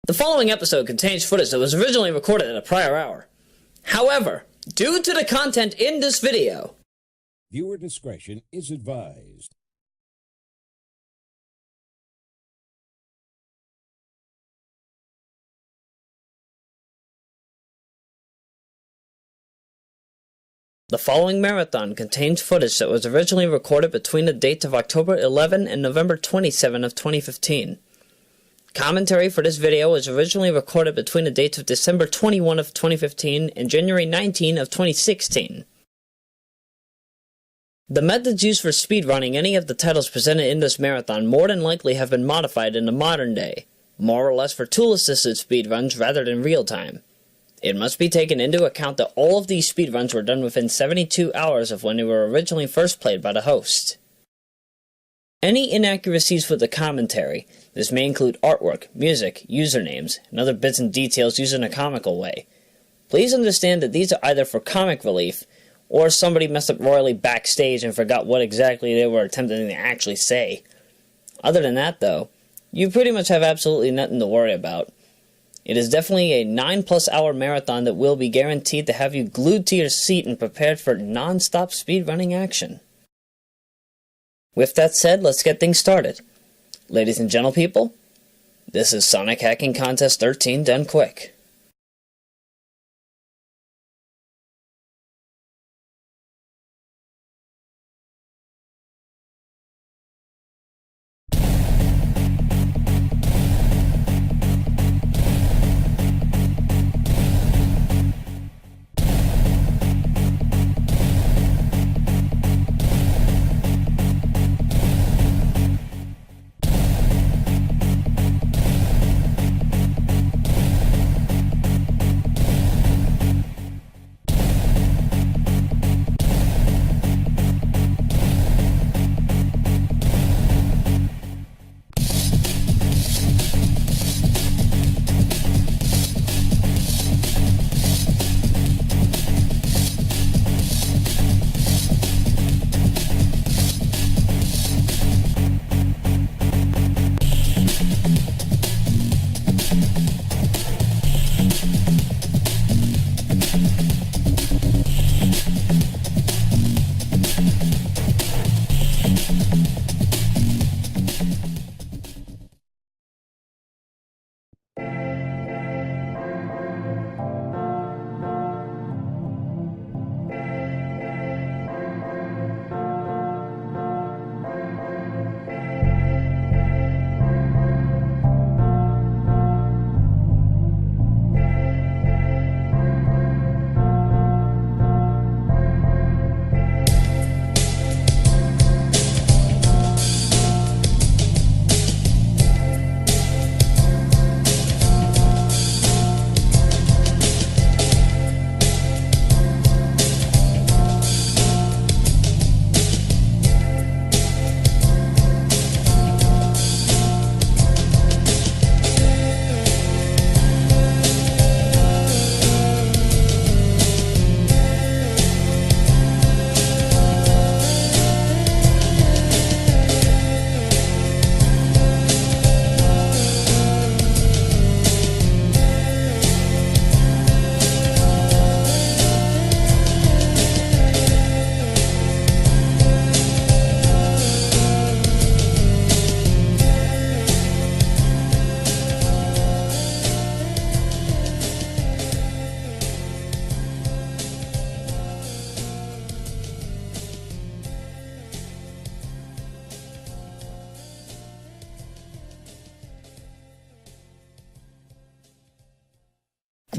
The following episode contains footage that was originally recorded at a prior hour. However, due to the content in this video, viewer discretion is advised. the following marathon contains footage that was originally recorded between the dates of October 11 and November 27 of 2015. Commentary for this video was originally recorded between the dates of December 21 of 2015 and January 19 of 2016. The methods used for speedrunning any of the titles presented in this marathon more than likely have been modified in the modern day, more or less for tool-assisted speedruns rather than real-time. It must be taken into account that all of these speedruns were done within 72 hours of when they were originally first played by the host. Any inaccuracies with the commentary, this may include artwork, music, usernames, and other bits and details used in a comical way. Please understand that these are either for comic relief, or somebody messed up royally backstage and forgot what exactly they were attempting to actually say. Other than that though, you pretty much have absolutely nothing to worry about. It is definitely a 9+ hour marathon that will be guaranteed to have you glued to your seat and prepared for non-stop speedrunning action. With that said, let's get things started. Ladies and gentle people, this is Sonic Hacking Contest XIII Done Quick.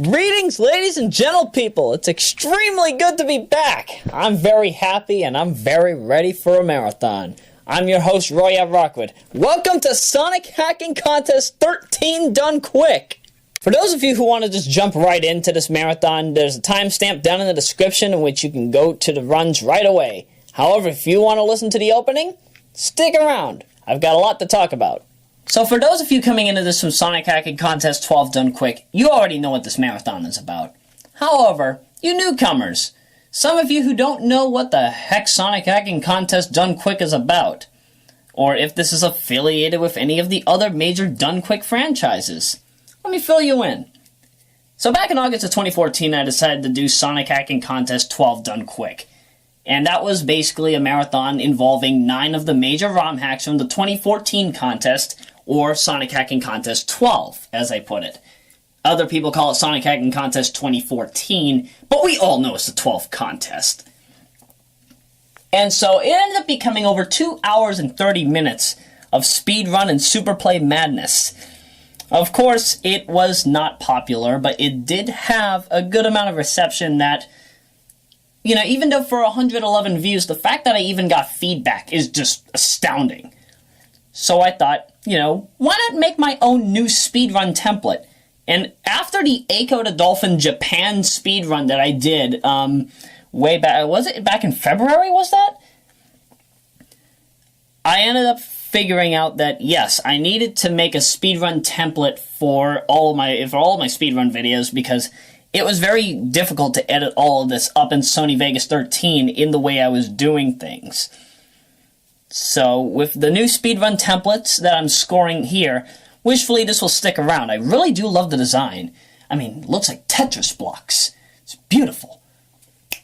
Greetings, ladies and gentle people. It's extremely good to be back. I'm very happy and I'm very ready for a marathon. I'm your host, Roya Rockwood. Welcome to Sonic Hacking Contest XIII Done Quick. For those of you who want to just jump right into this marathon, there's a timestamp down in the description in which you can go to the runs right away. However, if you want to listen to the opening, stick around. I've got a lot to talk about. So for those of you coming into this from Sonic Hacking Contest XII Done Quick, you already know what this marathon is about. However, you newcomers, some of you who don't know what the heck Sonic Hacking Contest Done Quick is about, or if this is affiliated with any of the other major Done Quick franchises, let me fill you in. So back in August of 2014, I decided to do Sonic Hacking Contest XIII Done Quick. And that was basically a marathon involving 9 of the major ROM hacks from the 2014 contest, or Sonic Hacking Contest XII, as I put it. Other people call it Sonic Hacking Contest 2014, but we all know it's the 12th contest. And so it ended up becoming over 2 hours and 30 minutes of speedrun and superplay madness. Of course, it was not popular, but it did have a good amount of reception that, you know, even though for 111 views, the fact that I even got feedback is just astounding. So I thought, you know, why not make my own new speedrun template? And after the Echo to Dolphin Japan speedrun that I did, way back, was it back in February, was that? I ended up figuring out that, yes, I needed to make a speedrun template for all of my speedrun videos, because it was very difficult to edit all of this up in Sony Vegas 13 in the way I was doing things. So, with the new speedrun templates that I'm scoring here, wishfully this will stick around. I really do love the design. I mean, it looks like Tetris blocks. It's beautiful.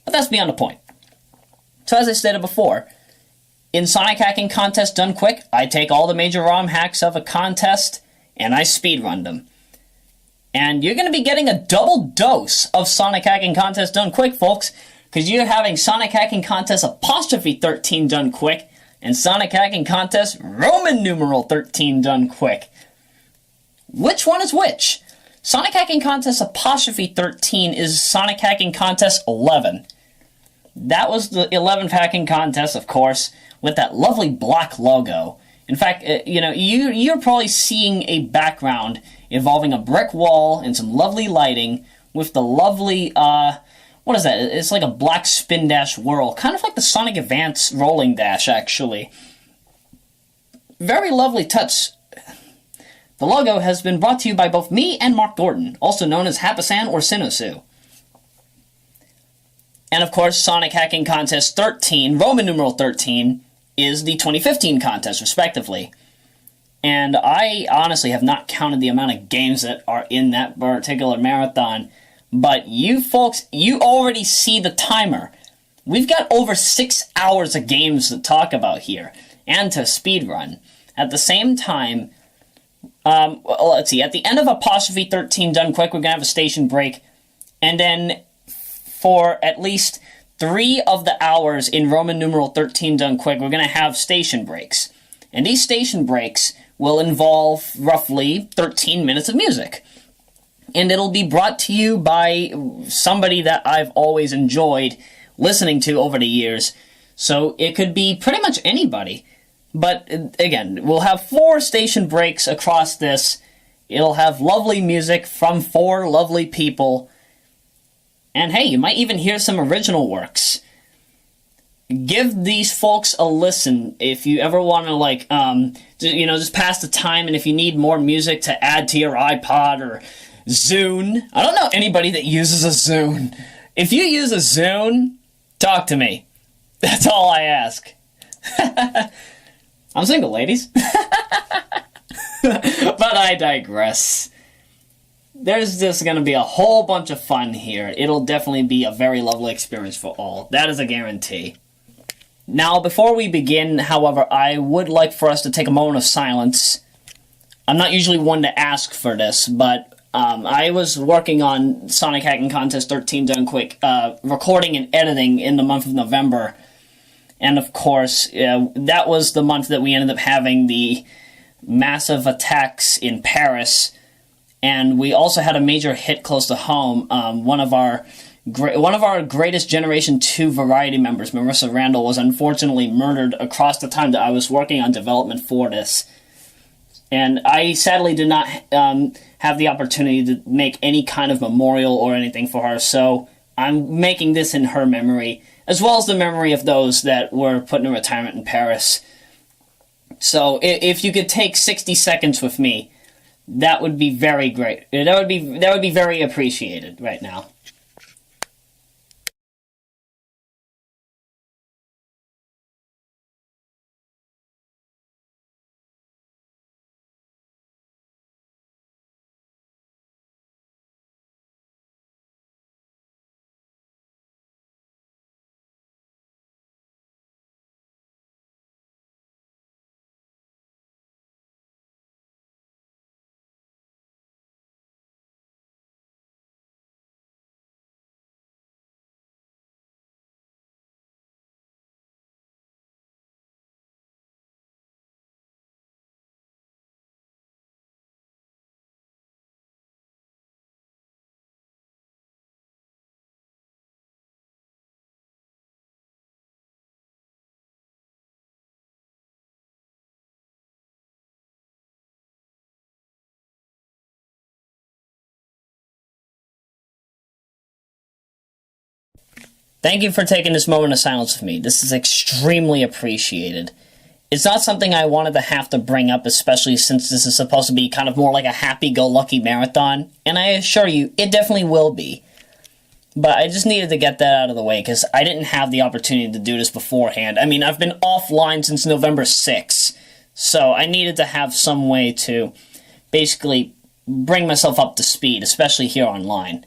But that's beyond the point. So as I stated before, in Sonic Hacking Contest Done Quick, I take all the major ROM hacks of a contest, and I speedrun them. And you're going to be getting a double dose of Sonic Hacking Contest Done Quick, folks, because you're having Sonic Hacking Contest '13 Done Quick, and Sonic Hacking Contest Roman numeral 13 Done Quick. Which one is which? Sonic Hacking Contest '13 is Sonic Hacking Contest 11. That was the 11th hacking contest, of course, with that lovely black logo. In fact, you know, you're probably seeing a background involving a brick wall and some lovely lighting with the lovely, what is that? It's like a black spin dash whirl, kind of like the Sonic Advance rolling dash, actually. Very lovely touch. The logo has been brought to you by both me and Mark Gordon, also known as Hapasan or Sinosu. And of course, Sonic Hacking Contest 13, Roman numeral 13, is the 2015 contest, respectively. And I honestly have not counted the amount of games that are in that particular marathon, but you folks, you already see the timer. We've got over 6 hours of games to talk about here, and to speedrun. At the same time, let's see, at the end of '13 Done Quick, we're going to have a station break, and then for at least 3 of the hours in Roman numeral 13 Done Quick, we're going to have station breaks. And these station breaks will involve roughly 13 minutes of music. And it'll be brought to you by somebody that I've always enjoyed listening to over the years. So it could be pretty much anybody. But again, we'll have 4 station breaks across this. It'll have lovely music from 4 lovely people. And hey, you might even hear some original works. Give these folks a listen if you ever want to, like, you know, just pass the time, and if you need more music to add to your iPod or Zune. I don't know anybody that uses a Zune. If you use a Zune, talk to me. That's all I ask. I'm single, ladies. But I digress. There's just going to be a whole bunch of fun here. It'll definitely be a very lovely experience for all. That is a guarantee. Now, before we begin, however, I would like for us to take a moment of silence. I'm not usually one to ask for this, but I was working on Sonic Hacking Contest 13 Done Quick, recording and editing in the month of November. And of course, that was the month that we ended up having the massive attacks in Paris. And we also had a major hit close to home. One of our greatest Generation 2 variety members, Marissa Randall, was unfortunately murdered across the time that I was working on development for this. And I sadly did not have the opportunity to make any kind of memorial or anything for her, so I'm making this in her memory, as well as the memory of those that were put in retirement in Paris. So if you could take 60 seconds with me, that would be very great. That would be very appreciated right now. Thank you for taking this moment of silence with me. This is extremely appreciated. It's not something I wanted to have to bring up, especially since this is supposed to be kind of more like a happy-go-lucky marathon, and I assure you, it definitely will be. But I just needed to get that out of the way, because I didn't have the opportunity to do this beforehand. I mean, I've been offline since November 6th, so I needed to have some way to basically bring myself up to speed, especially here online.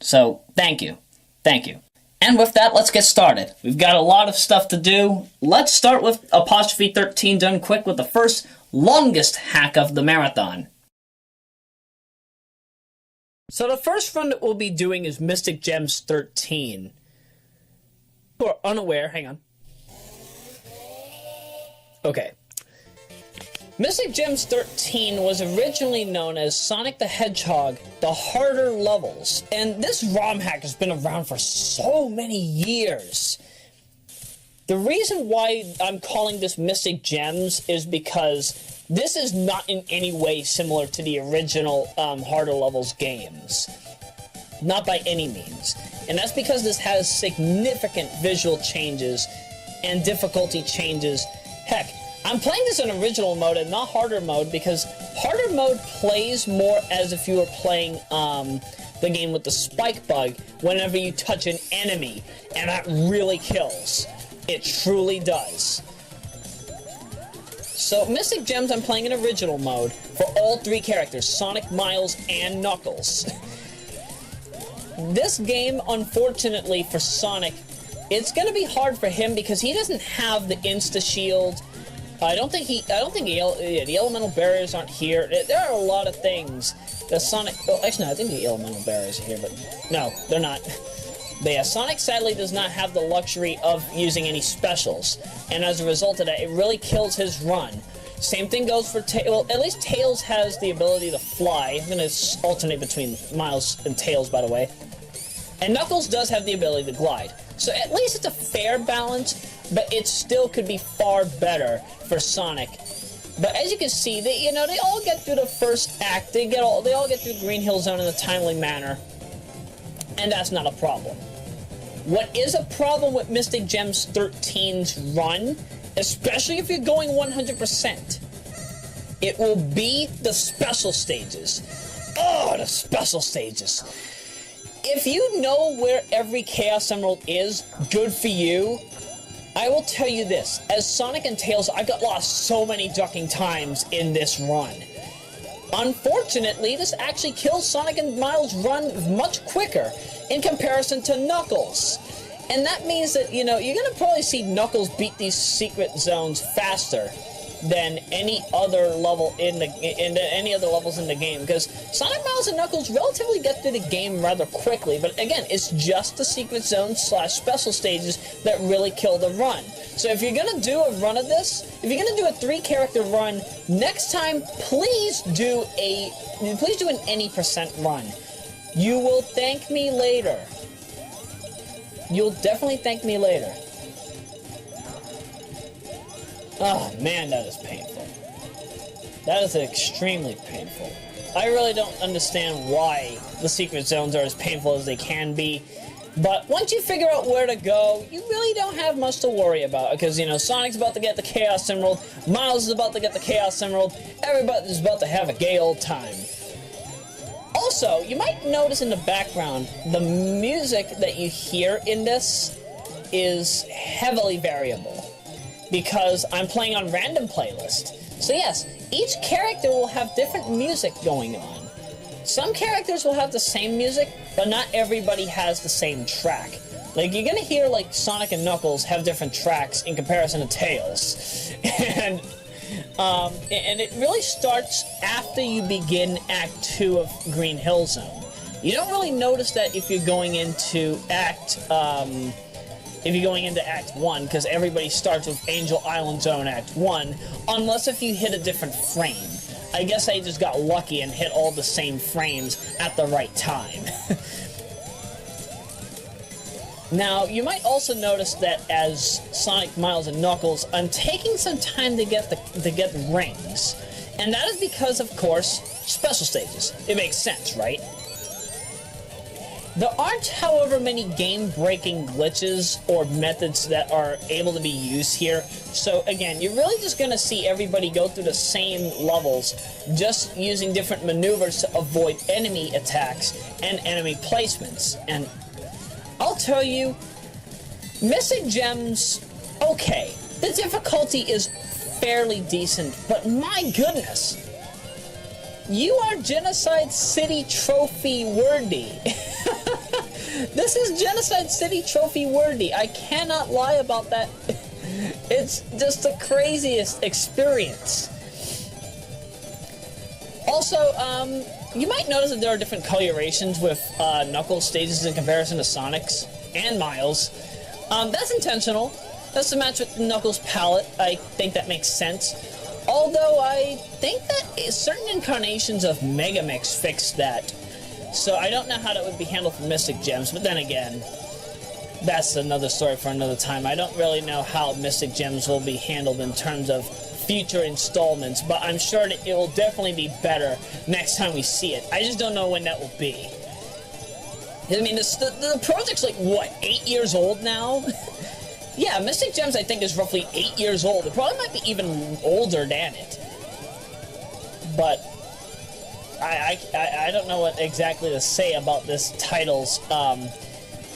So, thank you. Thank you. And with that, let's get started. We've got a lot of stuff to do. Let's start with apostrophe 13 done quick with the first longest hack of the marathon. So the first run that we'll be doing is Mystic Gems 13. Who are unaware, hang on. Okay. Mystic Gems 13 was originally known as Sonic the Hedgehog, the harder levels. And this ROM hack has been around for so many years. The reason why I'm calling this Mystic Gems is because this is not in any way similar to the original harder levels games. Not by any means. And that's because this has significant visual changes and difficulty changes. Heck, I'm playing this in original mode and not harder mode because harder mode plays more as if you were playing the game with the spike bug whenever you touch an enemy, and that really kills. It truly does. So Mystic Gems I'm playing in original mode for all three characters, Sonic, Miles, and Knuckles. This game, unfortunately for Sonic, it's gonna be hard for him because he doesn't have the insta shield. I don't think the elemental barriers aren't here. There are a lot of things that Sonic... Oh, actually, no, I think the elemental barriers are here, but... No, they're not. But yeah, Sonic sadly does not have the luxury of using any specials. And as a result of that, it really kills his run. Same thing goes for Tails. Well, at least Tails has the ability to fly. I'm going to alternate between Miles and Tails, by the way. And Knuckles does have the ability to glide. So at least it's a fair balance, but it still could be far better for Sonic. But as you can see, they all get through the first act. They all get through Green Hill Zone in a timely manner, and that's not a problem. What is a problem with Mystic Gems 13's run, especially if you're going 100%, it will be the special stages. Oh, the special stages. If you know where every Chaos Emerald is, good for you. I will tell you this, as Sonic and Tails, I got lost so many ducking times in this run. Unfortunately, this actually kills Sonic and Miles' run much quicker in comparison to Knuckles. And that means that, you're going to probably see Knuckles beat these secret zones faster than any other level any other levels in the game, because Sonic, Miles, and Knuckles relatively get through the game rather quickly, but again, it's just the secret zones / special stages that really kill the run. So if you're gonna do a run of this, if you're gonna do a 3-character run, next time please do an any percent run. You will thank me later. You'll definitely thank me later. Oh man, that is painful. That is extremely painful. I really don't understand why the secret zones are as painful as they can be. But once you figure out where to go, you really don't have much to worry about. Because, Sonic's about to get the Chaos Emerald, Miles is about to get the Chaos Emerald, everybody's about to have a gay old time. Also, you might notice in the background, the music that you hear in this is heavily variable. Because I'm playing on random playlist. So yes, each character will have different music going on. Some characters will have the same music, but not everybody has the same track. Like, you're gonna hear, like, Sonic and Knuckles have different tracks in comparison to Tails. And it really starts after you begin Act 2 of Green Hill Zone. You don't really notice that if you're going into Act 1, because everybody starts with Angel Island Zone Act 1, unless if you hit a different frame. I guess I just got lucky and hit all the same frames at the right time. Now, you might also notice that as Sonic, Miles, and Knuckles, I'm taking some time to get the rings. And that is because, of course, special stages. It makes sense, right? There aren't, however, many game-breaking glitches or methods that are able to be used here. So again, you're really just going to see everybody go through the same levels, just using different maneuvers to avoid enemy attacks and enemy placements. And I'll tell you, Mystic Gems, okay, the difficulty is fairly decent, but my goodness, you are Genocide City Trophy worthy. This is Genocide City Trophy worthy. I cannot lie about that. It's just the craziest experience. Also, you might notice that there are different colorations with Knuckles stages in comparison to Sonic's and Miles. That's intentional. That's to match with Knuckles' palette. I think that makes sense. Although I think that certain incarnations of Megamix fixed that. So I don't know how that would be handled for Mystic Gems, but then again, that's another story for another time. I don't really know how Mystic Gems will be handled in terms of future installments, but I'm sure that it will definitely be better next time we see it. I just don't know when that will be. I mean, the project's like, what, 8 years old now? Yeah, Mystic Gems, I think, is roughly 8 years old. It probably might be even older than it. But I don't know what exactly to say about this title's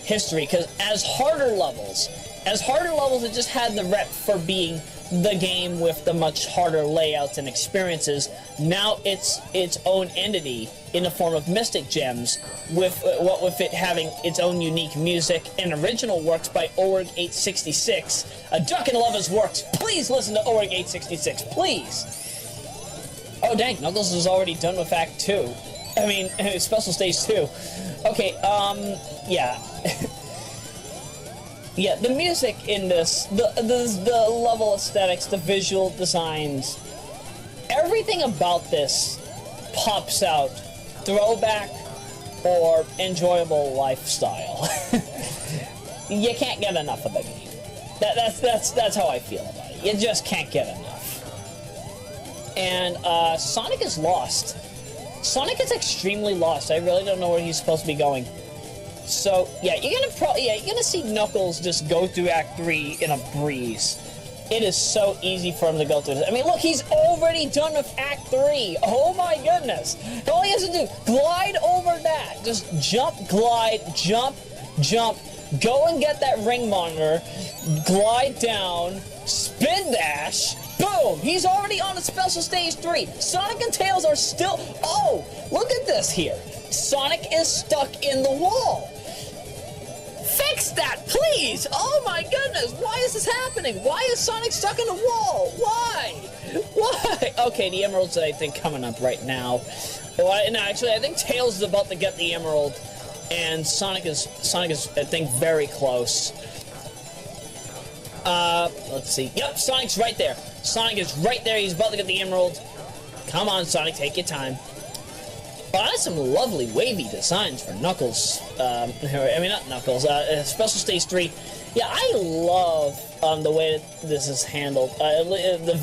history, because as harder levels, it just had the rep for being the game with the much harder layouts and experiences. Now it's its own entity in the form of Mystic Gems, with it having its own unique music and original works by Org866. A Duck and Lover's works. Please listen to Org866, please. Oh dang, Knuckles is already done with Act 2. I mean, Special Stage 2. Okay, yeah. Yeah, the music in this, the level aesthetics, the visual designs, everything about this pops out. Throwback or enjoyable lifestyle. You can't get enough of the game. That's how I feel about it. You just can't get enough. And Sonic is lost. Sonic is extremely lost. I really don't know where he's supposed to be going. So yeah, you're gonna see Knuckles just go through Act 3 in a breeze. It is so easy for him to go through this. I mean, look, he's already done with Act 3. Oh my goodness. All he has to do, glide over that. Just jump, glide, jump, jump. Go and get that ring monitor. Glide down. Spin dash. Boom. He's already on the Special Stage 3. Sonic and Tails are still... Oh, look at this here. Sonic is stuck in the wall. Fix that, please! Oh my goodness, why is this happening? Why is Sonic stuck in the wall? Why? Why? Okay, the Emerald's, I think, coming up right now. Well, no, actually, I think Tails is about to get the Emerald, and Sonic is, I think, very close. Let's see. Yep, Sonic's right there. Sonic is right there. He's about to get the Emerald. Come on, Sonic, take your time. Well, that's some lovely wavy designs for Knuckles. I mean, not Knuckles. Special Stage 3. Yeah, I love the way that this is handled. The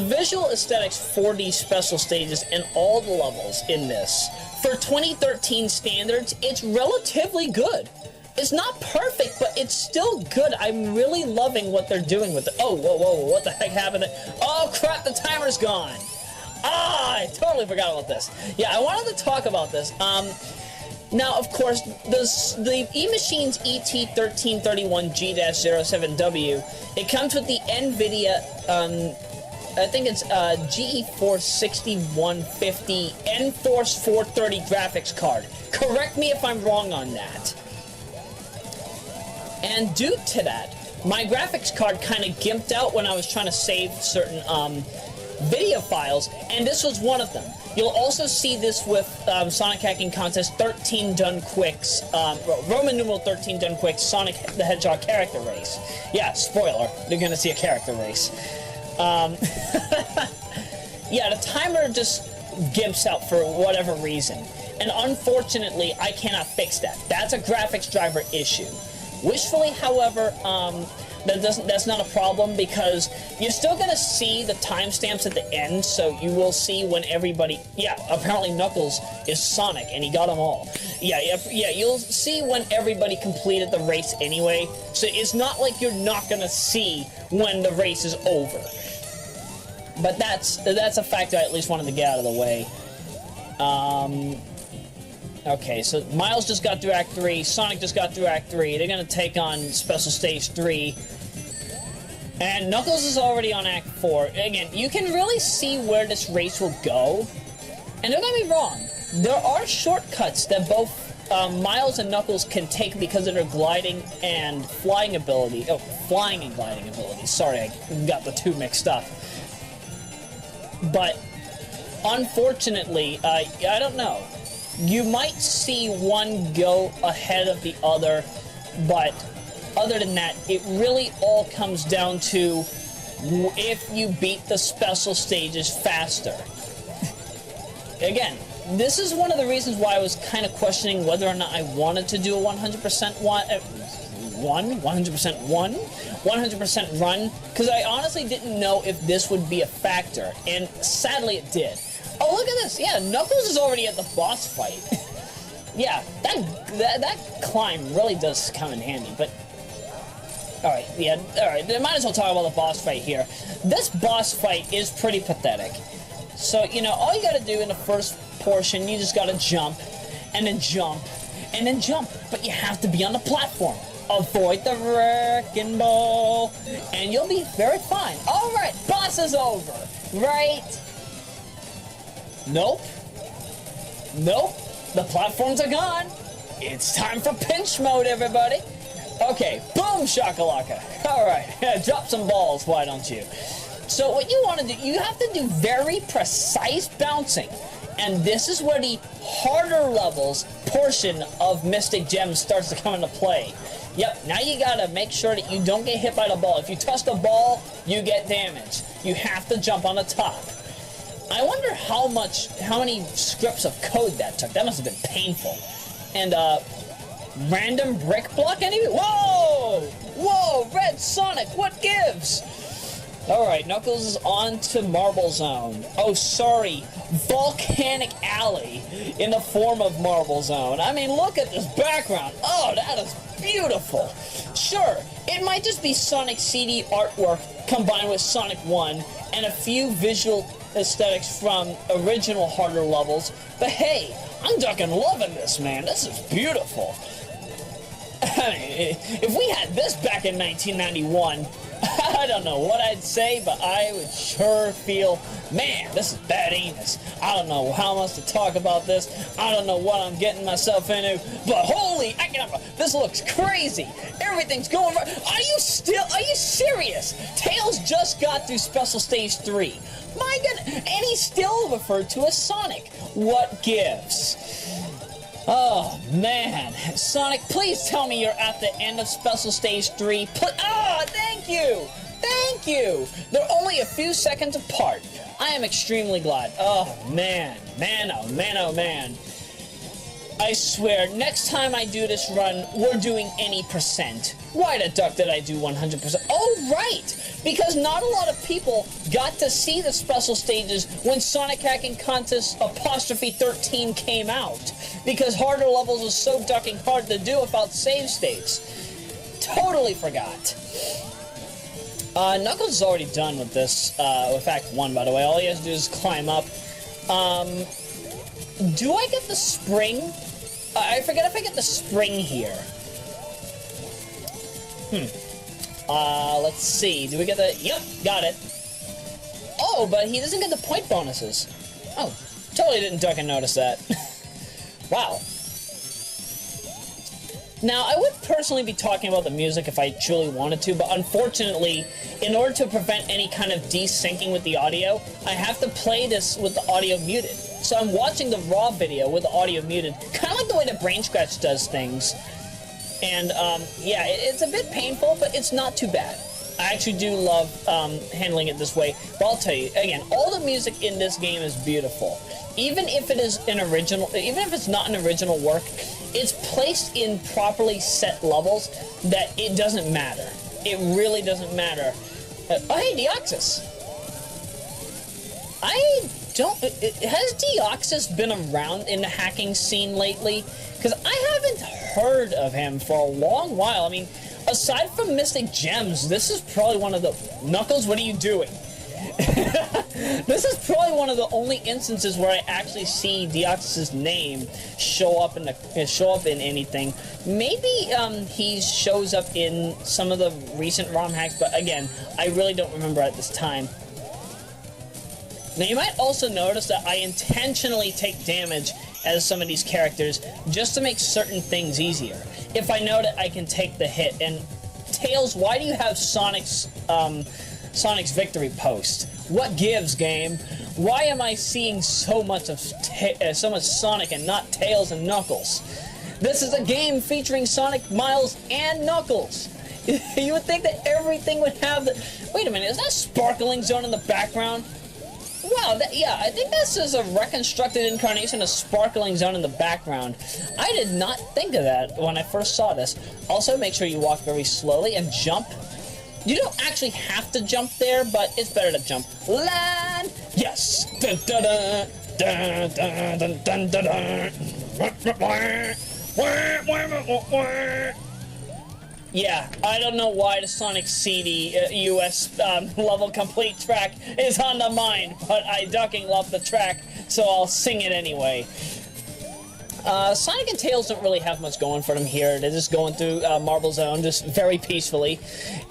visual aesthetics for these special stages and all the levels in this, for 2013 standards, it's relatively good. It's not perfect, but it's still good. I'm really loving what they're doing with it. Oh, whoa, whoa, what the heck happened? Oh, crap, the timer's gone. Ah, I totally forgot about this. Yeah, I wanted to talk about this. Now, of course, the eMachine's ET1331G-07W, it comes with the NVIDIA, I think it's GeForce 6150 Enforce 430 graphics card. Correct me if I'm wrong on that. And due to that, my graphics card kind of gimped out when I was trying to save certain, video files, and this was one of them. You'll also see this with Sonic Hacking Contest XIII Done Quick's, Roman numeral 13 Done Quick's Sonic the Hedgehog character race. Yeah, spoiler, they're gonna see a character race. Yeah, the timer just gimps out for whatever reason, and unfortunately, I cannot fix that. That's a graphics driver issue. Wishfully, however, that's not a problem, because you're still gonna see the timestamps at the end, so you will see when everybody, apparently Knuckles is Sonic, and he got them all. You'll see when everybody completed the race anyway, so it's not like you're not gonna see when the race is over. But that's a fact I at least wanted to get out of the way. Okay, so Miles just got through Act 3, Sonic just got through Act 3, they're gonna take on Special Stage 3, and Knuckles is already on Act 4. Again, you can really see where this race will go, and don't get me wrong, there are shortcuts that both Miles and Knuckles can take because of their gliding and flying ability. Oh, flying and gliding ability, sorry, I got the two mixed up. But, unfortunately, I don't know. You might see one go ahead of the other, but other than that, it really all comes down to if you beat the special stages faster. Again, this is one of the reasons why I was kind of questioning whether or not I wanted to do a 100% run, because I honestly didn't know if this would be a factor, and sadly it did. Oh, look at this. Yeah, Knuckles is already at the boss fight. Yeah, that climb really does come in handy, but... Alright, I might as well talk about the boss fight here. This boss fight is pretty pathetic. So, you know, all you gotta do in the first portion, you just gotta jump, and then jump, and then jump. But you have to be on the platform. Avoid the wrecking ball, and you'll be very fine. Alright, boss is over, right? Nope. Nope. The platforms are gone. It's time for pinch mode, everybody. Okay, boom shakalaka. Alright, drop some balls, why don't you? So what you want to do, you have to do very precise bouncing. And this is where the harder levels portion of Mystic Gems starts to come into play. Yep, now you gotta make sure that you don't get hit by the ball. If you touch the ball, you get damaged. You have to jump on the top. I wonder how many scripts of code that took. That must have been painful. And, random brick block anyway? Whoa! Whoa, Red Sonic, what gives? Alright, Knuckles is on to Marble Zone. Oh, sorry, Volcanic Alley in the form of Marble Zone. I mean, look at this background. Oh, that is beautiful. Sure, it might just be Sonic CD artwork combined with Sonic 1 and a few visual aesthetics from original harder levels, but hey, I'm fucking loving this, man. This is beautiful. I mean, if we had this back in 1991, I don't know what I'd say, but I would sure feel, man, this is bad anus. I don't know how much to talk about this. I don't know what I'm getting myself into, but holy, this looks crazy. Everything's going right. Are you serious? Tails just got through Special Stage 3. My goodness, and he's still referred to as Sonic. What gives? Oh, man. Sonic, please tell me you're at the end of Special Stage 3. Thank you! Thank you! They're only a few seconds apart. I am extremely glad. Oh, man. Man, oh, man, oh, man. I swear, next time I do this run, we're doing any percent. Why the duck did I do 100%? Oh, right! Because not a lot of people got to see the special stages when Sonic Hacking Contest *13 came out. Because harder levels was so ducking hard to do without save states. Totally forgot. Knuckles is already done with this, with Act 1, by the way. All he has to do is climb up. Do I get the spring? I forget if I get the spring here. Let's see. Do we get the... Yep, got it. Oh, but he doesn't get the point bonuses. Oh, totally didn't duck and notice that. Wow. Now, I would personally be talking about the music if I truly wanted to, but unfortunately, in order to prevent any kind of desyncing with the audio, I have to play this with the audio muted. So I'm watching the raw video with the audio muted, kind of like the way that Brain Scratch does things. And, yeah, it's a bit painful, but it's not too bad. I actually do love handling it this way. But I'll tell you, again, all the music in this game is beautiful. Even if it is an original, even if it's not an original work, it's placed in properly set levels that it doesn't matter. it really doesn't matter. Oh, hey, Deoxys. I don't... Has Deoxys been around in the hacking scene lately? Because I haven't heard of him for a long while. I mean, aside from Mystic Gems, this is probably one of the... Knuckles, what are you doing? This is probably one of the only instances where I actually see Deoxys' name show up in anything. Maybe he shows up in some of the recent ROM hacks, but again, I really don't remember at this time. Now you might also notice that I intentionally take damage as some of these characters just to make certain things easier. If I know that I can take the hit. And Tails, why do you have Sonic's victory post? What gives, game? Why am I seeing so much Sonic and not Tails and Knuckles? This is a game featuring Sonic, Miles, and Knuckles. You would think that everything would have the... Wait a minute, is that Sparkling Zone in the background? Wow, yeah, I think this is a reconstructed incarnation of Sparkling Zone in the background. I did not think of that when I first saw this. Also, make sure you walk very slowly and jump. You don't actually have to jump there, but it's better to jump. Land! Yes! Dun, dun, dun, dun, dun, dun, dun, dun. Yeah, I don't know why the Sonic CD US level complete track is on the mind, but I ducking love the track, so I'll sing it anyway. Sonic and Tails don't really have much going for them here. They're just going through Marble Zone just very peacefully.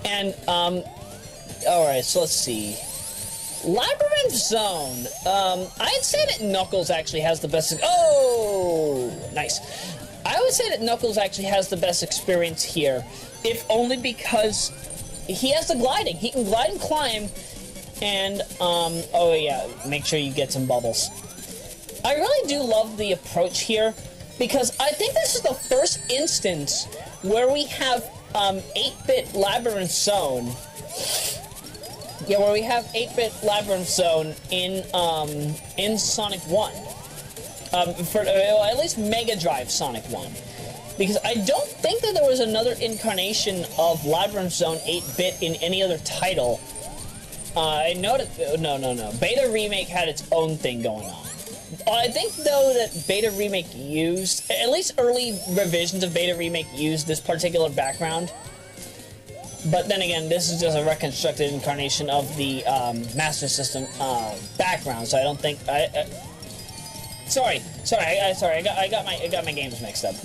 And, alright, so let's see. Labyrinth Zone. I'd say that Knuckles actually has the best... Oh! Nice. I would say that Knuckles actually has the best experience here, if only because he has the gliding. He can glide and climb, and, oh yeah, make sure you get some bubbles. I really do love the approach here, because I think this is the first instance where we have 8-bit Labyrinth Zone. Yeah, where we have 8-bit Labyrinth Zone in Sonic 1. For at least Mega Drive Sonic 1. Because I don't think that there was another incarnation of Labyrinth Zone 8-bit in any other title. I know that... No. Beta Remake had its own thing going on. I think, though, that Beta Remake used... At least early revisions of Beta Remake used this particular background. But then again, this is just a reconstructed incarnation of the Master System background, so I don't think... Sorry. I got my games mixed up.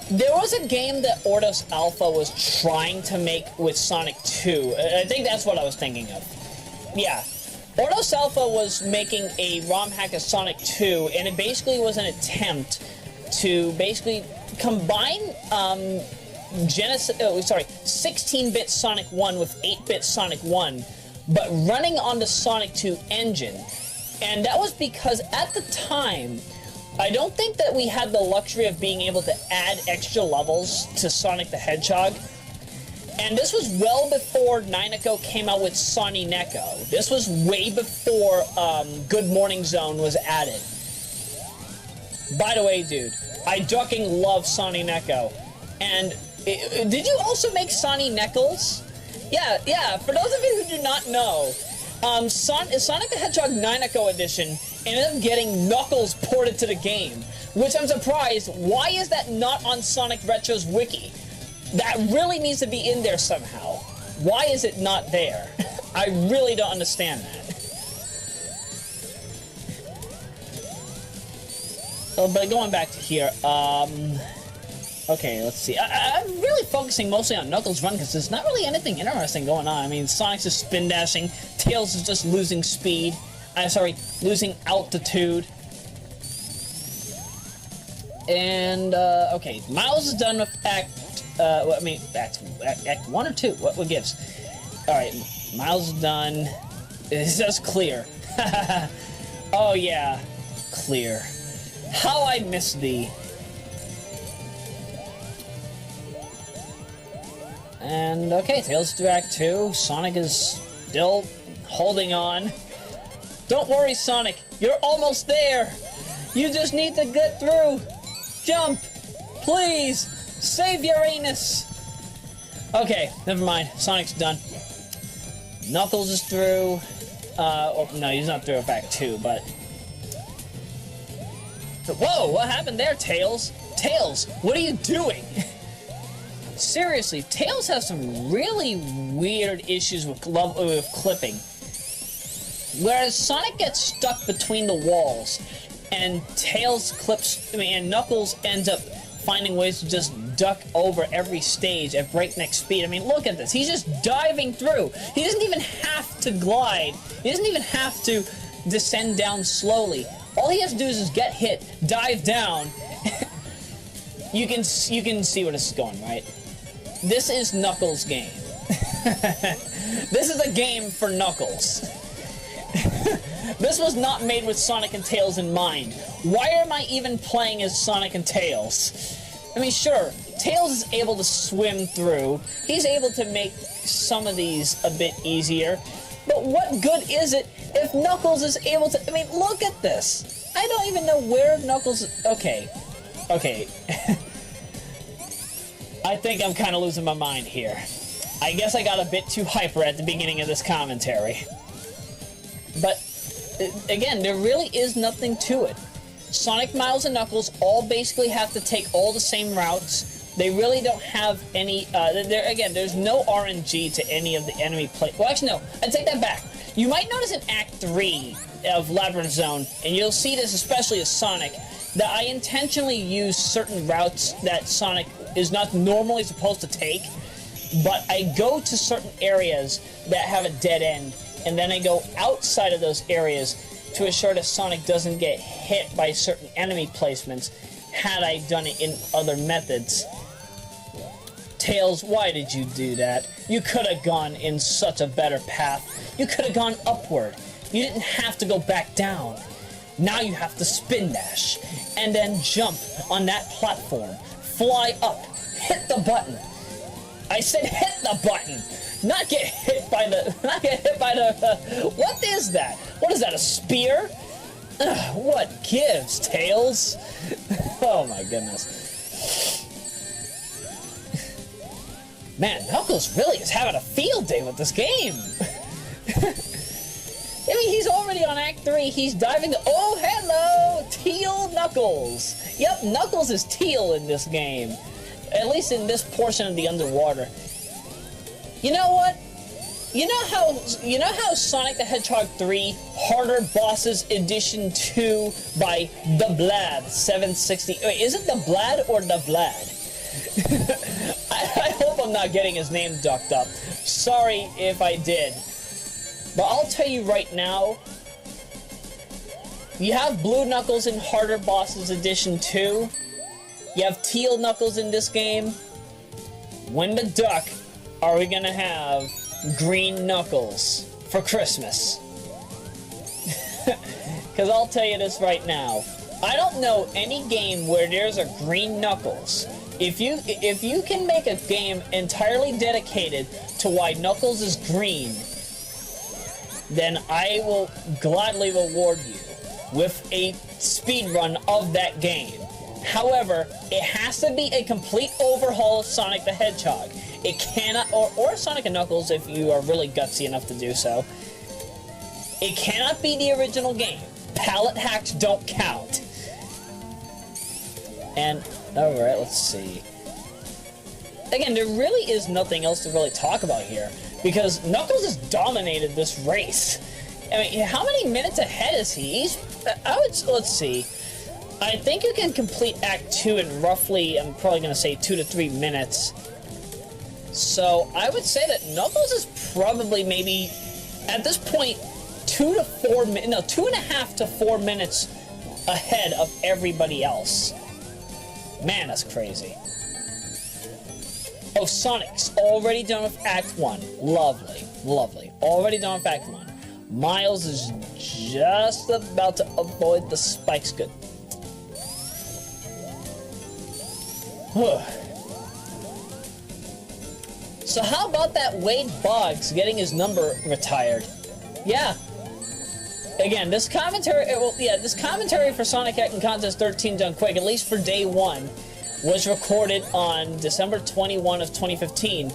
There was a game that Ordos Alpha was trying to make with Sonic 2. I think that's what I was thinking of. Yeah. Ordos Alpha was making a ROM hack of Sonic 2, and it basically was an attempt to basically combine 16-bit Sonic 1 with 8-bit Sonic 1, but running on the Sonic 2 engine. And that was because at the time, I don't think that we had the luxury of being able to add extra levels to Sonic the Hedgehog. And this was well before XIII came out with SonicMT. This was way before Good Morning Zone was added. By the way, dude, I ducking love SonicMT. And did you also make Sonic Knuckles? Yeah, for those of you who do not know, Sonic the Hedgehog XIII Edition ended up getting Knuckles ported to the game, which I'm surprised, why is that not on Sonic Retro's wiki? That really needs to be in there somehow. Why is it not there? I really don't understand that. But going back to here, okay, let's see. I'm really focusing mostly on Knuckles' run because there's not really anything interesting going on. I mean, Sonic's just spin dashing, Tails is just losing speed. Losing altitude. And, okay, Miles is done with Act 1 or 2? What gives? Alright, Miles is done. It says clear. Oh, yeah, clear. How I miss thee. And, okay, Tails to Act 2. Sonic is still holding on. Don't worry, Sonic. You're almost there. You just need to get through. Jump. Please. Save Uranus! Okay, never mind. Sonic's done. Knuckles is through. Oh, no, he's not through with Act 2, but... Whoa, what happened there, Tails? Tails, what are you doing? Seriously, Tails has some really weird issues with clipping. Whereas Sonic gets stuck between the walls, and Tails clips, and Knuckles ends up finding ways to just duck over every stage at breakneck speed. I mean, look at this. He's just diving through. He doesn't even have to glide. He doesn't even have to descend down slowly. All he has to do is just get hit, dive down. You can see where this is going, right? This is Knuckles' game. This is a game for Knuckles. This was not made with Sonic and Tails in mind. Why am I even playing as Sonic and Tails? I mean, sure, Tails is able to swim through. He's able to make some of these a bit easier. But what good is it if Knuckles is able to... I mean, look at this. I don't even know where Knuckles... Okay. I think I'm kind of losing my mind here. I guess I got a bit too hyper at the beginning of this commentary. But, again, there really is nothing to it. Sonic, Miles, and Knuckles all basically have to take all the same routes. They really don't have any, again, there's no RNG to any of the enemy play. Well, actually, no, I take that back. You might notice in Act 3 of Labyrinth Zone, and you'll see this especially as Sonic, that I intentionally use certain routes that Sonic is not normally supposed to take, but I go to certain areas that have a dead end, and then I go outside of those areas to assure that Sonic doesn't get hit by certain enemy placements had I done it in other methods. Tails, why did you do that? You could have gone in such a better path. You could have gone upward. You didn't have to go back down. Now you have to spin dash, and then jump on that platform. Fly up. Hit the button. I said hit the button! Not get hit by the... what is that? What is that, a spear? Ugh, what gives, Tails? Oh my goodness. Man, Knuckles really is having a field day with this game. I mean, he's already on Act 3. He's diving... Oh, hello! Teal Knuckles. Yep, Knuckles is teal in this game. At least in this portion of the underwater. You know what? You know how Sonic the Hedgehog 3 Harder Bosses Edition 2 by The Blad 760. Wait, is it The Blad or The Vlad? I hope I'm not getting his name ducked up. Sorry if I did. But I'll tell you right now, you have Blue Knuckles in Harder Bosses Edition 2. You have Teal Knuckles in this game. When the duck are we gonna have Green Knuckles for Christmas? Because I'll tell you this right now. I don't know any game where there's a Green Knuckles. If you can make a game entirely dedicated to why Knuckles is green, then I will gladly reward you with a speedrun of that game. However, it has to be a complete overhaul of Sonic the Hedgehog. It cannot, or Sonic and Knuckles if you are really gutsy enough to do so. It cannot be the original game. Palette hacks don't count. And, alright, let's see. Again, there really is nothing else to really talk about here, because Knuckles has dominated this race. I mean, how many minutes ahead is he? Let's see. I think you can complete Act 2 in roughly, I'm probably going to say 2 to 3 minutes. So, I would say that Knuckles is probably maybe, at this point, 2.5 to 4 minutes ahead of everybody else. Man, that's crazy. Oh, Sonic's already done with Act 1. Lovely, lovely. Already done with Act 1. Miles is just about to avoid the spikes. Good. So how about that Wade Boggs getting his number retired? Yeah. Again, this commentary, this commentary for Sonic Hacking Contest XIII done quick, at least for day 1, was recorded on December 21 of 2015.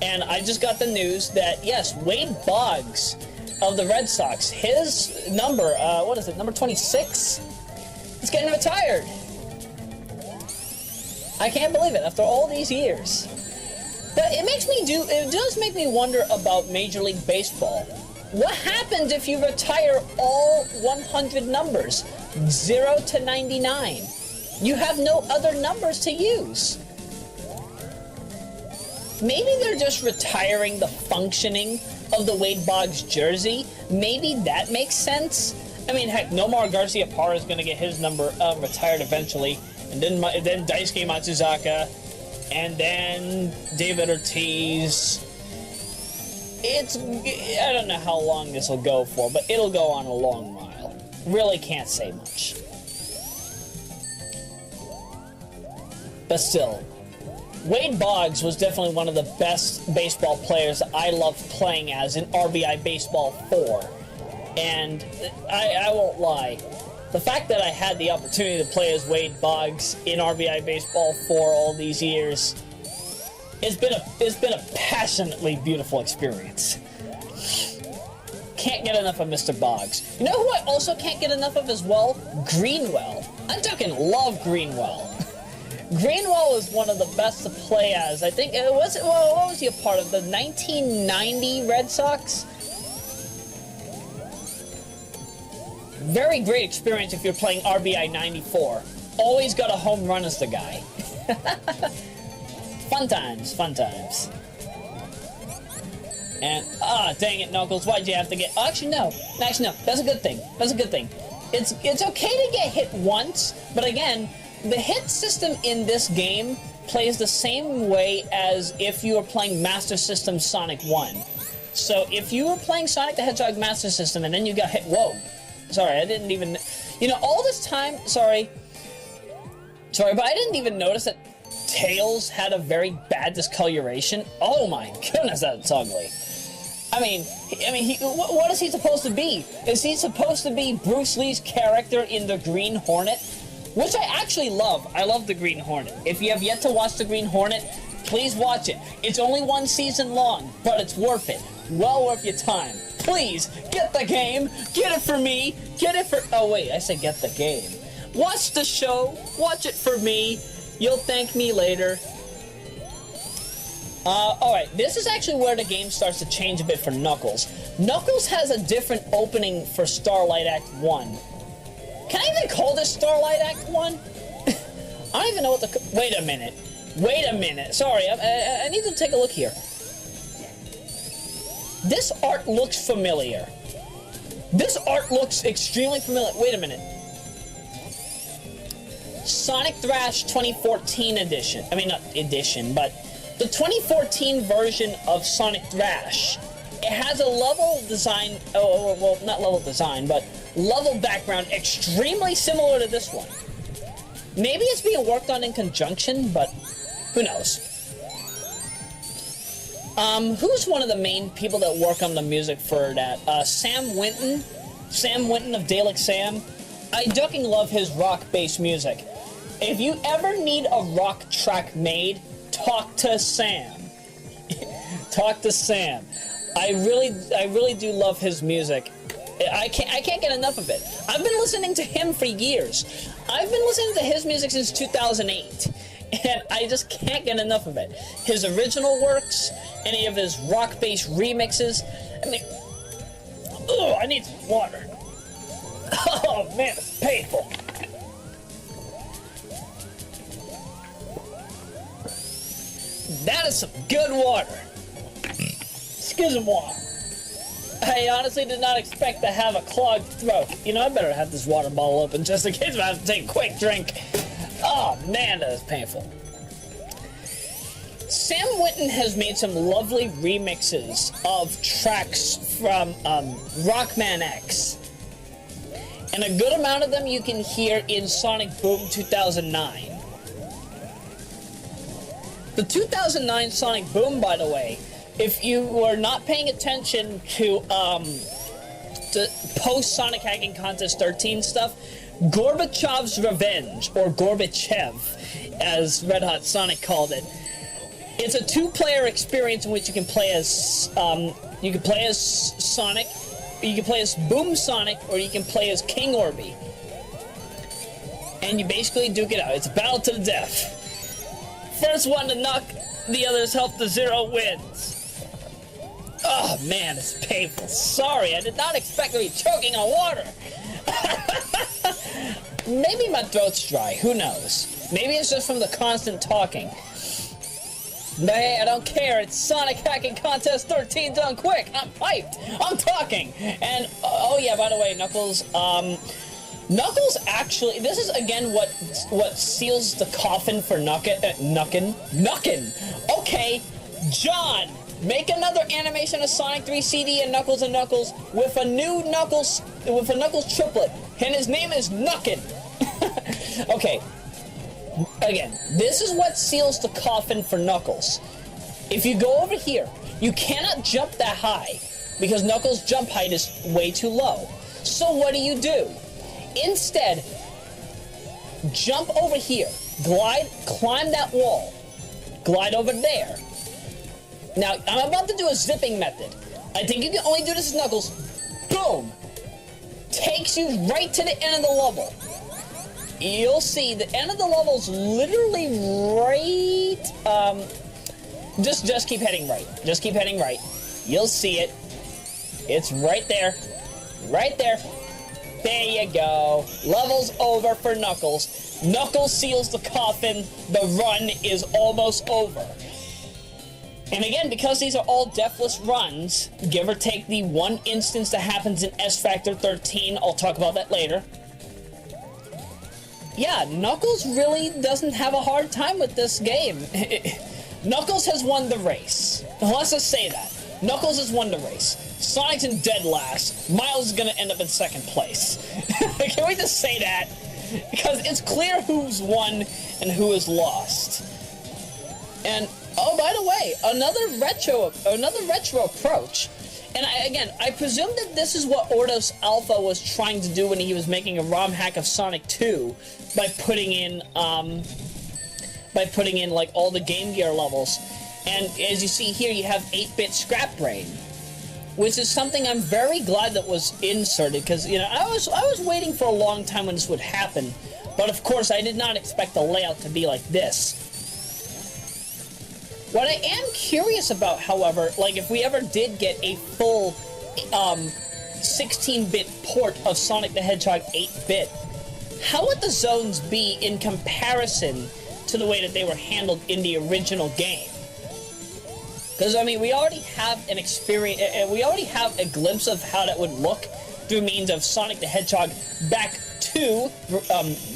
And I just got the news that, yes, Wade Boggs of the Red Sox, his number, what is it, number 26? Is getting retired. I can't believe it, after all these years. But it does make me wonder about Major League Baseball. What happens if you retire all 100 numbers, 0 to 99? You have no other numbers to use. Maybe they're just retiring the functioning of the Wade Boggs jersey. Maybe that makes sense. I mean, heck, Nomar Garciaparra is going to get his number retired eventually. And then Daisuke Matsuzaka. And then David Ortiz. I don't know how long this will go for, but it'll go on a long while. Really can't say much. But still, Wade Boggs was definitely one of the best baseball players I loved playing as in RBI Baseball 4. And I won't lie, the fact that I had the opportunity to play as Wade Boggs in RBI Baseball 4 all these years, it's been a passionately beautiful experience. Can't get enough of Mr. Boggs. You know who I also can't get enough of as well? Greenwell. I fucking love Greenwell. Greenwell is one of the best to play as. I think what was he a part of? The 1990 Red Sox? Very great experience if you're playing RBI 94. Always got a home run as the guy. Fun times, fun times. And, dang it, Knuckles, why'd you have to get... Actually, no. That's a good thing. That's a good thing. It's okay to get hit once, but again, the hit system in this game plays the same way as if you were playing Master System Sonic 1. So if you were playing Sonic the Hedgehog Master System and then you got hit... Whoa. Sorry, I didn't even... You know, all this time... Sorry, but I didn't even notice that Tails had a very bad discoloration. Oh my goodness, that's ugly. I mean, what is he supposed to be? Is he supposed to be Bruce Lee's character in The Green Hornet? Which I actually love. I love The Green Hornet. If you have yet to watch The Green Hornet, please watch it. It's only one season long, but it's worth it. Well worth your time. Please, get the game. Get it for me. Get it for... Oh, wait, I said get the game. Watch the show. Watch it for me. You'll thank me later. Alright, this is actually where the game starts to change a bit for Knuckles. Knuckles has a different opening for Starlight Act 1. Can I even call this Starlight Act 1? I don't even know what the... Wait a minute. Sorry, I need to take a look here. This art looks familiar. This art looks extremely familiar. Wait a minute. Sonic Thrash 2014 edition. I mean, not edition, but the 2014 version of Sonic Thrash. It has a level design, well, not level design, but level background extremely similar to this one. Maybe it's being worked on in conjunction, but who knows? Who's one of the main people that work on the music for that? Sam Winton? Sam Winton of Dalek Sam? I fucking love his rock-based music. If you ever need a rock track made, talk to Sam. Talk to Sam. I really do love his music. I can't get enough of it. I've been listening to him for years. I've been listening to his music since 2008. And I just can't get enough of it. His original works, any of his rock-based remixes. I mean, oh, I need some water. Oh man, it's painful. That is some good water. Excuse me. I honestly did not expect to have a clogged throat. You know, I better have this water bottle open just in case I have to take a quick drink. Oh man, that is painful. Sam Winton has made some lovely remixes of tracks from Rockman X. And a good amount of them you can hear in Sonic Boom 2009. The 2009 Sonic Boom, by the way, if you were not paying attention to post-Sonic Hacking Contest XIII stuff, Gorbichev's Revenge, or Gorbichev, as Red Hot Sonic called it. It's a two-player experience in which you can play as Sonic, you can play as Boom Sonic, or you can play as King Orby. And you basically duke it out. It's a battle to the death. First one to knock the others help the zero wins. Oh man, it's painful. Sorry, I did not expect to be choking on water. Maybe my throat's dry, who knows? Maybe it's just from the constant talking. But hey, I don't care, it's Sonic Hacking Contest XIII done quick! I'm hyped! I'm talking! And, oh yeah, by the way, Knuckles, Knuckles actually, this is again what seals the coffin for Nuckin. Okay, John, make another animation of Sonic 3 CD and Knuckles with a new Knuckles, with a Knuckles triplet, and his name is Nuckin. Okay, again, this is what seals the coffin for Knuckles. If you go over here, you cannot jump that high, because Knuckles' jump height is way too low. So what do? Instead, jump over here, glide, climb that wall, glide over there. Now, I'm about to do a zipping method. I think you can only do this as Knuckles. Boom! Takes you right to the end of the level. You'll see the end of the level's literally right, just keep heading right. Just keep heading right. You'll see it. It's right there. Right there. There you go. Level's over for Knuckles. Knuckles seals the coffin. The run is almost over. And again, because these are all deathless runs, give or take the one instance that happens in S Factor 13, I'll talk about that later. Yeah, Knuckles really doesn't have a hard time with this game. Knuckles has won the race. Let's just say that. Knuckles has won the race. Sonic's in dead last. Miles is gonna end up in second place. Can we just say that? Because it's clear who's won and who has lost. And oh, by the way, another retro approach. And I presume that this is what Ordos Alpha was trying to do when he was making a ROM hack of Sonic 2 by putting in like all the Game Gear levels. And as you see here, you have 8-bit Scrap Brain, which is something I'm very glad that was inserted, because you know I was waiting for a long time when this would happen, but of course I did not expect the layout to be like this. What I am curious about, however, like if we ever did get a full 16-bit port of Sonic the Hedgehog 8-bit, how would the zones be in comparison to the way that they were handled in the original game? Because, I mean, we already have an experience, we already have a glimpse of how that would look through means of Sonic the Hedgehog back to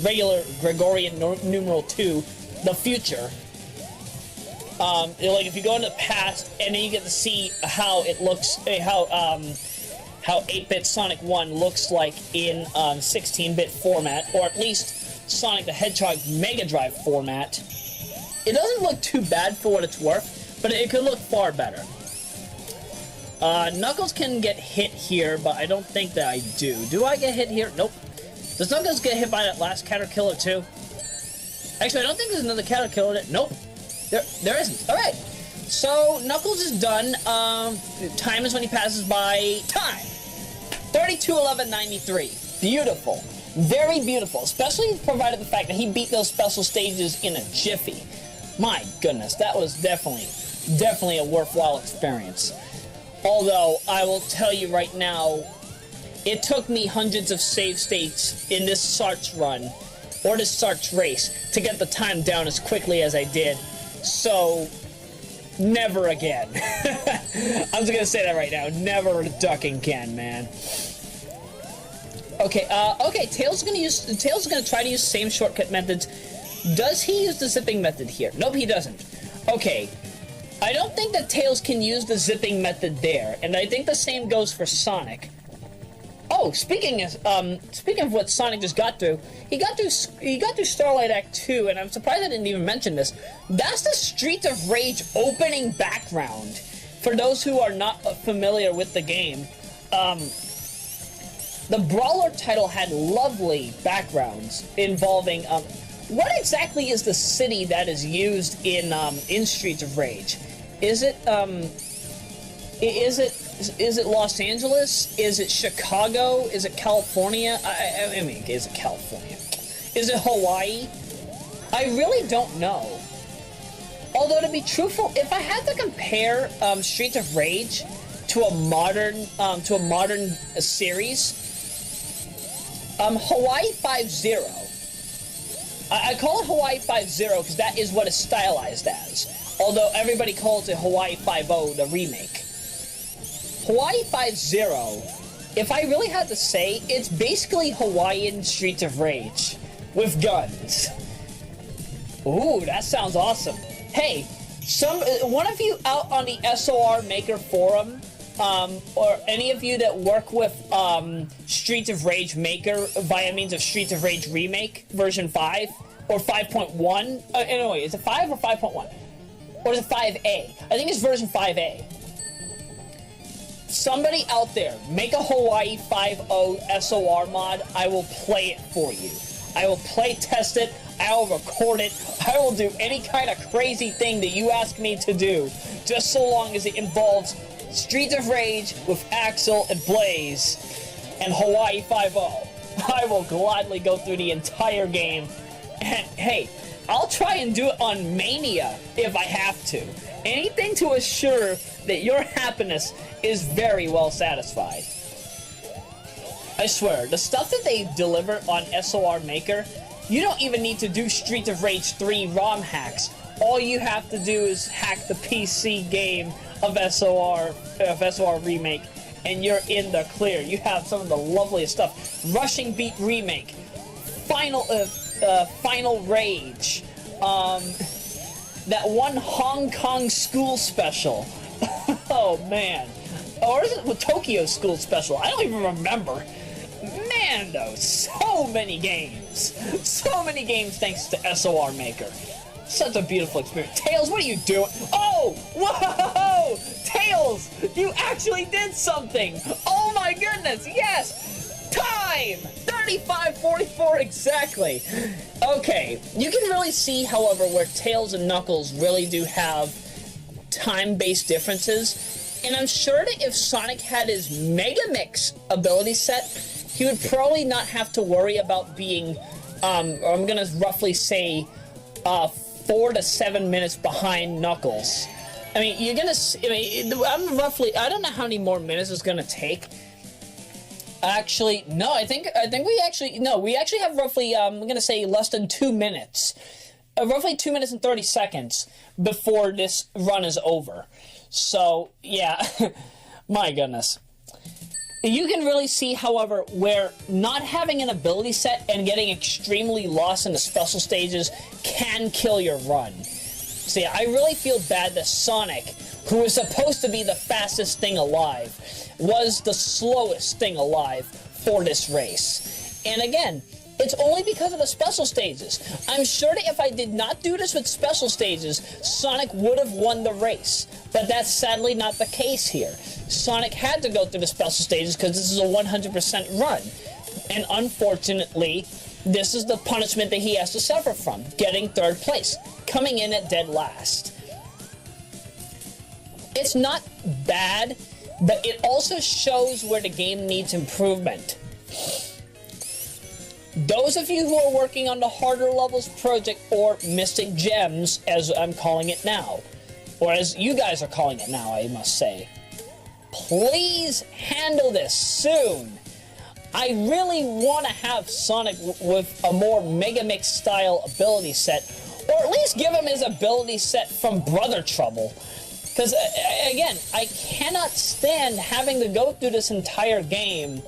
regular Gregorian numeral 2, the future. Like if you go into the past and then you get to see how it looks, how 8-bit Sonic 1 looks like in 16-bit format, or at least Sonic the Hedgehog Mega Drive format. It doesn't look too bad for what it's worth, but it could look far better. Knuckles can get hit here, but I don't think that I do. Do I get hit here? Nope. Does Knuckles get hit by that last Caterkiller too? Actually, I don't think there's another Caterkiller. Nope. There isn't. Alright. So, Knuckles is done. Time is when he passes by time. 32:11:93. Beautiful. Very beautiful. Especially provided the fact that he beat those special stages in a jiffy. My goodness, that was definitely a worthwhile experience. Although, I will tell you right now, it took me hundreds of save states in this SARTS run, or this SARTS race, to get the time down as quickly as I did. So, never again. I'm just gonna say that right now. Never ducking again, man. Okay, Tails is gonna try to use the same shortcut methods. Does he use the zipping method here? Nope, he doesn't. Okay, I don't think that Tails can use the zipping method there, and I think the same goes for Sonic. Oh, speaking of what Sonic just got through, he got through Starlight Act 2, and I'm surprised I didn't even mention this. That's the Streets of Rage opening background. For those who are not familiar with the game, the Brawler title had lovely backgrounds involving what exactly is the city that is used in Streets of Rage? Is it Los Angeles? Is it Chicago? Is it California? I mean, is it California? Is it Hawaii? I really don't know. Although, to be truthful, if I had to compare Streets of Rage to a modern series, Hawaii 5-0. I call it Hawaii 5-0 because that is what it's stylized as. Although everybody calls it Hawaii 5-0, the remake. Hawaii 5-0, if I really had to say, it's basically Hawaiian Streets of Rage with guns. Ooh, that sounds awesome. Hey, one of you out on the SOR Maker forum, or any of you that work with Streets of Rage Maker via means of Streets of Rage Remake version 5 or 5.1. Anyway, is it 5 or 5.1? Or is it 5A? I think it's version 5A. Somebody out there, make a Hawaii 5.0 SOR mod. I will play it for you. I will play test it. I will record it. I will do any kind of crazy thing that you ask me to do, just so long as it involves Streets of Rage with Axel and Blaze and Hawaii 5.0. I will gladly go through the entire game. And hey, I'll try and do it on Mania if I have to. Anything to assure that your happiness is very well satisfied. I swear, the stuff that they deliver on SOR Maker, you don't even need to do Streets of Rage 3 ROM hacks. All you have to do is hack the PC game of SOR Remake, and you're in the clear. You have some of the loveliest stuff. Rushing Beat Remake, Final Rage, that one Hong Kong school special. Oh man, or is it with Tokyo school special? I don't even remember. Man, though, so many games thanks to SOR Maker. Such a beautiful experience. Tails, what are you doing? Oh, whoa, Tails, you actually did something. Oh my goodness, yes, time, 35:44 exactly. Okay, you can really see, however, where Tails and Knuckles really do have time-based differences, and I'm sure that if Sonic had his Mega Mix ability set, he would probably not have to worry about being, I'm gonna roughly say, 4 to 7 minutes behind Knuckles. I mean, I don't know how many more minutes it's gonna take. Actually, no, we actually have roughly, I'm gonna say less than 2 minutes. Roughly 2 minutes and 30 seconds before this run is over. So, yeah, my goodness. You can really see, however, where not having an ability set and getting extremely lost in the special stages can kill your run. See, I really feel bad that Sonic, who is supposed to be the fastest thing alive, was the slowest thing alive for this race. And again, it's only because of the special stages. I'm sure that if I did not do this with special stages, Sonic would have won the race. But that's sadly not the case here. Sonic had to go through the special stages because this is a 100% run. And unfortunately, this is the punishment that he has to suffer from, getting 3rd place, coming in at dead last. It's not bad, but it also shows where the game needs improvement. Those of you who are working on the harder levels project, or Mystic Gems, as I'm calling it now, or as you guys are calling it now, I must say, please handle this soon. I really want to have Sonic with a more Mega Mix style ability set, or at least give him his ability set from Brother Trouble. Because, again, I cannot stand having to go through this entire game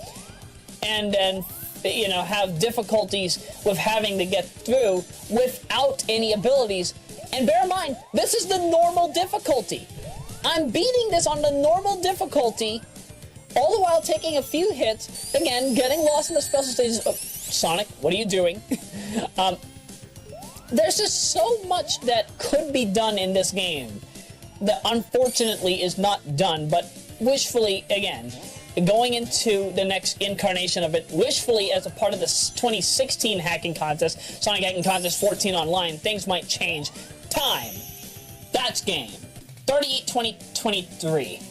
and then, you know, have difficulties with having to get through without any abilities. And bear in mind, this is the normal difficulty. I'm beating this on the normal difficulty, all the while taking a few hits, again, getting lost in the special stages. Oh, Sonic, what are you doing? There's just so much that could be done in this game that unfortunately is not done, but wishfully, again, going into the next incarnation of it, wishfully as a part of the 2016 Hacking Contest, Sonic Hacking Contest 14 Online, things might change. Time. That's game. 38-20-23.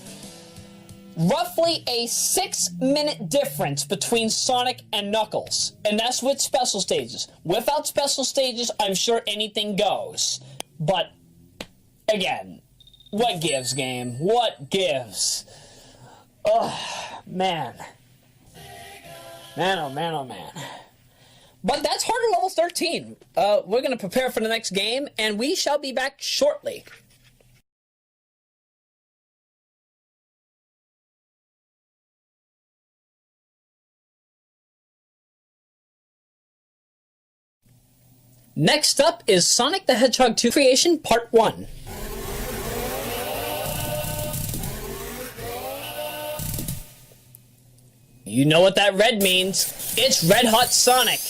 Roughly a 6-minute difference between Sonic and Knuckles. And that's with special stages. Without special stages, I'm sure anything goes. But, again, what gives, game? What gives? Oh, man. Man, oh man, oh man. But that's harder level 13. We're going to prepare for the next game, and we shall be back shortly. Next up is Sonic the Hedgehog 2 Creation Part 1. You know what that red means. It's Red Hot Sonic.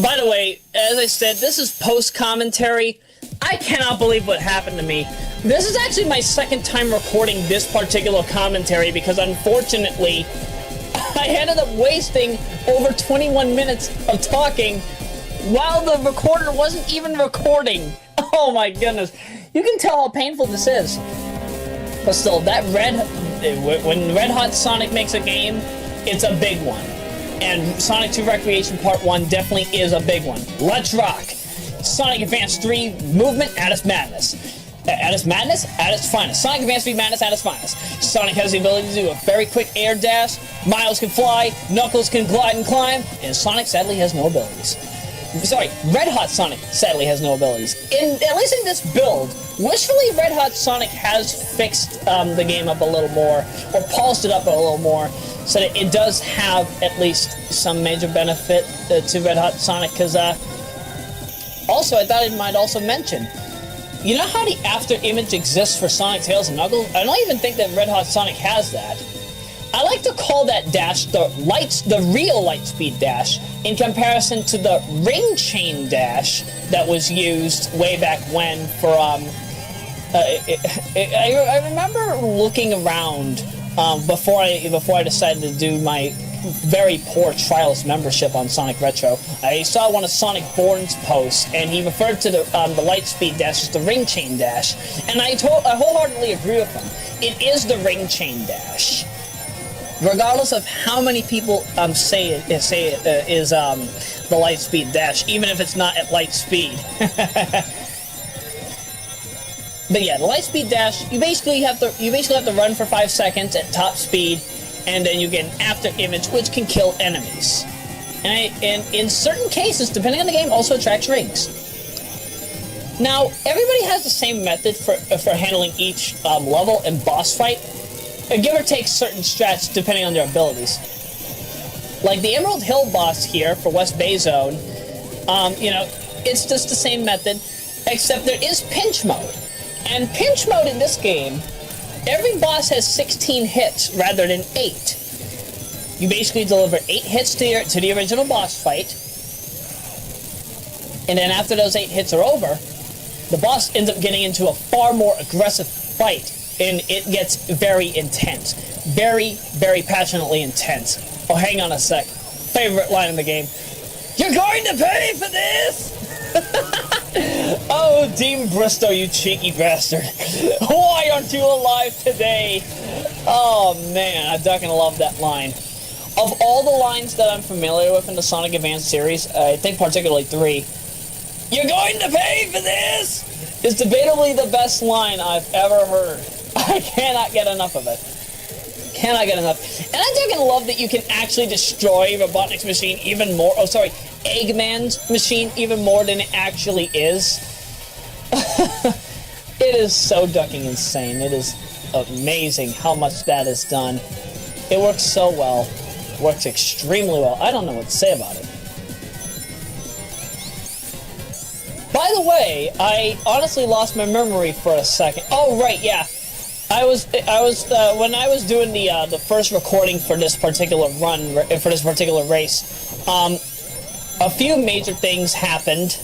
By the way, as I said, this is post-commentary. I cannot believe what happened to me. This is actually my second time recording this particular commentary because unfortunately, I ended up wasting over 21 minutes of talking while the recorder wasn't even recording. Oh my goodness. You can tell how painful this is. But still, when Red Hot Sonic makes a game, it's a big one. And Sonic 2 Recreation Part 1 definitely is a big one. Let's rock! Sonic Advance 3 movement at its madness. At its madness? At its finest. Sonic Advance 3 madness at its finest. Sonic has the ability to do a very quick air dash, Miles can fly, Knuckles can glide and climb, and Sonic sadly has no abilities. Sorry, Red Hot Sonic sadly has no abilities. At least in this build, wishfully Red Hot Sonic has fixed the game up a little more, or polished it up a little more, so that it does have at least some major benefit to Red Hot Sonic, because also I thought I might also mention, you know how the after image exists for Sonic, Tails, and Knuckles? I don't even think that Red Hot Sonic has that. I like to call that dash the real Lightspeed dash in comparison to the ring chain dash that was used way back when for I remember looking around before I decided to do my very poor Trials membership on Sonic Retro. I saw one of Sonic Bourne's posts, and he referred to the Lightspeed dash as the ring chain dash, and I wholeheartedly agree with him. It is the ring chain dash. Regardless of how many people say it is the Lightspeed dash, even if it's not at light speed. But yeah, the Lightspeed dash, you basically have to run for 5 seconds at top speed, and then you get an after image, which can kill enemies. And in certain cases, depending on the game, also attracts rings. Now, everybody has the same method for handling each level and boss fight. Give or take certain strats depending on their abilities. Like the Emerald Hill boss here for West Bay Zone, you know, it's just the same method, except there is pinch mode. And pinch mode in this game, every boss has 16 hits rather than 8. You basically deliver 8 hits to the original boss fight, and then after those 8 hits are over, the boss ends up getting into a far more aggressive fight. And it gets very intense. Very, very passionately intense. Oh, hang on a sec. Favorite line in the game. You're going to pay for this? Oh, Dean Bristow, you cheeky bastard. Why aren't you alive today? Oh, man, I fucking love that line. Of all the lines that I'm familiar with in the Sonic Advance series, I think particularly 3, "You're going to pay for this?" is debatably the best line I've ever heard. I cannot get enough of it. Cannot get enough. And I fucking love that you can actually destroy Robotnik's machine even more. Oh, sorry. Eggman's machine even more than it actually is. It is so ducking insane. It is amazing how much that is done. It works so well. It works extremely well. I don't know what to say about it. By the way, I honestly lost my memory for a second. Oh, right, yeah. I was when I was doing the first recording for this particular run, for this particular race, a few major things happened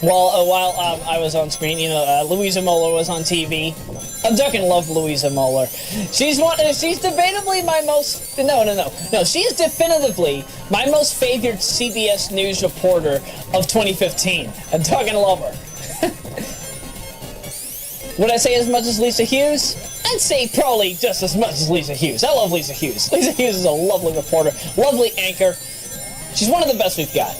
while I was on screen, you know, Louisa Moeller was on TV. I fucking love Louisa Moeller. She's debatably my most, no, she is definitively my most favorite CBS News reporter of 2015. I fucking love her. Would I say as much as Lisa Hughes? I'd say probably just as much as Lisa Hughes. I love Lisa Hughes. Lisa Hughes is a lovely reporter, lovely anchor. She's one of the best we've got.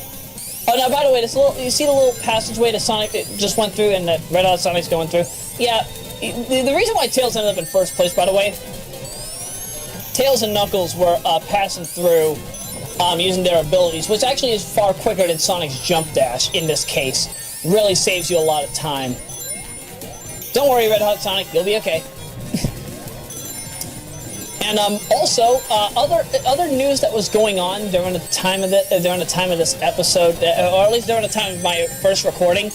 Oh, now, by the way, you see the little passageway to Sonic that just went through and that Red Hot Sonic's going through? Yeah, the reason why Tails ended up in first place, by the way, Tails and Knuckles were passing through using their abilities, which actually is far quicker than Sonic's jump dash in this case. Really saves you a lot of time. Don't worry, Red Hot Sonic, you'll be okay. And also, other news that was going on during the time of this episode, or at least during the time of my first recording,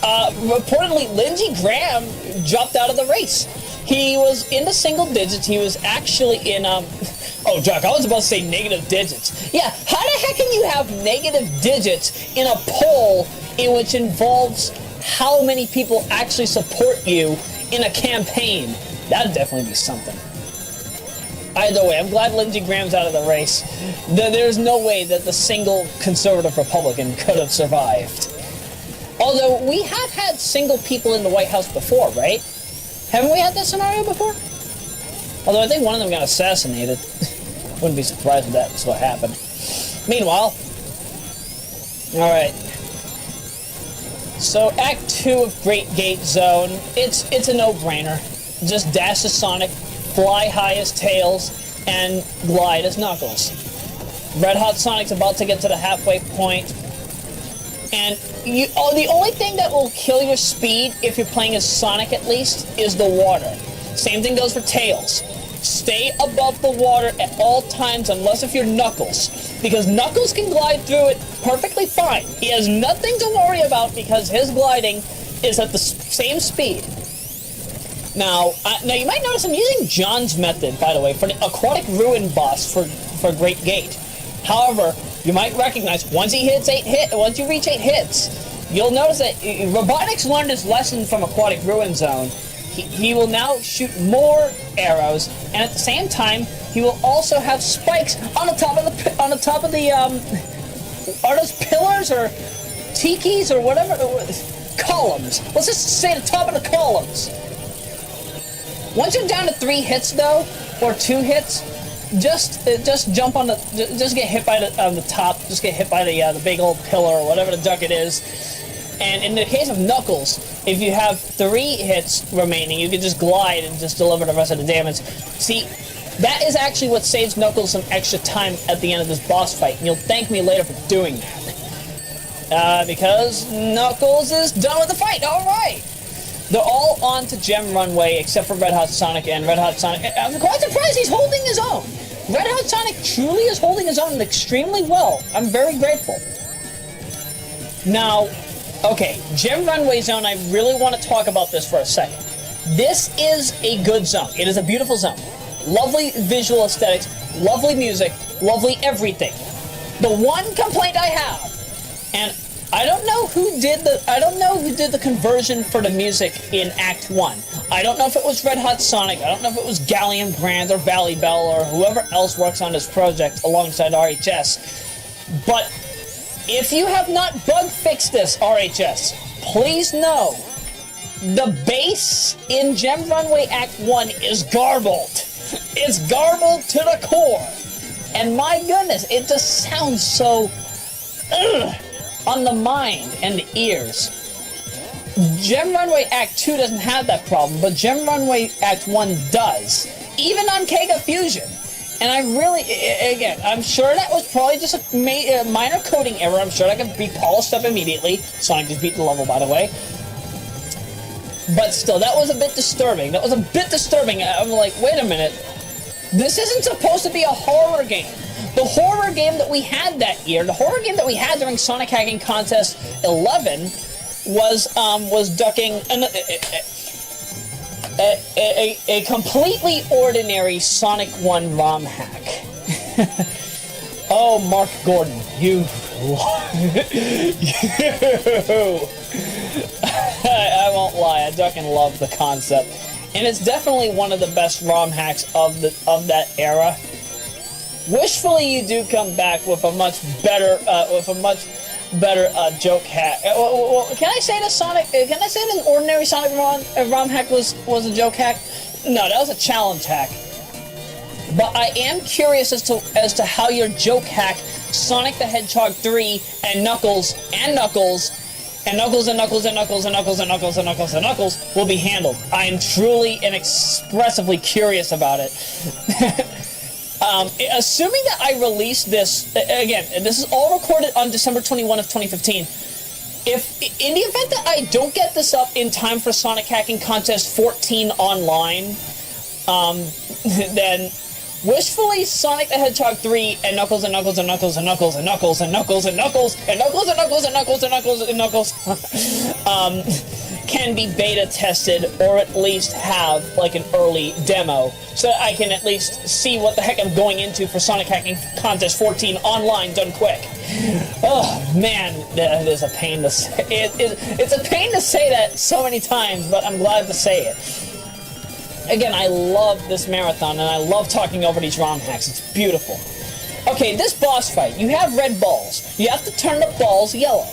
reportedly Lindsey Graham dropped out of the race. He was in the single digits. He was actually in oh, Jack, I was about to say negative digits. Yeah, how the heck can you have negative digits in a poll in which involves how many people actually support you in a campaign? That'd definitely be something. Either way, I'm glad Lindsey Graham's out of the race. There's no way that the single conservative Republican could have survived. Although, we have had single people in the White House before, right? Haven't we had that scenario before? Although I think one of them got assassinated. Wouldn't be surprised if that's what happened. Meanwhile, alright. So, Act 2 of Great Gate Zone, it's a no-brainer. Just dash as Sonic, fly high as Tails, and glide as Knuckles. Red Hot Sonic's about to get to the halfway point, and the only thing that will kill your speed, if you're playing as Sonic at least, is the water. Same thing goes for Tails. Stay above the water at all times, unless if you're Knuckles, because Knuckles can glide through it perfectly fine. He has nothing to worry about because his gliding is at the same speed. Now you might notice I'm using John's method, by the way, for the Aquatic Ruin boss for Great Gate. However, you might recognize once you reach 8 hits, you'll notice that Robotnik's learned his lesson from Aquatic Ruin Zone. He will now shoot more arrows, and at the same time, he will also have spikes on the top of the are those pillars or tikis or whatever columns? Let's just say the top of the columns. Once you're down to 3 hits, though, or 2 hits, just jump on just get hit by on the top, just get hit by the big old pillar or whatever the duck it is. And in the case of Knuckles, if you have 3 hits remaining, you can just glide and just deliver the rest of the damage. See, that is actually what saves Knuckles some extra time at the end of this boss fight, and you'll thank me later for doing that. Because Knuckles is done with the fight. All right. They're all on to Gem Runway, except for Red Hot Sonic, and Red Hot Sonic, I'm quite surprised he's holding his own. Red Hot Sonic truly is holding his own extremely well. I'm very grateful. Now, okay, Gem Runway Zone, I really want to talk about this for a second. This is a good zone. It is a beautiful zone. Lovely visual aesthetics, lovely music, lovely everything. The one complaint I have, and I don't know who did the conversion for the music in Act 1. I don't know if it was Red Hot Sonic, I don't know if it was Gallium Brand or Valley Bell or whoever else works on this project alongside RHS. But if you have not bug fixed this, RHS, please know the bass in Gem Runway Act 1 is garbled. It's garbled to the core. And my goodness, it just sounds so on the mind and the ears. Gem Runway Act 2 doesn't have that problem, but Gem Runway Act 1 does. Even on Kega Fusion. And I really, again, I'm sure that was probably just a minor coding error. I'm sure that can be polished up immediately. Sonic just beat the level, by the way. But still, that was a bit disturbing. I'm like, wait a minute. This isn't supposed to be a horror game. The horror game that we had that year, the horror game that we had during Sonic Hacking Contest XIII was ducking a completely ordinary Sonic 1 ROM hack. Oh, Mark Gordon, you I won't lie, I fucking love the concept. And it's definitely one of the best ROM hacks of that era. Wishfully, you do come back with a much better joke hack. Can I say that Sonic? Can I say that an ordinary Sonic ROM hack was a joke hack? No, that was a challenge hack. But I am curious as to how your joke hack, Sonic the Hedgehog 3 and Knuckles will be handled. I am truly and expressively curious about it. Assuming that I release this, again, this is all recorded on December 21 of 2015. If, in the event that I don't get this up in time for Sonic Hacking Contest XIV online, then wishfully Sonic the Hedgehog 3 and Knuckles can be beta tested, or at least have like an early demo, so that I can at least see what the heck I'm going into for Sonic Hacking Contest XIV online done quick. Oh man, it is a pain to say. It's a pain to say that so many times, but I'm glad to say it. Again, I love this marathon, and I love talking over these ROM hacks. It's beautiful. Okay, this boss fight, you have red balls. You have to turn the balls yellow.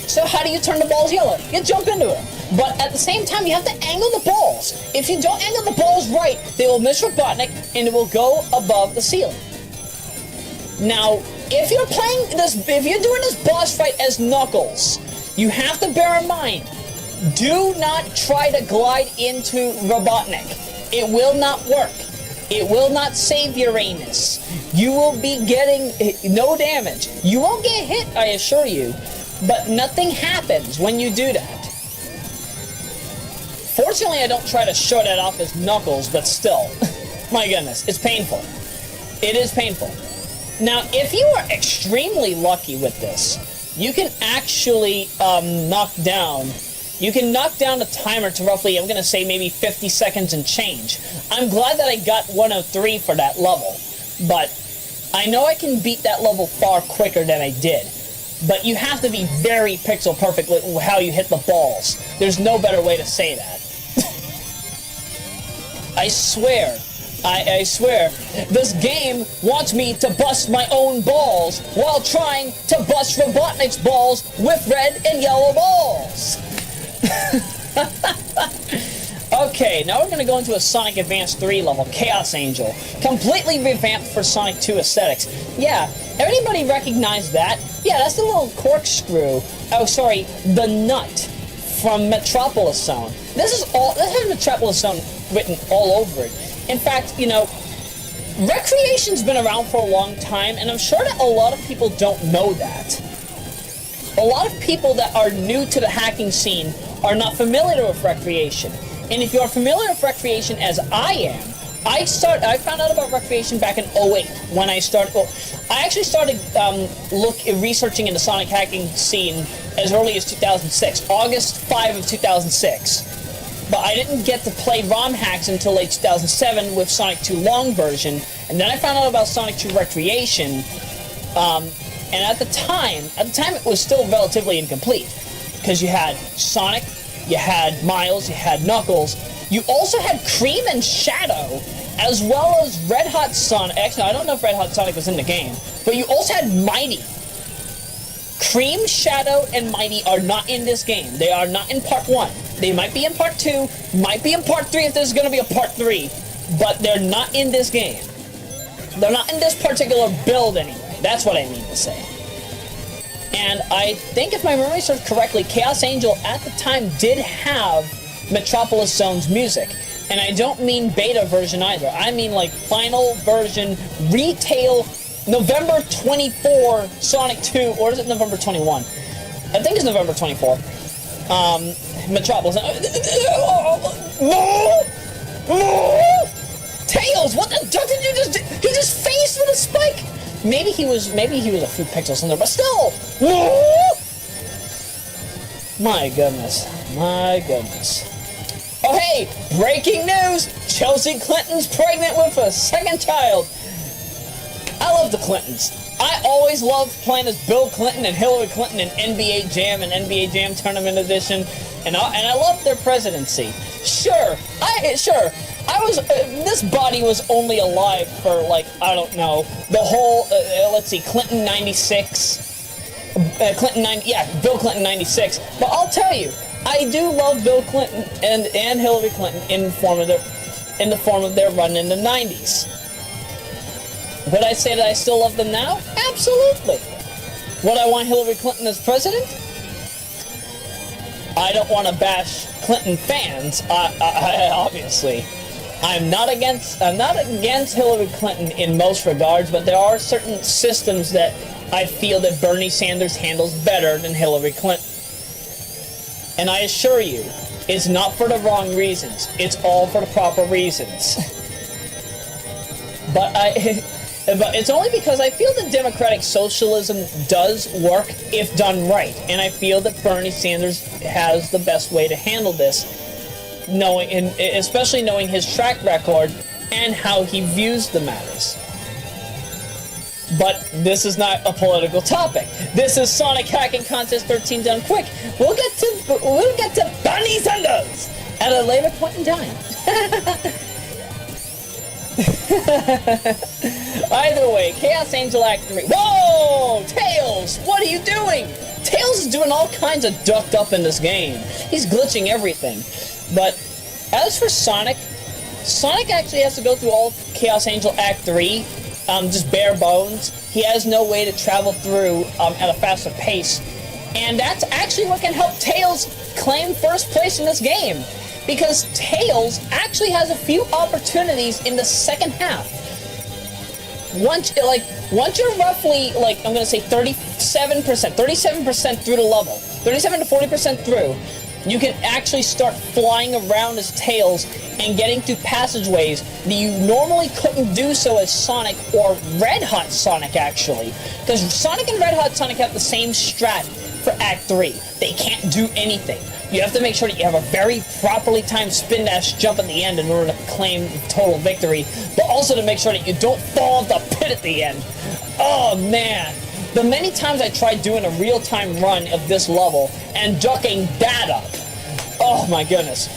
So how do you turn the balls yellow? You jump into them. But at the same time, you have to angle the balls. If you don't angle the balls right, they will miss Robotnik, and it will go above the ceiling. Now, if you're doing this boss fight as Knuckles, you have to bear in mind, do not try to glide into Robotnik. It will not work. It will not save your anus. You will be getting no damage. You won't get hit, I assure you, but nothing happens when you do that. Fortunately, I don't try to show that off as Knuckles, but still. My goodness, it's painful. It is painful. Now, if you are extremely lucky with this, you can actually knock down the timer to roughly, I'm going to say maybe 50 seconds and change. I'm glad that I got 103 for that level, but I know I can beat that level far quicker than I did. But you have to be very pixel perfect with how you hit the balls. There's no better way to say that. I swear, this game wants me to bust my own balls while trying to bust Robotnik's balls with red and yellow balls. Okay, now we're going to go into a Sonic Advance 3 level, Chaos Angel. Completely revamped for Sonic 2 aesthetics. Yeah, anybody recognize that? Yeah, that's the little corkscrew. Oh, sorry, the nut from Metropolis Zone. This has Metropolis Zone written all over it. In fact, you know, Recreation's been around for a long time, and I'm sure that a lot of people don't know that. A lot of people that are new to the hacking scene are not familiar with Recreation. And if you are familiar with Recreation as I am, I found out about Recreation back in 2008 when I started. Well, I actually started researching in the Sonic hacking scene as early as 2006, August 5 of 2006. But I didn't get to play ROM hacks until late 2007 with Sonic 2 Long version, and then I found out about Sonic 2 Recreation. And at the time it was still relatively incomplete, because you had Sonic, you had Miles, you had Knuckles, you also had Cream and Shadow, as well as Red Hot Sonic. Actually, I don't know if Red Hot Sonic was in the game, but you also had Mighty. Cream, Shadow, and Mighty are not in this game. They are not in Part 1. They might be in Part 2, might be in Part 3 if there's going to be a Part 3, but they're not in this game. They're not in this particular build anyway. That's what I mean to say. And I think if my memory serves correctly, Chaos Angel at the time did have Metropolis Zone's music. And I don't mean beta version either. I mean like final version, retail, November 24, Sonic 2, or is it November 21? I think it's November 24. Metropolis. Tails, what the duck did you just do? He just phased with a spike! Maybe he was a few pixels in there, but still! My goodness. Oh hey, breaking news! Chelsea Clinton's pregnant with a second child. I love the Clintons. I always loved playing as Bill Clinton and Hillary Clinton in NBA Jam and NBA Jam Tournament Edition, and I loved their presidency. Sure, I was, this body was only alive for, like, I don't know, the whole, let's see, Clinton 96, Bill Clinton 96, but I'll tell you, I do love Bill Clinton and Hillary Clinton in the form of their run in the 90s. Would I say that I still love them now? Absolutely. Would I want Hillary Clinton as president? I don't want to bash Clinton fans, obviously. I'm not against Hillary Clinton in most regards, but there are certain systems that I feel that Bernie Sanders handles better than Hillary Clinton. And I assure you, it's not for the wrong reasons. It's all for the proper reasons. But it's only because I feel that democratic socialism does work if done right, and I feel that Bernie Sanders has the best way to handle this, especially knowing his track record and how he views the matters. But this is not a political topic. This is Sonic Hacking Contest XIII Done quick. We'll get to Bernie Sanders at a later point in time. Either way, Chaos Angel Act 3. Whoa! Tails! What are you doing? Tails is doing all kinds of ducked up in this game. He's glitching everything. But as for Sonic actually has to go through all of Chaos Angel Act 3, just bare bones. He has no way to travel through at a faster pace. And that's actually what can help Tails claim first place in this game. Because Tails actually has a few opportunities in the second half. Once you're roughly, like, I'm gonna say 37% through the level, 37 to 40% through, you can actually start flying around as Tails and getting through passageways that you normally couldn't do so as Sonic or Red Hot Sonic, actually. Because Sonic and Red Hot Sonic have the same strat for Act 3. They can't do anything. You have to make sure that you have a very properly timed spin dash jump at the end in order to claim total victory, but also to make sure that you don't fall off the pit at the end. Oh man, the many times I tried doing a real-time run of this level and ducking that up. Oh my goodness.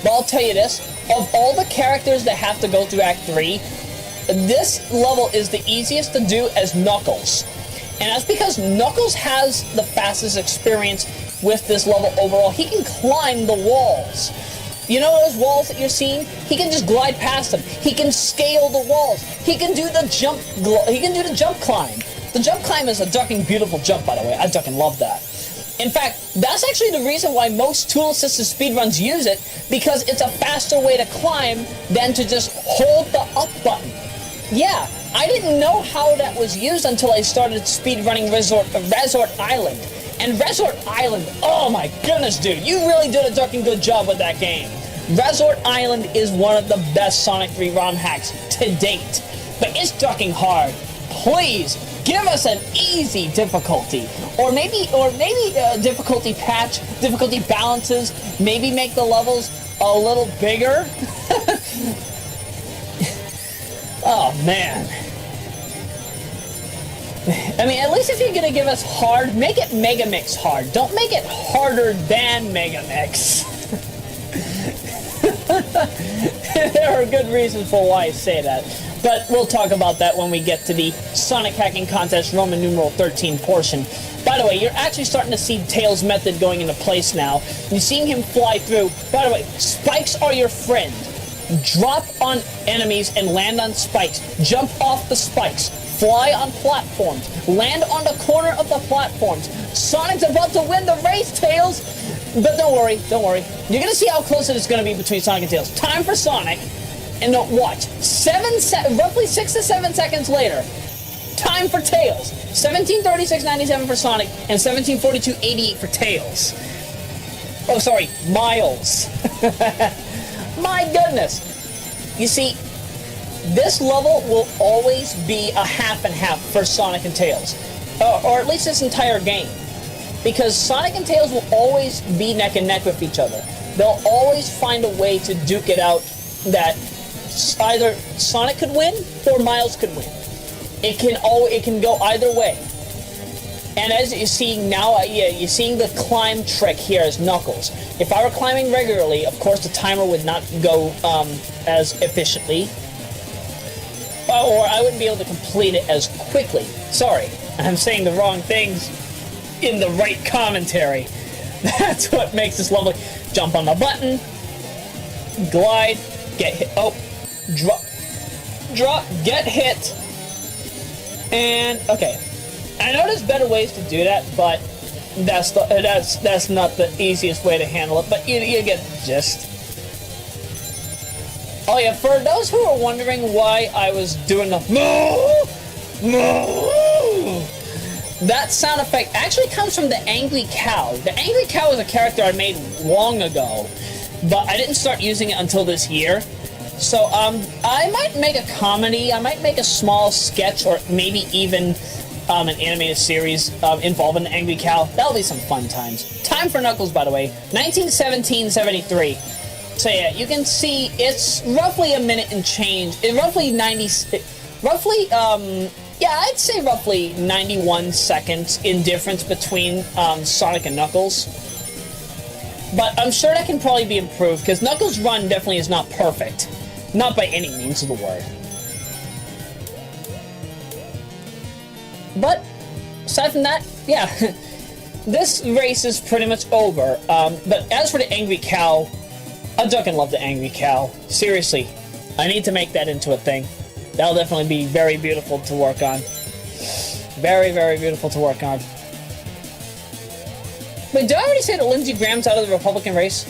But I'll tell you this, of all the characters that have to go through Act 3, this level is the easiest to do as Knuckles. And that's because Knuckles has the fastest experience with this level overall. He can climb the walls. You know those walls that you're seeing? He can just glide past them. He can scale the walls. He can do the jump. He can do the jump climb. The jump climb is a ducking beautiful jump, by the way. I ducking love that. In fact, that's actually the reason why most tool-assisted speedruns use it, because it's a faster way to climb than to just hold the up button. Yeah, I didn't know how that was used until I started speedrunning Resort Island. And Resort Island, oh my goodness, dude, you really did a ducking good job with that game. Resort Island is one of the best Sonic 3 ROM hacks to date, but it's ducking hard. Please, give us an easy difficulty, or maybe difficulty patch, difficulty balances, maybe make the levels a little bigger. Oh man. I mean, at least if you're gonna give us hard, make it Mega Mix hard. Don't make it harder than Mega Mix. There are good reasons for why I say that, but we'll talk about that when we get to the Sonic Hacking Contest Roman numeral 13 portion. By the way, you're actually starting to see Tails' method going into place now. You're seeing him fly through. By the way, spikes are your friend. Drop on enemies and land on spikes. Jump off the spikes. Fly on platforms. Land on the corner of the platforms. Sonic's about to win the race, Tails! But don't worry. You're gonna see how close it is gonna be between Sonic and Tails. Time for Sonic. And watch. Roughly 6 to 7 seconds later. Time for Tails. 17:36.97 for Sonic and 17:42.88 for Tails. Oh, sorry, Miles. My goodness. You see, this level will always be a half and half for Sonic and Tails. Or at least this entire game. Because Sonic and Tails will always be neck and neck with each other. They'll always find a way to duke it out that either Sonic could win or Miles could win. it can go either way. And as you're seeing now, you're seeing the climb trick here as Knuckles. If I were climbing regularly, of course the timer would not go as efficiently, or I wouldn't be able to complete it as quickly. Sorry, I'm saying the wrong things in the right commentary. That's what makes this lovely. Jump on the button, glide, get hit, drop, get hit, and okay. I know there's better ways to do that, but that's not the easiest way to handle it, but you get the gist. Oh yeah, for those who are wondering why I was doing the that sound effect actually comes from the Angry Cow. The Angry Cow is a character I made long ago, but I didn't start using it until this year. So I might make a comedy, I might make a small sketch, or maybe even an animated series involving the Angry Cow. That'll be some fun times. Time for Knuckles, by the way, 1917-73. So yeah, you can see it's roughly a minute and change. I'd say roughly 91 seconds in difference between Sonic and Knuckles. But I'm sure that can probably be improved, because Knuckles' run definitely is not perfect. Not by any means of the word. But, aside from that, yeah, this race is pretty much over. But as for the Angry Cow, I fucking love the Angry Cow. Seriously, I need to make that into a thing. That'll definitely be very beautiful to work on. Very, very beautiful to work on. Wait, did I already say that Lindsey Graham's out of the Republican race?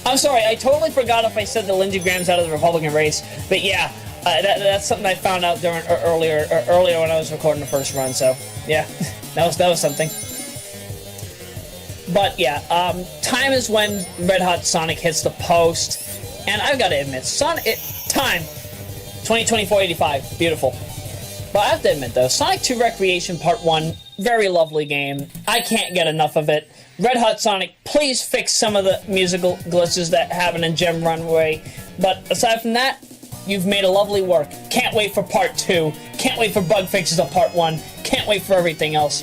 I'm sorry, I totally forgot if I said that Lindsey Graham's out of the Republican race. But yeah, that's something I found out during earlier when I was recording the first run. So yeah, that was something. But yeah, time is when Red Hot Sonic hits the post, and I've got to admit, time 2024-85, beautiful. But I have to admit though, Sonic 2 Recreation Part 1, very lovely game. I can't get enough of it. Red Hot Sonic, please fix some of the musical glitches that happen in Gem Runway. But aside from that, you've made a lovely work. Can't wait for Part 2. Can't wait for bug fixes of Part 1. Can't wait for everything else.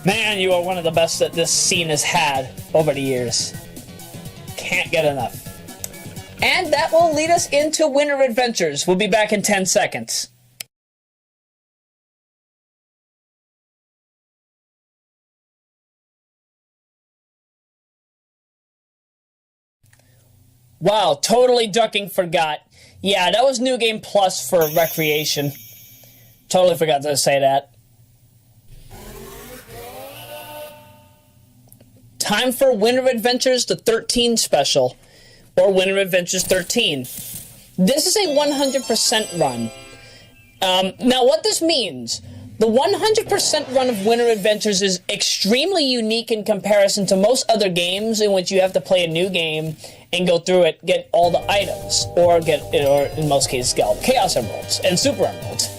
Man, you are one of the best that this scene has had over the years. Can't get enough. And that will lead us into Winter Adventures. We'll be back in 10 seconds. Wow, totally ducking forgot. Yeah, that was New Game Plus for Recreation. Totally forgot to say that. Time for Winter Adventures, the 13 special. Or Winter Adventures 13. This is a 100% run. Now, what this means, the 100% run of Winter Adventures is extremely unique in comparison to most other games in which you have to play a new game and go through it, get all the items, or in most cases, get all the Chaos Emeralds and Super Emeralds.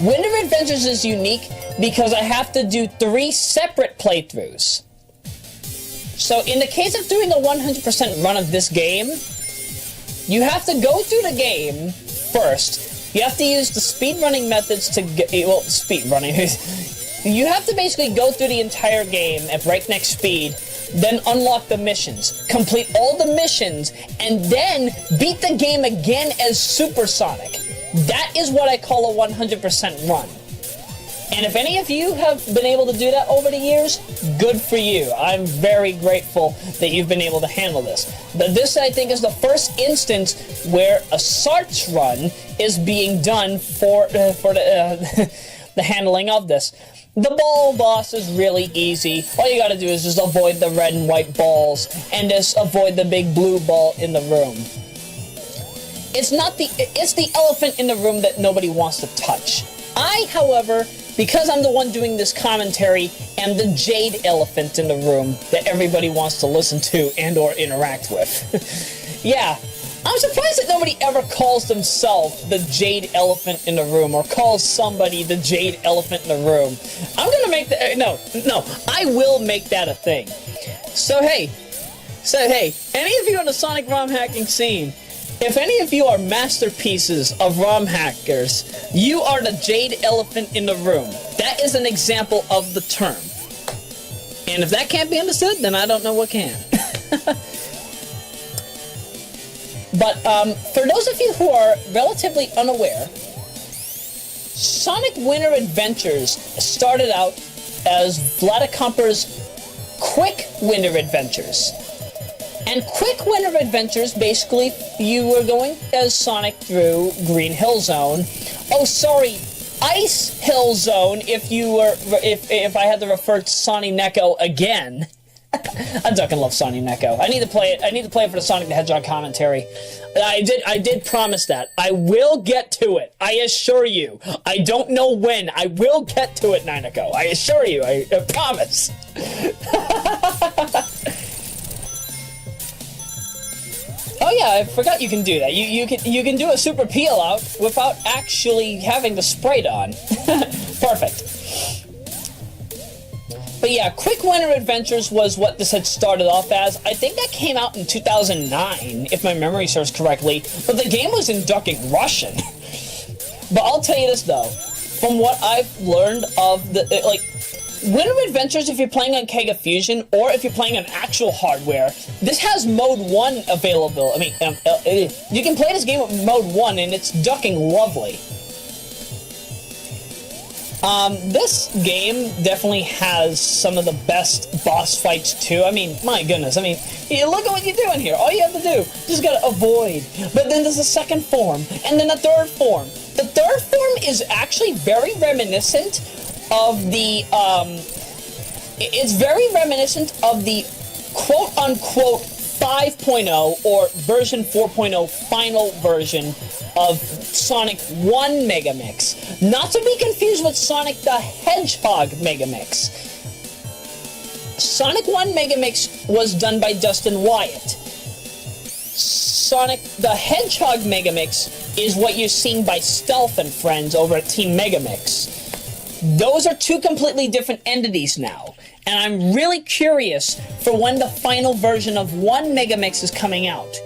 Winter Adventures is unique because I have to do 3 separate playthroughs. So in the case of doing a 100% run of this game, you have to go through the game first. You have to use the speedrunning methods to get, well, speedrunning. You have to basically go through the entire game at breakneck speed, then unlock the missions, complete all the missions, and then beat the game again as Super Sonic. That is what I call a 100% run. And if any of you have been able to do that over the years, good for you. I'm very grateful that you've been able to handle this. But this, I think, is the first instance where a SARTS run is being done for the handling of this. The ball boss is really easy. All you gotta do is just avoid the red and white balls and just avoid the big blue ball in the room. It's the elephant in the room that nobody wants to touch. I, however, because I'm the one doing this commentary, am the jade elephant in the room that everybody wants to listen to and or interact with. Yeah, I'm surprised that nobody ever calls themselves the jade elephant in the room or calls somebody the jade elephant in the room. I'm gonna make that, no, I will make that a thing. So hey, any of you on the Sonic ROM hacking scene, If any of you are masterpieces of ROM hackers, you are the jade elephant in the room. That is an example of the term. And if that can't be understood, then I don't know what can. But for those of you who are relatively unaware, Sonic Winter Adventures started out as Vladikomper's Quick Winter Adventures. And Quick Winter Adventures, basically, you were going as Sonic through Green Hill Zone. Oh, sorry, Ice Hill Zone, if I had to refer to SonicMT again. I fucking love SonicMT. I need to play it. I need to play it for the Sonic the Hedgehog commentary. I did promise that. I will get to it. I assure you. I don't know when. I will get to it, Ninako. I assure you. I promise. Oh yeah, I forgot you can do that. You can do a super peel out without actually having the sprite on. Perfect. But yeah, Quick Winter Adventures was what this had started off as. I think that came out in 2009, if my memory serves correctly. But the game was in ducking Russian. But I'll tell you this though, from what I've learned of the Winter Adventures, if you're playing on Kega Fusion, or if you're playing on actual hardware, this has Mode 1 available. I mean, you can play this game with Mode 1, and it's ducking lovely. This game definitely has some of the best boss fights, too. I mean, my goodness. I mean, look at what you're doing here. All you have to do, just gotta avoid. But then there's a second form, and then a third form. The third form is actually very reminiscent of the, it's very reminiscent of the quote-unquote 5.0 or version 4.0 final version of Sonic 1 Megamix. Not to be confused with Sonic the Hedgehog Megamix. Sonic 1 Megamix was done by Dustin Wyatt. Sonic the Hedgehog Megamix is what you're seeing by Stealth and friends over at Team Megamix. Those are two completely different entities now, and I'm really curious for when the final version of 1 Megamix is coming out.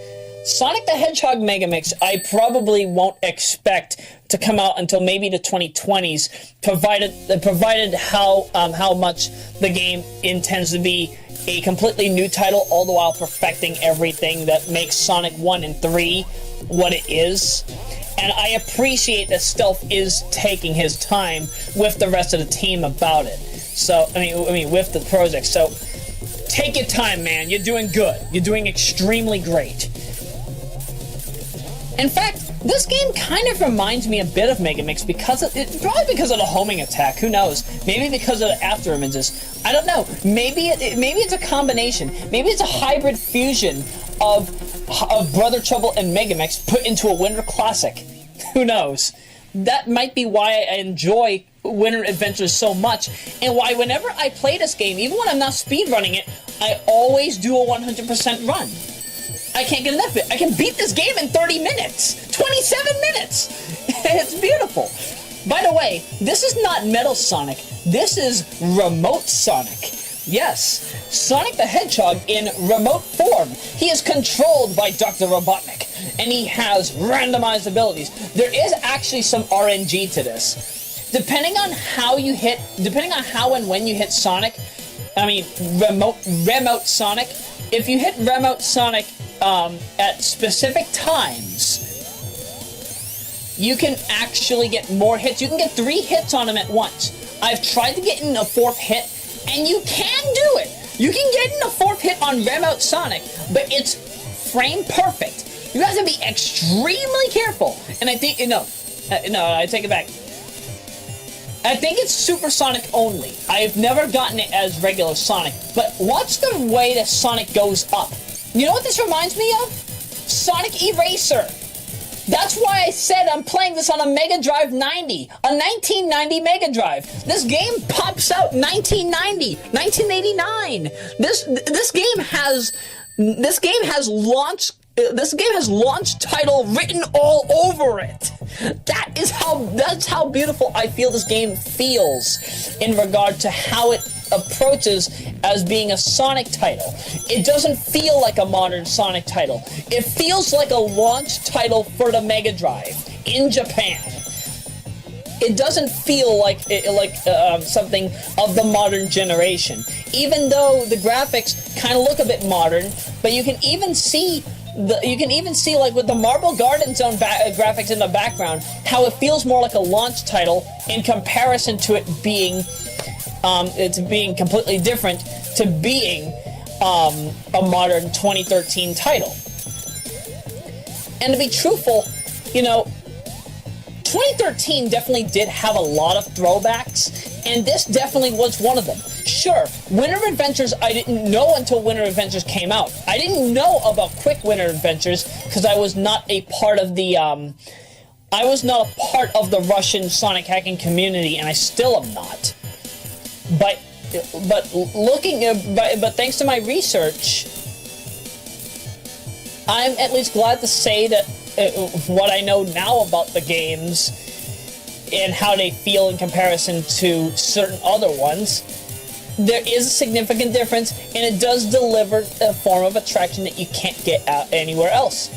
Sonic the Hedgehog Megamix, I probably won't expect to come out until maybe the 2020s, provided how much the game intends to be a completely new title, all the while perfecting everything that makes Sonic 1 and 3 what it is. And I appreciate that Stealth is taking his time with the rest of the team about it. So, I mean, with the project. So, take your time, man. You're doing good. You're doing extremely great. In fact, this game kind of reminds me a bit of Megamix probably because of the homing attack. Who knows? Maybe because of the after images. I don't know. Maybe it's a combination. Maybe it's a hybrid fusion of Brother Trouble and Megamix put into a Winter Classic. Who knows? That might be why I enjoy Winter Adventures so much, and why whenever I play this game, even when I'm not speedrunning it, I always do a 100% run. I can't get enough of it. I can beat this game in 30 minutes! 27 minutes! It's beautiful. By the way, this is not Metal Sonic. This is Remote Sonic. Yes, Sonic the Hedgehog in remote form. He is controlled by Dr. Robotnik, and he has randomized abilities. There is actually some RNG to this. Depending on how and when you hit Sonic, Remote Sonic, if you hit Remote Sonic at specific times, you can actually get more hits. You can get 3 hits on him at once. I've tried to get in a 4th hit, and you can do it. You can get in a 4th hit on Remote Sonic, but it's frame perfect. You have to be extremely careful. And I think, no, I take it back. I think it's Supersonic only. I've never gotten it as regular Sonic, but watch the way that Sonic goes up. You know what this reminds me of? Sonic Eraser. That's why I said I'm playing this on a Mega Drive 90, a 1990 Mega Drive. This game pops out 1990, 1989. This game has launch title written all over it. That's how beautiful I feel this game feels in regard to how it approaches as being a Sonic title. It doesn't feel like a modern Sonic title. It feels like a launch title for the Mega Drive in Japan. It doesn't feel like something of the modern generation, even though the graphics kind of look a bit modern. But you can even see like with the Marble Garden Zone graphics in the background, how it feels more like a launch title in comparison to it being completely different to being a modern 2013 title. And to be truthful, you know, 2013 definitely did have a lot of throwbacks, and this definitely was one of them. Sure, Winter Adventures I didn't know until Winter Adventures came out. I didn't know about Quick Winter Adventures because I was not a part of the Russian Sonic hacking community, and I still am not. But thanks to my research, I'm at least glad to say that what I know now about the games and how they feel in comparison to certain other ones, there is a significant difference, and it does deliver a form of attraction that you can't get out anywhere else.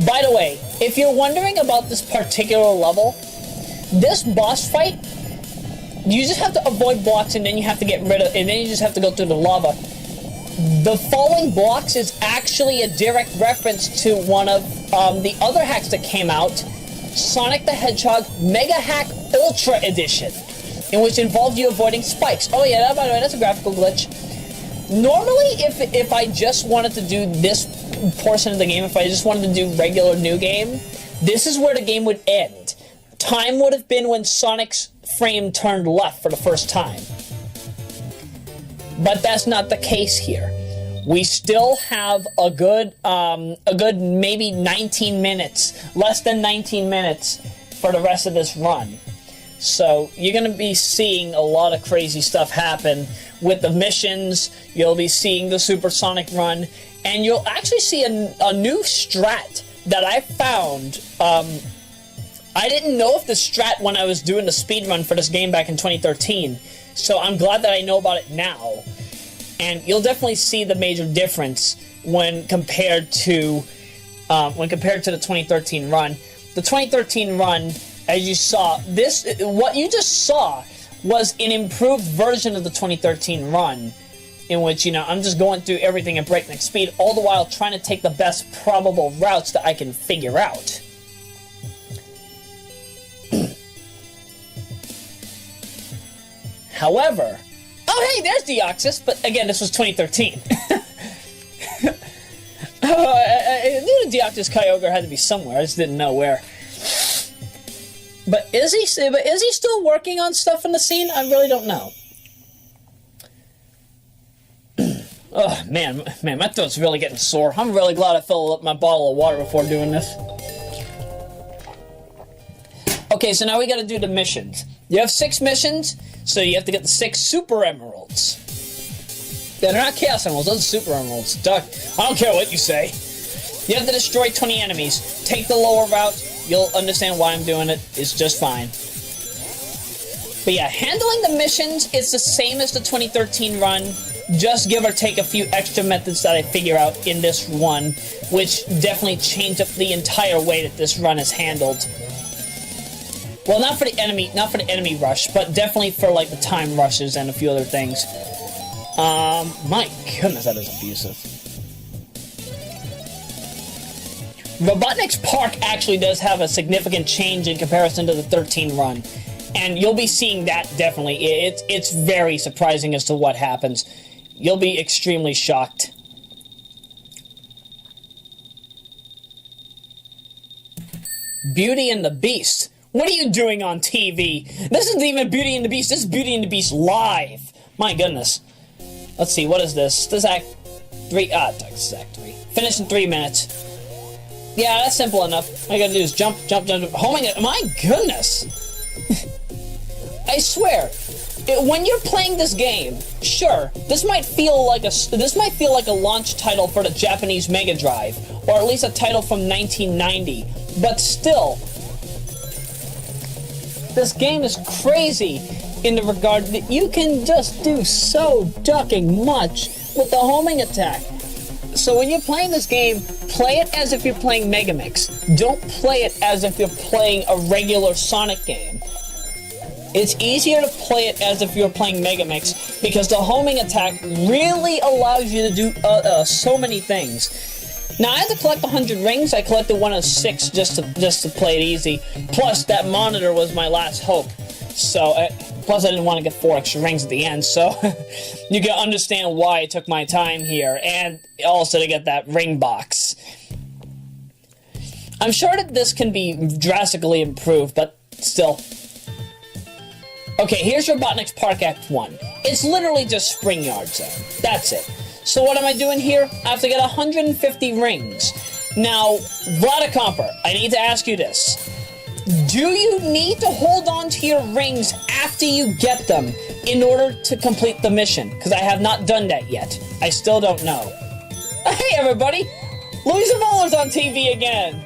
By the way, if you're wondering about this particular level, this boss fight, you just have to avoid blocks, and then you have to you just have to go through the lava. The falling blocks is actually a direct reference to one of the other hacks that came out, Sonic the Hedgehog Mega Hack Ultra Edition, in which involved you avoiding spikes. Oh yeah, by the way, that's a graphical glitch. Normally, if I just wanted to do this portion of the game, if I just wanted to do regular new game, this is where the game would end. Time would have been when Sonic's frame turned left for the first time. But that's not the case here. We still have a good maybe 19 minutes, less than 19 minutes for the rest of this run. So you're going to be seeing a lot of crazy stuff happen with the missions. You'll be seeing the supersonic run, and you'll actually see a new strat that I found. I didn't know of the strat when I was doing the speedrun for this game back in 2013, so I'm glad that I know about it now. And you'll definitely see the major difference when compared to the 2013 run. The 2013 run, as you saw, what you just saw was an improved version of the 2013 run, in which, you know, I'm just going through everything at breakneck speed, all the while trying to take the best probable routes that I can figure out. However, oh hey, there's Deoxys, but again, this was 2013. I knew the Deoxys Kyogre had to be somewhere, I just didn't know where. But is he still working on stuff in the scene? I really don't know. Oh, man, my throat's really getting sore. I'm really glad I filled up my bottle of water before doing this. Okay, so now we gotta do the missions. You have 6 missions, so you have to get the 6 Super Emeralds. Yeah, they're not Chaos Emeralds, those are Super Emeralds. Duck, I don't care what you say. You have to destroy 20 enemies. Take the lower route, you'll understand why I'm doing it. It's just fine. But yeah, handling the missions, it's the same as the 2013 run, just give or take a few extra methods that I figure out in this one, which definitely changed up the entire way that this run is handled. Well, not for the enemy rush, but definitely for like the time rushes and a few other things. My goodness, that is abusive. Robotnik's Park actually does have a significant change in comparison to the 13 run, and you'll be seeing that definitely. It's very surprising as to what happens. You'll be extremely shocked. Beauty and the Beast. What are you doing on TV? This isn't even Beauty and the Beast. This is Beauty and the Beast live. My goodness. Let's see, what is this? This is Act 3. This is Act 3. Finish in 3 minutes. Yeah, that's simple enough. All you gotta do is jump. Oh my goodness. I swear, when you're playing this game, sure, this might feel like a launch title for the Japanese Mega Drive, or at least a title from 1990. But still, this game is crazy in the regard that you can just do so ducking much with the homing attack. So when you're playing this game, play it as if you're playing Megamix. Don't play it as if you're playing a regular Sonic game. It's easier to play it as if you're playing Megamix because the homing attack really allows you to do so many things. Now I had to collect 100 rings. I collected one of 6 just to play it easy. Plus that monitor was my last hope. So plus I didn't want to get 4 extra rings at the end. So you can understand why I took my time here, and also to get that ring box. I'm sure that this can be drastically improved, but still. Okay, here's Robotnik's Park Act 1. It's literally just Spring Yard Zone. That's it. So what am I doing here? I have to get 150 rings. Now, Vladicomper, I need to ask you this. Do you need to hold on to your rings after you get them in order to complete the mission? Because I have not done that yet. I still don't know. Hey everybody! Louisa Moller's on TV again!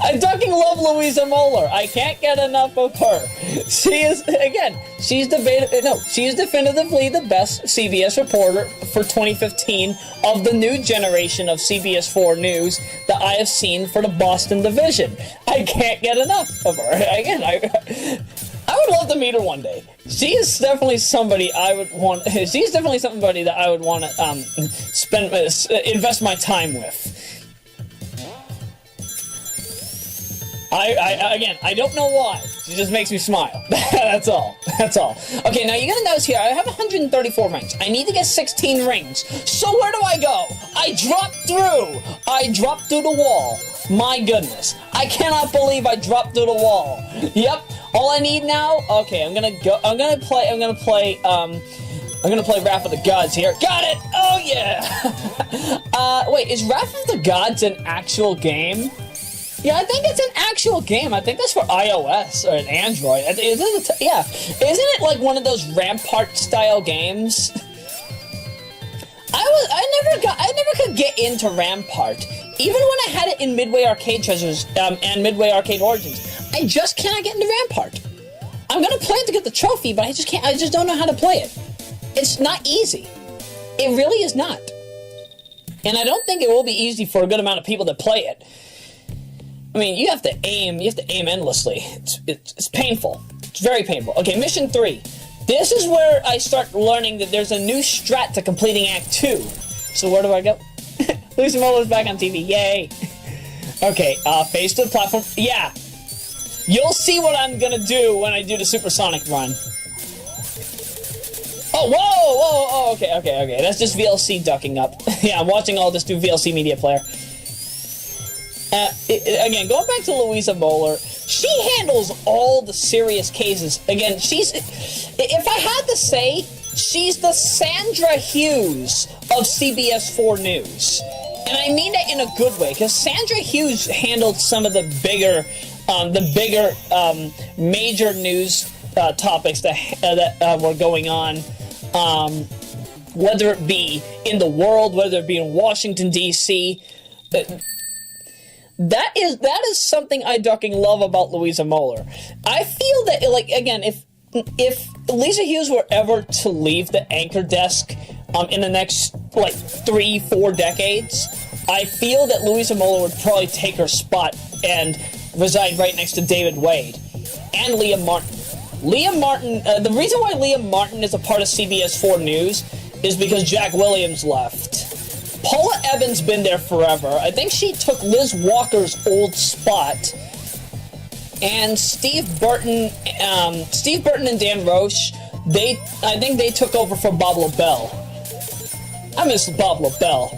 I fucking love Louisa Moller. I can't get enough of her. She is, again, she's definitively the best CBS reporter for 2015 of the new generation of CBS 4 News that I have seen for the Boston division. I can't get enough of her. Again, I would love to meet her one day. She is definitely somebody I would want. She's definitely somebody that I would want to invest my time with. Again, I don't know why. She just makes me smile. That's all. That's all. Okay, now you're gonna notice here, I have 134 rings. I need to get 16 rings. So where do I go? I dropped through. I dropped through the wall. My goodness. I cannot believe I dropped through the wall. Yep. All I need now, okay, I'm gonna play Wrath of the Gods here. Got it! Oh yeah! Wait, is Wrath of the Gods an actual game? Yeah, I think it's an actual game. I think that's for iOS or an Android. Yeah. Isn't it like one of those Rampart-style games? I never could get into Rampart. Even when I had it in Midway Arcade Treasures and Midway Arcade Origins, I just cannot get into Rampart. I'm gonna play it to get the trophy, but I just can't. I just don't know how to play it. It's not easy. It really is not. And I don't think it will be easy for a good amount of people to play it. I mean, you have to aim endlessly. It's painful. It's very painful. Okay, mission 3. This is where I start learning that there's a new strat to completing Act 2. So where do I go? Lucy Muller's back on TV. Yay. Okay, face to the platform. Yeah. You'll see what I'm gonna do when I do the supersonic run. Oh, whoa, okay. That's just VLC ducking up. Yeah, I'm watching all this through VLC Media Player. Again, going back to Louisa Moller, she handles all the serious cases. Again, if I had to say, she's the Sandra Hughes of CBS 4 News. And I mean that in a good way, because Sandra Hughes handled some of the bigger major news topics that were going on, whether it be in the world, whether it be in Washington, D.C., That is something I fucking love about Louisa Moller. I feel that, like, again, if Lisa Hughes were ever to leave the anchor desk in the next, like, 3-4 decades, I feel that Louisa Moller would probably take her spot and reside right next to David Wade and Liam Martin. Liam Martin, the reason why Liam Martin is a part of CBS 4 News is because Jack Williams left. Paula Evans been there forever. I think she took Liz Walker's old spot. And Steve Burton and Dan Roche, I think they took over for Bob LaBelle. I miss Bob LaBelle.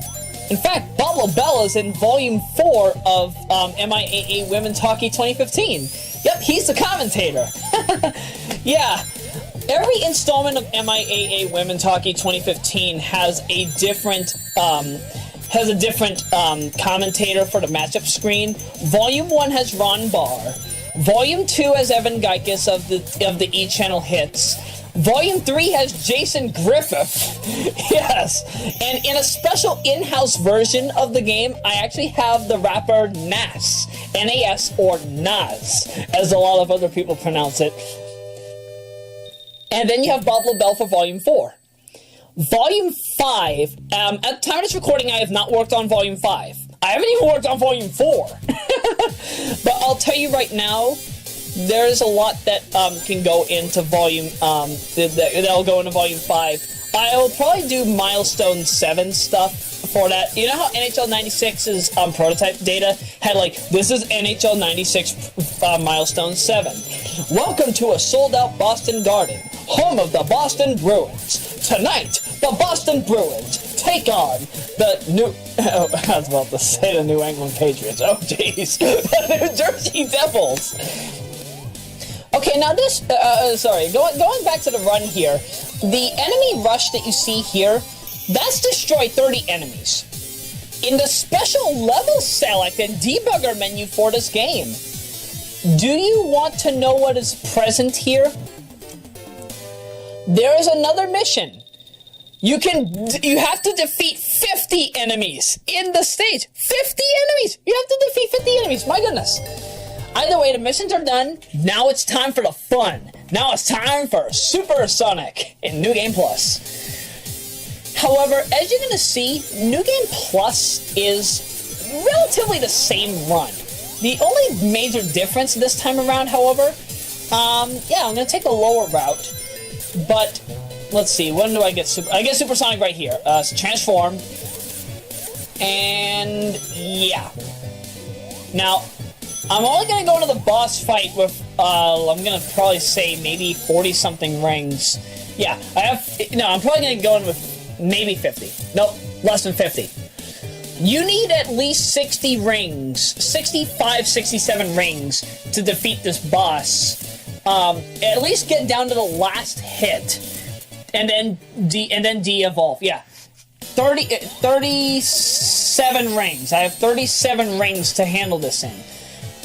In fact, Bob LaBelle is in Volume 4 of MIAA Women's Hockey 2015. Yep, he's the commentator. Yeah. Every installment of MIAA Women's Hockey 2015 has a different commentator for the matchup screen. Volume 1 has Ron Barr. Volume 2 has Evan Geikis of the E! Channel Hits. Volume 3 has Jason Griffith. Yes. And in a special in-house version of the game, I actually have the rapper Nas. N-A-S or Nas, as a lot of other people pronounce it. And then you have Bob LaBelle for Volume 4. Volume 5, at the time of this recording, I have not worked on Volume 5. I haven't even worked on Volume 4. But I'll tell you right now, there's a lot that can go into Volume, that'll go into Volume 5. I'll probably do Milestone 7 stuff for that. You know how NHL 96's prototype data had like, this is NHL 96 Milestone 7. Welcome to a sold-out Boston Garden, home of the Boston Bruins. Tonight, the Boston Bruins take on the New... Oh, I was about to say the New England Patriots. Oh, jeez. The New Jersey Devils. Okay, now this... going back to the run here, the enemy rush that you see here, that's destroyed 30 enemies. In the special level select and debugger menu for this game, do you want to know what is present here? There is another mission. You have to defeat 50 enemies in the stage. 50 enemies! You have to defeat 50 enemies, my goodness. Either way, the missions are done. Now it's time for the fun. Now it's time for Super Sonic in New Game Plus. However, as you're going to see, New Game Plus is relatively the same run. The only major difference this time around, however, I'm going to take a lower route. But, let's see, when do I get Super... I get Super Sonic right here. Transform. And, yeah. Now, I'm only going to go to the boss fight with, I'm going to probably say maybe 40-something rings. Yeah, I'm probably going to go in with maybe 50. Nope, less than 50. You need at least 60 rings, 65, 67 rings to defeat this boss. At least get down to the last hit, and then de-evolve. Yeah, 37 rings. I have 37 rings to handle this in.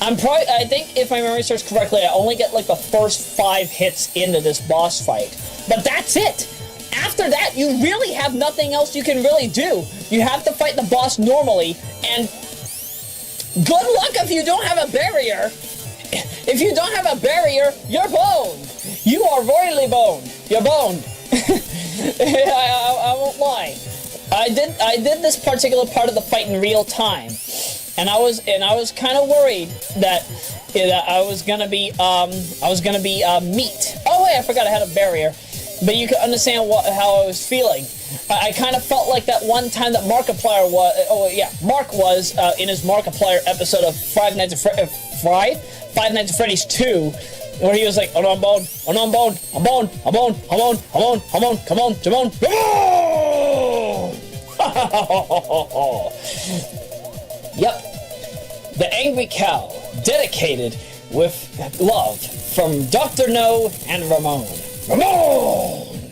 I think if my memory serves correctly, I only get like the first 5 hits into this boss fight. But that's it! After that, you really have nothing else you can really do. You have to fight the boss normally, and good luck if you don't have a barrier. If you don't have a barrier, you're boned. You are royally boned. You're boned. I won't lie. I did this particular part of the fight in real time. And I was kind of worried that I was gonna be meat. Oh wait, I forgot I had a barrier. But you can understand how I was feeling. I kind of felt like that one time that Markiplier was. Mark was in his Markiplier episode of Five Nights at Freddy's 2, where he was like, "Oh no, I'm boned. Oh no, I'm boned. I'm boned. I'm boned. I'm boned. I'm boned. I'm boned. Come on, come on, come on!" Yep. The Angry Cow, dedicated with love from Dr. No and Ramon. Ramon!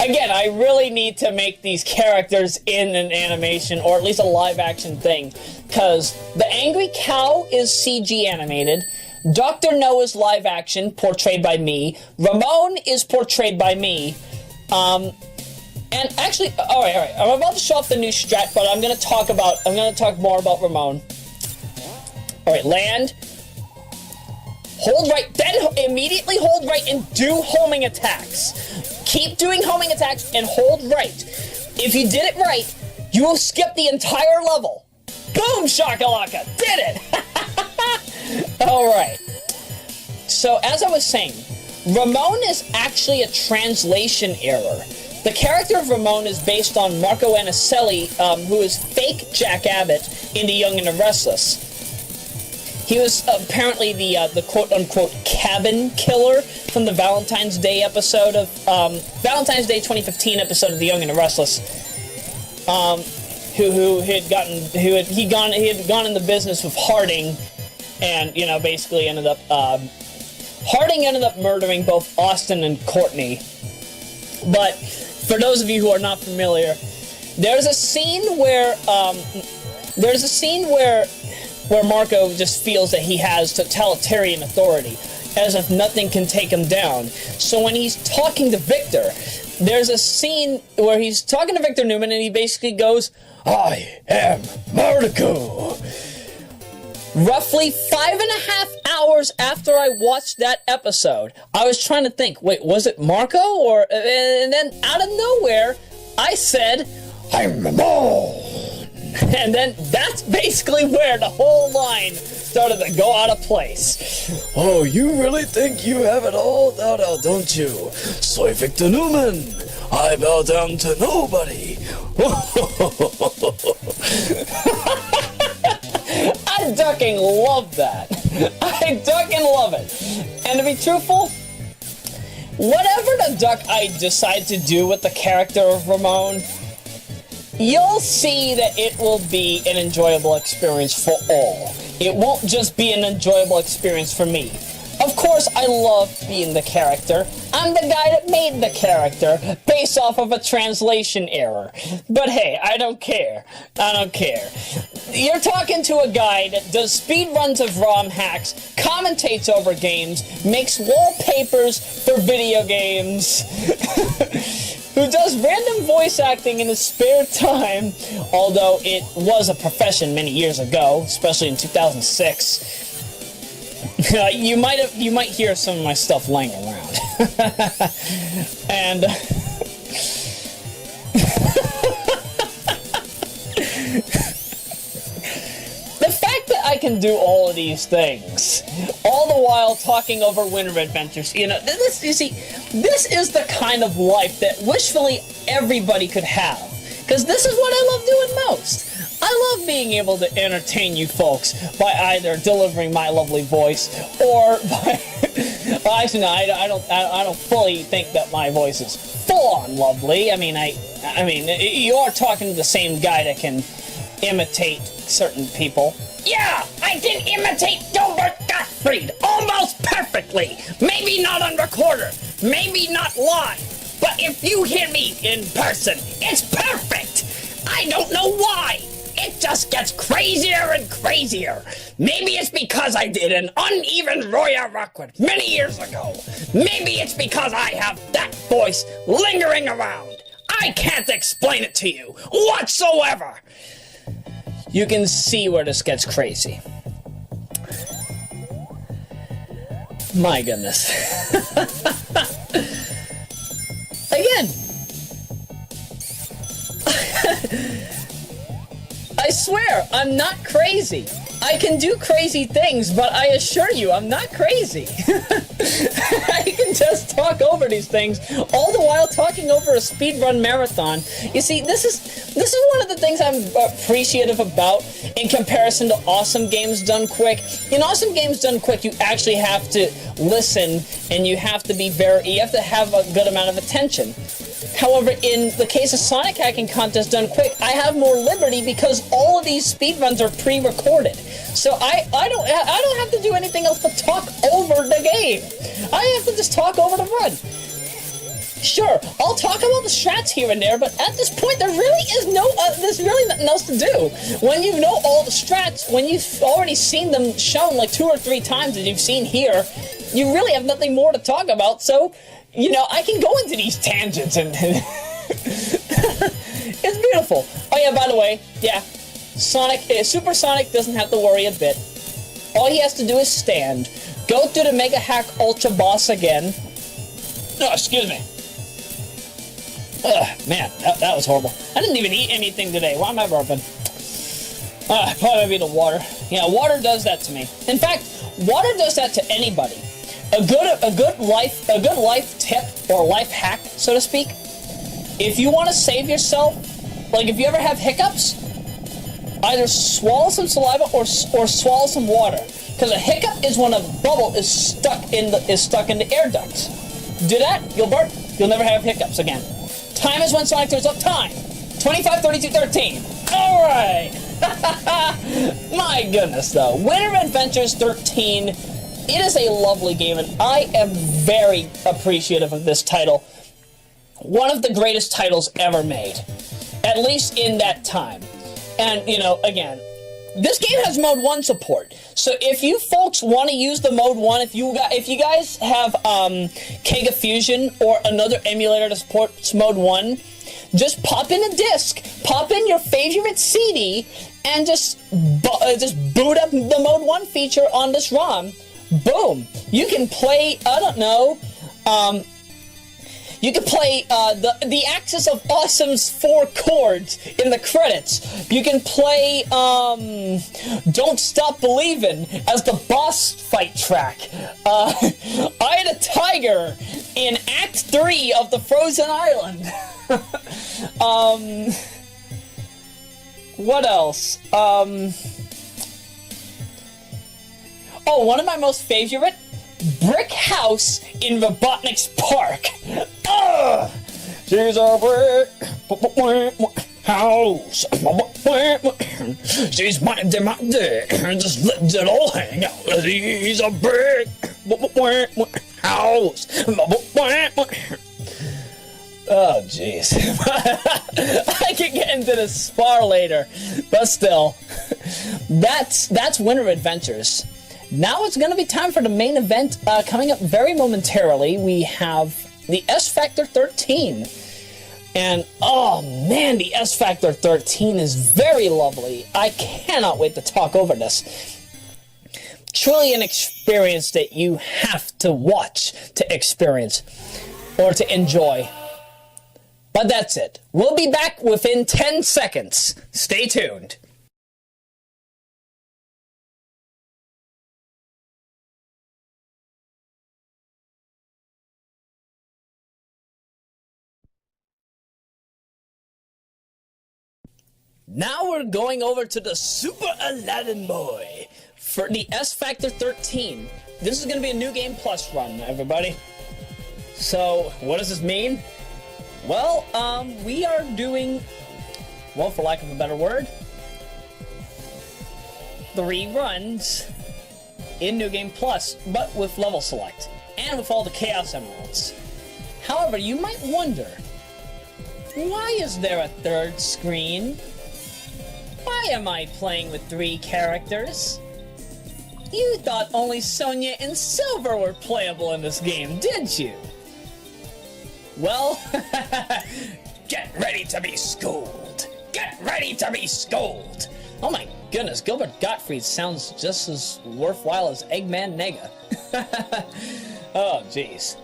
Again, I really need to make these characters in an animation, or at least a live-action thing, because the Angry Cow is CG animated, Dr. No is live-action, portrayed by me, Ramon is portrayed by me, and actually, alright, I'm about to show off the new strat, but I'm gonna talk more about Ramon. Alright, land. Hold right, then immediately hold right and do homing attacks. Keep doing homing attacks and hold right. If you did it right, you will skip the entire level. Boom, shakalaka, did it! Alright. So, as I was saying, Ramon is actually a translation error. The character of Ramon is based on Marco Anicelli, who is fake Jack Abbott in The Young and the Restless. He was apparently the quote-unquote cabin killer from the Valentine's Day episode of, Valentine's Day 2015 episode of The Young and the Restless, who had gone in the business with Harding, and, you know, basically ended up, Harding ended up murdering both Austin and Courtney. But, for those of you who are not familiar, there's a scene where Marco just feels that he has totalitarian authority, as if nothing can take him down. So when he's talking to Victor, there's a scene where he's talking to Victor Newman, and he basically goes, "I am Marco. Roughly 5.5 hours after I watched that episode, I was trying to think, wait, was it Marco? Or, and then out of nowhere, I said, I'm Ramon. And then that's basically where the whole line started to go out of place. Oh, you really think you have it all thought out, don't you? Soy Victor Newman. I bow down to nobody. I ducking love that. I ducking love it. And to be truthful, whatever the duck I decide to do with the character of Ramon, you'll see that it will be an enjoyable experience for all. It won't just be an enjoyable experience for me. Of course, I love being the character. I'm the guy that made the character based off of a translation error. But hey, I don't care. I don't care. You're talking to a guy that does speedruns of ROM hacks, commentates over games, makes wallpapers for video games, who does random voice acting in his spare time, although it was a profession many years ago, especially in 2006. You might hear some of my stuff laying around. And the fact that I can do all of these things, all the while talking over winter adventures, you see, this is the kind of life that wishfully everybody could have. Because this is what I love doing most. I love being able to entertain you folks by either delivering my lovely voice or by... well, actually, no, I don't fully think that my voice is full-on lovely. I mean, you are talking to the same guy that can imitate certain people. Yeah, I can imitate Gilbert Gottfried almost perfectly. Maybe not on recorder, maybe not live, but if you hear me in person, it's perfect. I don't know why. It just gets crazier and crazier. Maybe it's because I did an uneven Roya Rockwood many years ago. Maybe it's because I have that voice lingering around. I can't explain it to you whatsoever. You can see where this gets crazy. My goodness. Again. I swear, I'm not crazy. I can do crazy things, but I assure you, I'm not crazy. I can just talk over these things, all the while talking over a speedrun marathon. You see, this is one of the things I'm appreciative about in comparison to Awesome Games Done Quick. In Awesome Games Done Quick, you actually have to listen, and you have to have a good amount of attention. However, in the case of Sonic Hacking Contest Done Quick, I have more liberty because all of these speedruns are pre-recorded. So I don't have to do anything else but talk over the game. I have to just talk over the run. Sure, I'll talk about the strats here and there, but at this point there really is there's really nothing else to do. When you know all the strats, when you've already seen them shown like 2 or 3 times as you've seen here, you really have nothing more to talk about, so, you know, I can go into these tangents and... It's beautiful. Oh yeah, by the way, yeah, Super Sonic doesn't have to worry a bit. All he has to do is stand, go through the Mega Hack Ultra Boss again. Oh, excuse me. Ugh, man, that was horrible. I didn't even eat anything today. Why am I burping? Probably the water. Yeah, water does that to me. In fact, water does that to anybody. A good life tip or life hack, so to speak. If you want to save yourself, like if you ever have hiccups, either swallow some saliva or swallow some water. Because a hiccup is when a bubble is stuck in the air ducts. Do that, you'll burp. You'll never have hiccups again. Time is when Sonic throws up time. 25, 32, 13. All right. My goodness, though. Winter Adventures 13. It is a lovely game, and I am very appreciative of this title. One of the greatest titles ever made, at least in that time. And, you know, again, this game has Mode 1 support. So if you folks want to use the Mode 1, if you guys have Kega Fusion or another emulator that supports Mode 1, just pop in a disc, pop in your favorite CD, and just boot up the Mode 1 feature on this ROM. Boom! You can play, I don't know, you can play the Axis of Awesome's 4 chords in the credits. You can play Don't Stop Believin' as the boss fight track. Eye of the Tiger in Act 3 of the Frozen Island. What else? Oh, one of my most favorite, Brick House in Robotnik's Park. Ugh! She's a brick house. She's minding my dick. Just let it all hang out. She's a brick house. Oh, jeez. I could get into this far later, but still. That's Winter Adventures. Now it's going to be time for the main event coming up very momentarily. We have the S Factor 13. And, oh man, the S Factor 13 is very lovely. I cannot wait to talk over this. Truly an experience that you have to watch to experience or to enjoy. But that's it. We'll be back within 10 seconds. Stay tuned. Now we're going over to the Super Aladdin Boy for the S Factor 13. This is going to be a New Game Plus run, everybody. So, what does this mean? Well, we are doing, well, for lack of a better word, 3 runs in New Game Plus, but with level select, and with all the Chaos Emeralds. However, you might wonder, why is there a 3rd screen? Why am I playing with 3 characters? You thought only Sonia and Silver were playable in this game, didn't you? Well, get ready to be schooled. Get ready to be schooled. Oh my goodness, Gilbert Gottfried sounds just as worthwhile as Eggman Nega. Oh, jeez.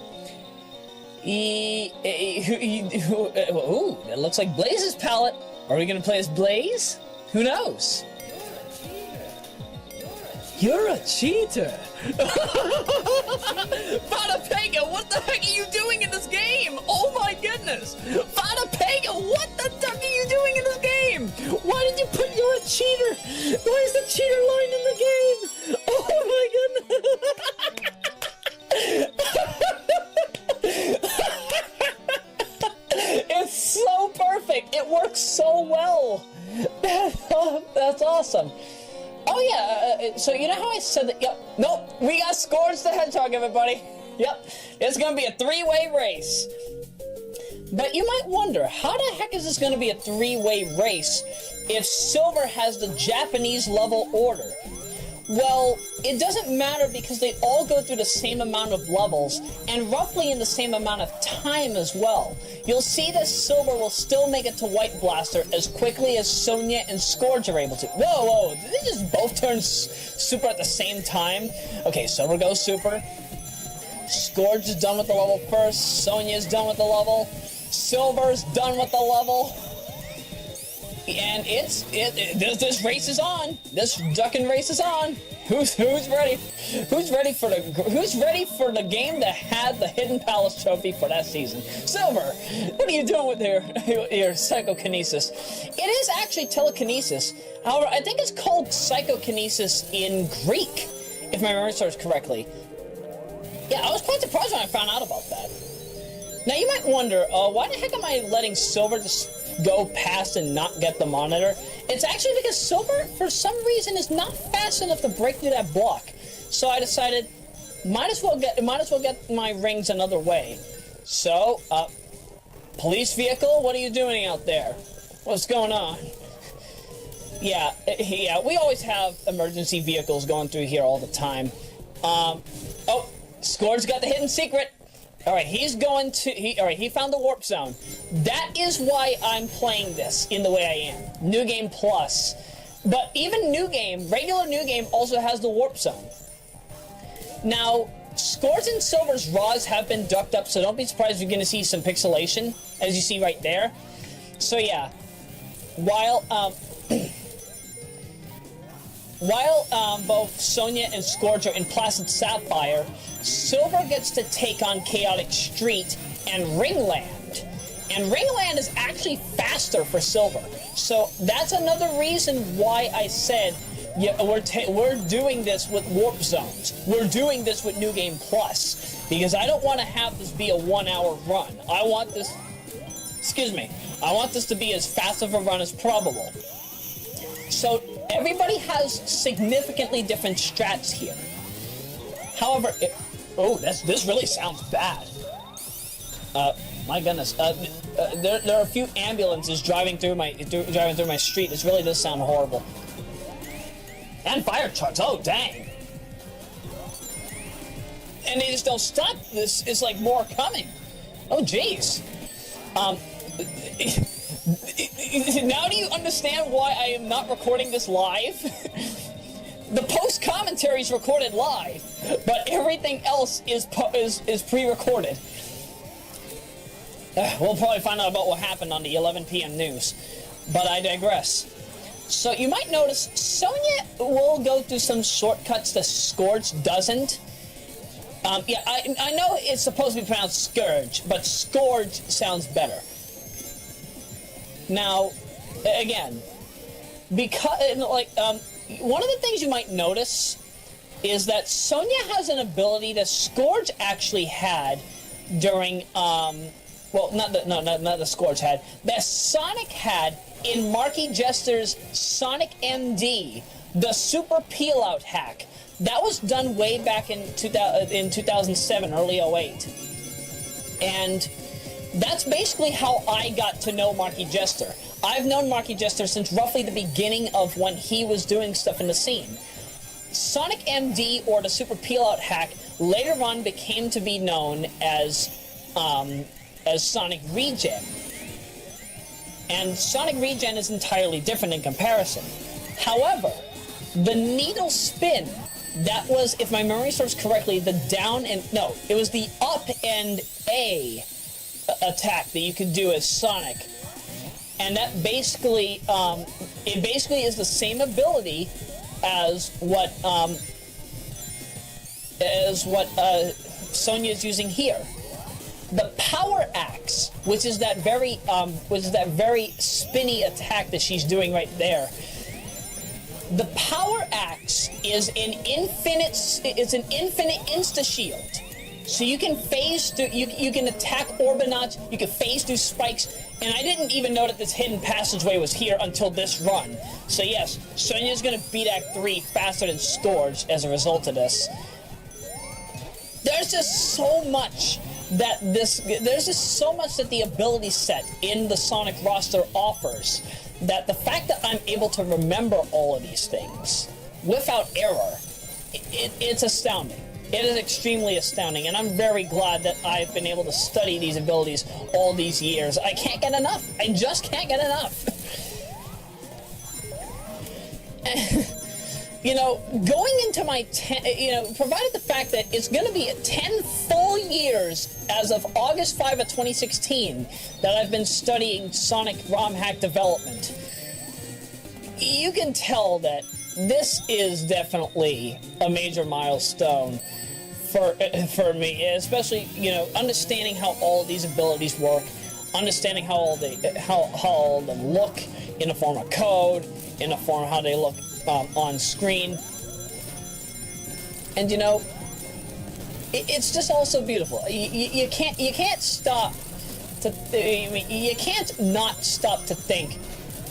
Ooh, it looks like Blaze's palette. Are we gonna play as Blaze? Who knows? You're a cheater! Fada Pega, what the heck are you doing in this game? Oh my goodness! Fada Pega, what the heck are you doing in this game? Why did you put you're a cheater? Why is the cheater line in the game? Oh my goodness! It's so perfect! It works so well! That's awesome. Oh yeah, so you know how I said that, yep, nope, we got Scourge the Hedgehog, everybody. Yep, it's gonna be a 3-way race. But you might wonder, how the heck is this gonna be a 3-way race if Silver has the Japanese level order? Well, it doesn't matter because they all go through the same amount of levels and roughly in the same amount of time as well. You'll see that Silver will still make it to White Blaster as quickly as Sonia and Scourge are able to. Whoa, did they just both turn Super at the same time? Okay, Silver goes Super. Scourge is done with the level first. Sonia's done with the level. Silver's done with the level. And this race is on. This ducking race is on. Who's ready? Who's ready for the game that had the Hidden Palace trophy for that season? Silver, what are you doing with your psychokinesis? It is actually telekinesis. However, I think it's called psychokinesis in Greek, if my memory serves correctly. Yeah, I was quite surprised when I found out about that. Now you might wonder, why the heck am I letting Silver just go past and not get the monitor? It's actually because Silver, for some reason, is not fast enough to break through that block. So I decided, might as well get my rings another way. So, police vehicle, what are you doing out there? What's going on? Yeah, we always have emergency vehicles going through here all the time. Oh, Scourge got the hidden secret. Alright, he found the warp zone. That is why I'm playing this in the way I am. New Game Plus. But even New Game, regular New Game, also has the Warp Zone. Now, Scourge and Silver's RAWs have been ducked up, so don't be surprised if you're going to see some pixelation, as you see right there. So yeah, while both Sonya and Scourge are in Placid Sapphire, Silver gets to take on Chaotic Street and Ringland. And Ringland is actually faster for Silver. So that's another reason why I said, yeah, we're doing this with Warp Zones. We're doing this with New Game Plus. Because I don't want to have this be a 1 hour run. I want this, I want this to be as fast of a run as probable. So everybody has significantly different strats here. However, this really sounds bad. My goodness. There are a few ambulances driving through my street. This really does sound horrible. And fire trucks. Oh dang! And they just don't stop. This is like more coming. Oh jeez. Now do you understand why I am not recording this live? The post commentary is recorded live, but everything else is pre-recorded. We'll probably find out about what happened on the 11 p.m. news, but I digress. So you might notice Sonya will go through some shortcuts that Scourge doesn't. Yeah, I know it's supposed to be pronounced Scourge, but Scourge sounds better. Now, again, because one of the things you might notice is that Sonya has an ability that Scourge actually had during well, not the Scourge had, that Sonic had in Marky Jester's SonicMT, the super peel-out hack. That was done way back in 2007, early 08. And that's basically how I got to know Marky Jester. I've known Marky Jester since roughly the beginning of when he was doing stuff in the scene. SonicMT, or the super peel-out hack, later on became to be known as Sonic Regen. And Sonic Regen is entirely different in comparison. However, the needle spin, that was, if my memory serves correctly, the down and, no, it was the up and A attack that you could do as Sonic. And that basically, it basically is the same ability as what Sonya is using here. The Power Axe, which is that very spinny attack that she's doing right there. The Power Axe is an infinite insta shield. So you can phase through, you can attack Orbinauts, you can phase through spikes, and I didn't even know that this hidden passageway was here until this run. So yes, Sonya's gonna beat Act 3 faster than Scourge as a result of this. There's just so much that the ability set in the Sonic roster offers, that the fact that I'm able to remember all of these things without error, it's astounding. It is extremely astounding, and I'm very glad that I've been able to study these abilities all these years. I can't get enough. I just can't get enough. You know, going into my provided the fact that it's going to be 10 full years as of August 5 of 2016 that I've been studying Sonic ROM hack development, you can tell that this is definitely a major milestone for me, especially, you know, understanding how all of these abilities work, understanding how all they look in the form of code, in the form of how they look on screen. And you know, it's just also beautiful. You can't stop to you can't not stop to think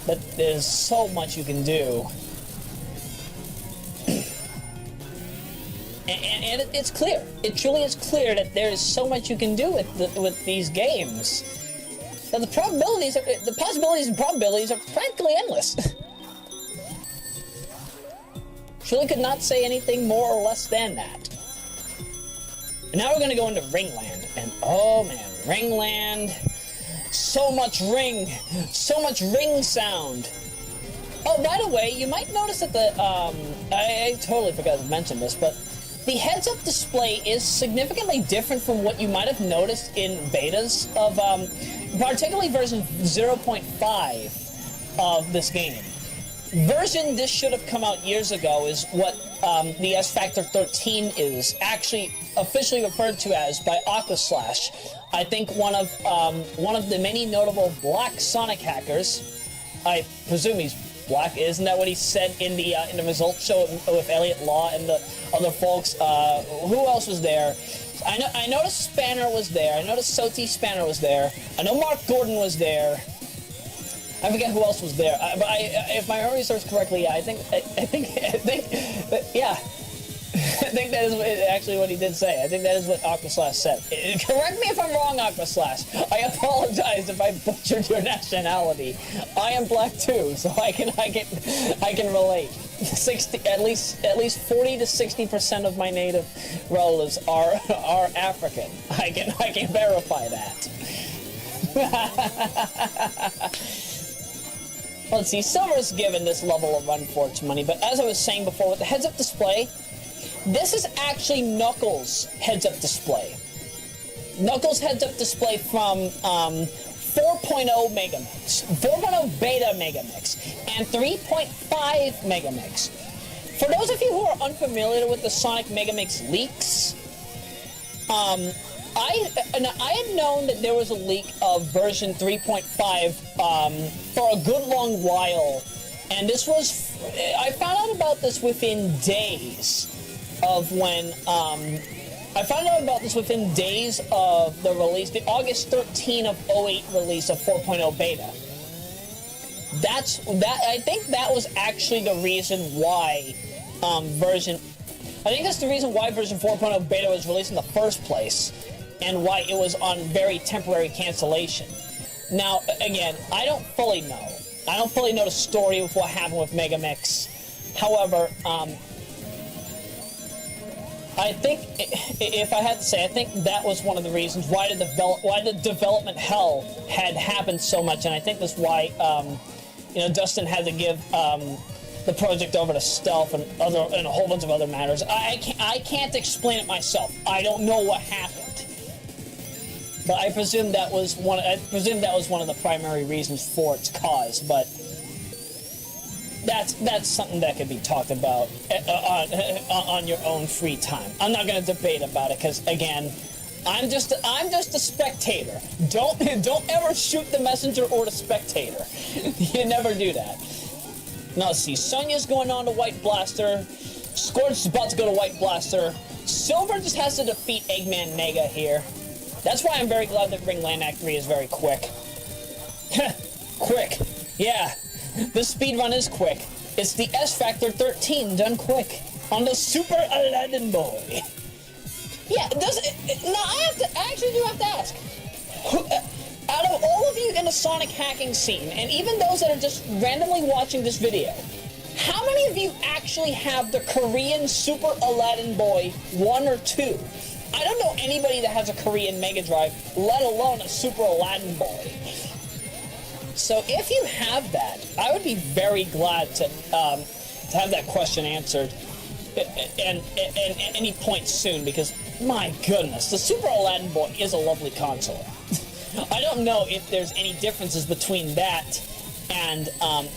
that there's so much you can do. And it's clear. It truly is clear that there is so much you can do with these games. That the possibilities and probabilities are practically endless. Truly could not say anything more or less than that. And now we're going to go into Ringland. And oh man, Ringland. So much ring sound. Oh, by the way, you might notice that the, I totally forgot to mention this, but the heads-up display is significantly different from what you might have noticed in betas of, particularly version 0.5 of this game. Version this should have come out years ago is what the S Factor 13 is actually officially referred to as by Aquaslash. I think one of the many notable black Sonic hackers. I presume he's black. Isn't that what he said in the results show with Elliot Law and the other folks? Who else was there? I noticed Spanner was there. I noticed Soti Spanner was there. I know Mark Gordon was there. I forget who else was there. But if my memory serves correctly, yeah, I think yeah. I think that is actually what he did say. I think that is what Aquaslash said. Correct me if I'm wrong, Aquaslash. I apologize if I butchered your nationality. I am black too, so I can relate. At least 40 to 60% of my native relatives are African. I can verify that. Let's see. Silver's given this level a run for its money, but as I was saying before, with the heads-up display. This is actually Knuckles' heads-up display. Knuckles' heads-up display from 4.0 Megamix, 4.0 Beta Megamix, and 3.5 Megamix. For those of you who are unfamiliar with the Sonic Megamix leaks, I had known that there was a leak of version 3.5 for a good long while, and this was, I found out about this within days of when, I found out about this within days of the release, the August 13 of 08 release of 4.0 Beta. I think that was actually the reason why version 4.0 Beta was released in the first place, and why it was on very temporary cancellation. Now, again, I don't fully know. I don't fully know the story of what happened with Megamix. However, I think, if I had to say, I think that was one of the reasons why the development hell had happened so much, and I think that's why, Dustin had to give the project over to Stealth and a whole bunch of other matters. I can't explain it myself. I don't know what happened, but I presume that was one of the primary reasons for its cause. But that's something that could be talked about on your own free time. I'm not going to debate about it because, again, I'm just a spectator. Don't ever shoot the messenger or the spectator. You never do that. Now let's see. Sonya's going on to White Blaster. Scourge is about to go to White Blaster. Silver just has to defeat Eggman Mega here. That's why I'm very glad that Ringland Act 3 is very quick. Quick. Yeah. The speedrun is quick. It's the S Factor 13 done quick on the Super Aladdin Boy. Yeah, I actually do have to ask. Out of all of you in the Sonic hacking scene, and even those that are just randomly watching this video, how many of you actually have the Korean Super Aladdin Boy 1 or 2? I don't know anybody that has a Korean Mega Drive, let alone a Super Aladdin Boy. So if you have that, I would be very glad to have that question answered at any point soon, because my goodness, the Super Aladdin Boy is a lovely console. I don't know if there's any differences between that and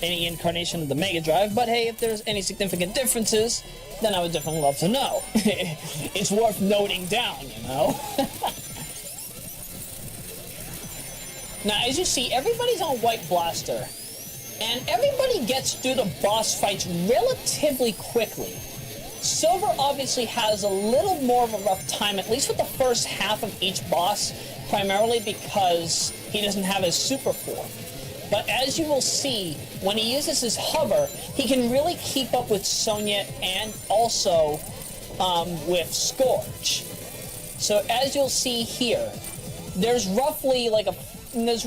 any incarnation of the Mega Drive, but hey, if there's any significant differences, then I would definitely love to know. It's worth noting down, you know? Now, as you see, everybody's on White Blaster, and everybody gets through the boss fights relatively quickly. Silver obviously has a little more of a rough time, at least with the first half of each boss, primarily because he doesn't have his super form. But as you will see, when he uses his hover, he can really keep up with Sonya and also with Scourge. So as you'll see here, there's roughly, I'm going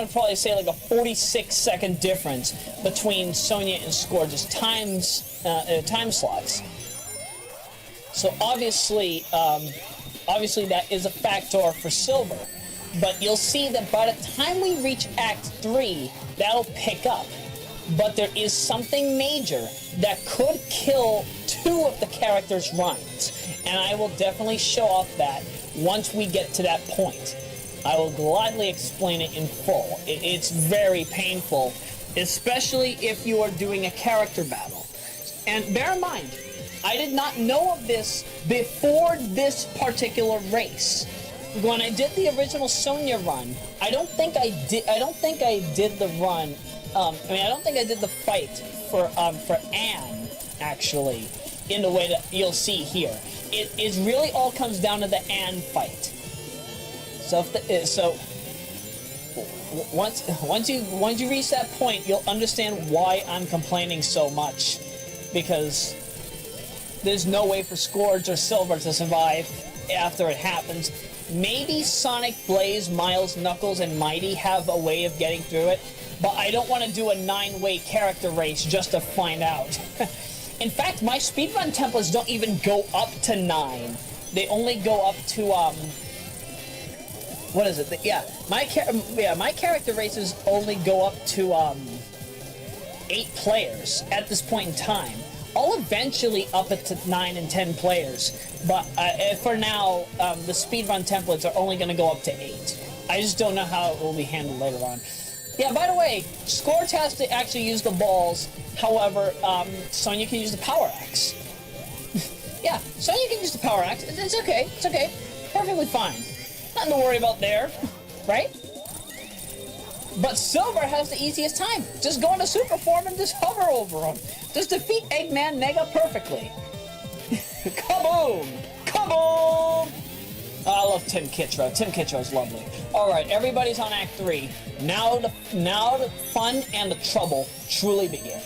to probably say like a 46-second difference between Sonya and Scourge's time slots. So obviously that is a factor for Silver. But you'll see that by the time we reach Act 3, that'll pick up. but there is something major that could kill 2 of the characters' runs, and I will definitely show off that once we get to that point. I will gladly explain it in full. It's very painful, especially if you are doing a character battle. And bear in mind, I did not know of this before this particular race. When I did the original Sonya run, I don't think I did the run. I don't think I did the fight for Anne, actually, in the way that you'll see here. It really all comes down to the Anne fight. So once you reach that point, you'll understand why I'm complaining so much, because there's no way for Scourge or Silver to survive after it happens. Maybe Sonic, Blaze, Miles, Knuckles, and Mighty have a way of getting through it, but I don't want to do a 9-way character race just to find out. In fact, my speedrun templates don't even go up to 9. They only go up to, what is it? My character races only go up to, 8 players at this point in time. I'll eventually up it to 9 and 10 players, but for now, the speedrun templates are only going to go up to 8. I just don't know how it will be handled later on. Yeah, by the way, Scourge has to actually use the balls. However, Sonya can use the Power Axe. Yeah, Sonya can use the Power Axe. It's okay. It's okay. Perfectly fine. Nothing to worry about there, right? But Silver has the easiest time. Just go into super form and just hover over him. Just defeat Eggman Mega perfectly. Kaboom! Kaboom! Oh, I love Tim Kittrow. Tim Kittrow's lovely. Alright, everybody's on Act 3. Now the fun and the trouble truly begin.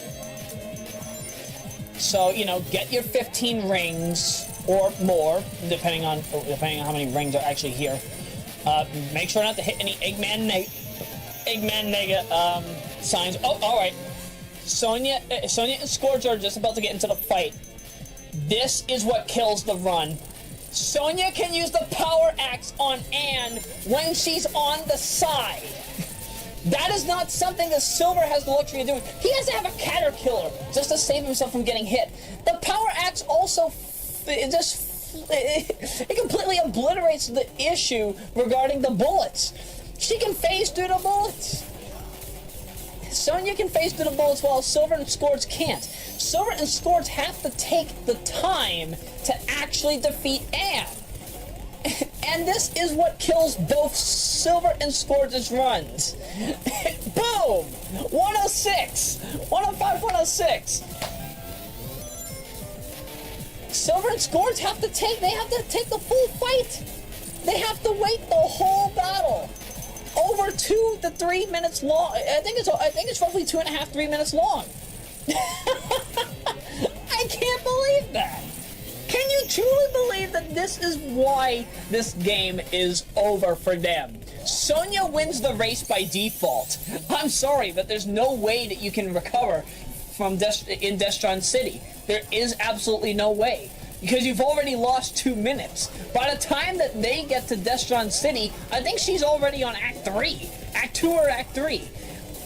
So, get your 15 rings or more, depending on how many rings are actually here. Make sure not to hit any Eggman Mega signs. Oh, alright. Sonya and Scourge are just about to get into the fight. This is what kills the run. Sonya can use the Power Axe on Anne when she's on the side. That is not something that Silver has the luxury of doing. He has to have a Caterpillar just to save himself from getting hit. The Power Axe also it completely obliterates the issue regarding the bullets. She can phase through the bullets. Sonya can phase through the bullets while Silver and Scourge can't. Silver and Scourge have to take the time to actually defeat Anne. And this is what kills both Silver and Scourge's runs. Boom! 106! 105, 106! Silver and Scourge have to take the full fight. They have to wait the whole battle. Over 2 to 3 minutes long. I think it's roughly 2.5, 3 minutes long. I can't believe that. Can you truly believe that this is why this game is over for them? Sonya wins the race by default. I'm sorry, but there's no way that you can recover from in Destron City. There is absolutely no way. Because you've already lost 2 minutes. By the time that they get to Destron City, I think she's already on Act 3. Act 2 or Act 3.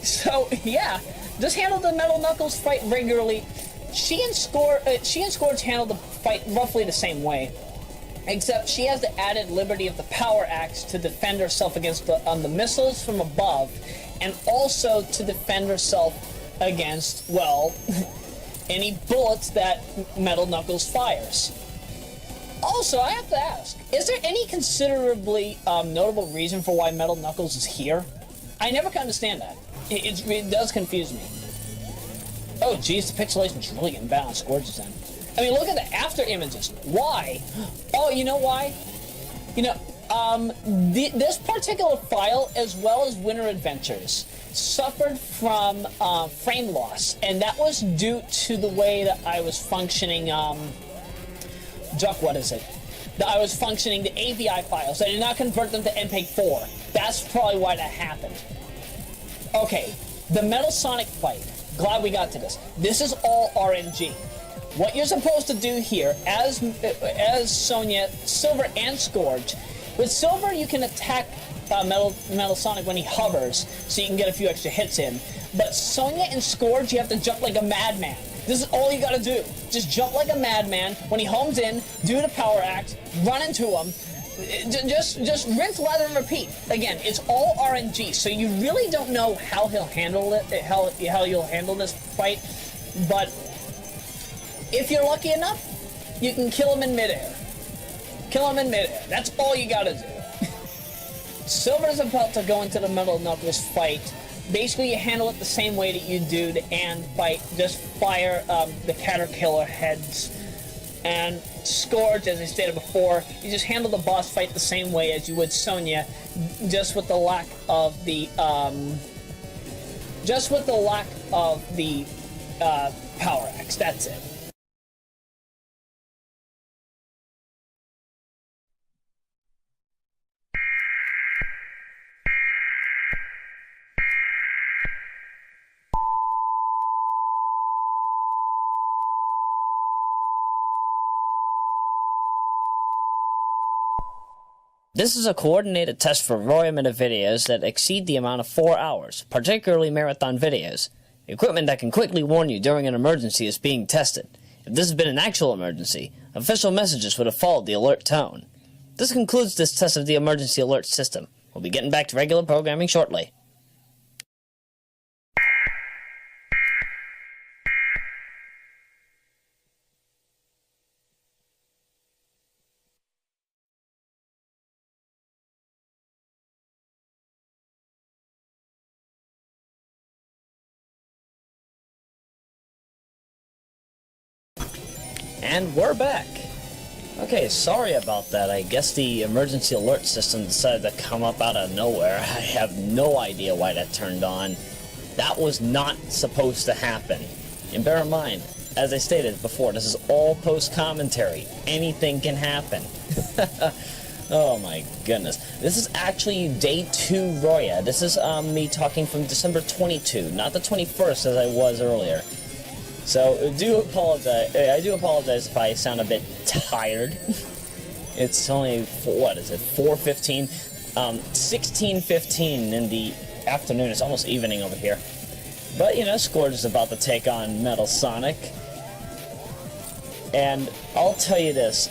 So, yeah. Just handle the Metal Knuckles fight regularly. She and Scourge handle the fight roughly the same way. Except she has the added liberty of the Power Axe to defend herself against the missiles from above. And also to defend herself against, well... any bullets that Metal Knuckles fires. Also, I have to ask, is there any considerably notable reason for why Metal Knuckles is here? I never can understand that. It does confuse me. Oh, geez, the pixelation's really getting bad on Scourge's end. I mean, look at the after images. Why? Oh, you know why? This particular file, as well as Winter Adventures, suffered from frame loss, and that was due to the way that I was functioning, I was functioning the AVI files. I did not convert them to MPEG-4. That's probably why that happened. Okay, the Metal Sonic fight. Glad we got to this. This is all RNG. What you're supposed to do here, as Sonya, Silver, and Scourge, With Silver, you can attack Metal Sonic when he hovers, so you can get a few extra hits in. But Sonya and Scourge, you have to jump like a madman. This is all you gotta do. Just jump like a madman. When he homes in, do the power axe, run into him. Just rinse, lather, and repeat. Again, it's all RNG, so you really don't know how he'll handle it, how you'll handle this fight. But if you're lucky enough, you can kill him in midair. Kill him in midair. That's all you gotta do. Silver's about to go into the Metal Knuckles fight. Basically, you handle it the same way that you do the Ant fight. Just fire the Caterpillar heads. And Scourge, as I stated before, you just handle the boss fight the same way as you would Sonya, just with the lack of the power axe. That's it. This is a coordinated test for Royameadow videos that exceed the amount of 4 hours, particularly marathon videos. Equipment that can quickly warn you during an emergency is being tested. If this had been an actual emergency, official messages would have followed the alert tone. This concludes this test of the emergency alert system. We'll be getting back to regular programming shortly. And we're back. Okay, sorry about that. I guess the emergency alert system decided to come up out of nowhere. I have no idea why that turned on. That was not supposed to happen. And bear in mind, as I stated before, this is all post-commentary. Anything can happen. Oh my goodness. This is actually day 2 Roya. This is me talking from December 22, not the 21st as I was earlier. So, I do apologize if I sound a bit tired. It's only, what is it, 4:15? 16:15 in the afternoon. It's almost evening over here. But, you know, Scourge is about to take on Metal Sonic. And I'll tell you this,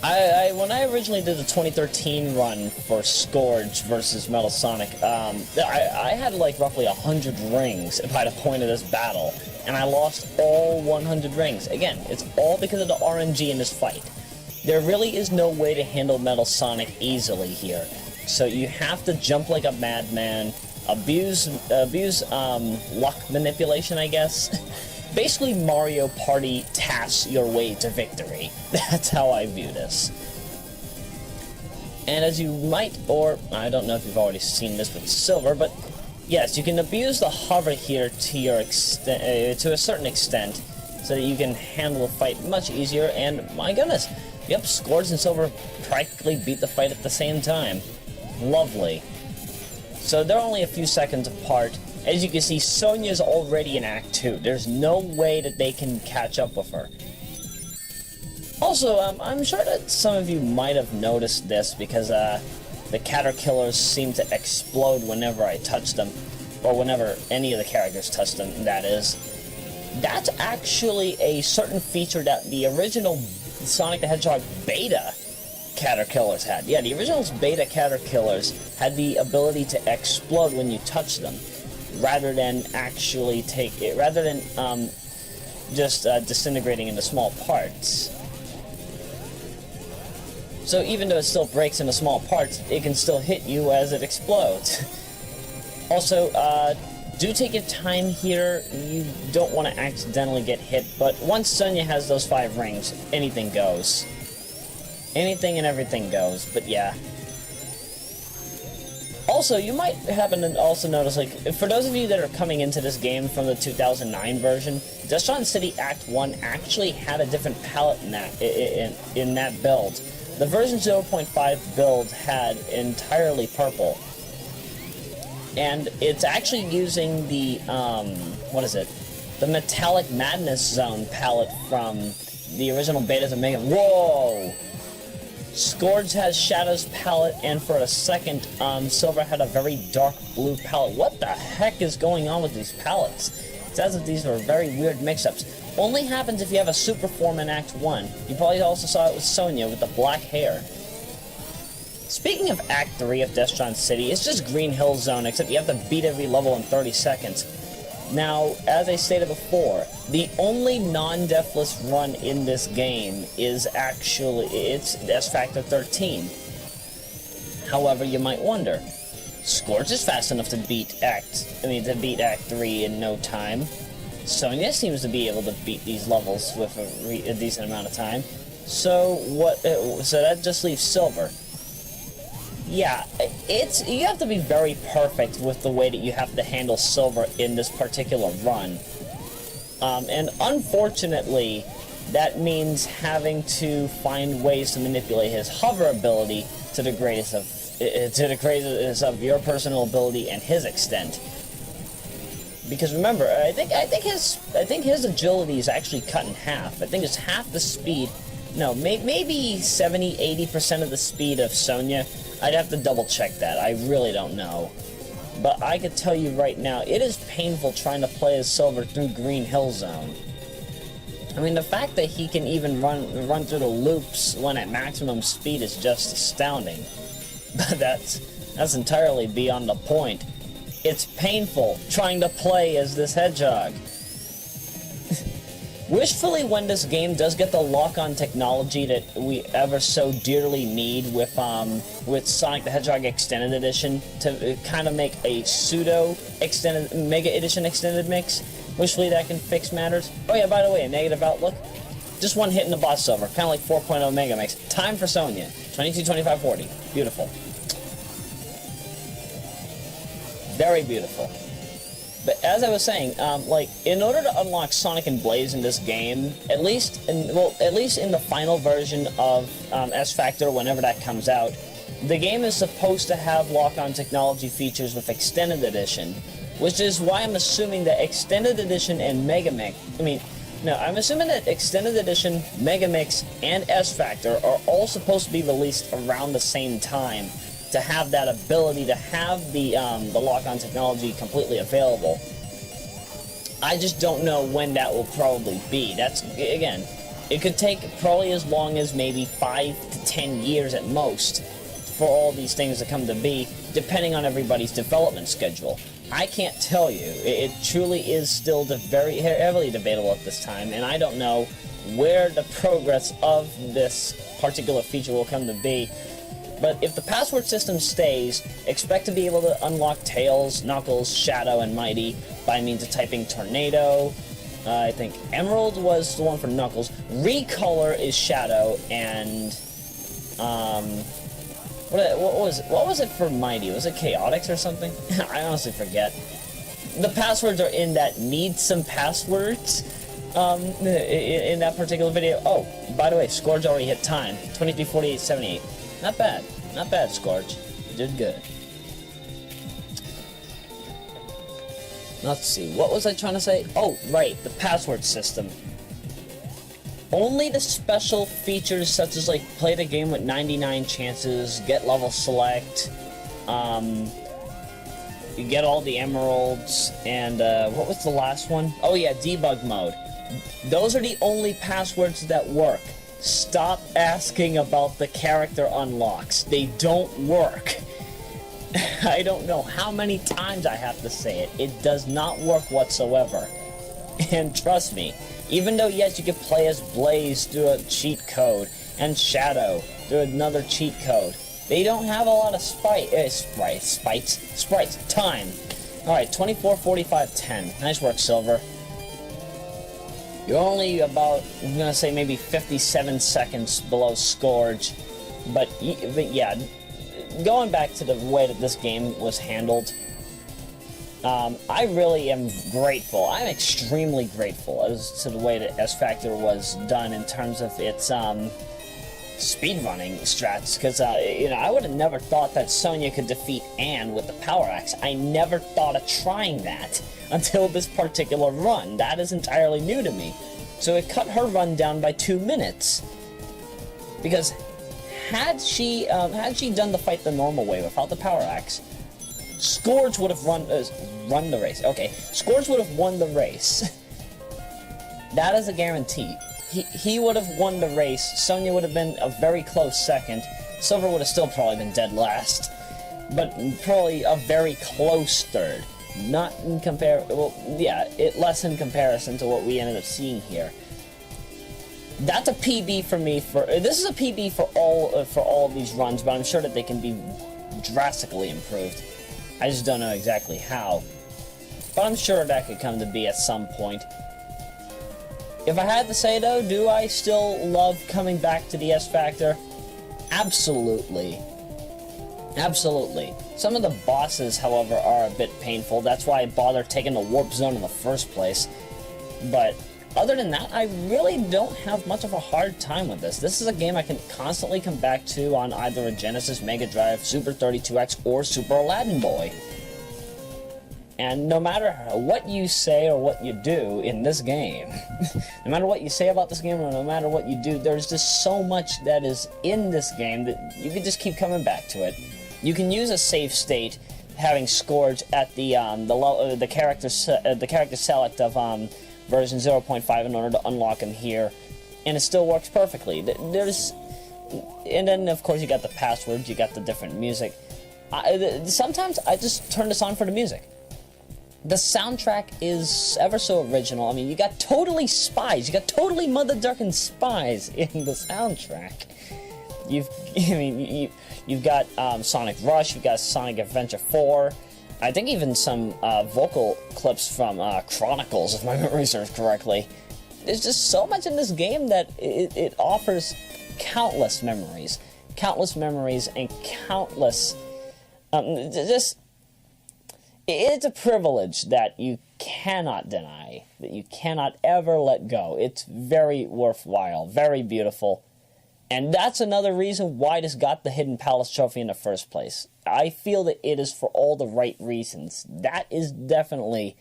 when I originally did the 2013 run for Scourge versus Metal Sonic, I had like roughly 100 rings by the point of this battle, and I lost all 100 rings. Again, it's all because of the RNG in this fight. There really is no way to handle Metal Sonic easily here, so you have to jump like a madman, abuse luck manipulation, I guess. Basically, Mario Party tasks your way to victory. That's how I view this. And as you might, or I don't know if you've already seen this with Silver, but yes, you can abuse the hover here to your extent, to a certain extent, so that you can handle the fight much easier. And my goodness, yep, Scourge and Silver practically beat the fight at the same time. Lovely. So they're only a few seconds apart. As you can see, Sonya's already in Act 2. There's no way that they can catch up with her. Also, I'm sure that some of you might have noticed this because the Caterpillars seem to explode whenever I touch them, or whenever any of the characters touch them, that is. That's actually a certain feature that the original Sonic the Hedgehog beta Caterpillars had. Yeah, the original beta Caterpillars had the ability to explode when you touch them, rather than actually just disintegrating into small parts. So even though it still breaks into small parts, it can still hit you as it explodes. Also, do take your time here. You don't want to accidentally get hit, but once Sonya has those 5 rings, anything goes. Anything and everything goes, but yeah. Also, you might happen to also notice, like, for those of you that are coming into this game from the 2009 version, Destruction City Act 1 actually had a different palette in that build. The version 0.5 build had entirely purple. And it's actually using the, the Metallic Madness Zone palette from the original betas of Mega. Whoa! Scourge has Shadow's palette, and for a second, Silver had a very dark blue palette. What the heck is going on with these palettes? It's as if these were very weird mix-ups. Only happens if you have a super form in Act 1. You probably also saw it with Sonya with the black hair. Speaking of Act 3 of Destron City, it's just Green Hill Zone, except you have to beat every level in 30 seconds. Now, as I stated before, the only non-deathless run in this game is actually, it's S Factor 13. However, you might wonder, Scourge is fast enough to beat Act 3 in no time. Sonya seems to be able to beat these levels with a decent amount of time. So that just leaves Silver. Yeah, you have to be very perfect with the way that you have to handle Silver in this particular run. And unfortunately, that means having to find ways to manipulate his hover ability to the greatest of your personal ability and his extent. Because remember, I think his agility is actually cut in half. I think it's half the speed. No, maybe 70-80% of the speed of Sonya. I'd have to double check that. I really don't know. But I could tell you right now, it is painful trying to play as Silver through Green Hill Zone. I mean, the fact that he can even run through the loops when at maximum speed is just astounding. But that's entirely beyond the point. It's painful trying to play as this Hedgehog. Wishfully, when this game does get the lock-on technology that we ever so dearly need with Sonic the Hedgehog Extended Edition to kind of make a pseudo-extended Mega Edition extended mix, wishfully that can fix matters. Oh yeah, by the way, a negative outlook. Just one hit in the boss Silver, kind of like 4.0 Mega Mix. Time for Sonya, 22-25-40. Beautiful. Very beautiful. But as I was saying, in order to unlock Sonic and Blaze in this game, at least in the final version of S Factor, whenever that comes out, the game is supposed to have lock-on technology features with Extended Edition, which is why I'm assuming that Extended Edition and I'm assuming that Extended Edition, Mega Mix, and S Factor are all supposed to be released around the same time, to have that ability to have the lock-on technology completely available. I just don't know when that will probably be. That's, again, it could take probably as long as maybe 5 to 10 years at most for all these things to come to be, depending on everybody's development schedule. I can't tell you. It truly is still very heavily debatable at this time, and I don't know where the progress of this particular feature will come to be. But if the password system stays, expect to be able to unlock Tails, Knuckles, Shadow, and Mighty by means of typing Tornado. I think Emerald was the one for Knuckles. Recolor is Shadow, and what was it for Mighty? Was it Chaotix or something? I honestly forget. The passwords are in that Need Some Passwords in that particular video. Oh, by the way, Scourge already hit time. 23:48:78. Not bad. Not bad, Scourge. You did good. Let's see. What was I trying to say? Oh, right. The password system. Only the special features such as, like, play the game with 99 chances, get level select, you get all the emeralds, and, what was the last one? Oh, yeah, debug mode. Those are the only passwords that work. Stop asking about the character unlocks. They don't work. I don't know how many times I have to say it. It does not work whatsoever. And trust me, even though yes, you can play as Blaze through a cheat code, and Shadow through another cheat code, they don't have a lot of sprites. Time. Alright, 24:45:10. Nice work, Silver. You're only about, I'm gonna say maybe 57 seconds below Scourge, but yeah, going back to the way that this game was handled, I really am grateful. I'm extremely grateful as to the way that S Factor was done in terms of its speedrunning strats, because I would have never thought that Sonya could defeat Anne with the Power Axe. I never thought of trying that until this particular run. That is entirely new to me. So it cut her run down by 2 minutes. Because had she done the fight the normal way without the power axe, Scourge would have run the race. Okay, Scourge would have won the race. That is a guarantee. He would have won the race. Sonya would have been a very close second. Silver would have still probably been dead last, but probably a very close third. Not in less in comparison to what we ended up seeing here. That's a PB for me. This is a PB for all of these runs, but I'm sure that they can be drastically improved. I just don't know exactly how, but I'm sure that could come to be at some point. If I had to say though, do I still love coming back to the S Factor? Absolutely. Absolutely. Some of the bosses, however, are a bit painful. That's why I bothered taking the Warp Zone in the first place. But other than that, I really don't have much of a hard time with this. This is a game I can constantly come back to on either a Genesis, Mega Drive, Super 32X, or Super Aladdin Boy. And no matter what you say or what you do in this game, no matter what you say about this game or no matter what you do, there's just so much that is in this game that you can just keep coming back to it. You can use a save state, having Scourge at the character select of version 0.5 in order to unlock him here, and it still works perfectly. And then of course you got the passwords, you got the different music. Sometimes I just turn this on for the music. The soundtrack is ever so original. I mean, you got totally spies. You got totally Mother Duckin' spies in the soundtrack. You've got Sonic Rush. You've got Sonic Adventure 4. I think even some vocal clips from Chronicles, if my memory serves correctly. There's just so much in this game that it offers countless memories, and countless it's a privilege that you cannot deny, that you cannot ever let go. It's very worthwhile, very beautiful, and that's another reason why this got the Hidden Palace trophy in the first place. I feel that it is for all the right reasons. That is definitely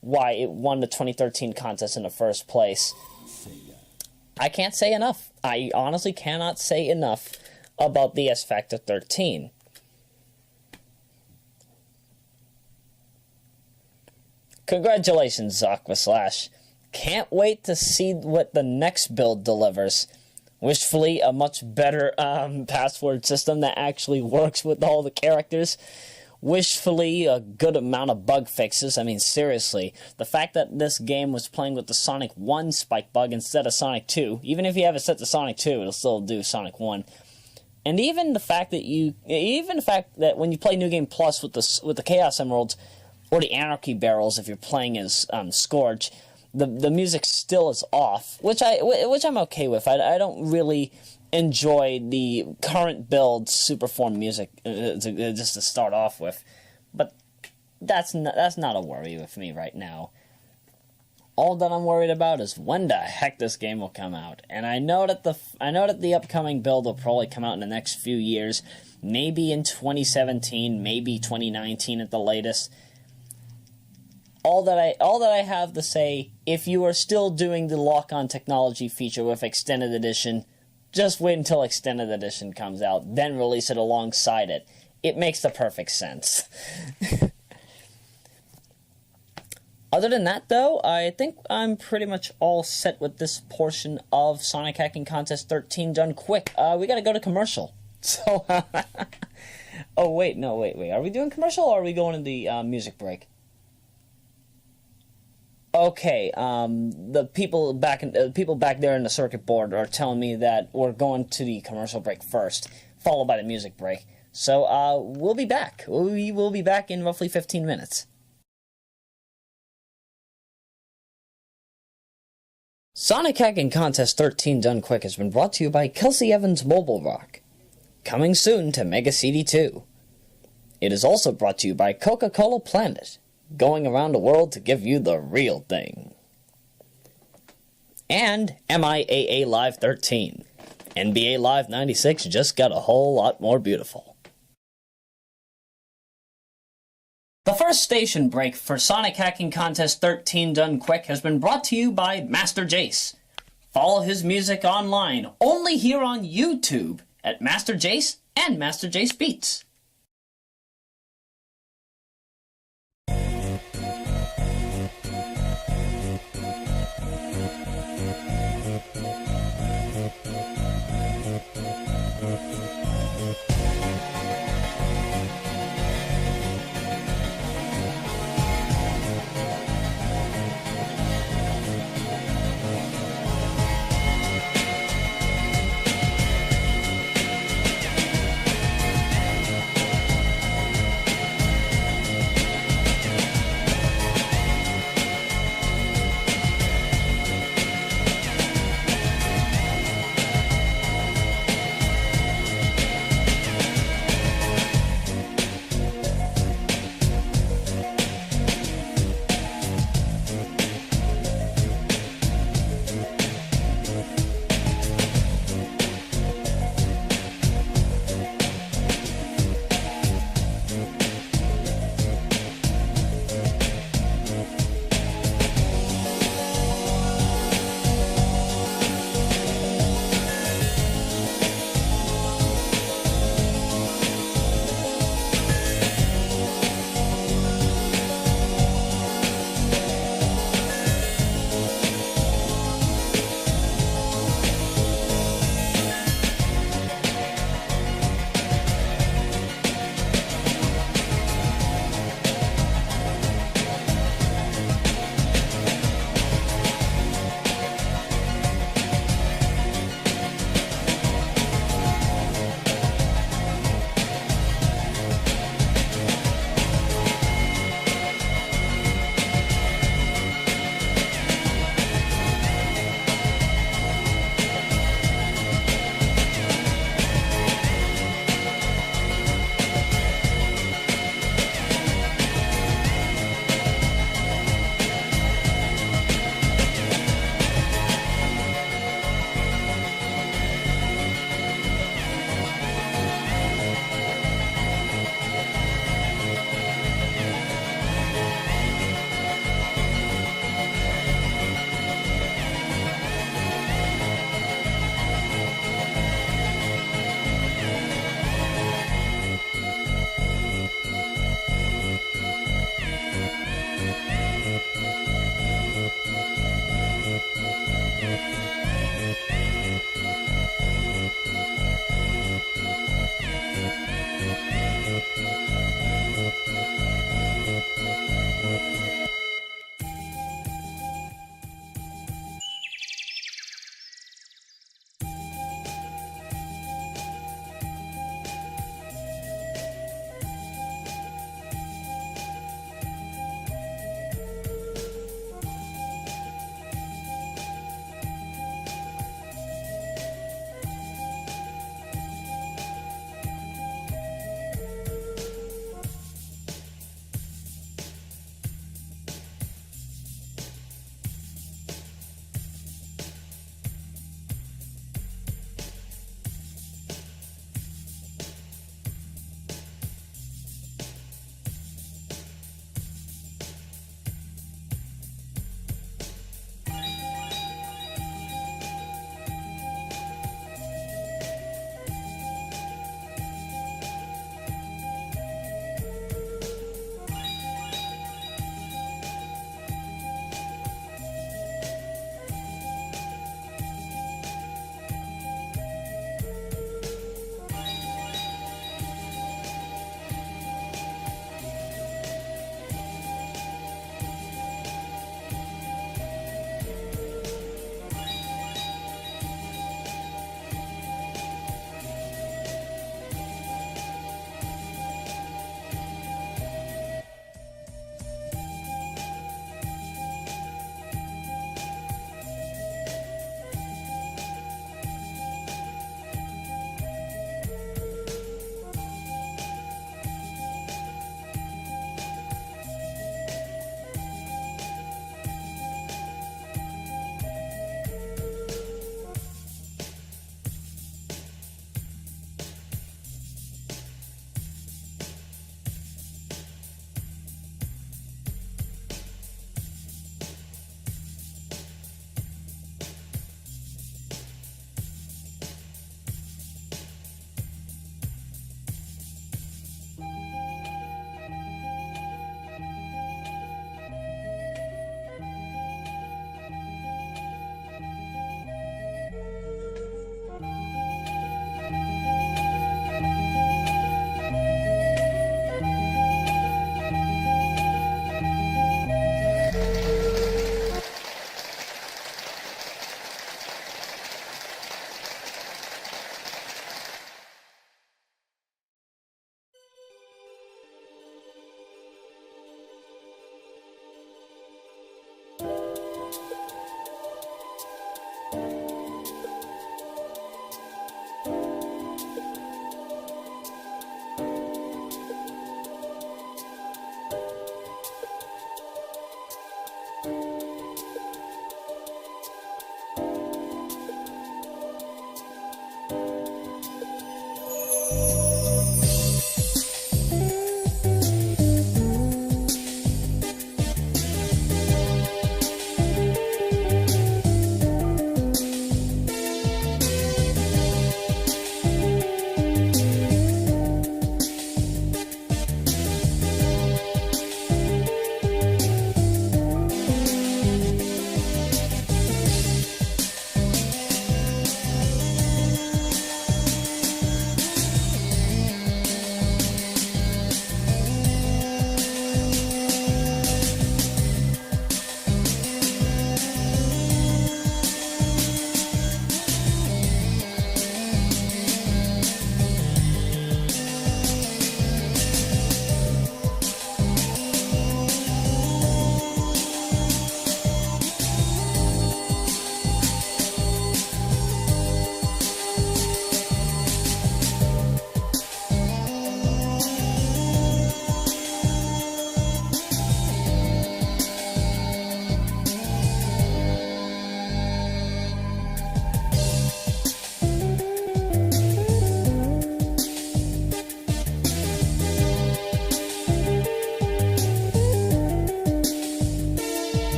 why it won the 2013 contest in the first place. I can't say enough. I honestly cannot say enough about the S Factor 13. Congratulations, Aquaslash. Can't wait to see what the next build delivers. Wishfully, a much better password system that actually works with all the characters. Wishfully, a good amount of bug fixes. I mean, seriously, the fact that this game was playing with the Sonic 1 spike bug instead of Sonic 2, even if you have it set to Sonic 2, it'll still do Sonic 1. And even the fact that when you play New Game Plus with the Chaos Emeralds, or the Anarchy Barrels if you're playing as Scourge, the music still is off, which I'm okay with. I don't really enjoy the current build Superform music just to start off with, but that's not a worry with me right now. All that I'm worried about is when the heck this game will come out, and I know that the upcoming build will probably come out in the next few years, maybe in 2017, maybe 2019 at the latest. All that I have to say, if you are still doing the lock-on technology feature with Extended Edition, just wait until Extended Edition comes out, then release it alongside it. It makes the perfect sense. Other than that, though, I think I'm pretty much all set with this portion of Sonic Hacking Contest XIII done quick. We gotta go to commercial. So, oh wait. Are we doing commercial or are we going to the music break? Okay, the people back there in the circuit board are telling me that we're going to the commercial break first, followed by the music break. So, we'll be back. We will be back in roughly 15 minutes. Sonic Hacking Contest XIII Done Quick has been brought to you by Kelsey Evans Mobile Rock. Coming soon to Mega CD 2. It is also brought to you by Coca-Cola Planet. Going around the world to give you the real thing. And MIAA Live 13. NBA Live 96 just got a whole lot more beautiful. The first station break for Sonic Hacking Contest XIII Done Quick has been brought to you by Master Jace. Follow his music online only here on YouTube at Master Jace and Master Jace Beats.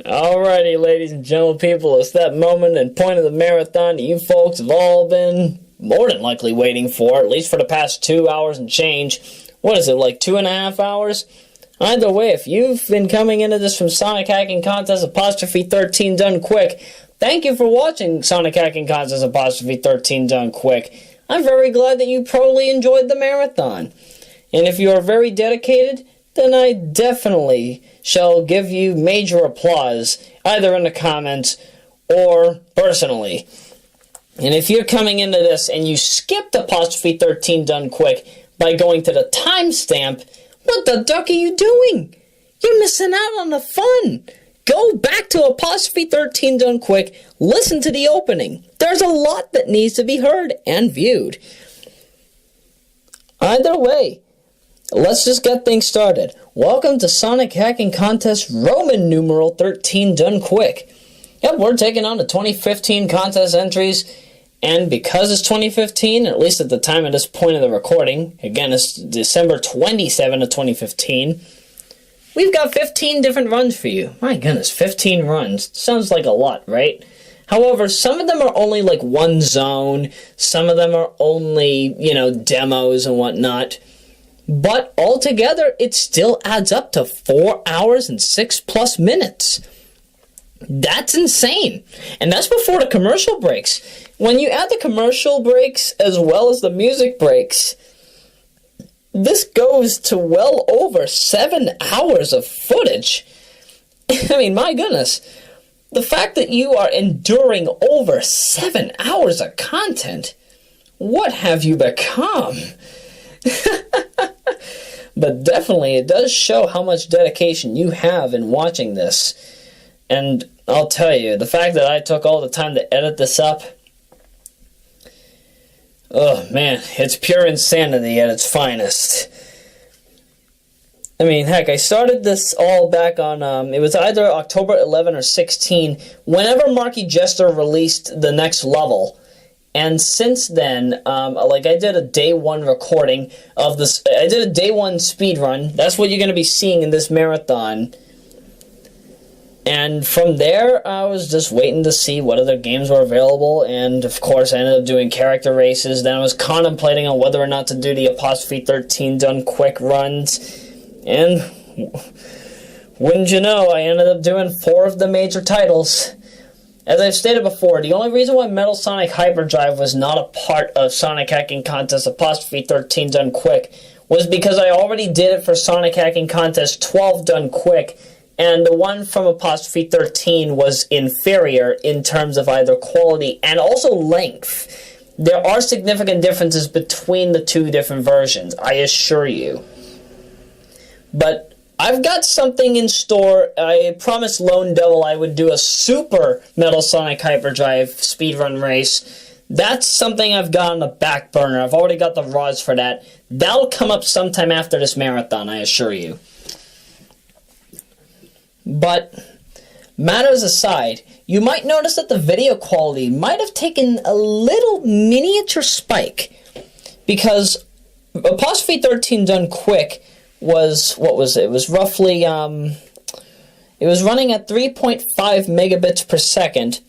Alrighty, ladies and gentlemen, people, it's that moment and point of the marathon that you folks have all been more than likely waiting for, at least for the past 2 hours and change. What is it, like 2.5 hours? Either way, if you've been coming into this from Sonic Hacking Contest XIII Done Quick, thank you for watching Sonic Hacking Contest XIII Done Quick. I'm very glad that you probably enjoyed the marathon. And if you are very dedicated, then I definitely shall give you major applause, either in the comments or personally. And if you're coming into this and you skipped XIII Done Quick by going to the timestamp, what the duck are you doing? You're missing out on the fun. Go back to XIII Done Quick, listen to the opening. There's a lot that needs to be heard and viewed. Either way, let's just get things started. Welcome to Sonic Hacking Contest Roman numeral XIII Done Quick. Yep, we're taking on the 2015 contest entries, and because it's 2015, at least at the time of this point of the recording, again, it's December 27 of 2015, we've got 15 different runs for you. My goodness, 15 runs. Sounds like a lot, right? However, some of them are only like one zone, some of them are only, demos and whatnot. But altogether, it still adds up to 4 hours and 6+ minutes. That's insane. And that's before the commercial breaks. When you add the commercial breaks as well as the music breaks, this goes to well over 7 hours of footage. I mean, my goodness. The fact that you are enduring over 7 hours of content, what have you become? But definitely, it does show how much dedication you have in watching this. And I'll tell you, the fact that I took all the time to edit this up, oh man, it's pure insanity at its finest. I mean, heck, I started this all back on, it was either October 11 or 16, whenever Marky Jester released the next level. And since then, I did a day one recording of this. I did a day one speed run. That's what you're going to be seeing in this marathon. And from there, I was just waiting to see what other games were available. And of course, I ended up doing character races. Then I was contemplating on whether or not to do the XIII Done Quick runs. And wouldn't you know, I ended up doing 4 of the major titles. As I've stated before, the only reason why Metal Sonic Hyperdrive was not a part of Sonic Hacking Contest XIII Done Quick was because I already did it for Sonic Hacking Contest XII Done Quick, and the one from XIII was inferior in terms of either quality and also length. There are significant differences between the two different versions, I assure you. But I've got something in store. I promised Lone Devil I would do a super Metal Sonic Hyperdrive speedrun race. That's something I've got on the back burner. I've already got the rods for that. That'll come up sometime after this marathon, I assure you. But matters aside, you might notice that the video quality might have taken a little miniature spike, because XIII Done Quick was, what was it? It was roughly, it was running at 3.5 megabits per second.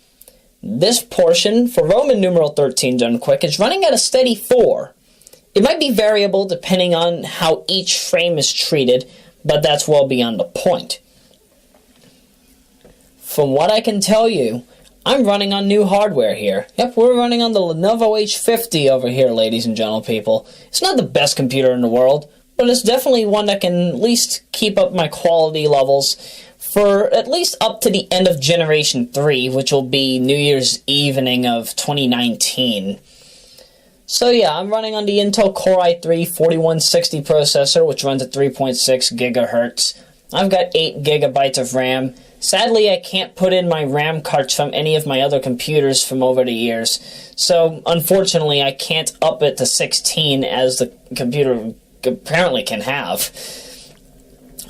This portion, for Roman numeral XIII Done Quick, is running at a steady 4. It might be variable depending on how each frame is treated, but that's well beyond the point. From what I can tell you, I'm running on new hardware here. Yep, we're running on the Lenovo H50 over here, ladies and gentlemen people. It's not the best computer in the world, but it's definitely one that can at least keep up my quality levels for at least up to the end of Generation 3, which will be New Year's evening of 2019. So yeah, I'm running on the Intel Core i3 4160 processor, which runs at 3.6 gigahertz. I've got 8 gigabytes of RAM. Sadly, I can't put in my RAM carts from any of my other computers from over the years. So, unfortunately, I can't up it to 16 as the computer apparently can have.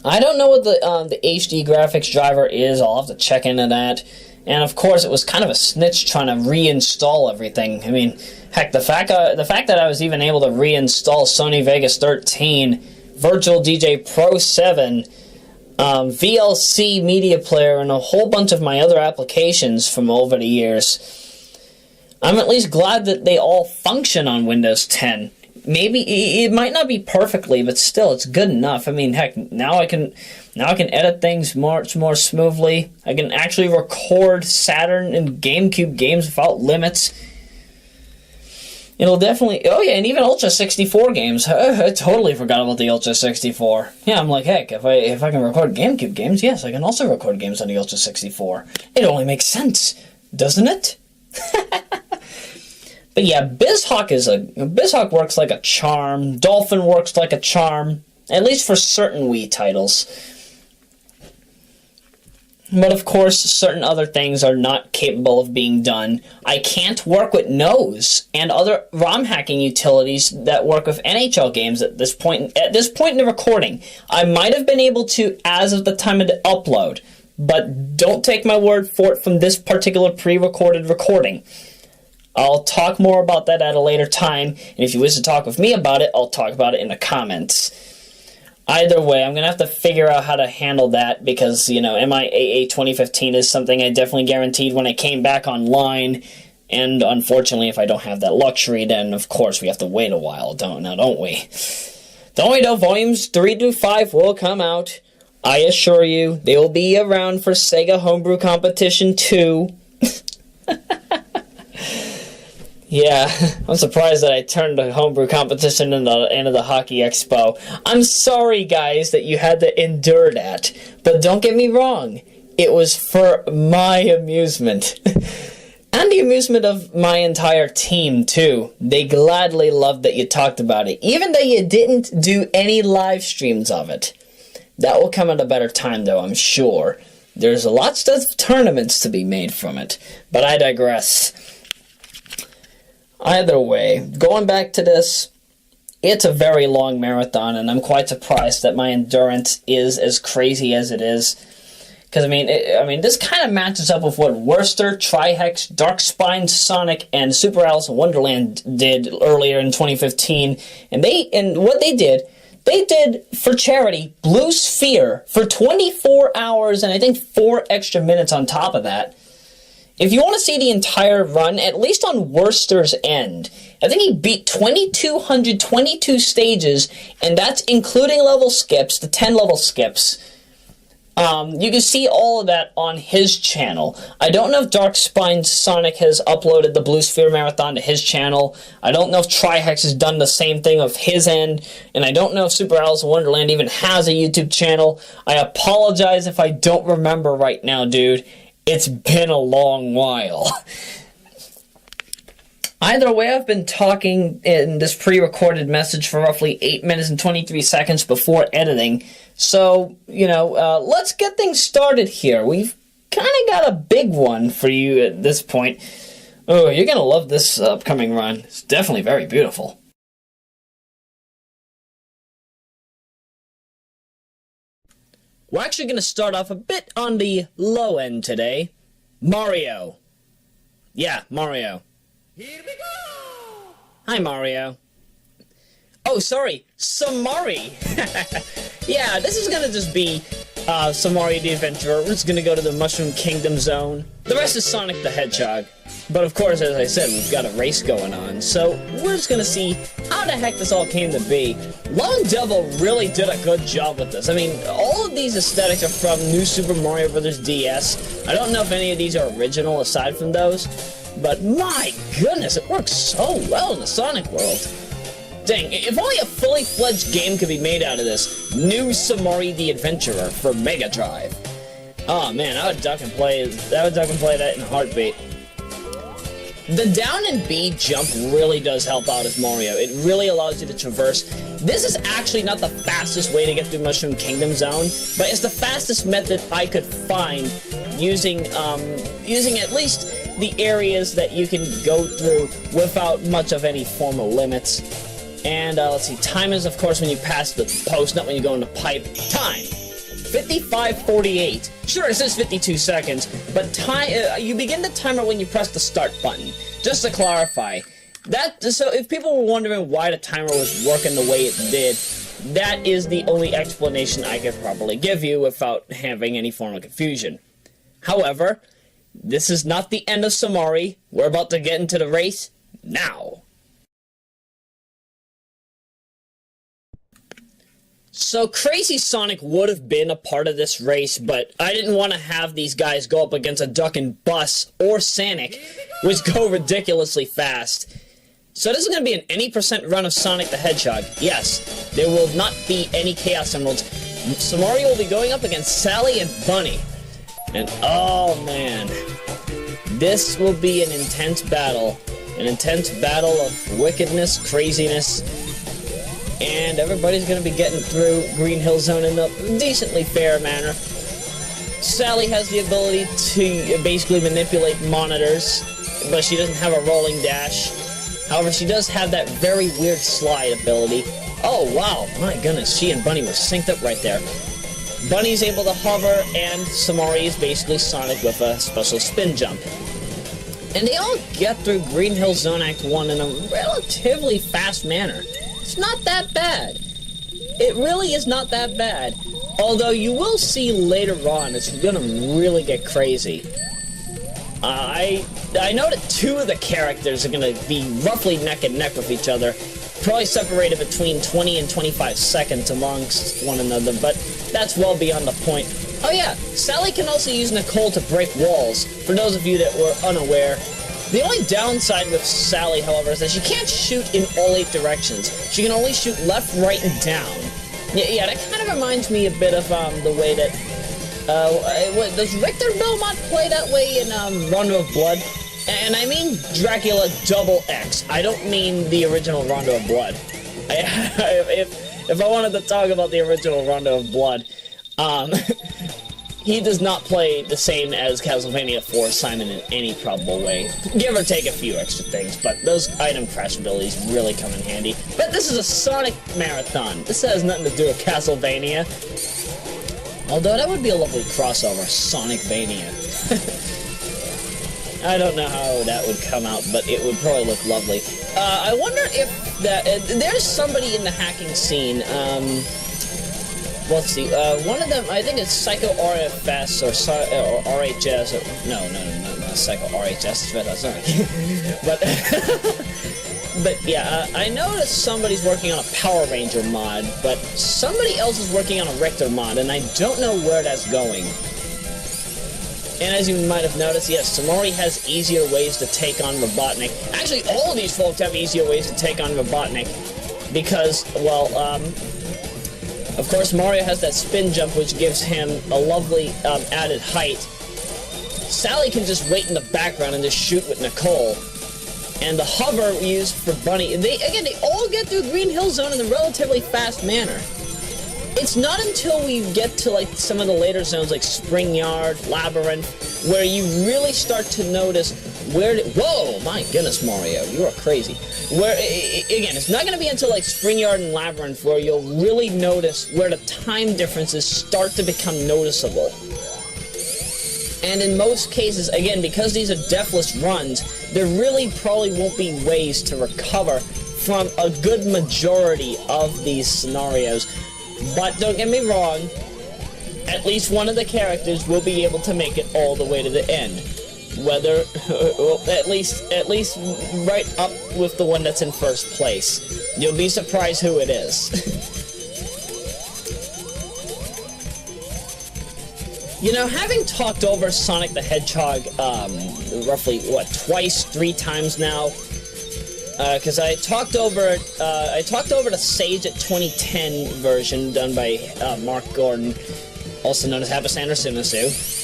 I don't know what the HD graphics driver is. I'll have to check into that. And of course, it was kind of a snitch trying to reinstall everything. I mean, heck, the fact that I was even able to reinstall Sony Vegas 13, Virtual DJ Pro 7, VLC Media Player, and a whole bunch of my other applications from over the years. I'm at least glad that they all function on Windows 10. Maybe it might not be perfectly, but still, it's good enough. I mean, heck, now I can edit things much more smoothly. I can actually record Saturn and GameCube games without limits. It'll definitely... Oh, yeah, and even Ultra 64 games. I totally forgot about the Ultra 64. Yeah, I'm like, heck, if I can record GameCube games, yes, I can also record games on the Ultra 64. It only makes sense, doesn't it? But yeah, BizHawk works like a charm. Dolphin works like a charm, at least for certain Wii titles. But of course, certain other things are not capable of being done. I can't work with Nose and other ROM hacking utilities that work with NHL games at this point in the recording. I might have been able to as of the time of the upload, but don't take my word for it from this particular pre-recorded recording. I'll talk more about that at a later time, and if you wish to talk with me about it, I'll talk about it in the comments. Either way, I'm going to have to figure out how to handle that, because, you know, MIAA 2015 is something I definitely guaranteed when I came back online, and unfortunately, if I don't have that luxury, then, of course, we have to wait a while, don't we? Don't we know Volumes 3 to 5 will come out. I assure you, they will be around for Sega Homebrew Competition 2. Yeah, I'm surprised that I turned the homebrew competition into the Hockey Expo. I'm sorry, guys, that you had to endure that. But don't get me wrong, it was for my amusement. And the amusement of my entire team, too. They gladly loved that you talked about it, even though you didn't do any live streams of it. That will come at a better time, though, I'm sure. There's lots of tournaments to be made from it, but I digress. Either way, going back to this, it's a very long marathon, and I'm quite surprised that my endurance is as crazy as it is. Because, I mean, this kind of matches up with what Worcester, Trihex, Darkspine, Sonic, and Super Alice in Wonderland did earlier in 2015. And what they did for charity Blue Sphere for 24 hours and I think 4 extra minutes on top of that. If you want to see the entire run, at least on Worcester's end, I think he beat 2,222 stages, and that's including level skips, the 10 level skips. You can see all of that on his channel. I don't know if Darkspine Sonic has uploaded the Blue Sphere Marathon to his channel. I don't know if Trihex has done the same thing of his end. And I don't know if Super Alice in Wonderland even has a YouTube channel. I apologize if I don't remember right now, dude. It's been a long while. Either way, I've been talking in this pre-recorded message for roughly 8 minutes and 23 seconds before editing. So, let's get things started here. We've kind of got a big one for you at this point. Oh, you're going to love this upcoming run. It's definitely very beautiful. We're actually going to start off a bit on the low end today. Mario. Yeah, Mario. Here we go! Hi, Mario. Oh, sorry, Somari. Yeah, this is gonna just be Somari the Adventurer. We're just gonna go to the Mushroom Kingdom zone. The rest is Sonic the Hedgehog. But of course, as I said, we've got a race going on, so we're just gonna see how the heck this all came to be. Lone Devil really did a good job with this. I mean, all of these aesthetics are from New Super Mario Bros. DS. I don't know if any of these are original aside from those, but my goodness, it works so well in the Sonic world. Dang, if only a fully fledged game could be made out of this. New Somari the Adventurer for Mega Drive. Oh man, I would duck and play that in a heartbeat. The down and B jump really does help out as Mario. It really allows you to traverse. This is actually not the fastest way to get through Mushroom Kingdom Zone, but it's the fastest method I could find using at least the areas that you can go through without much of any formal limits. And let's see, time is of course when you pass the post, not when you go into pipe. Time. 55:48. Sure, it says 52 seconds, but time you begin the timer when you press the start button. Just to clarify, so if people were wondering why the timer was working the way it did, That is the only explanation I could probably give you without having any form of confusion. However, this is not the end of Somari. We're about to get into the race now. So Crazy Sonic would have been a part of this race, but I didn't want to have these guys go up against a Duck and Bus or Sonic, which go ridiculously fast. So this is going to be an any % run of Sonic the Hedgehog. Yes, there will not be any Chaos Emeralds. Somari will be going up against Sally and Bunny. And oh man, this will be an intense battle. An intense battle of wickedness, craziness, and everybody's going to be getting through Green Hill Zone in a decently fair manner. Sally has the ability to basically manipulate monitors, but she doesn't have a rolling dash. However, she does have that very weird slide ability. Oh wow, my goodness, she and Bunny were synced up right there. Bunny's able to hover, and Somari is basically Sonic with a special spin jump. And they all get through Green Hill Zone Act 1 in a relatively fast manner. It's not that bad. It really is not that bad. Although you will see later on, it's gonna really get crazy. I know that two of the characters are gonna be roughly neck and neck with each other, probably separated between 20 and 25 seconds amongst one another, but that's well beyond the point. Oh yeah, Sally can also use Nicole to break walls, for those of you that were unaware. The only downside with Sally, however, is that she can't shoot in all 8 directions. She can only shoot left, right, and down. Yeah, that kind of reminds me a bit of the way that... does Richter Belmont play that way in Rondo of Blood? And I mean Dracula Double X. I don't mean the original Rondo of Blood. If I wanted to talk about the original Rondo of Blood, he does not play the same as Castlevania 4 Simon in any probable way. Give or take a few extra things, but those item crash abilities really come in handy. But this is a Sonic Marathon. This has nothing to do with Castlevania. Although that would be a lovely crossover, Sonicvania. I don't know how that would come out, but it would probably look lovely. I wonder if there's somebody in the hacking scene, let's see, one of them, I think it's Psycho RFS or RHS, or, no, Psycho RHS, sorry. But yeah, I noticed somebody's working on a Power Ranger mod, but somebody else is working on a Richter mod, and I don't know where that's going. And as you might have noticed, yes, Somari has easier ways to take on Robotnik. Actually, all of these folks have easier ways to take on Robotnik, because, well, of course, Mario has that spin jump, which gives him a lovely added height. Sally can just wait in the background and just shoot with Nicole. And the hover used for Bunny, they all get through Green Hill Zone in a relatively fast manner. It's not until we get to like some of the later zones like Spring Yard, Labyrinth, where you really start to notice whoa, my goodness, Mario, you are crazy. Where, again, it's not going to be until like Spring Yard and Labyrinth where you'll really notice where the time differences start to become noticeable. And in most cases, again, because these are deathless runs, there really probably won't be ways to recover from a good majority of these scenarios. But don't get me wrong, at least one of the characters will be able to make it all the way to the end. Whether, well, at least right up with the one that's in first place. You'll be surprised who it is. You know, having talked over Sonic the Hedgehog, roughly, twice, 3 times now, because I talked over the Sage at 2010 version done by Mark Gordon, also known as Habasander Sinisu.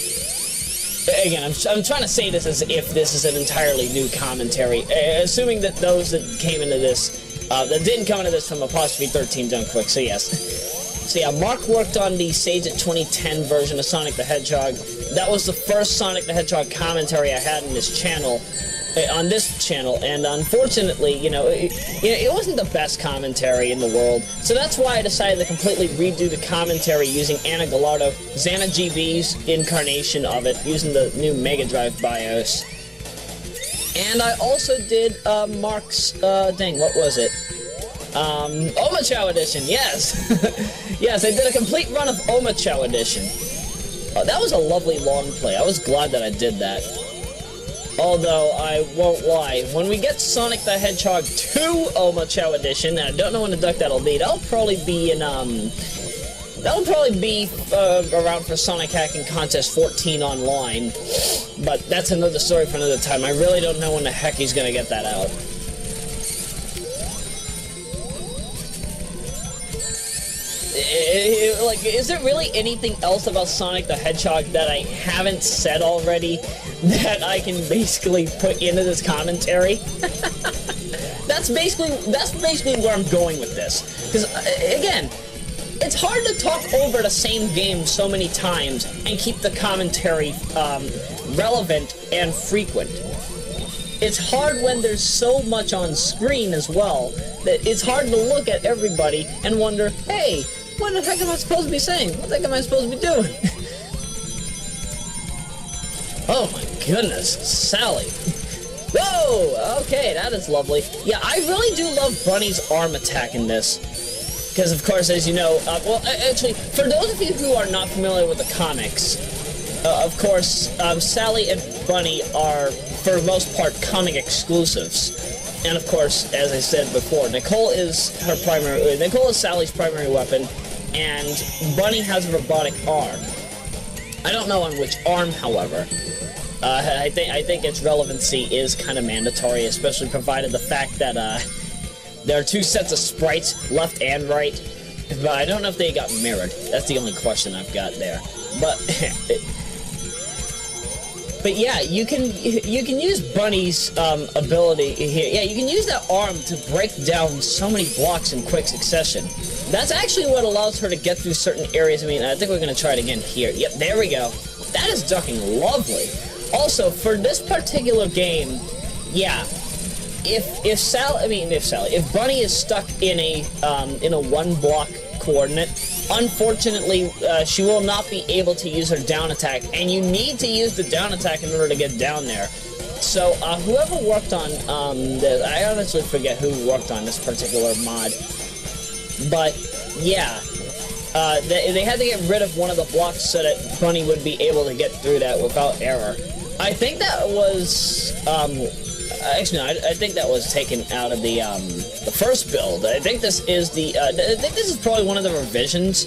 Again, I'm trying to say this as if this is an entirely new commentary, assuming that those that came into this, that didn't come into this from Apostrophe 13 done quick, so yes. So yeah, Mark worked on the Sage at 2010 version of Sonic the Hedgehog. That was the first Sonic the Hedgehog commentary I had in this channel. On this channel, and unfortunately, it wasn't the best commentary in the world, so that's why I decided to completely redo the commentary using Anna Gallardo, Xana GB's incarnation of it, using the new Mega Drive BIOS. And I also did Mark's, what was it? Omochao Edition, yes! Yes, I did a complete run of Omochao Edition. That was a lovely long play. I was glad that I did that. Although, I won't lie, when we get Sonic the Hedgehog 2 Omochao Edition, and I don't know when the duck that'll be, that'll probably be in, around for Sonic Hacking Contest XIV Online. But that's another story for another time. I really don't know when the heck he's gonna get that out. Like, is there really anything else about Sonic the Hedgehog that I haven't said already that I can basically put into this commentary? That's basically where I'm going with this. Because, again, it's hard to talk over the same game so many times and keep the commentary relevant and frequent. It's hard when there's so much on screen as well that it's hard to look at everybody and wonder, hey, what the heck am I supposed to be saying? What the heck am I supposed to be doing? Oh my goodness, Sally. Whoa! Okay, that is lovely. Yeah, I really do love Bunny's arm attack in this. Because, of course, as you know, well, actually, for those of you who are not familiar with the comics, of course, Sally and Bunny are, for the most part, comic exclusives. And, of course, as I said before, Nicole is Sally's primary weapon, and Bunny has a robotic arm. I don't know on which arm, however. I think its relevancy is kind of mandatory, especially provided the fact that, there are two sets of sprites, left and right, but I don't know if they got mirrored. That's the only question I've got there. But yeah, you can use Bunny's ability here. Yeah, you can use that arm to break down so many blocks in quick succession. That's actually what allows her to get through certain areas. I mean, I think we're going to try it again here. Yep, there we go. That is ducking lovely. Also, for this particular game, yeah, if Bunny is stuck in a one block coordinate, unfortunately, she will not be able to use her down attack, and you need to use the down attack in order to get down there. So, whoever worked on this, I honestly forget who worked on this particular mod, but yeah, they had to get rid of one of the blocks so that Bunny would be able to get through that without error. I think that was, actually, no, I think that was taken out of the first build. I think this is I think this is probably one of the revisions.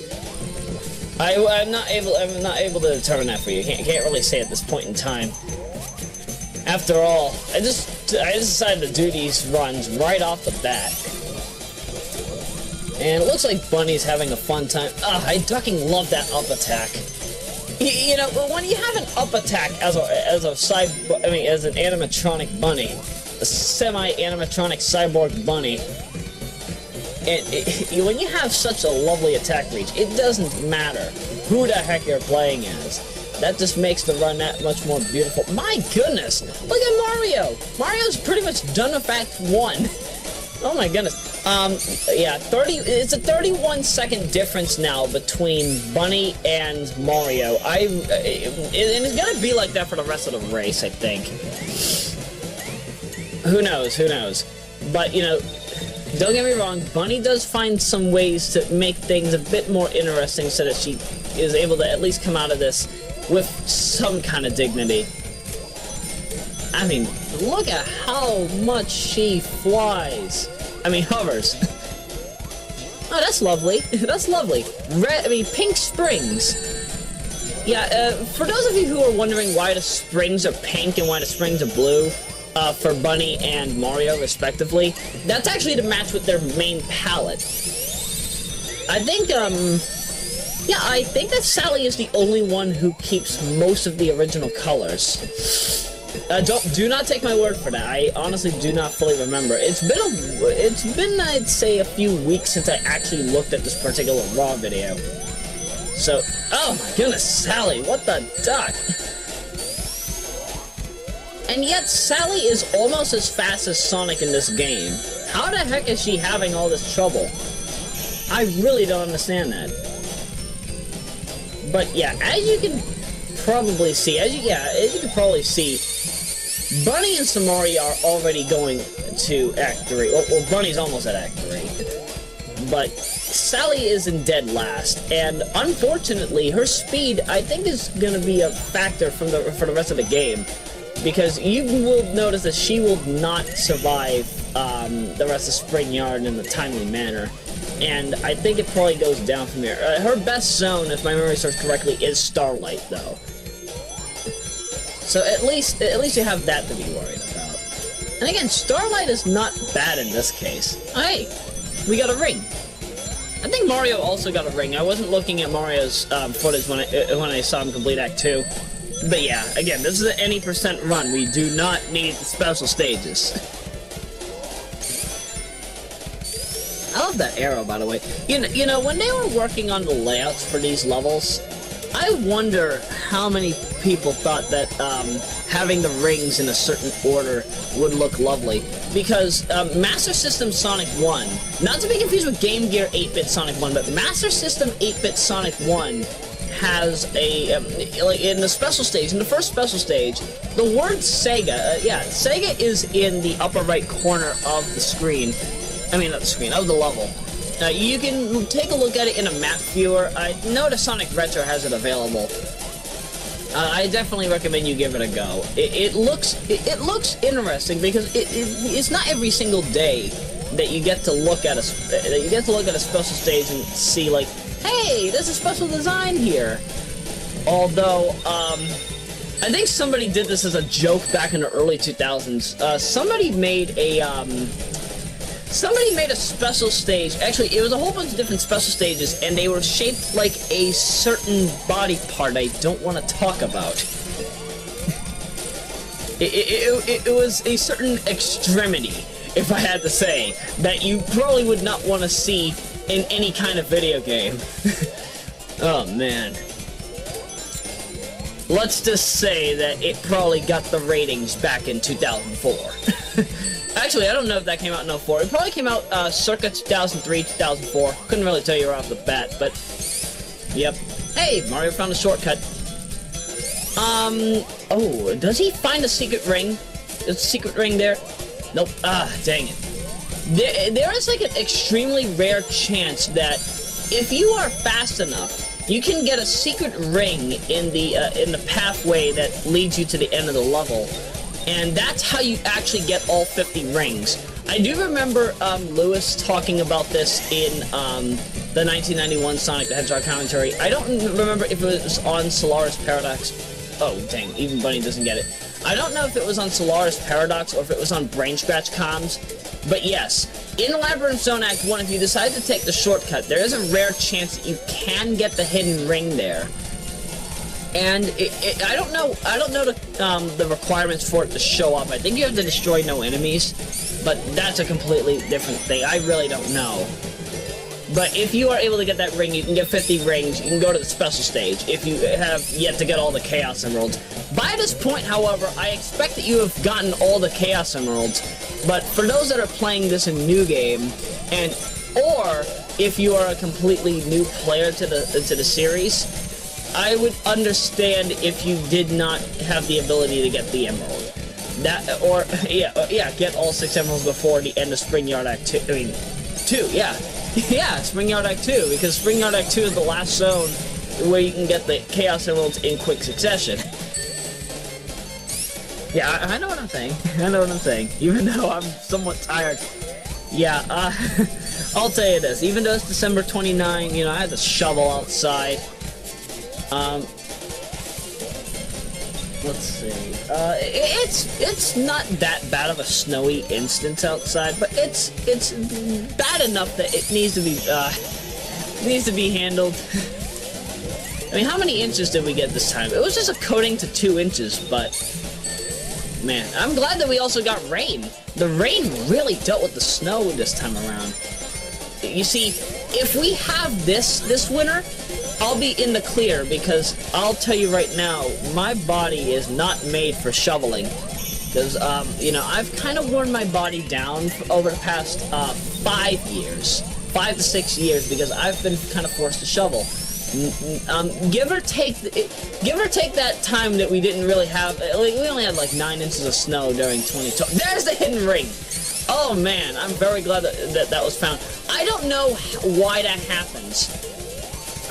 I'm not able to determine that for you. Can't really say at this point in time. After all, I just decided to do these runs right off the bat. And it looks like Bunny's having a fun time. I ducking love that up attack. You know, when you have an up attack as an animatronic bunny, a semi-animatronic cyborg bunny, and when you have such a lovely attack reach, it doesn't matter who the heck you're playing as. That just makes the run that much more beautiful. My goodness, look at Mario. Mario's pretty much done with Act 1. Oh my goodness. Yeah, it's a 31-second difference now between Bunny and Mario. And it's gonna be like that for the rest of the race, I think. Who knows? But, you know, don't get me wrong, Bunny does find some ways to make things a bit more interesting so that she is able to at least come out of this with some kind of dignity. I mean, look at how much she flies. I mean, hovers. Oh, that's lovely. That's lovely. Pink springs. Yeah, for those of you who are wondering why the springs are pink and why the springs are blue, for Bunny and Mario, respectively, that's actually to match with their main palette. I think, yeah, I think that Sally is the only one who keeps most of the original colors. Do not take my word for that. I honestly do not fully remember. It's been I'd say a few weeks since I actually looked at this particular Raw video. So, oh my goodness, Sally, what the duck? And yet Sally is almost as fast as Sonic in this game. How the heck is she having all this trouble? I really don't understand that. But yeah, as you can probably see, Bunny and Somari are already going to Act 3. Well, Bunny's almost at Act 3. But Sally is in dead last, and unfortunately, her speed, I think, is going to be a factor for the rest of the game. Because you will notice that she will not survive the rest of Spring Yard in a timely manner. And I think it probably goes down from here. Her best zone, if my memory serves correctly, is Starlight, though. So at least you have that to be worried about. And again, Starlight is not bad in this case. Hey, we got a ring. I think Mario also got a ring. I wasn't looking at Mario's footage when I saw him complete Act 2. But yeah, again, this is an any % run. We do not need the special stages. I love that arrow, by the way. You know, when they were working on the layouts for these levels, I wonder how many people thought that having the rings in a certain order would look lovely. Because Master System Sonic 1, not to be confused with Game Gear 8-bit Sonic 1, but Master System 8-bit Sonic 1 has a, like in the special stage, in the first special stage, the word Sega, Sega is in the upper right corner of the screen. I mean, not the screen, of the level. You can take a look at it in a map viewer. I know the Sonic Retro has it available. I definitely recommend you give it a go. It looks interesting because it's not every single day that you get to look at a special stage and see, like, hey, there's a special design here. Although, I think somebody did this as a joke back in the early 2000s. Somebody made a special stage. Actually, it was a whole bunch of different special stages, and they were shaped like a certain body part I don't want to talk about. It was a certain extremity, if I had to say, that you probably would not want to see in any kind of video game. Oh, man. Let's just say that it probably got the ratings back in 2004. Actually, I don't know if that came out in 04. It probably came out circa 2003, 2004. Couldn't really tell you right off the bat, but... Yep. Hey, Mario found a shortcut. Oh, does he find a secret ring? Is a secret ring there? Nope. Ah, dang it. There is like an extremely rare chance that if you are fast enough, you can get a secret ring in the pathway that leads you to the end of the level, and that's how you actually get all 50 rings. I do remember Lewis talking about this in the 1991 Sonic the Hedgehog commentary. I don't remember if it was on Solaris Paradox. Oh, dang, even Bunny doesn't get it. I don't know if it was on Solaris Paradox or if it was on Brain Scratch comms. But yes, in Labyrinth Zone Act 1, if you decide to take the shortcut, there is a rare chance that you can get the hidden ring there. And I don't know the requirements for it to show up. I think you have to destroy no enemies, but that's a completely different thing. I really don't know. But if you are able to get that ring, you can get 50 rings, you can go to the special stage, if you have yet to get all the Chaos Emeralds. By this point, however, I expect that you have gotten all the Chaos Emeralds, but for those that are playing this in New Game, or if you are a completely new player to the series, I would understand if you did not have the ability to get the Emerald. Get all 6 Emeralds before the end of Spring Yard Act 2, Yeah, Spring Yard Act 2, because Spring Yard Act 2 is the last zone where you can get the Chaos Emeralds in quick succession. Yeah, I know what I'm saying. Even though I'm somewhat tired. Yeah, I'll tell you this. Even though it's December 29, you know, I had to shovel outside. Let's see. It's not that bad of a snowy instance outside, but it's bad enough that it needs to be handled. I mean, how many inches did we get this time? It was just a coating to 2 inches, but man, I'm glad that we also got rain. The rain really dealt with the snow this time around. You see, if we have this winter, I'll be in the clear, because I'll tell you right now, my body is not made for shoveling. Because, you know, I've kind of worn my body down over the past 5 to 6 years, because I've been kind of forced to shovel. Give or take that time that we didn't really have, we only had like 9 inches of snow during 2020. There's the hidden ring! Oh man, I'm very glad that was found. I don't know why that happens.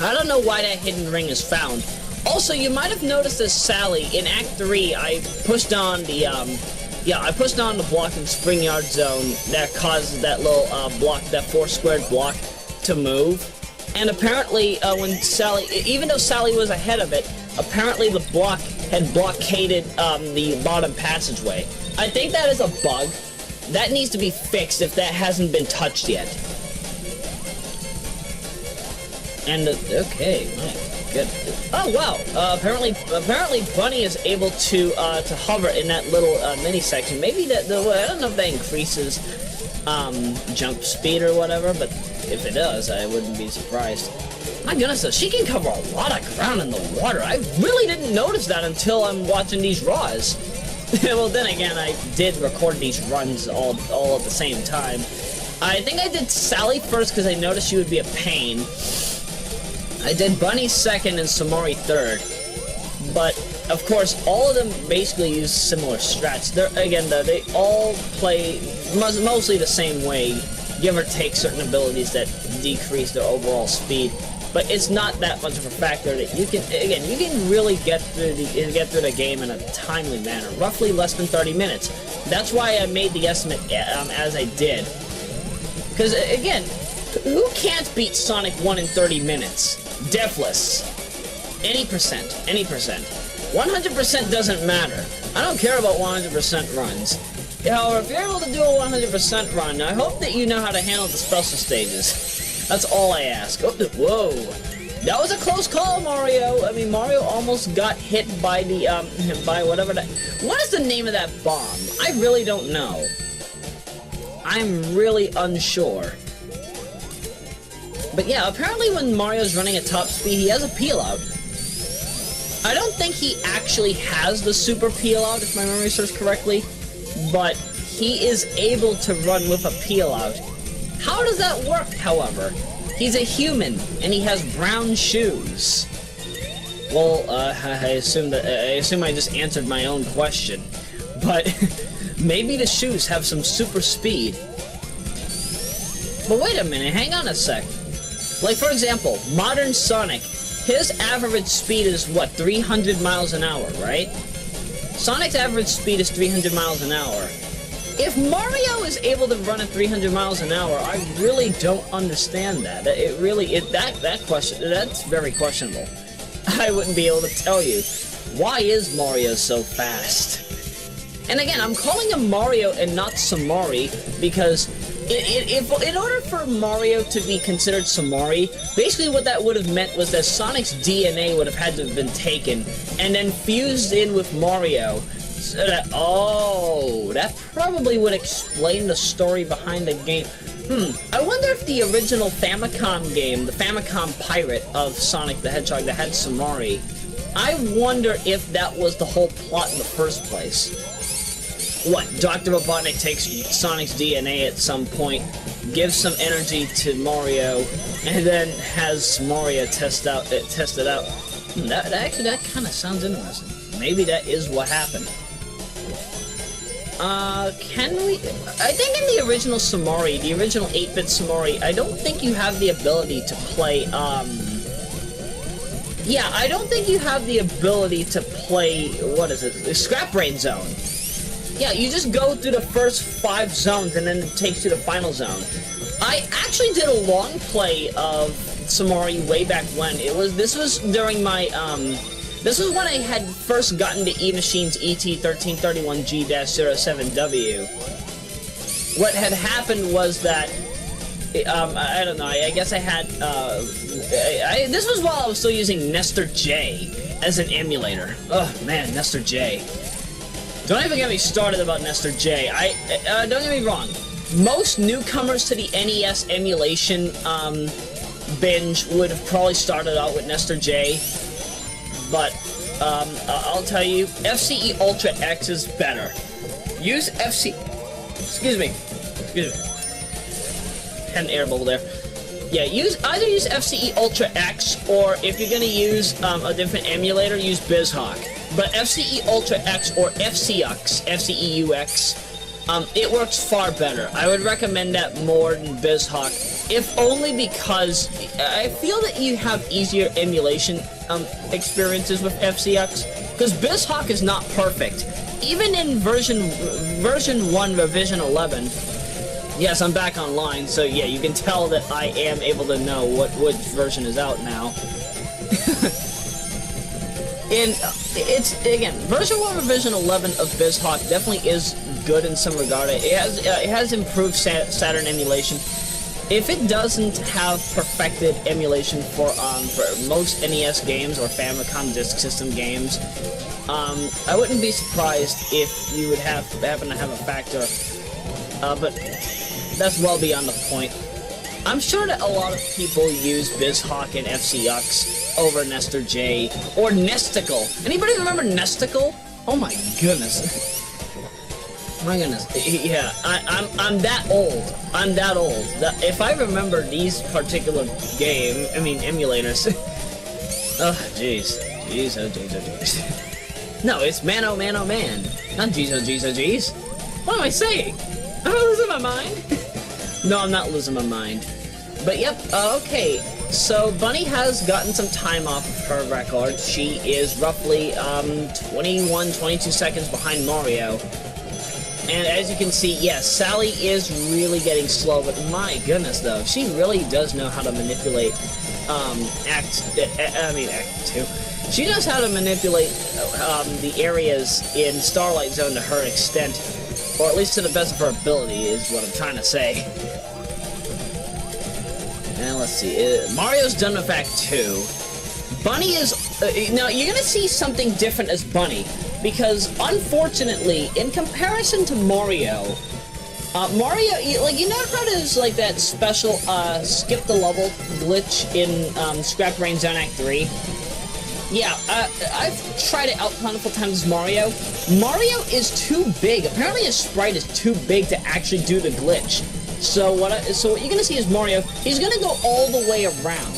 I don't know why that hidden ring is found. Also, you might have noticed that Sally, in Act 3, I pushed on the, I pushed on the block in Spring Yard Zone that caused that little, block, that 4-squared block to move. And apparently, when Sally, even though Sally was ahead of it, apparently the block had blockaded, the bottom passageway. I think that is a bug. That needs to be fixed if that hasn't been touched yet. And, okay, my goodness. Oh, wow, apparently Bunny is able to hover in that little, mini section. Maybe I don't know if that increases, jump speed or whatever, but if it does, I wouldn't be surprised. My goodness, though, she can cover a lot of ground in the water. I really didn't notice that until I'm watching these Raws. Well, then again, I did record these runs all at the same time. I think I did Sally first because I noticed she would be a pain. I did Bunny second and Somari third. But, of course, all of them basically use similar strats. They all play mostly the same way, give or take certain abilities that decrease their overall speed. But it's not that much of a factor that you can really get through the game in a timely manner, roughly less than 30 minutes. That's why I made the estimate as I did. Because again, who can't beat Sonic 1 in 30 minutes? Deathless. Any percent. 100% doesn't matter. I don't care about 100% runs. However, if you're able to do a 100% run, I hope that you know how to handle the special stages. That's all I ask. Oh, whoa. That was a close call, Mario. I mean, Mario almost got hit by the, by whatever that... What is the name of that bomb? I really don't know. I'm really unsure. But yeah, apparently when Mario's running at top speed, he has a peel out. I don't think he actually has the super peel out, if my memory serves correctly, but he is able to run with a peel out. How does that work, however? He's a human, and he has brown shoes. Well, I assume I just answered my own question. But maybe the shoes have some super speed. But wait a minute, hang on a sec. Like, for example, modern Sonic, his average speed is, what, 300 miles an hour, right? Sonic's average speed is 300 miles an hour. If Mario is able to run at 300 miles an hour, I really don't understand that. That's very questionable. I wouldn't be able to tell you. Why is Mario so fast? And again, I'm calling him Mario and not Somari because in order for Mario to be considered Somari, basically what that would have meant was that Sonic's DNA would have had to have been taken and then fused in with Mario. So that, oh, that probably would explain the story behind the game. I wonder if the original Famicom game, the Famicom Pirate of Sonic the Hedgehog that had Somari, I wonder if that was the whole plot in the first place. What, Dr. Robotnik takes Sonic's DNA at some point, gives some energy to Mario, and then has Mario test it out. That kind of sounds interesting. Maybe that is what happened. Can we... I think in the original Somari, the original 8-bit Somari, I don't think you have the ability to play, yeah, I don't think you have the ability to play, what is it, the Scrap Brain Zone. Yeah, you just go through the first 5 zones and then it takes you to the final zone. I actually did a long play of Somari way back when. This was during my, this was when I had first gotten to E-Machine's ET1331G-07W. What had happened was that, I don't know, I guess I had, this was while I was still using Nestor J as an emulator. Oh man, Nestor J. Don't even get me started about Nestor J. Don't get me wrong. Most newcomers to the NES emulation binge would have probably started out with Nestor J. But I'll tell you, FCE Ultra X is better. Use FC... Excuse me. Had an air bubble there. Yeah, either use FCE Ultra X, or if you're gonna use a different emulator, use BizHawk. But FCE Ultra X or FCUX, FCEUX, It works far better. I would recommend that more than BizHawk, if only because I feel that you have easier emulation experiences with FCX, because BizHawk is not perfect. Even in version 1, revision 11, yes, I'm back online, so yeah, you can tell that I am able to know which version is out now. And it's, again, version 1 revision 11 of BizHawk definitely is good in some regard. It has improved Saturn emulation. If it doesn't have perfected emulation for most NES games or Famicom Disk System games, I wouldn't be surprised if you would happen to have a factor, but that's well beyond the point. I'm sure that a lot of people use BizHawk and FCX over Nestor J or Nesticle. Anybody remember Nesticle? Oh my goodness. My goodness. Yeah, I'm that old. I'm that old. If I remember these particular emulators. Oh, jeez. Jeez, oh jeez, oh jeez. No, it's man oh man oh man. Not jeez oh jeez oh jeez. What am I saying? Am I losing my mind? No, I'm not losing my mind. But yep, okay. So Bunny has gotten some time off of her record. She is roughly 21, 22 seconds behind Mario. And as you can see, yes, Sally is really getting slow, but my goodness though, she really does know how to manipulate Act 2. She knows how to manipulate the areas in Starlight Zone to her extent, or at least to the best of her ability is what I'm trying to say. And let's see, Mario's done with Act 2. Bunny is, now you're gonna see something different as Bunny, because unfortunately, in comparison to Mario, Mario, like, you know how there's like that special skip the level glitch in Scrap Brain Zone Act 3? Yeah, I've tried it out plentiful times as Mario. Mario is too big. Apparently his sprite is too big to actually do the glitch. So what you're gonna see is Mario, he's gonna go all the way around.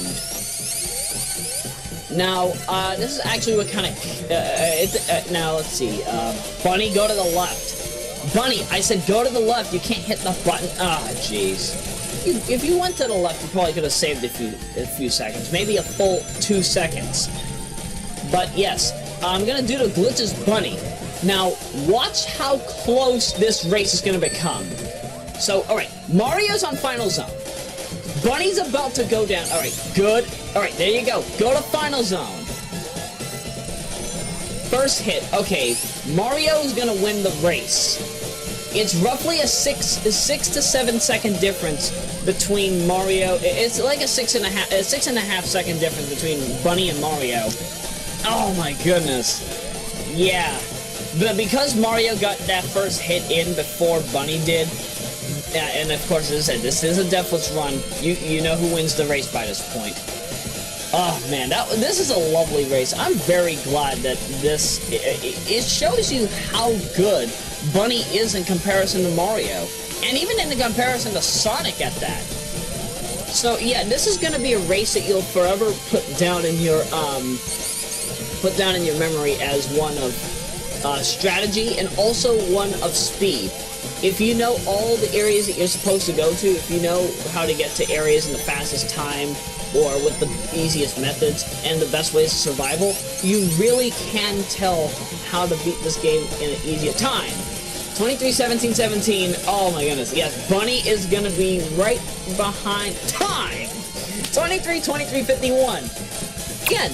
Now, this is actually what kind of, now let's see, Bunny, go to the left. Bunny, I said go to the left, you can't hit the button. Ah, jeez. If you went to the left, you probably could have saved a few seconds, maybe a full 2 seconds. But yes, I'm gonna do the glitch as Bunny. Now, watch how close this race is gonna become. So, alright, Mario's on Final Zone. Bunny's about to go down. Alright, good. Alright, there you go. Go to Final Zone. First hit. Okay, Mario's gonna win the race. It's roughly a 6 to 7 second difference between Mario. It's like a 6.5 second difference between Bunny and Mario. Oh my goodness. Yeah. But because Mario got that first hit in before Bunny did, and of course, as I said, this is a deathless run. You know who wins the race by this point. Oh man, this is a lovely race. I'm very glad that it shows you how good Bunny is in comparison to Mario, and even in the comparison to Sonic at that. So yeah, this is going to be a race that you'll forever put down in your memory as one of strategy and also one of speed. If you know all the areas that you're supposed to go to, if you know how to get to areas in the fastest time or with the easiest methods and the best ways of survival, you really can tell how to beat this game in an easier time. 23-17-17, oh my goodness, yes, Bunny is going to be right behind time. 23-23-51. Again,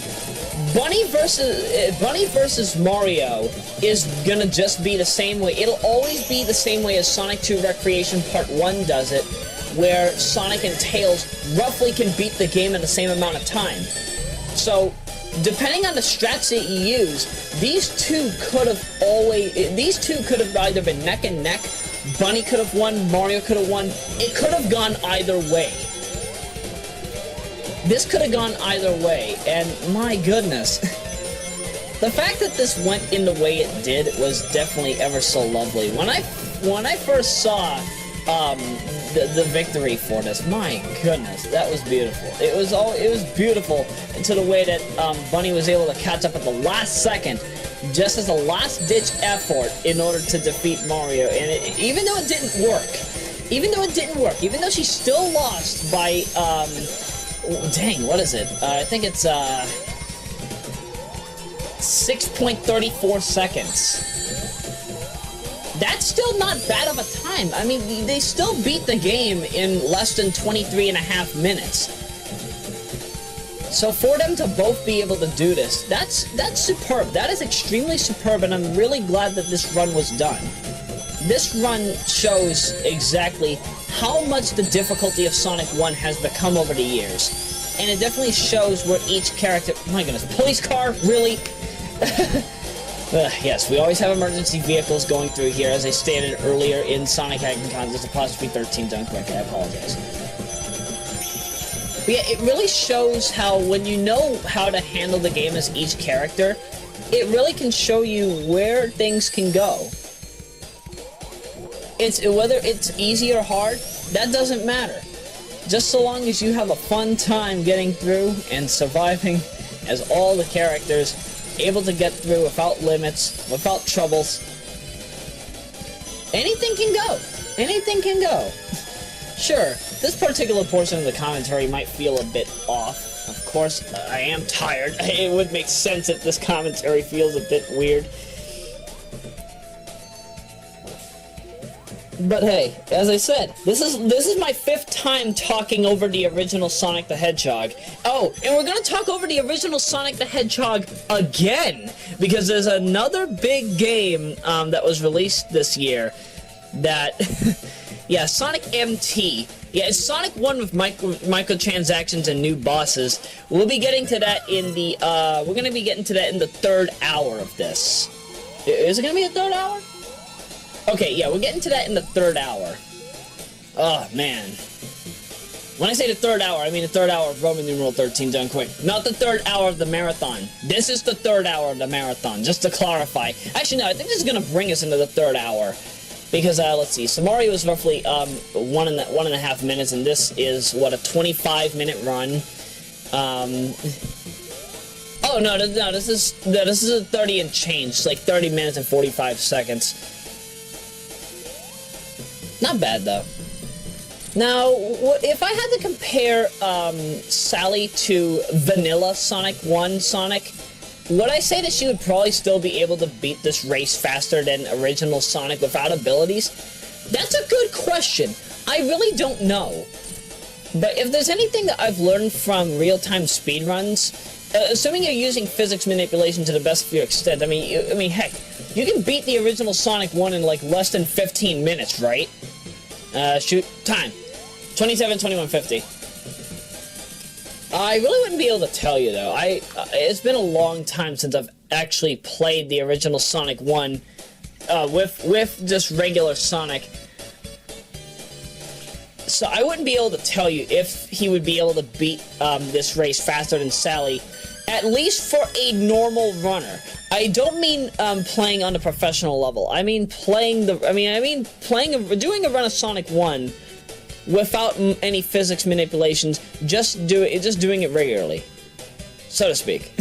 Bunny versus Mario is gonna just be the same way. It'll always be the same way as Sonic 2 Recreation Part 1 does it, where Sonic and Tails roughly can beat the game in the same amount of time. So, depending on the strats that you use, these two could have either been neck and neck. Bunny could have won, Mario could have won. It could have gone either way. This could have gone either way, and my goodness. The fact that this went in the way it did was definitely ever so lovely. When I first saw the victory for this. My goodness, that was beautiful. It was beautiful to the way that Bunny was able to catch up at the last second, just as a last-ditch effort in order to defeat Mario. And even though it didn't work, even though she still lost by, dang, what is it? I think it's 6.34 seconds. That's still not bad of a time. I mean, they still beat the game in less than 23 and a half minutes. So for them to both be able to do this, that's superb. That is extremely superb, and I'm really glad that this run was done. This run shows exactly how much the difficulty of Sonic 1 has become over the years. And it definitely shows where each character... My goodness, police car? Really? Yes, we always have emergency vehicles going through here, as I stated earlier in Sonic Hacking Contest XIII Done. I apologize. But yeah, it really shows how, when you know how to handle the game as each character, it really can show you where things can go. Whether it's easy or hard, that doesn't matter. Just so long as you have a fun time getting through and surviving as all the characters, able to get through without limits, without troubles. Anything can go. Anything can go. Sure, this particular portion of the commentary might feel a bit off. Of course, I am tired. It would make sense if this commentary feels a bit weird. But hey, as I said, this is my 5th time talking over the original Sonic the Hedgehog. Oh, and we're gonna talk over the original Sonic the Hedgehog again, because there's another big game that was released this year that, yeah, SonicMT. Yeah, it's Sonic 1 with microtransactions and new bosses. We'll be getting to that in the, we're gonna be getting to that in the 3rd hour of this. Is it gonna be the 3rd hour? Okay, yeah, we're getting to that in the 3rd hour. Oh, man. When I say the 3rd hour, I mean the 3rd hour of Roman numeral 13 done quick. Not the 3rd hour of the marathon. This is the 3rd hour of the marathon, just to clarify. Actually, no, I think this is going to bring us into the 3rd hour. Because, let's see, Somari was roughly 1.5 minutes, and this is, what, a 25-minute run. Oh, no, this is a 30 and change. It's like 30 minutes and 45 seconds. Not bad, though. Now, if I had to compare Sally to vanilla Sonic 1 Sonic, would I say that she would probably still be able to beat this race faster than original Sonic without abilities? That's a good question. I really don't know. But if there's anything that I've learned from real-time speedruns, assuming you're using physics manipulation to the best of your extent, I mean, heck, you can beat the original Sonic 1 in, like, less than 15 minutes, right? Shoot, time. 27:21:50. I really wouldn't be able to tell you, though. It's been a long time since I've actually played the original Sonic 1, with just regular Sonic. So I wouldn't be able to tell you if he would be able to beat, this race faster than Sally, at least for a normal runner. I don't mean, playing on the professional level. I mean doing a run of Sonic 1 without any physics manipulations, just doing it regularly, so to speak.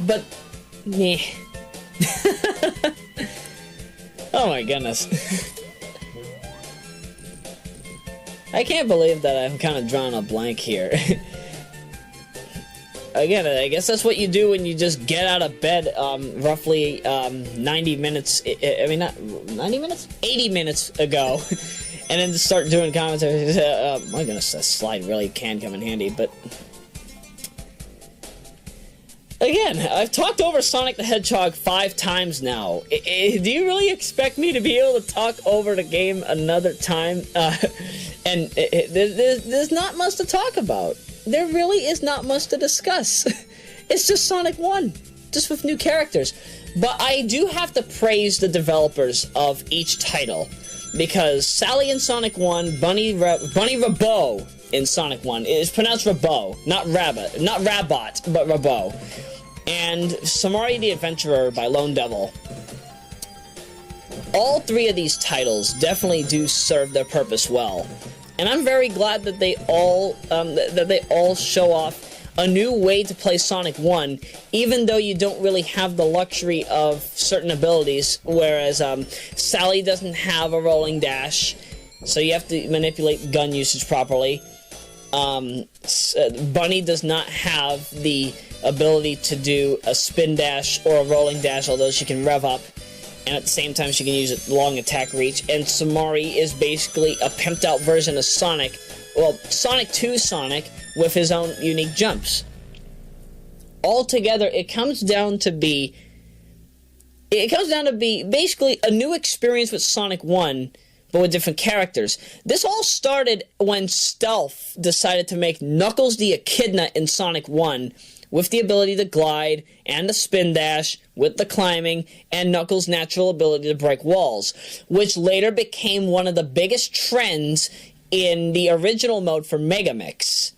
But, meh. Oh my goodness. I can't believe that I'm kind of drawing a blank here. Again, I guess that's what you do when you just get out of bed, roughly, 90 minutes, I mean, not 90 minutes? 80 minutes ago, and then just start doing commentary. My goodness, that slide really can come in handy, but... Again, I've talked over Sonic the Hedgehog 5 times now. Do you really expect me to be able to talk over the game another time? And there's not much to talk about. There really is not much to discuss. It's just Sonic 1, just with new characters. But I do have to praise the developers of each title, because Sally in Sonic 1, Bunny Rabot in Sonic 1, is pronounced Rabot, not Rabbit, not Rabot, but Rabot. And Somari the Adventurer by Lone Devil. all three of these titles definitely do serve their purpose well, and I'm very glad that they all show off a new way to play Sonic 1, even though you don't really have the luxury of certain abilities, whereas Sally doesn't have a rolling dash, so you have to manipulate gun usage properly. Bunny does not have the ability to do a spin dash or a rolling dash, although she can rev up, and at the same time she can use a long attack reach. And Somari is basically a pimped out version of Sonic, well, Sonic 2 Sonic, with his own unique jumps. Altogether, it comes down to be basically a new experience with Sonic 1, but with different characters. This all started when Stealth decided to make Knuckles the Echidna in Sonic 1, with the ability to glide, and the spin dash, with the climbing, and Knuckles' natural ability to break walls, which later became one of the biggest trends in the original mode for Megamix.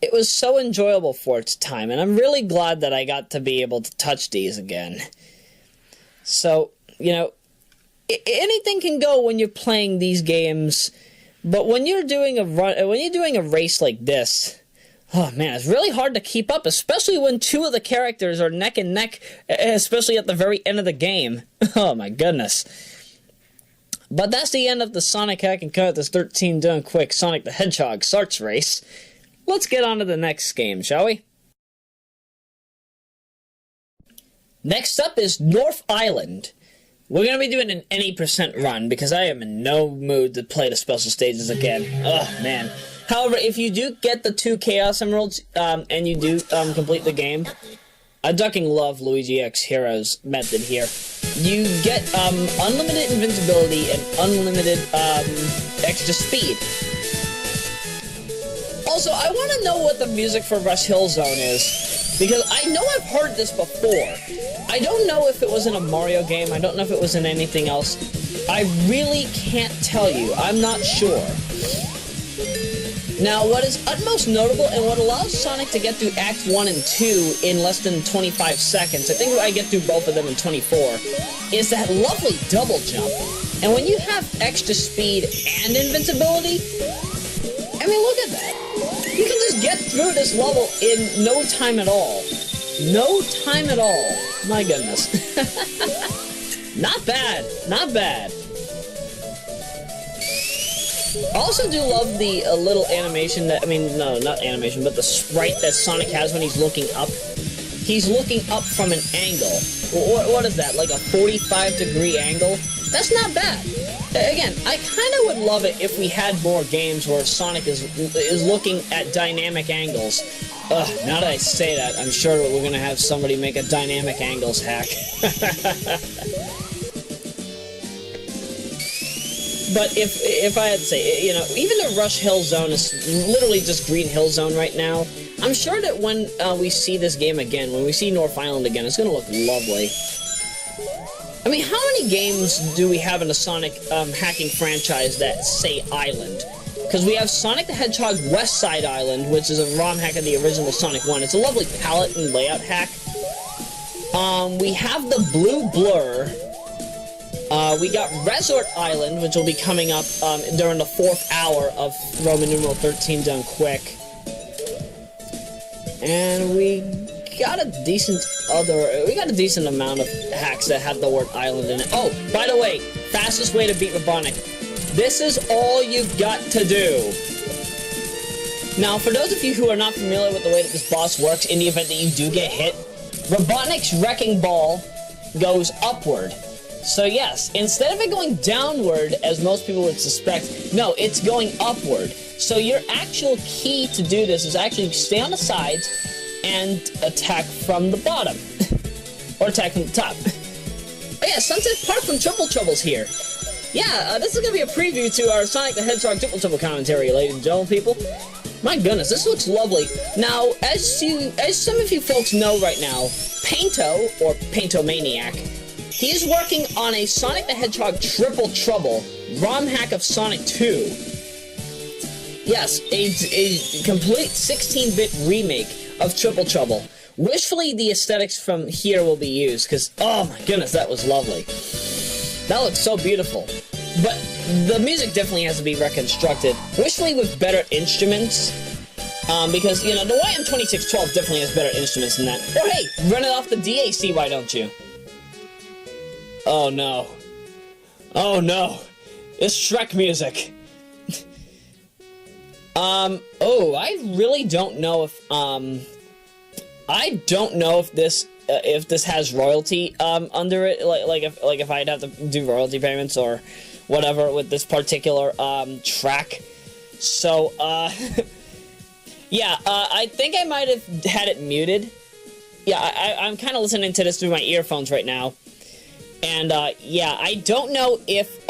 It was so enjoyable for its time, and I'm really glad that I got to be able to touch these again. So, you know, anything can go when you're playing these games, but when you're doing a race like this, oh man, it's really hard to keep up, especially when two of the characters are neck and neck, especially at the very end of the game. Oh my goodness. But that's the end of the Sonic Hacking Contest XIII Done Quick Sonic the Hedgehog SARTS race. Let's get on to the next game, shall we? Next up is North Island. We're going to be doing an any percent run, because I am in no mood to play the special stages again. Oh, man. However, if you do get the 2 Chaos Emeralds, and you do complete the game, I ducking love Luigi X Hero's method here. You get unlimited invincibility and unlimited extra speed. Also, I want to know what the music for Rush Hill Zone is, because I know I've heard this before. I don't know if it was in a Mario game, I don't know if it was in anything else. I really can't tell you, I'm not sure. Now, what is utmost notable, and what allows Sonic to get through Act 1 and 2 in less than 25 seconds, I think I get through both of them in 24, is that lovely double jump. And when you have extra speed and invincibility, I mean, look at that. You can just get through this level in no time at all. No time at all. My goodness. Not bad. Not bad. I also do love the little animation that, no, not animation, but the sprite that Sonic has when he's looking up. He's looking up from an angle. What is that, like a 45-degree angle? That's not bad. Again, I kind of would love it if we had more games where Sonic is looking at dynamic angles. Ugh, now that I say that, I'm sure we're going to have somebody make a dynamic angles hack. But if I had to say, you know, even the Rush Hill Zone is literally just Green Hill Zone right now. I'm sure that when we see this game again, when we see North Island again, it's going to look lovely. I mean, how many games do we have in the Sonic hacking franchise that say Island? Because we have Sonic the Hedgehog West Side Island, which is a ROM hack of the original Sonic 1. It's a lovely palette and layout hack. We have the Blue Blur. We got Resort Island, which will be coming up during the 4th hour of Roman numeral 13 Done Quick. And we got a decent amount of hacks that have the word island in it. Oh, by the way, fastest way to beat Robotnik. This is all you've got to do. Now, for those of you who are not familiar with the way that this boss works, in the event that you do get hit, Robotnik's Wrecking Ball goes upward. So yes, instead of it going downward, as most people would suspect, no, it's going upward. So your actual key to do this is actually stay on the sides and attack from the bottom. Or attack from the top. Oh yeah, Sunset Park from Triple Trouble's here. Yeah, this is going to be a preview to our Sonic the Hedgehog Triple Trouble commentary, ladies and gentlemen, people. My goodness, this looks lovely. Now, as some of you folks know right now, Painto, or Painto Maniac, he's working on a Sonic the Hedgehog Triple Trouble ROM hack of Sonic 2. Yes, a complete 16-bit remake of Triple Trouble, Wishfully, the aesthetics from here will be used, because, oh my goodness, that was lovely. That looks so beautiful. But the music definitely has to be reconstructed. Wishfully with better instruments, because, you know, the YM2612 definitely has better instruments than that. Or hey, run it off the DAC, why don't you? Oh no. Oh no. It's Shrek music. Oh, I really don't know if, I don't know if this has royalty, under it, like if I'd have to do royalty payments or whatever with this particular, track. So, yeah, I think I might have had it muted. Yeah, I'm kind of listening to this through my earphones right now. And, yeah, I don't know if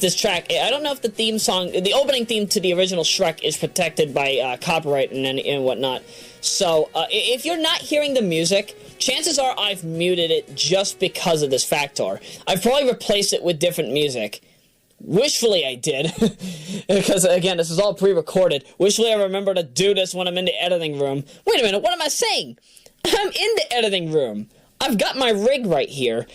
this track, I don't know if the theme song, the opening theme to the original Shrek is protected by, copyright and whatnot. So, if you're not hearing the music, chances are I've muted it just because of this factor. I've probably replaced it with different music. Wishfully I did, because again, this is all pre-recorded. Wishfully I remember to do this when I'm in the editing room. Wait a minute, what am I saying? I'm in the editing room. I've got my rig right here.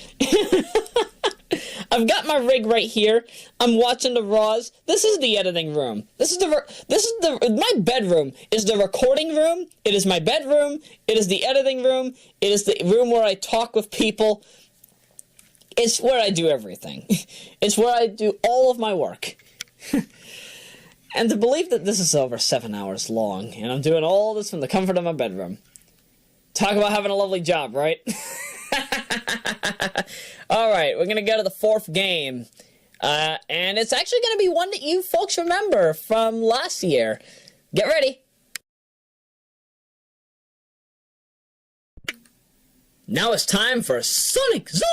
I've got my rig right here. I'm watching the raws. This is the editing room. My bedroom is the recording room. It is my bedroom. It is the editing room. It is the room where I talk with people. It's where I do everything. It's where I do all of my work. And to believe that this is over 7 hours long, and I'm doing all this from the comfort of my bedroom. Talk about having a lovely job, right? Alright, we're gonna go to the fourth game. And it's actually gonna be one that you folks remember from last year. Get ready. Now it's time for Sonic Zoom!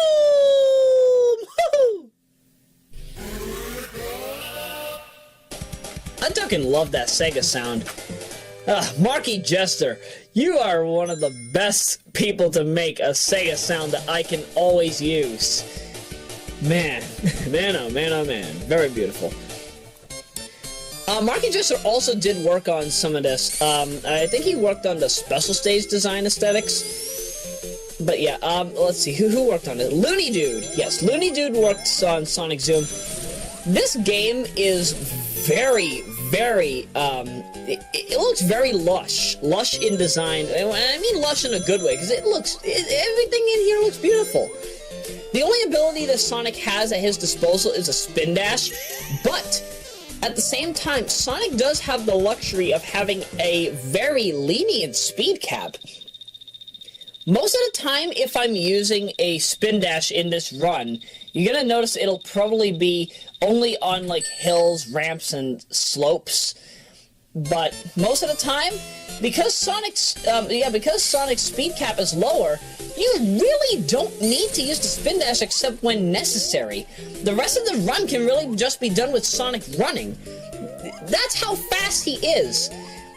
Woo-hoo! I fucking love that Sega sound. Marky Jester, you are one of the best people to make a Sega sound that I can always use. Man, man, oh man, oh man. Very beautiful. Marky Jester also did work on some of this. I think he worked on the special stage design aesthetics. But yeah, let's see, who worked on it? Looney Dude! Yes, Looney Dude worked on Sonic Zoom. This game is very, very, it looks very lush. Lush in design, and I mean lush in a good way, because everything in here looks beautiful. The only ability that Sonic has at his disposal is a spin dash, but at the same time, Sonic does have the luxury of having a very lenient speed cap. Most of the time, if I'm using a spin dash in this run, you're gonna notice it'll probably be only on, like, hills, ramps, and slopes. But most of the time, because Sonic's speed cap is lower, you really don't need to use the spin dash except when necessary. The rest of the run can really just be done with Sonic running. That's how fast he is.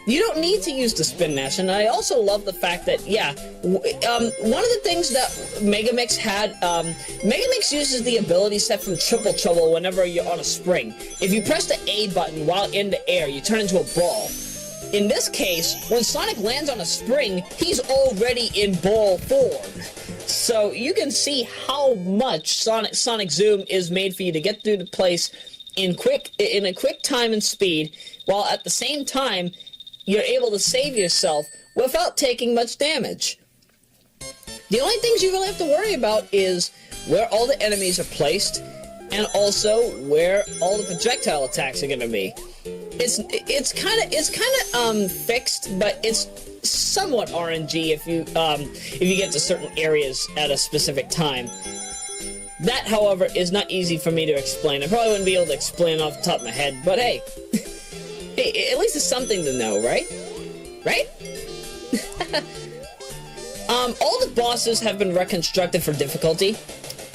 You don't need to use the spin dash, and I also love the fact that, yeah, one of the things that Megamix had, Megamix uses the ability set from Triple Trouble whenever you're on a spring. If you press the A button while in the air, you turn into a ball. In this case, when Sonic lands on a spring, he's already in ball form. So you can see how much Sonic Zoom is made for you to get through the place in a quick time and speed, while at the same time, you're able to save yourself without taking much damage. The only things you really have to worry about is where all the enemies are placed, and also where all the projectile attacks are gonna be. It's kind of fixed, but it's somewhat RNG if you get to certain areas at a specific time. That, however, is not easy for me to explain. I probably wouldn't be able to explain it off the top of my head, but hey. Hey, at least it's something to know, right? Right? All the bosses have been reconstructed for difficulty,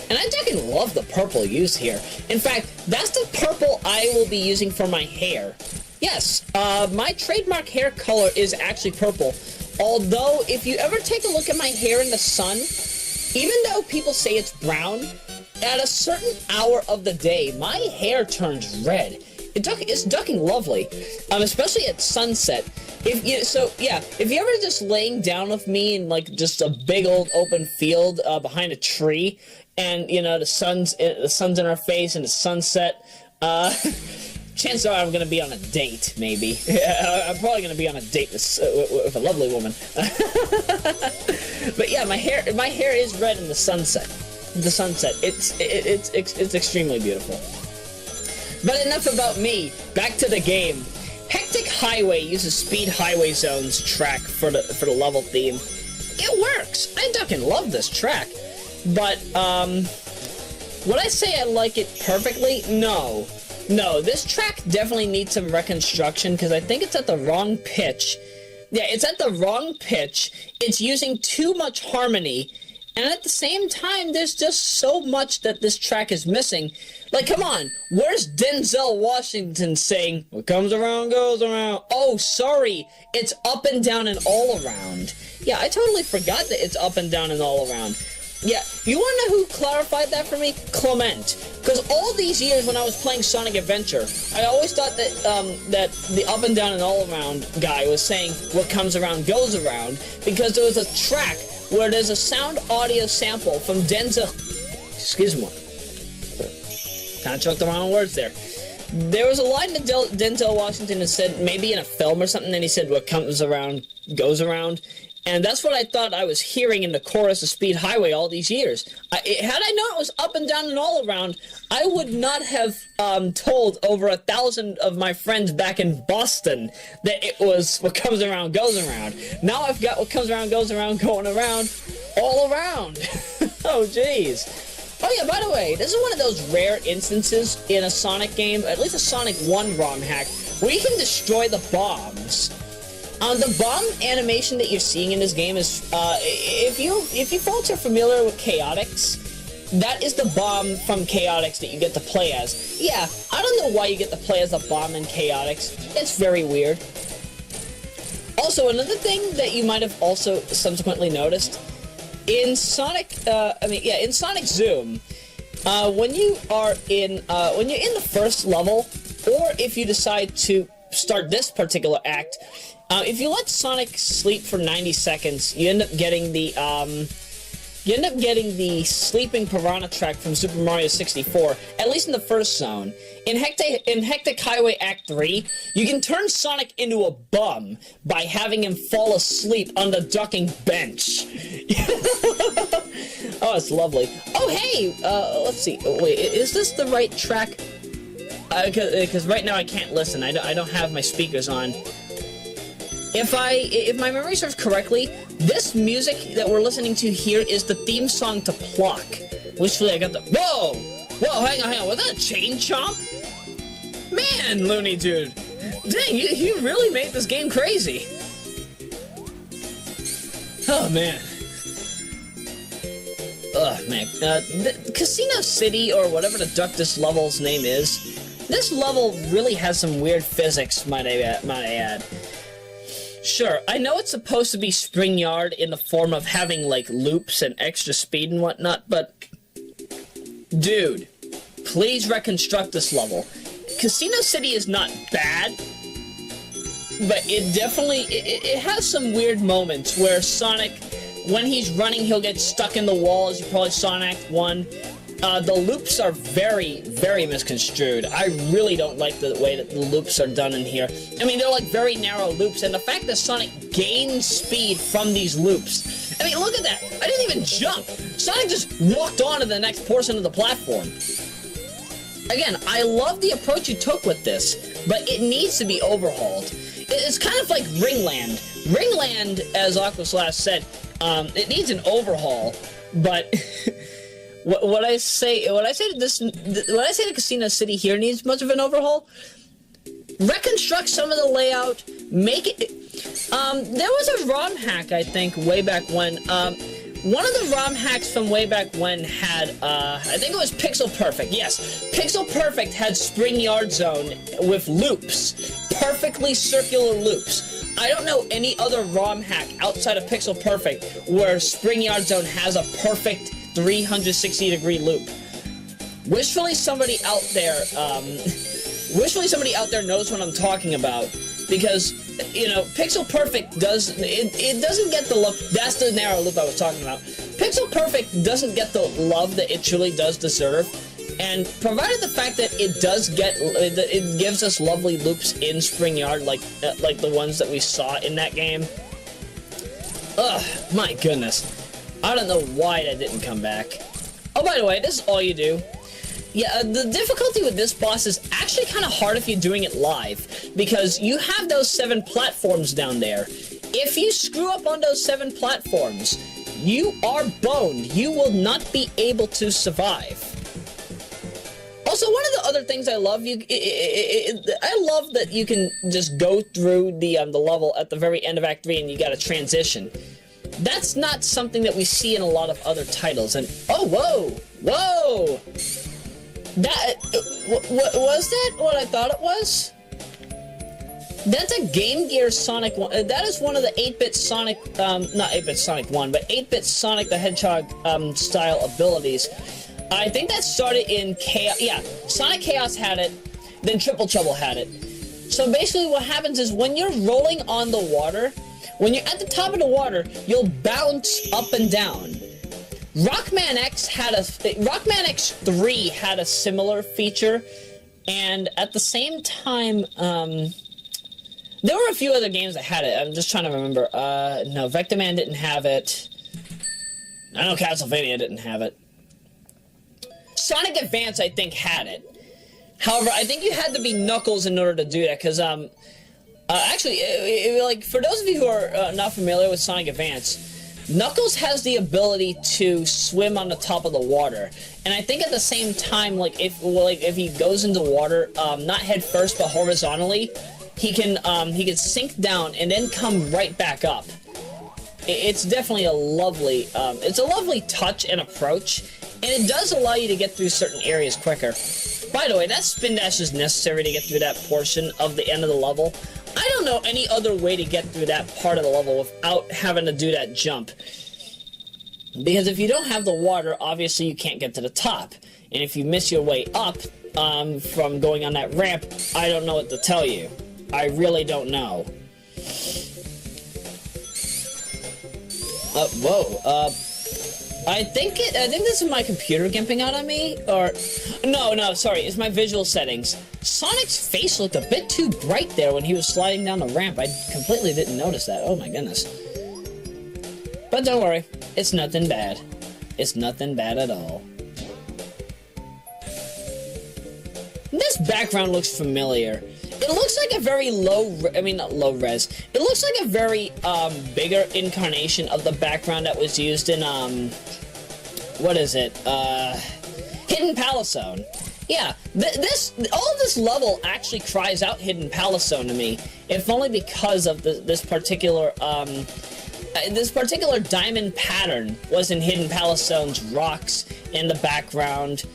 and I fucking love the purple used here. In fact, that's the purple I will be using for my hair. Yes, my trademark hair color is actually purple, although if you ever take a look at my hair in the sun, even though people say it's brown, at a certain hour of the day, my hair turns red. it's ducking lovely, especially at sunset. If you ever just laying down with me in like just a big old open field behind a tree, and you know the sun's in our face and it's sunset, chances are I'm gonna be on a date, maybe. I'm probably gonna be on a date with a lovely woman. But yeah, my hair is red in the sunset. The sunset, it's extremely beautiful. But enough about me. Back to the game. Hectic Highway uses Speed Highway Zone's track for the level theme. It works. I fucking love this track. But would I say I like it perfectly? No. No, this track definitely needs some reconstruction because I think it's at the wrong pitch. Yeah, it's at the wrong pitch. It's using too much harmony. And at the same time, there's just so much that this track is missing. Like, come on, where's Denzel Washington saying, what comes around goes around? Oh, sorry, it's up and down and all around. Yeah, I totally forgot that it's up and down and all around. Yeah, you want to know who clarified that for me? Clement. Because all these years when I was playing Sonic Adventure, I always thought that that the up and down and all around guy was saying what comes around goes around, because there was a track where there's a sound audio sample from Denzel... Excuse me. Kind of choked the wrong words there. There was a line that Denzel Washington had said, maybe in a film or something, and he said, what comes around goes around. And that's what I thought I was hearing in the chorus of Speed Highway all these years. Had I known it was up and down and all around, I would not have told over 1,000 of my friends back in Boston that it was what comes around goes around. Now I've got what comes around goes around going around all around. Oh, jeez. Oh yeah, by the way, this is one of those rare instances in a Sonic game, at least a Sonic 1 ROM hack, where you can destroy the bombs. The bomb animation that you're seeing in this game is, if you folks are familiar with Chaotix, that is the bomb from Chaotix that you get to play as. Yeah, I don't know why you get to play as the bomb in Chaotix. It's very weird. Also, another thing that you might have also subsequently noticed, in Sonic, in Sonic Zoom, when you're in the first level, or if you decide to start this particular act, if you let Sonic sleep for 90 seconds, you end up getting the sleeping piranha track from Super Mario 64, at least in the first zone. In Hectic Highway Act 3, you can turn Sonic into a bum by having him fall asleep on the ducking bench. Oh, it's lovely. Oh, hey! Let's see. Wait, is this the right track? Because right now I can't listen. I don't have my speakers on. If my memory serves correctly, this music that we're listening to here is the theme song to Pluck. Wishfully, I got the... Whoa! Whoa, hang on. Was that a chain chomp? Man, Looney Dude. Dang, you really made this game crazy. Oh, man. Oh, man. Casino City, or whatever the Ductus level's name is, this level really has some weird physics, might I add. Sure, I know it's supposed to be Spring Yard in the form of having, like, loops and extra speed and whatnot, but... Dude, please reconstruct this level. Casino City is not bad, but it definitely... It has some weird moments where Sonic, when he's running, he'll get stuck in the wall, as you probably saw in Act 1. The loops are very, very misconstrued. I really don't like the way that the loops are done in here. I mean, they're like very narrow loops, and the fact that Sonic gains speed from these loops. I mean, look at that. I didn't even jump. Sonic just walked on to the next portion of the platform. Again, I love the approach you took with this, but it needs to be overhauled. It's kind of like Ringland. Ringland, as Aquaslash said, it needs an overhaul, but... What I say to Casino City here needs much of an overhaul. Reconstruct some of the layout. Make it. There was a ROM hack, I think, way back when. One of the ROM hacks from way back when had, I think it was Pixel Perfect. Yes, Pixel Perfect had Spring Yard Zone with loops, perfectly circular loops. I don't know any other ROM hack outside of Pixel Perfect where Spring Yard Zone has a perfect 360-degree loop. Wishfully, somebody out there Wishfully somebody out there knows what I'm talking about, because, you know, Pixel Perfect doesn't get the love. That's the narrow loop I was talking about. Pixel Perfect doesn't get the love that it truly does deserve, and provided the fact that it gives us lovely loops in Spring Yard, like the ones that we saw in that game. Ugh, my goodness. I don't know why that didn't come back. Oh, by the way, this is all you do. Yeah, the difficulty with this boss is actually kind of hard if you're doing it live, because you have those 7 platforms down there. If you screw up on those 7 platforms, you are boned. You will not be able to survive. Also, one of the other things I love, I love that you can just go through the level at the very end of Act 3 and you got a transition. That's not something that we see in a lot of other titles, and oh, whoa! That, was that what I thought it was? That's a Game Gear Sonic 1, that is one of the 8-bit Sonic, not 8-bit Sonic 1, but 8-bit Sonic the Hedgehog, style abilities. I think that started in Chaos, yeah, Sonic Chaos had it, then Triple Trouble had it. So basically what happens is when you're rolling on the water, when you're at the top of the water, you'll bounce up and down. Rockman X3 had a similar feature, and at the same time, there were a few other games that had it. I'm just trying to remember. No, Vectorman didn't have it. I know Castlevania didn't have it. Sonic Advance, I think, had it. However, I think you had to be Knuckles in order to do that, because, actually, like, for those of you who are not familiar with Sonic Advance, Knuckles has the ability to swim on the top of the water, and I think at the same time, like if he goes into water, not head first but horizontally, he can sink down and then come right back up. It's definitely a lovely, it's a lovely touch and approach, and it does allow you to get through certain areas quicker. By the way, that spin dash is necessary to get through that portion of the end of the level. I don't know any other way to get through that part of the level without having to do that jump. Because if you don't have the water, obviously you can't get to the top. And if you miss your way up from going on that ramp, I don't know what to tell you. I really don't know. I think this is my computer gimping out on me, or... No, sorry, it's my visual settings. Sonic's face looked a bit too bright there when he was sliding down the ramp. I completely didn't notice that. Oh my goodness. But don't worry, it's nothing bad. It's nothing bad at all. This background looks familiar. It looks like a very not low res. It looks like a very, bigger incarnation of the background that was used in, what is it? Hidden Palace Zone. Yeah, all of this level actually cries out Hidden Palace Zone to me, if only because of this particular diamond pattern was in Hidden Palace Zone's rocks in the background.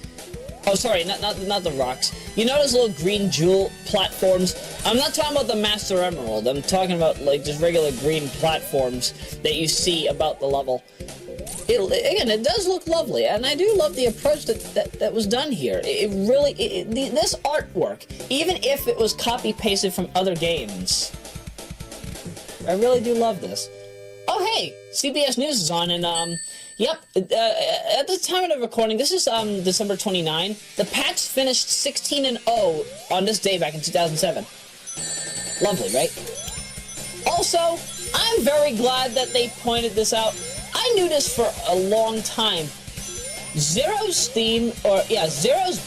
Oh, sorry, not the rocks. You know those little green jewel platforms? I'm not talking about the Master Emerald. I'm talking about, like, just regular green platforms that you see about the level. It does look lovely, and I do love the approach that was done here. This artwork, even if it was copy-pasted from other games, I really do love this. Oh, hey, CBS News is on, and, yep, at the time of the recording, this is, December 29, the Pats finished 16-0 on this day back in 2007. Lovely, right? Also, I'm very glad that they pointed this out. I knew this for a long time. Zero's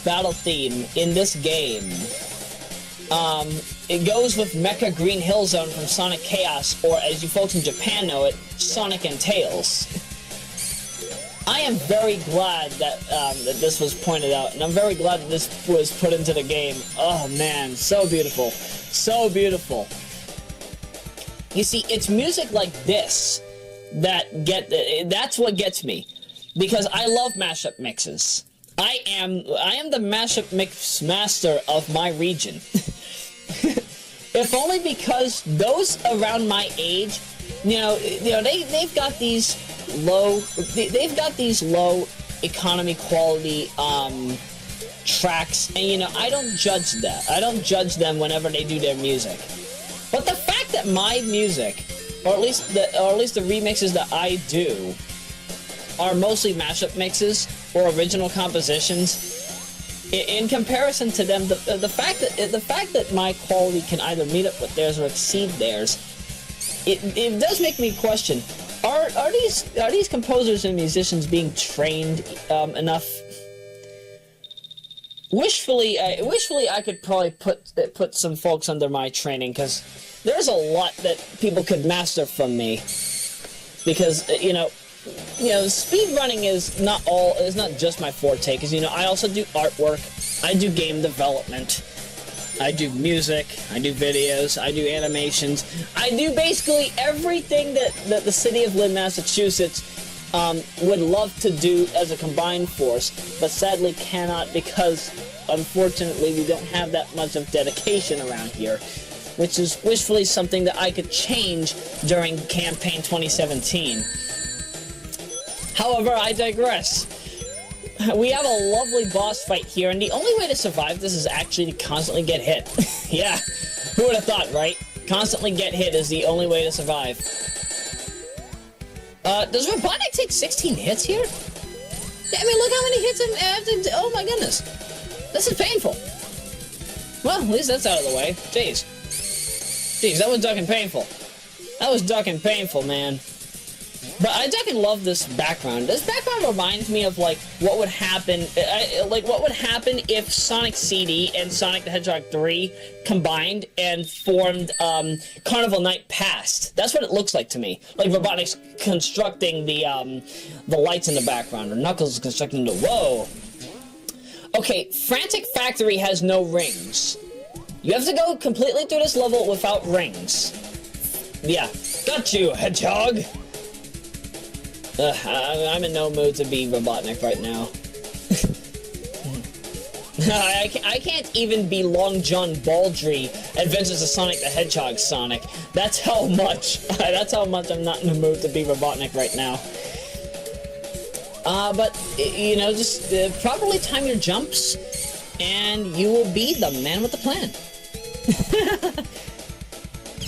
battle theme in this game, it goes with Mecha Green Hill Zone from Sonic Chaos, or as you folks in Japan know it, Sonic and Tails. I am very glad that this was pointed out, and I'm very glad that this was put into the game. Oh man, so beautiful. So beautiful. You see, it's music like this that's what gets me, because I love mashup mixes. I am the mashup mix master of my region. If only because those around my age, they've got these low economy quality tracks, and, you know, I don't judge that. I don't judge them whenever they do their music. But the fact that my music, or at least the remixes that I do, are mostly mashup mixes or original compositions, in comparison to them, the fact that my quality can either meet up with theirs or exceed theirs, it does make me question: are these composers and musicians being trained enough? Wishfully, I could probably put some folks under my training, because there's a lot that people could master from me. Because you know, speedrunning is not just my forte. Because, you know, I also do artwork, I do game development, I do music, I do videos, I do animations, I do basically everything that the city of Lynn, Massachusetts would love to do as a combined force, but sadly cannot, because unfortunately we don't have that much of dedication around here, which is wishfully something that I could change during campaign 2017. However, I digress. We have a lovely boss fight here, and the only way to survive this is actually to constantly get hit. Yeah, who would have thought, right? Constantly get hit is the only way to survive. Does Robotnik take 16 hits here? Yeah, I mean, look how many hits I have to... Oh my goodness. This is painful. Well, at least that's out of the way. Jeez. Jeez, that was ducking painful. That was ducking painful, man. But I fucking love this background. This background reminds me of, like, what would happen, what would happen if Sonic CD and Sonic the Hedgehog 3 combined and formed, Carnival Night Past. That's what it looks like to me. Like Robotnik's constructing the lights in the background, or Knuckles is constructing the, whoa. Okay, Frantic Factory has no rings. You have to go completely through this level without rings. Yeah, got you, Hedgehog! I'm in no mood to be Robotnik right now. I can't even be Long John Baldry, Adventures of Sonic the Hedgehog Sonic. That's how much I'm not in the mood to be Robotnik right now. But, you know, just properly time your jumps, and you will be the man with the plan.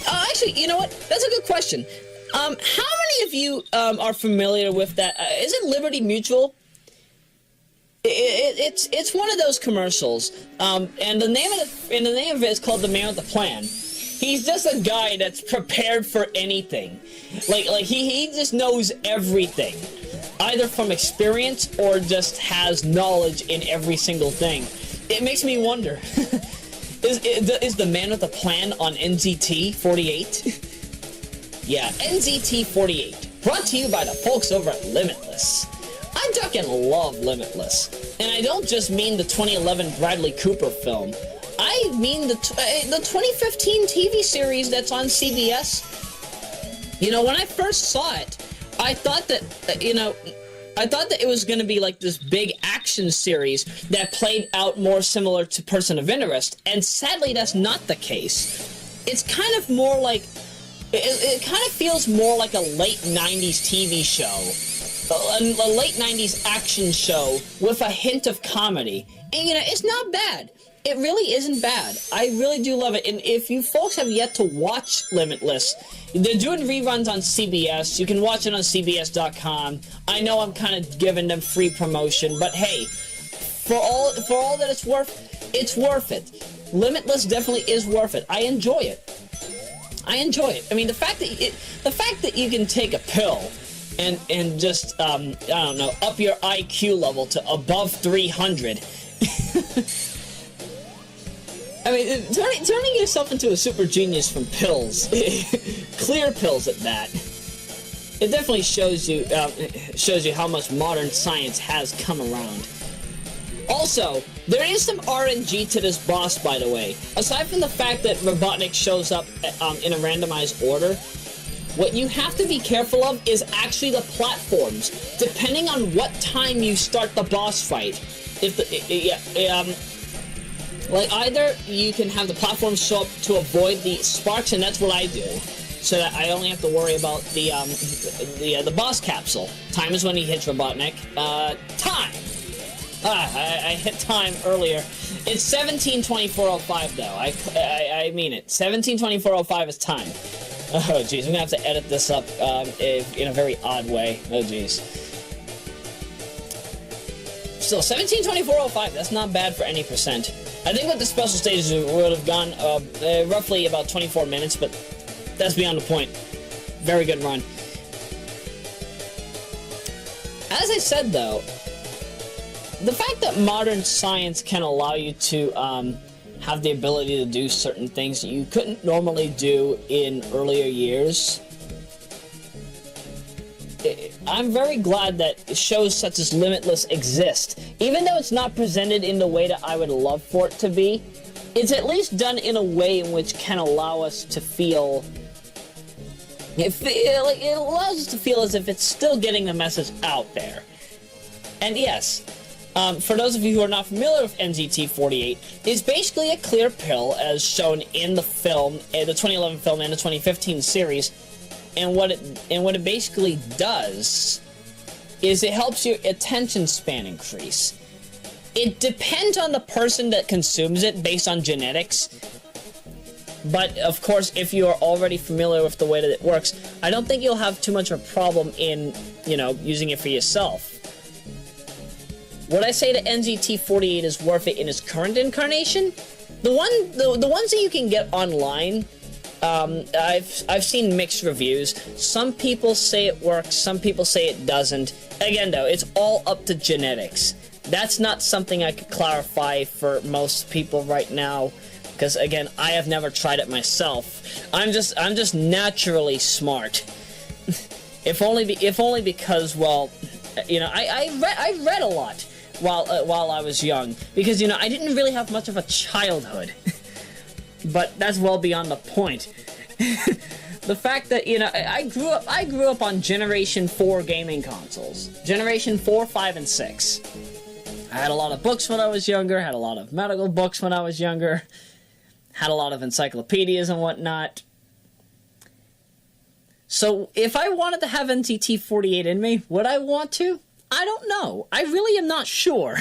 Actually, you know what? That's a good question. How many of you are familiar with that? Is it Liberty Mutual? It's one of those commercials, and the name of it is called The Man with the Plan. He's just a guy that's prepared for anything. Like he just knows everything, either from experience or just has knowledge in every single thing. It makes me wonder, is the Man with the Plan on NZT 48? Yeah, NZT 48, brought to you by the folks over at Limitless. I fucking love Limitless, and I don't just mean the 2011 Bradley Cooper film. I mean the 2015 TV series that's on CBS. You know, when I first saw it, I thought that, it was going to be like this big action series that played out more similar to Person of Interest, and sadly that's not the case. It's kind of more like, it kind of feels more like a late 90s TV show, a late 90s action show with a hint of comedy. And, you know, it's not bad. It really isn't bad. I really do love it. And if you folks have yet to watch Limitless, they're doing reruns on CBS. You can watch it on CBS.com. I know I'm kind of giving them free promotion, but hey, for all that it's worth it. Limitless definitely is worth it. I enjoy it. I mean, the fact that you can take a pill and just I don't know, up your IQ level to above 300. I mean, turning yourself into a super genius from pills, clear pills at that. It definitely shows you how much modern science has come around. Also, there is some RNG to this boss, by the way. Aside from the fact that Robotnik shows up in a randomized order, what you have to be careful of is actually the platforms, depending on what time you start the boss fight. Like, either you can have the platforms show up to avoid the sparks, and that's what I do, so that I only have to worry about the boss capsule. Time is when he hits Robotnik. Time! I hit time earlier. It's 17:24:05 though. I mean it. 17:24:05 is time. Oh jeez, I'm gonna have to edit this up in a very odd way. Oh jeez. Still, 17:24:05. That's not bad for any percent. I think with the special stages it would have gone roughly about 24 minutes, but that's beyond the point. Very good run. As I said though, the fact that modern science can allow you to have the ability to do certain things that you couldn't normally do in earlier years, I'm very glad that shows such as Limitless exist. Even though it's not presented in the way that I would love for it to be, it's at least done in a way in which can allow us to feel... It allows us to feel as if it's still getting the message out there. And yes, for those of you who are not familiar with NZT-48, it's basically a clear pill as shown in the film, the 2011 film and the 2015 series. And what it basically does is it helps your attention span increase. It depends on the person that consumes it based on genetics. But, of course, if you are already familiar with the way that it works, I don't think you'll have too much of a problem in, using it for yourself. Would I say that NZT-48 is worth it in its current incarnation? The ones that you can get online, I've seen mixed reviews. Some people say it works, some people say it doesn't. Again, though, it's all up to genetics. That's not something I could clarify for most people right now. Because again, I have never tried it myself. I'm just naturally smart. if only because, well, I read a lot while I was young, because I didn't really have much of a childhood. But that's well beyond the point. The fact that I grew up on Generation 4 gaming consoles, Generation 4, 5, and 6. I had a lot of books when I was younger. Had a lot of medical books when I was younger. Had a lot of encyclopedias and whatnot. So, if I wanted to have NZT-48 in me, would I want to? I don't know. I really am not sure.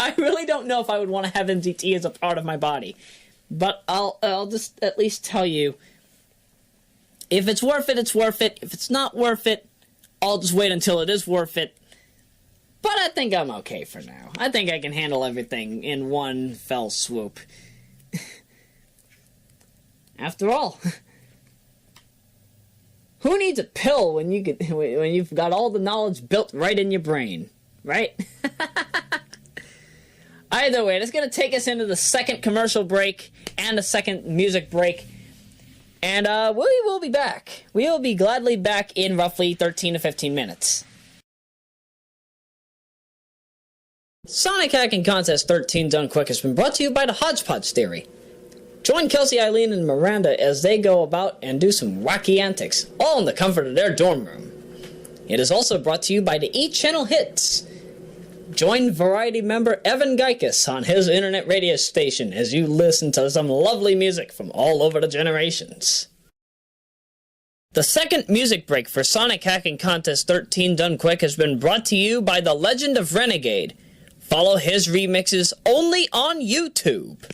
I really don't know if I would want to have NZT as a part of my body. But I'll just at least tell you, if it's worth it, it's worth it. If it's not worth it, I'll just wait until it is worth it. But I think I'm okay for now. I think I can handle everything in one fell swoop. After all, who needs a pill when you've got all the knowledge built right in your brain, right? Either way, that's going to take us into the second commercial break and the second music break. And we will be back. We will be gladly back in roughly 13 to 15 minutes. Sonic Hacking Contest XIII Done Quick has been brought to you by the Hodgepodge Theory. Join Kelsey, Eileen, and Miranda as they go about and do some wacky antics, all in the comfort of their dorm room. It is also brought to you by the E-Channel Hits. Join Variety member Evan Geikus on his internet radio station as you listen to some lovely music from all over the generations. The second music break for Sonic Hacking Contest XIII Done Quick has been brought to you by the Legend of Renegade. Follow his remixes only on YouTube.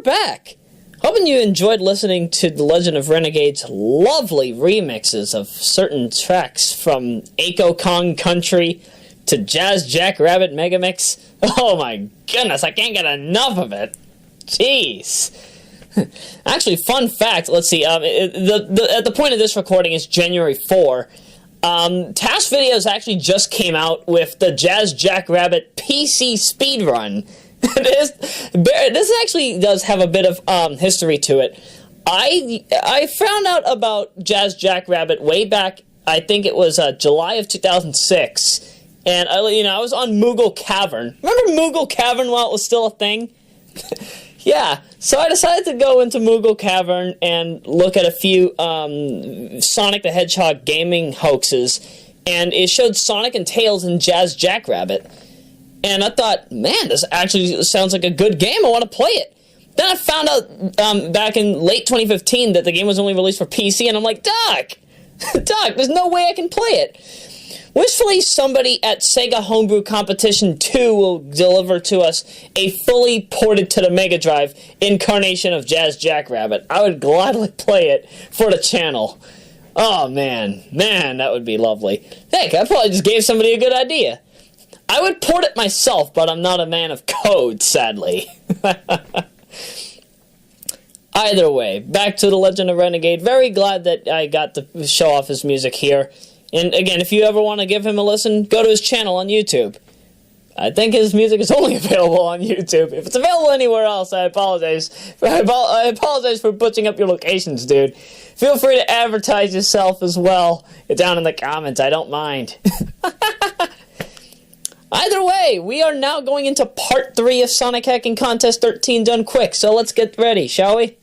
we're back. Hoping you enjoyed listening to The Legend of Renegade's lovely remixes of certain tracks from Aiko Kong Country to Jazz Jackrabbit Megamix. Oh my goodness, I can't get enough of it. Jeez. Actually, fun fact, let's see, at the point of this recording is January 4. Task Videos actually just came out with the Jazz Jackrabbit PC speedrun. This actually does have a bit of history to it. I found out about Jazz Jackrabbit way back, I think it was July of 2006, and I was on Moogle Cavern. Remember Moogle Cavern while it was still a thing? Yeah, so I decided to go into Moogle Cavern and look at a few Sonic the Hedgehog gaming hoaxes, and it showed Sonic and Tails and Jazz Jackrabbit. And I thought, man, this actually sounds like a good game. I want to play it. Then I found out back in late 2015 that the game was only released for PC, and I'm like, Doc, there's no way I can play it. Wishfully, somebody at Sega Homebrew Competition 2 will deliver to us a fully ported to the Mega Drive incarnation of Jazz Jackrabbit. I would gladly play it for the channel. Oh, man, that would be lovely. Heck, I probably just gave somebody a good idea. I would port it myself, but I'm not a man of code, sadly. Either way, back to The Legend of Renegade. Very glad that I got to show off his music here. And again, if you ever want to give him a listen, go to his channel on YouTube. I think his music is only available on YouTube. If it's available anywhere else, I apologize. I apologize for butchering up your locations, dude. Feel free to advertise yourself as well down in the comments. I don't mind. Either way, we are now going into part 3 of Sonic Hacking Contest XIII Done Quick, so let's get ready, shall we?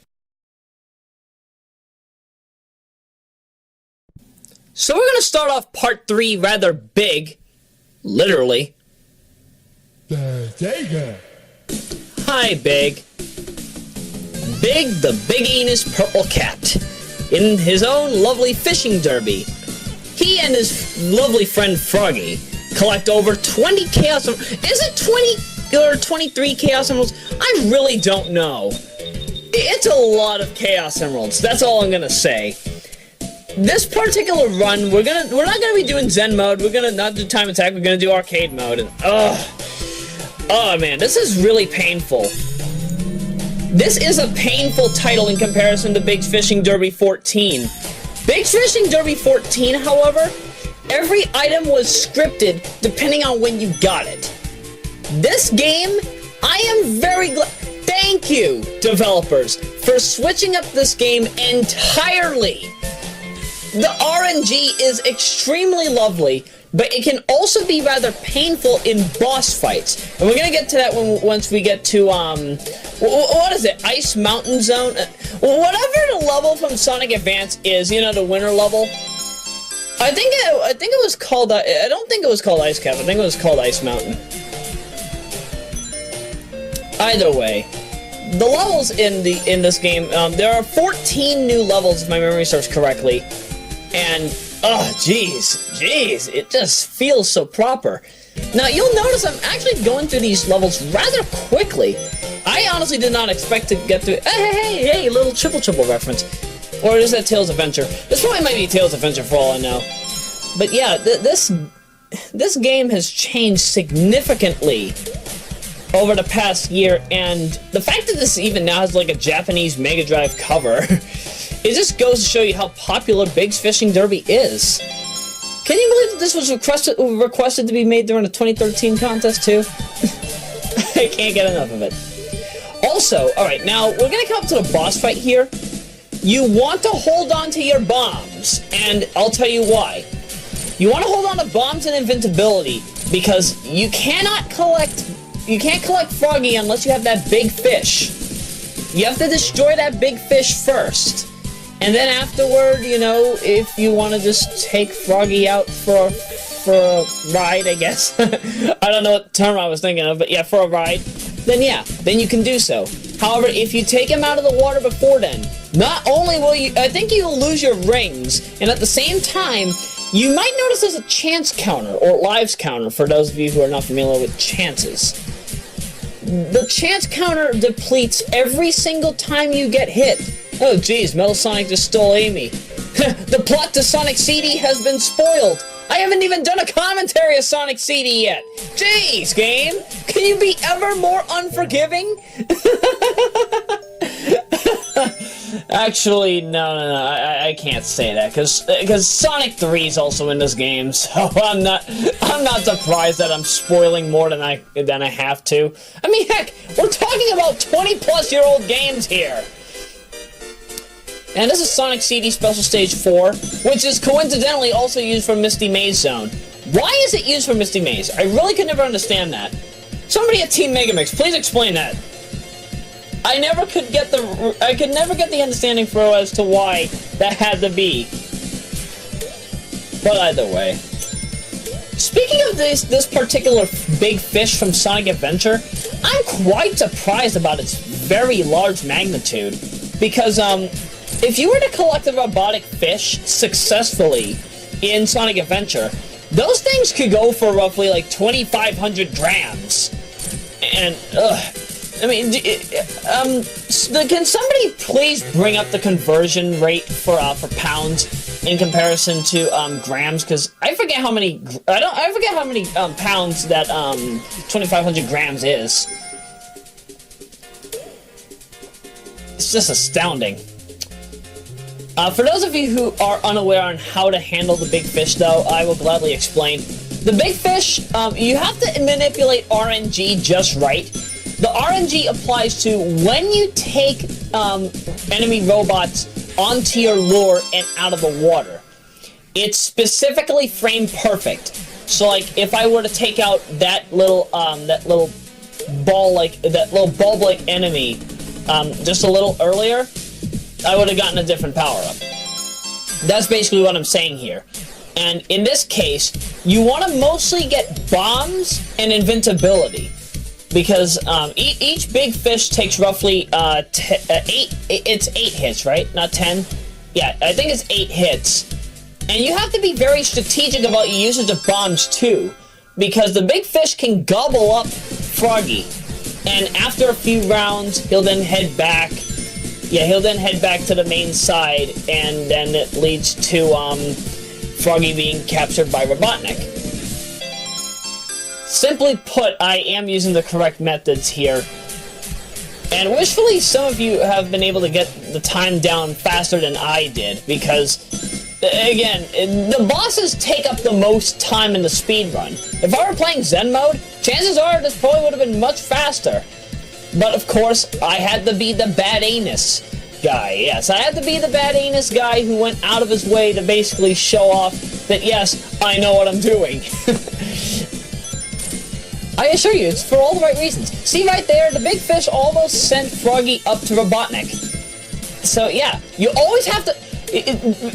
So we're going to start off part 3 rather big, literally. Hi, Big. Big the Big Enos Purple Cat, in his own lovely fishing derby. He and his lovely friend Froggy collect over 20 Chaos Emeralds. Is it 20 or 23 Chaos Emeralds? I really don't know. It's a lot of Chaos Emeralds. That's all I'm gonna say. This particular run, we're not gonna be doing Zen mode. We're gonna not do time attack. We're gonna do arcade mode. And oh man, this is really painful. This is a painful title in comparison to Big Fishing Derby 14. Big Fishing Derby 14, however, every item was scripted depending on when you got it. This game, I am very glad. Thank you, developers, for switching up this game entirely. The RNG is extremely lovely, but it can also be rather painful in boss fights. And we're gonna get to that once we get to, what is it, Ice Mountain Zone? Whatever the level from Sonic Advance is, you know, the winter level. I think it was called, I don't think it was called Ice Cap, I think it was called Ice Mountain. Either way, the levels in this game, there are 14 new levels if my memory serves correctly. And, oh, jeez, it just feels so proper. Now, you'll notice I'm actually going through these levels rather quickly. I honestly did not expect to get through. Hey, little Triple reference. Or is that Tails Adventure? This probably might be Tails Adventure for all I know. But yeah, this game has changed significantly over the past year, and the fact that this even now has like a Japanese Mega Drive cover, it just goes to show you how popular Big's Fishing Derby is. Can you believe that this was requested to be made during the 2013 contest too? I can't get enough of it. Also, alright, now we're gonna come up to the boss fight here. You want to hold on to your bombs, and I'll tell you why. You want to hold on to bombs and invincibility, because you can't collect Froggy unless you have that big fish. You have to destroy that big fish first. And then afterward, you know, if you want to just take Froggy out for a ride, I guess. I don't know what term I was thinking of, but yeah, for a ride. Then you can do so. However, if you take him out of the water before then, not only will you, I think you'll lose your rings, and at the same time, you might notice there's a chance counter, or lives counter, for those of you who are not familiar with chances. the chance counter depletes every single time you get hit. Oh geez, Metal Sonic just stole Amy. The plot to Sonic CD has been spoiled. I haven't even done a commentary of Sonic CD yet. Jeez, game. Can you be ever more unforgiving? Actually, no, I can't say that, because Sonic 3 is also in this game, so I'm not surprised that I'm spoiling more than I have to. I mean, heck, we're talking about 20-plus-year-old games here. And this is Sonic CD Special Stage 4, which is coincidentally also used for Misty Maze Zone. Why is it used for Misty Maze? I really could never understand that. Somebody at Team Megamix, please explain that. I could never get the understanding for as to why that had to be. But either way. Speaking of this particular big fish from Sonic Adventure, I'm quite surprised about its very large magnitude. Because, if you were to collect a robotic fish successfully in Sonic Adventure, those things could go for roughly like 2,500 grams. And, I mean, can somebody please bring up the conversion rate for pounds in comparison to grams? Because I forget how many pounds that 2,500 grams is. It's just astounding. For those of you who are unaware on how to handle the big fish, though, I will gladly explain. The big fish, you have to manipulate RNG just right. The RNG applies to when you take enemy robots onto your lure and out of the water. It's specifically frame perfect. So, like, if I were to take out that little bulb-like enemy just a little earlier, I would have gotten a different power-up. That's basically what I'm saying here. And in this case, you want to mostly get bombs and invincibility. Because each big fish takes roughly 8 hits, right? Not 10? Yeah, I think it's 8 hits. And you have to be very strategic about your usage of bombs too. Because the big fish can gobble up Froggy. And after a few rounds, he'll then head back. Yeah, he'll then head back to the main side, and then it leads to Froggy being captured by Robotnik. Simply put, I am using the correct methods here. And wishfully, some of you have been able to get the time down faster than I did, because, again, the bosses take up the most time in the speedrun. If I were playing Zen mode, chances are this probably would have been much faster. But of course, I had to be the bad anus guy. Yes, I had to be the bad anus guy who went out of his way to basically show off that, yes, I know what I'm doing. I assure you, it's for all the right reasons. See right there, the big fish almost sent Froggy up to Robotnik. So yeah, you always have to...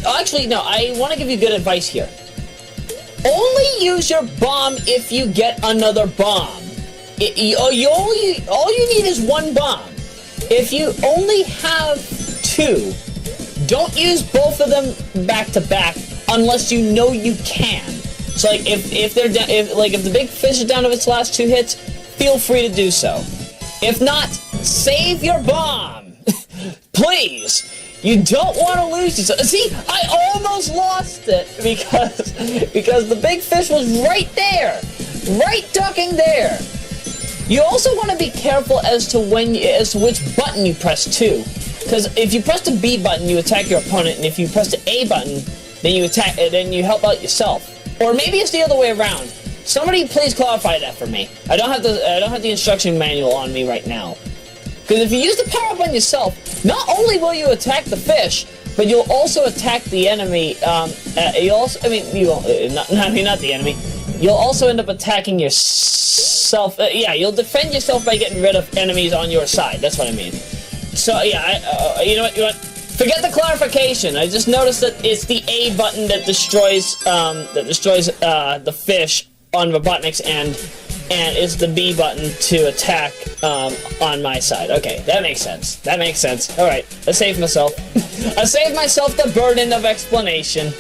actually, no, I want to give you good advice here. Only use your bomb if you get another bomb. All you need is one bomb. If you only have 2, don't use both of them back to back unless you know you can. So like if the big fish is down to its last 2 hits, feel free to do so. If not, save your bomb. Please. You don't want to lose yourself. See, I almost lost it because the big fish was right there. Right ducking there. You also want to be careful as to which button you press too. Because if you press the B button, you attack your opponent, and if you press the A button, then you help out yourself. Or maybe it's the other way around. Somebody please clarify that for me. I don't have the instruction manual on me right now. Because if you use the power up on yourself, not only will you attack the fish, but you'll also attack the enemy. Not the enemy. You'll also end up attacking yourself. You'll defend yourself by getting rid of enemies on your side. That's what I mean. So yeah, you know what? Forget the clarification. I just noticed that it's the A button that destroys the fish on Robotnik's end, and it's the B button to attack on my side. Okay, that makes sense. That makes sense. All right, I saved myself. I saved myself the burden of explanation.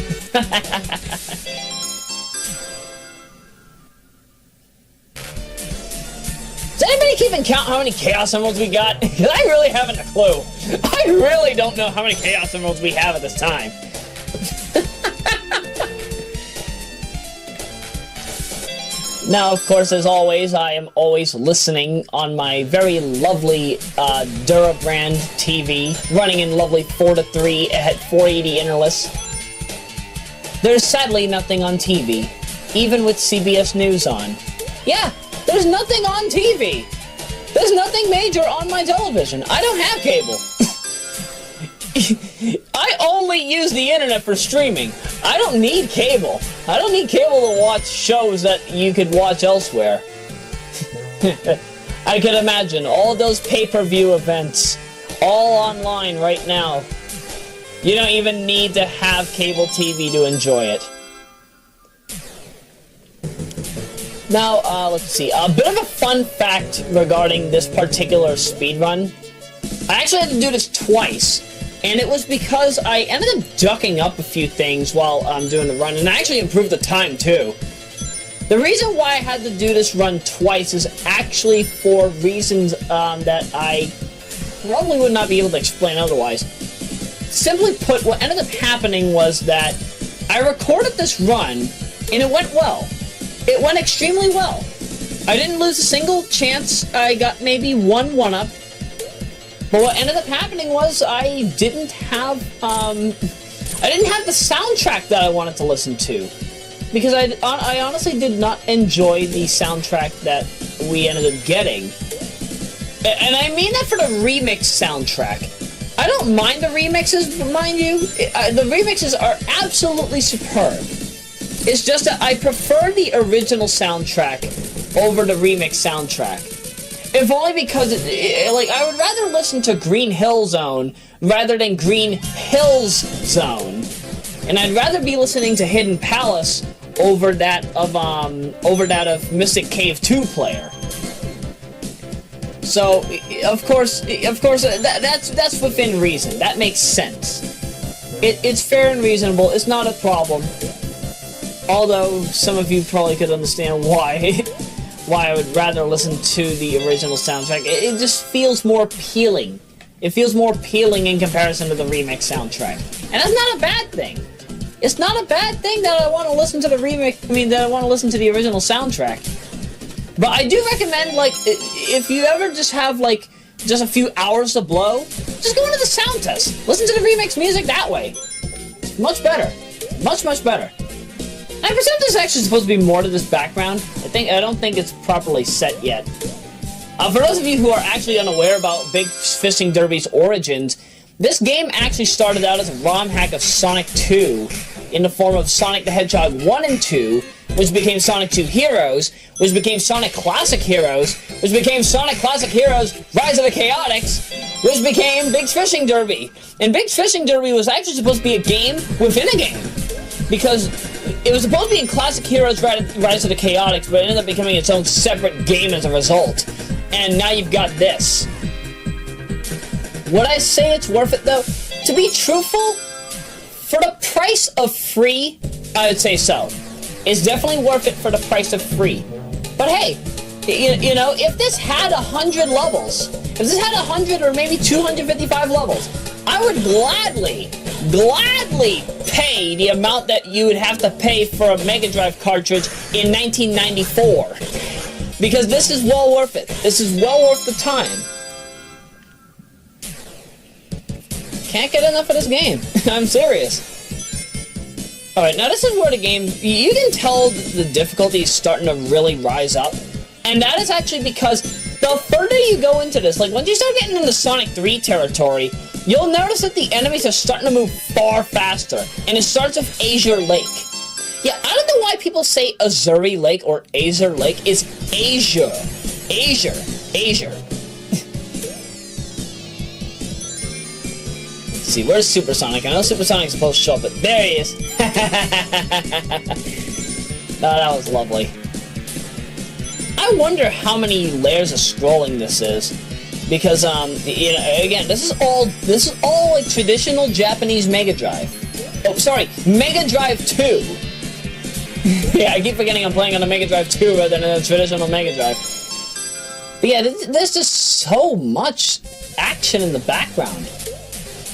Does anybody anybody keeping count how many Chaos Emeralds we got? Because I really haven't a clue. I really don't know how many Chaos Emeralds we have at this time. Now, of course, as always, I am always listening on my very lovely Dura brand TV, running in lovely 4:3 at 480 interless. There's sadly nothing on TV, even with CBS News on. Yeah, there's nothing on TV. There's nothing major on my television. I don't have cable. I only use the internet for streaming. I don't need cable. I don't need cable to watch shows that you could watch elsewhere. I can imagine all those pay-per-view events all online right now. You don't even need to have cable TV to enjoy it. Now, let's see. A bit of a fun fact regarding this particular speedrun. I actually had to do this twice. And it was because I ended up ducking up a few things while doing the run, and I actually improved the time too. The reason why I had to do this run twice is actually for reasons that I probably would not be able to explain otherwise. Simply put, what ended up happening was that I recorded this run, and it went well. It went extremely well. I didn't lose a single chance. I got maybe one one-up. But what ended up happening was I didn't have the soundtrack that I wanted to listen to. Because I honestly did not enjoy the soundtrack that we ended up getting. And I mean that for the remix soundtrack. I don't mind the remixes, mind you. The remixes are absolutely superb. It's just that I prefer the original soundtrack over the remix soundtrack. If only because, like, I would rather listen to Green Hill Zone rather than Green Hills Zone. And I'd rather be listening to Hidden Palace over that of Mystic Cave 2 player. So, of course, that's within reason. That makes sense. It's fair and reasonable. It's not a problem. Although, some of you probably could understand why I would rather listen to the original soundtrack. It just feels more appealing. It feels more appealing in comparison to the remix soundtrack. And that's not a bad thing. It's not a bad thing that I want to listen to the that I want to listen to the original soundtrack. But I do recommend, like, if you ever just have, like, just a few hours to blow, just go into the sound test. Listen to the remix music that way. Much better. Much, much better. I presume there's actually supposed to be more to this background. I don't think it's properly set yet. For those of you who are actually unaware about Big Fishing Derby's origins, this game actually started out as a ROM hack of Sonic 2 in the form of Sonic the Hedgehog 1 and 2, which became Sonic 2 Heroes, which became Sonic Classic Heroes, which became Sonic Classic Heroes Rise of the Chaotix, which became Big Fishing Derby. And Big Fishing Derby was actually supposed to be a game within a game, because it was supposed to be in Classic Heroes Rise of the Chaotix, but it ended up becoming its own separate game as a result. And now you've got this. Would I say it's worth it, though? To be truthful, for the price of free, I would say so. It's definitely worth it for the price of free. But hey, you know, if this had 100 levels, if this had 100 or maybe 255 levels, I would gladly pay the amount that you would have to pay for a Mega Drive cartridge in 1994. Because this is well worth it. This is well worth the time. Can't get enough of this game. I'm serious. Alright, now this is where the game, you can tell the difficulty is starting to really rise up. And that is actually because the further you go into this, like once you start getting into Sonic 3 territory, you'll notice that the enemies are starting to move far faster. And it starts with Azure Lake. Yeah, I don't know why people say Azuri Lake or Azure Lake. It's Azure. Azure. Let's see, where's Supersonic? I know Supersonic's supposed to show up, but there he is. Oh, that was lovely. I wonder how many layers of scrolling this is. Because, you know, again, this is all like traditional Japanese Mega Drive. Oh, sorry, Mega Drive 2. Yeah, I keep forgetting I'm playing on the Mega Drive 2 rather than a traditional Mega Drive. But yeah, there's just so much action in the background.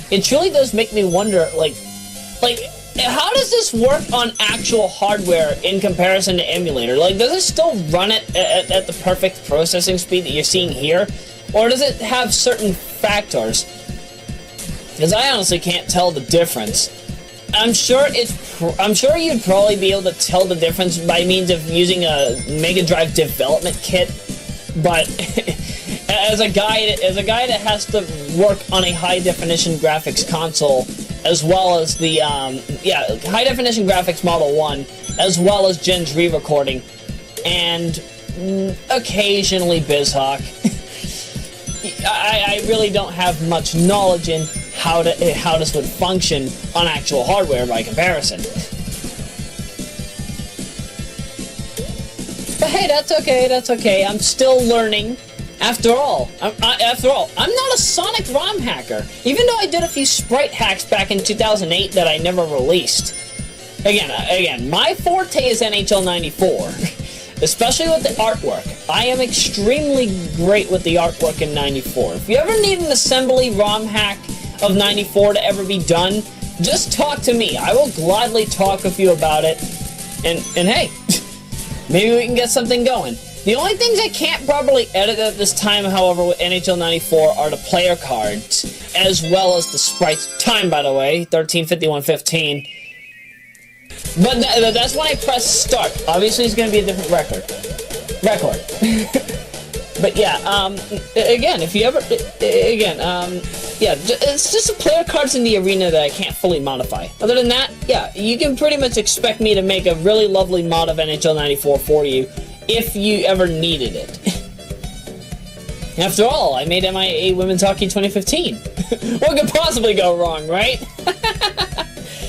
It truly does make me wonder, like, how does this work on actual hardware in comparison to emulator? Like, does it still run it at the perfect processing speed that you're seeing here? Or does it have certain factors? Because I honestly can't tell the difference. I'm sure you'd probably be able to tell the difference by means of using a Mega Drive development kit, but as a guy that has to work on a high definition graphics console, as well as the high definition graphics Model 1, as well as Gens Rerecording, and occasionally BizHawk, I really don't have much knowledge in how this would function on actual hardware by comparison. But hey, that's okay. I'm still learning. After all, I'm not a Sonic ROM hacker, even though I did a few sprite hacks back in 2008 that I never released. Again, my forte is NHL 94, especially with the artwork. I am extremely great with the artwork in 94. If you ever need an assembly ROM hack of 94 to ever be done, just talk to me. I will gladly talk with you about it, and hey, maybe we can get something going. The only things I can't properly edit at this time, however, with NHL 94 are the player cards, as well as the sprites. Time, by the way, 13:51:15. But that's when I press start. Obviously, it's going to be a different record. But yeah, again, if you ever, yeah, it's just the player cards in the arena that I can't fully modify. Other than that, yeah, you can pretty much expect me to make a really lovely mod of NHL 94 for you, if you ever needed it. After all, I made MIA Women's Hockey 2015. What could possibly go wrong, right?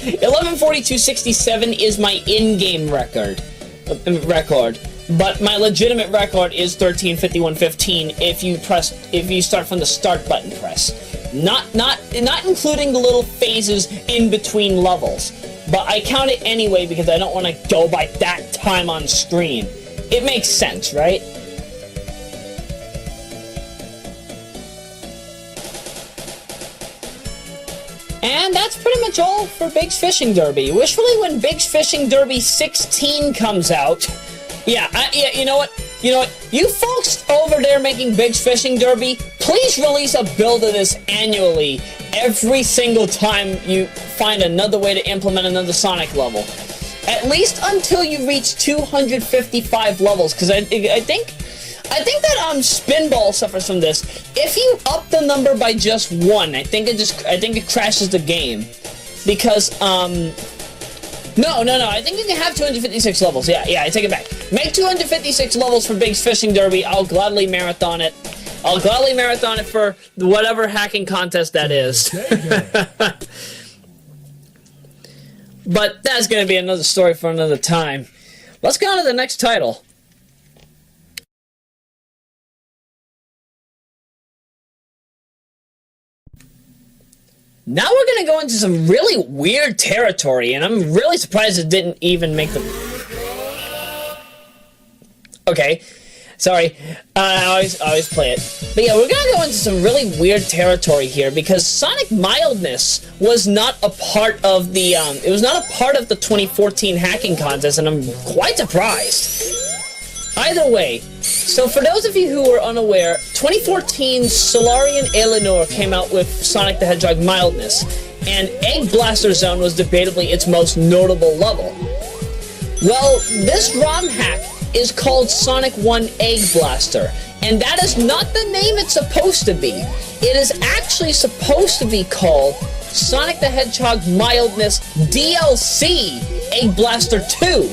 11:42:67 is my in-game record, but my legitimate record is 13:51:15 if you start from the start button press. Not including the little phases in between levels. But I count it anyway because I don't want to go by that time on screen. It makes sense, right? And that's pretty much all for Big's Fishing Derby. Wishfully, when Big's Fishing Derby 16 comes out, you know what? You folks over there making Big's Fishing Derby, please release a build of this annually every single time you find another way to implement another Sonic level. At least until you reach 255 levels, because I think that Spinball suffers from this. If you up the number by just 1, I think it crashes the game, because no, I think you can have 256 levels. Yeah, I take it back. Make 256 levels for Big's Fishing Derby. I'll gladly marathon it. I'll gladly marathon it for whatever hacking contest that is. But that's going to be another story for another time. Let's go on to the next title. Now we're going to go into some really weird territory, and I'm really surprised it didn't even make the... Okay. Sorry, I always play it. But yeah, we're gonna go into some really weird territory here because Sonic Mildness was not a part of the it was not a part of the 2014 hacking contest, and I'm quite surprised. Either way, so for those of you who are unaware, 2014 Solarian Eleanor came out with Sonic the Hedgehog Mildness, and Egg Blaster Zone was debatably its most notable level. Well, this ROM hack is called Sonic 1 Egg Blaster, and that is not the name it's supposed to be. It is actually supposed to be called Sonic the Hedgehog Mildness DLC Egg Blaster 2.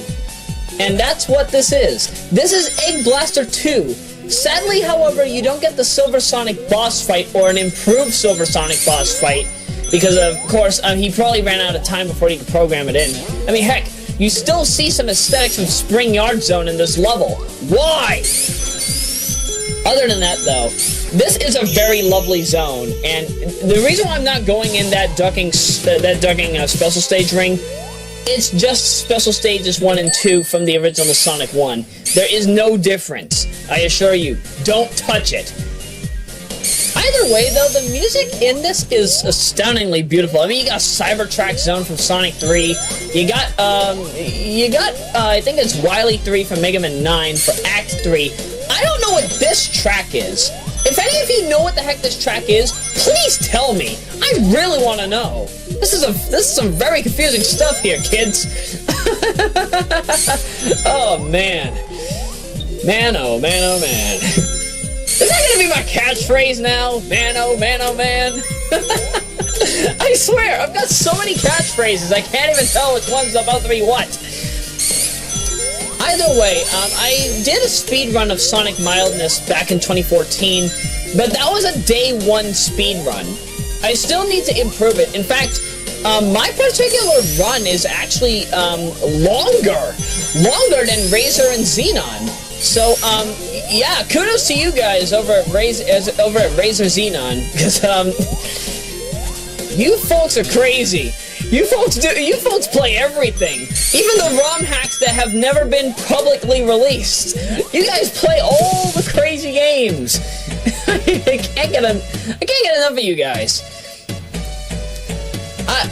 And that's what this is. This is Egg Blaster 2. Sadly, however, you don't get the Silver Sonic boss fight or an improved Silver Sonic boss fight because, of course, he probably ran out of time before he could program it in. I mean, heck, you still see some aesthetics of Spring Yard Zone in this level. Why? Other than that, though, this is a very lovely zone, and the reason why I'm not going in that ducking special stage ring it's just Special Stages 1 and 2 from the original Sonic 1. There is no difference, I assure you. Don't touch it. Either way, though, the music in this is astoundingly beautiful. I mean, you got Cybertrack Zone from Sonic 3. You got, I think it's Wily 3 from Mega Man 9 for Act 3. I don't know what this track is. If any of you know what the heck this track is, please tell me. I really want to know. This is some very confusing stuff here, kids. Oh, man. Man, oh, man, oh, man. Is that gonna be my catchphrase now? Man, oh, man, oh, man. I swear, I've got so many catchphrases, I can't even tell which one's about to be what. Either way, I did a speedrun of Sonic Mildness back in 2014, but that was a day one speedrun. I still need to improve it. In fact, my particular run is actually longer than Razor and Xenon. So, yeah, kudos to you guys over at Razor Xenon, because you folks are crazy. You folks play everything, even the ROM hacks that have never been publicly released. You guys play all the crazy games. I can't get enough of you guys.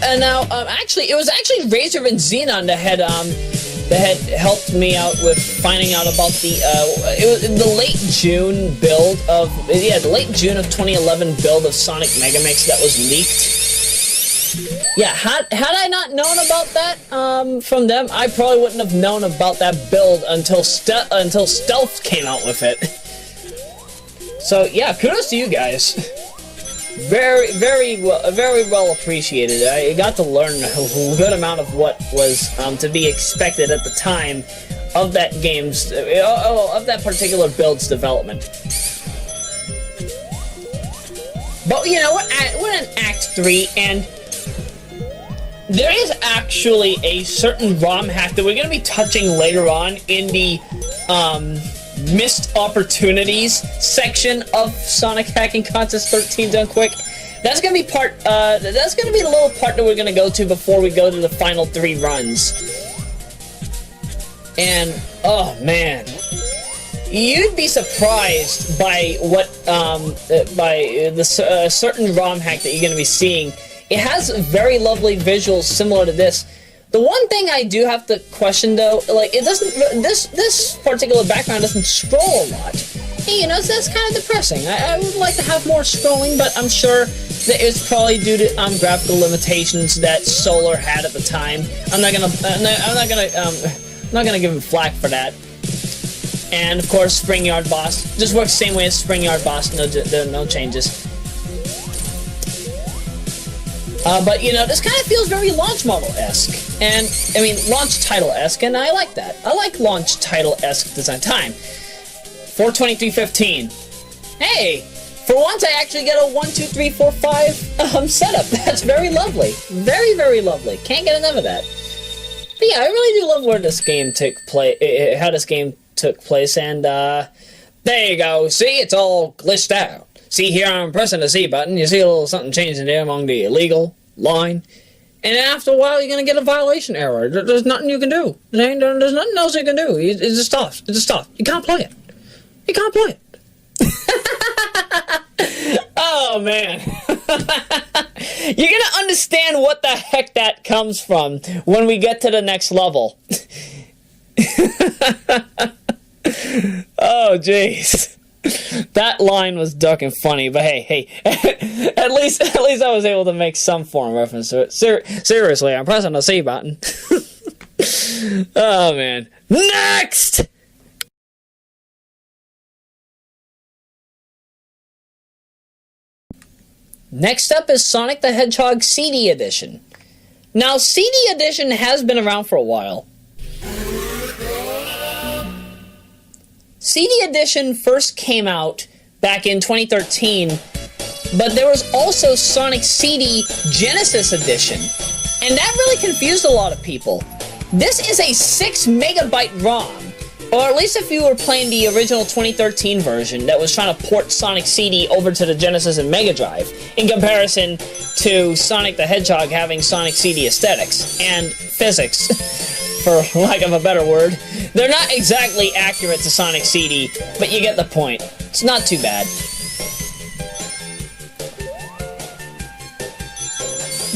And now, actually, it was actually Razor and Xenon that had helped me out with finding out about it was the late June build of, the late June of 2011 build of Sonic Megamix that was leaked. Yeah, had I not known about that from them, I probably wouldn't have known about that build until Stealth came out with it. So yeah, kudos to you guys. Very well appreciated. I got to learn a good amount of what was to be expected at the time of that of that particular build's development. But you know what? We're in Act 3, and there is actually a certain ROM hack that we're going to be touching later on in the missed opportunities section of Sonic Hacking Contest XIII Done Quick. That's going to be that's going to be the little part that we're going to go to before we go to the final 3 runs. And oh man, you'd be surprised by what certain ROM hack that you're going to be seeing. It has very lovely visuals similar to this. The one thing I do have to question, though, like, it doesn't, this particular background doesn't scroll a lot. Hey, you know, so that's kind of depressing. I would like to have more scrolling, but I'm sure that it's probably due to graphical limitations that Solar had at the time. I'm not gonna give him flack for that. And of course, Spring Yard Boss just works the same way as Spring Yard Boss. No changes. But, you know, this kind of feels very launch model-esque. And, I mean, launch title-esque, and I like that. I like launch title-esque design. Time. 4:23:15. Hey! For once, I actually get a 1, 2, 3, 4, 5 setup. That's very lovely. Very, very lovely. Can't get enough of that. But yeah, I really do love where this game took place, how this game took place, and, there you go. See, it's all glitched out. See here, I'm pressing the C button. You see a little something changing there among the illegal line. And after a while, you're going to get a violation error. There's nothing you can do. There's nothing else you can do. It just stops. It just stops. You can't play it. You can't play it. Oh, man. You're going to understand what the heck that comes from when we get to the next level. Oh, jeez. That line was dark and funny, but hey, at least I was able to make some form of reference to it. Seriously, I'm pressing the C button. Oh man. Next! Next up is Sonic the Hedgehog CD Edition. Now, CD Edition has been around for a while. CD Edition first came out back in 2013, but there was also Sonic CD Genesis Edition, and that really confused a lot of people. This is a 6 megabyte ROM or at least if you were playing the original 2013 version that was trying to port Sonic CD over to the Genesis and Mega Drive, in comparison to Sonic the Hedgehog having Sonic CD aesthetics and physics, for lack of a better word. They're not exactly accurate to Sonic CD, but you get the point. It's not too bad.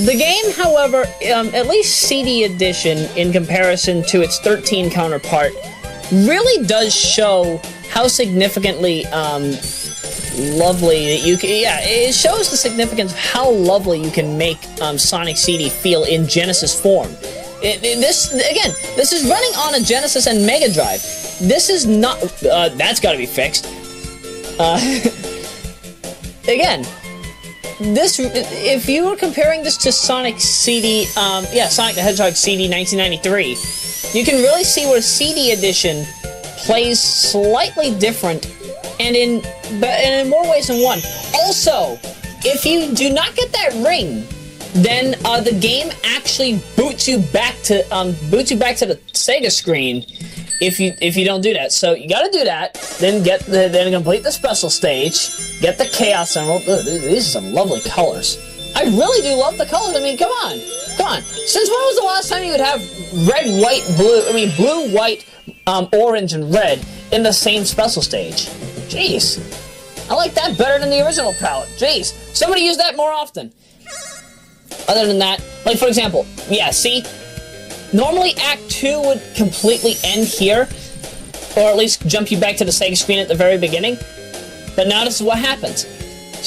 The game, however, at least CD edition, in comparison to its 13 counterpart, really does show how significantly lovely that you can. Yeah, it shows the significance of how lovely you can make Sonic CD feel in Genesis form. This is running on a Genesis and Mega Drive. This is not. That's got to be fixed. Again. If you were comparing this to Sonic CD, Sonic the Hedgehog CD 1993, you can really see where CD edition plays slightly different, and in more ways than one. Also, if you do not get that ring, then the game actually boots you back to the Sega screen. If you don't do that, so you gotta do that. Then then complete the special stage. Get the Chaos Emerald. These are some lovely colors. I really do love the colors. I mean, come on. Since when was the last time you would have red, white, blue? I mean, blue, white, orange, and red in the same special stage? Jeez, I like that better than the original palette. Jeez, somebody use that more often. Other than that, like for example, yeah, see. Normally, Act 2 would completely end here, or at least jump you back to the Sega screen at the very beginning. But now this is what happens.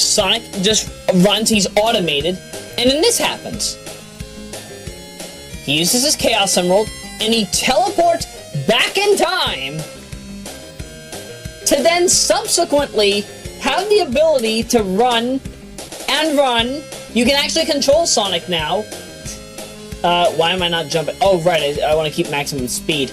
Sonic just runs, he's automated, and then this happens. He uses his Chaos Emerald, and he teleports back in time to then subsequently have the ability to run and run. You can actually control Sonic now. Why am I not jumping? Oh, right, I want to keep maximum speed.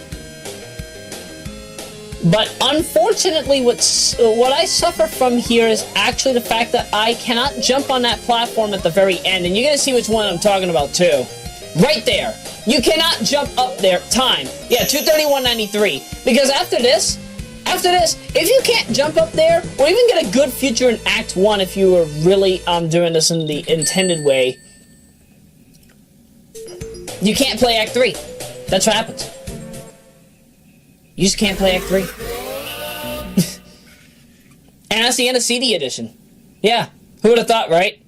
But unfortunately, what I suffer from here is actually the fact that I cannot jump on that platform at the very end. And you're going to see which one I'm talking about, too. Right there. You cannot jump up there. Time. Yeah, 231.93. Because after this, if you can't jump up there, or even get a good future in Act 1 if you were really doing this in the intended way, you can't play Act 3. That's what happens. You just can't play Act 3. And that's the end of CD edition. Yeah, who would have thought, right?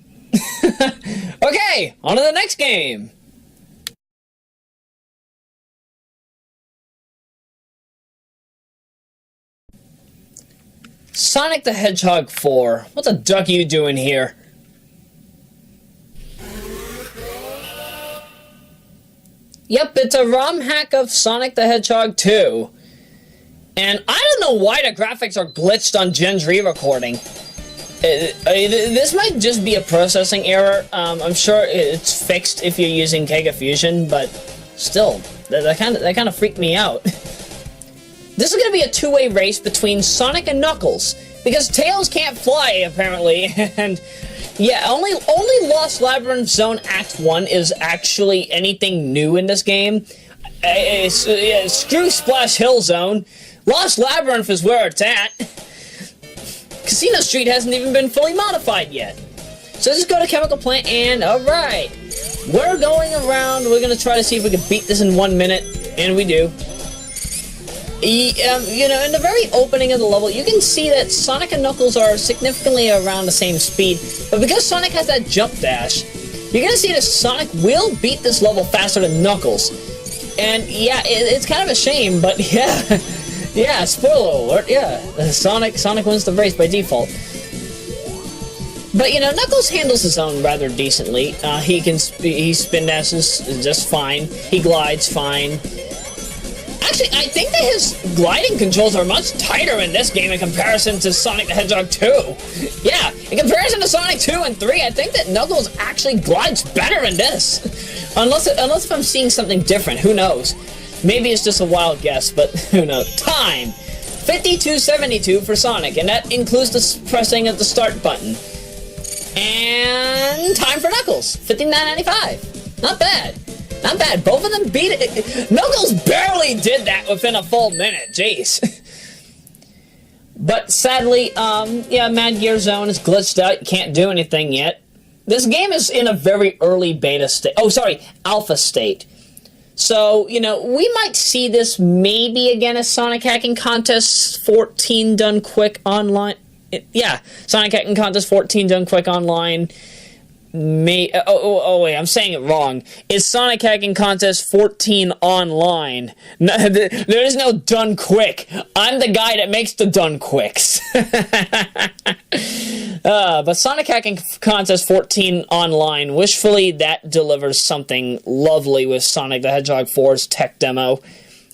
Okay, on to the next game. Sonic the Hedgehog 4. What the duck are you doing here? Yep, it's a ROM hack of Sonic the Hedgehog 2. And I don't know why the graphics are glitched on Gens Rerecording. This might just be a processing error. I'm sure it's fixed if you're using Kega Fusion, but still, that kind of freaked me out. This is going to be a two-way race between Sonic and Knuckles, because Tails can't fly, apparently, and yeah, only Lost Labyrinth Zone Act 1 is actually anything new in this game. Screw Splash Hill Zone. Lost Labyrinth is where it's at. Casino Street hasn't even been fully modified yet. So just go to Chemical Plant and, alright. We're going around, we're going to try to see if we can beat this in 1 minute, and we do. You know, in the very opening of the level, you can see that Sonic and Knuckles are significantly around the same speed, but because Sonic has that jump dash, you're going to see that Sonic will beat this level faster than Knuckles. And yeah, it's kind of a shame, but yeah. Yeah, spoiler alert, yeah. Sonic wins the race by default. But, you know, Knuckles handles his own rather decently. He spin dashes just fine. He glides fine. Actually, I think that his gliding controls are much tighter in this game in comparison to Sonic the Hedgehog 2. Yeah, in comparison to Sonic 2 and 3, I think that Knuckles actually glides better in this. Unless if I'm seeing something different, who knows? Maybe it's just a wild guess, but who knows? Time! 52.72 for Sonic, and that includes the pressing of the start button. And time for Knuckles, 59.95. Not bad. Not bad. Both of them beat it. Knuckles barely did that within a full minute. Jeez. But sadly, yeah, Mad Gear Zone is glitched out. You can't do anything yet. This game is in a very early beta state. Oh, sorry, alpha state. So, you know, we might see this maybe again as Sonic Hacking Contest 14 Done Quick Online. Yeah, Sonic Hacking Contest 14 Done Quick Online. Wait, I'm saying it wrong. It's Sonic Hacking Contest 14 Online. No, there is no Done Quick. I'm the guy that makes the Done Quicks. But Sonic Hacking Contest 14 Online, wishfully that delivers something lovely with Sonic the Hedgehog 4's tech demo.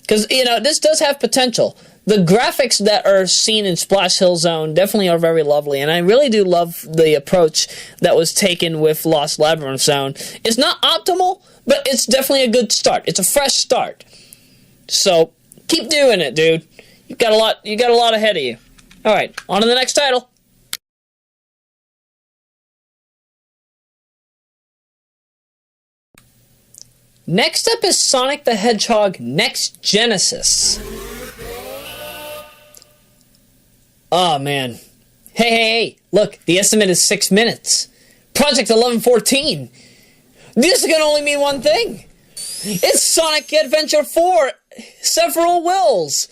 Because, you know, this does have potential. The graphics that are seen in Splash Hill Zone definitely are very lovely, and I really do love the approach that was taken with Lost Labyrinth Zone. It's not optimal, but it's definitely a good start. It's a fresh start. So, keep doing it, dude. You got a lot ahead of you. Alright, on to the next title. Next up is Sonic the Hedgehog Next Genesis. Oh, man. Hey, look, the estimate is 6 minutes. Project 1114. This is gonna only mean one thing. It's Sonic Adventure 4, Several Wills,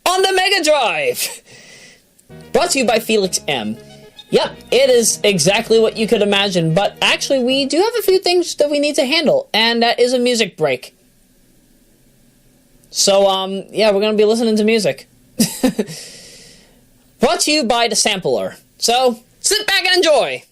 on the Mega Drive. Brought to you by Felix M. Yep, it is exactly what you could imagine, but actually we do have a few things that we need to handle, and that is a music break. So, yeah, we're gonna be listening to music. Brought to you by the Sampler. So, sit back and enjoy!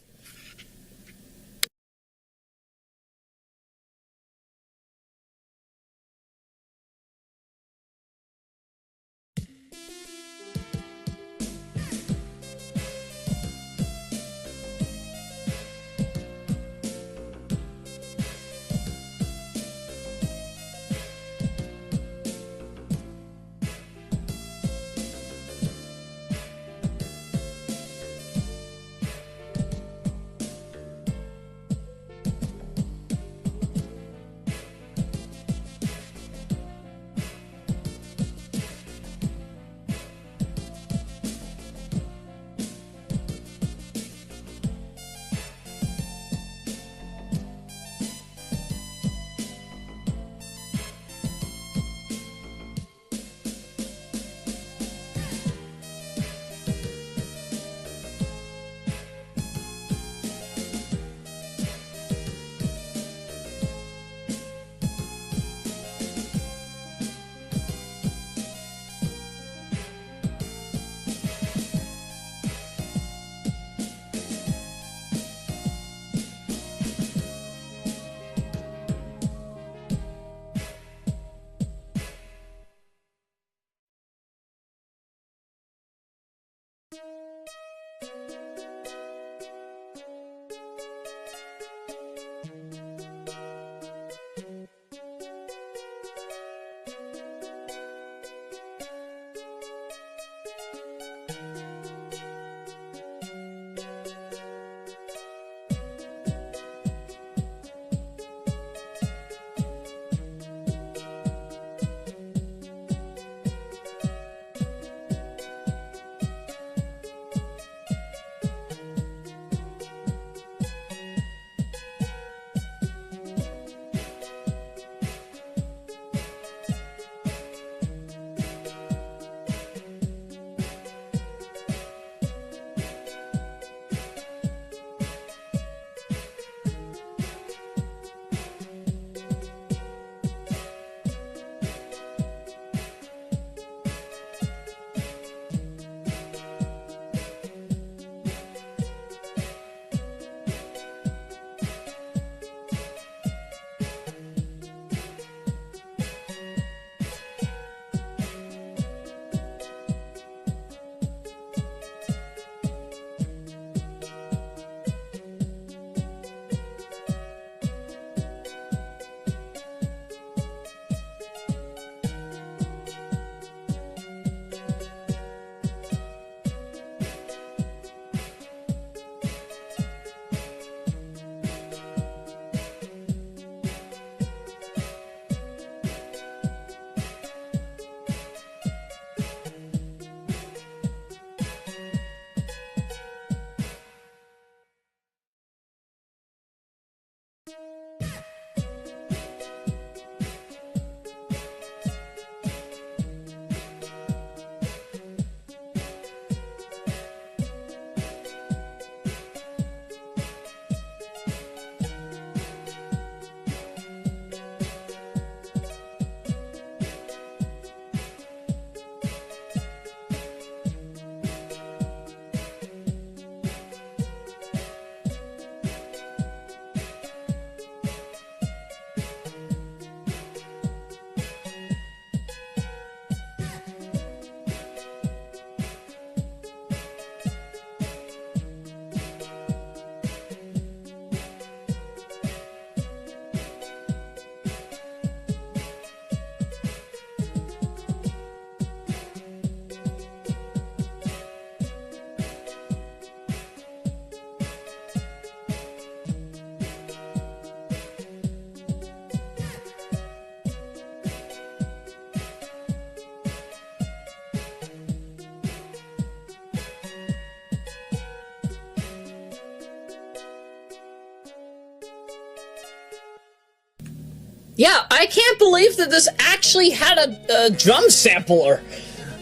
Yeah, I can't believe that this actually had a drum sampler.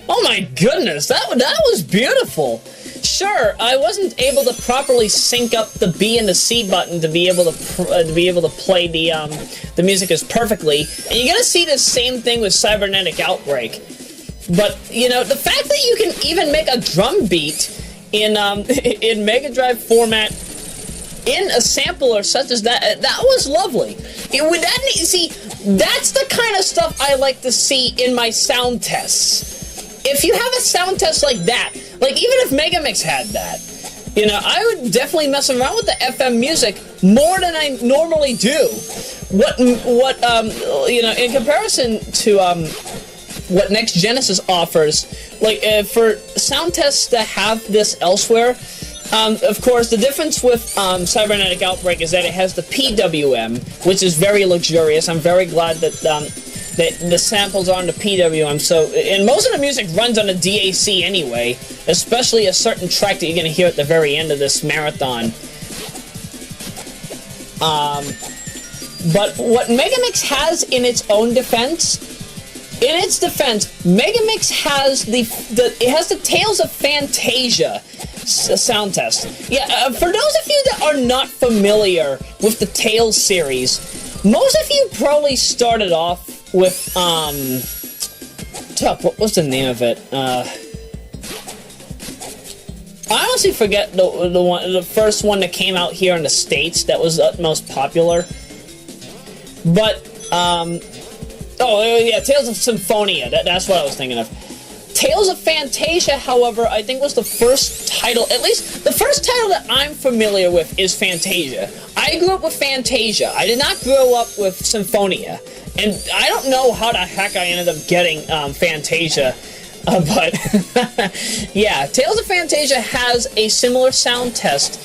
Oh my goodness, that was beautiful. Sure, I wasn't able to properly sync up the B and the C button to be able to play the music as perfectly, and you're gonna see the same thing with Cybernetic Outbreak. But you know, the fact that you can even make a drum beat in Mega Drive format in a sampler such as that was lovely. See, that's the kind of stuff I like to see in my sound tests. If you have a sound test like that, like even if Megamix had that, you know, I would definitely mess around with the FM music more than I normally do. You know, in comparison to what Next Genesis offers, like for sound tests to have this elsewhere, of course, the difference with Cybernetic Outbreak is that it has the PWM, which is very luxurious. I'm very glad that the samples are on the PWM. So, and most of the music runs on a DAC anyway, especially a certain track that you're going to hear at the very end of this marathon. But what Megamix has in its own defense, Megamix has it has the Tales of Fantasia sound test. Yeah, for those of you that are not familiar with the Tales series, most of you probably started off with, what was the name of it? I honestly forget the first one that came out here in the States that was the most popular. But, oh yeah, Tales of Symphonia, that's what I was thinking of. Tales of Fantasia, however, I think was the first title, at least the first title that I'm familiar with is Fantasia. I grew up with Fantasia. I did not grow up with Symphonia. And I don't know how the heck I ended up getting Fantasia, but yeah, Tales of Fantasia has a similar sound test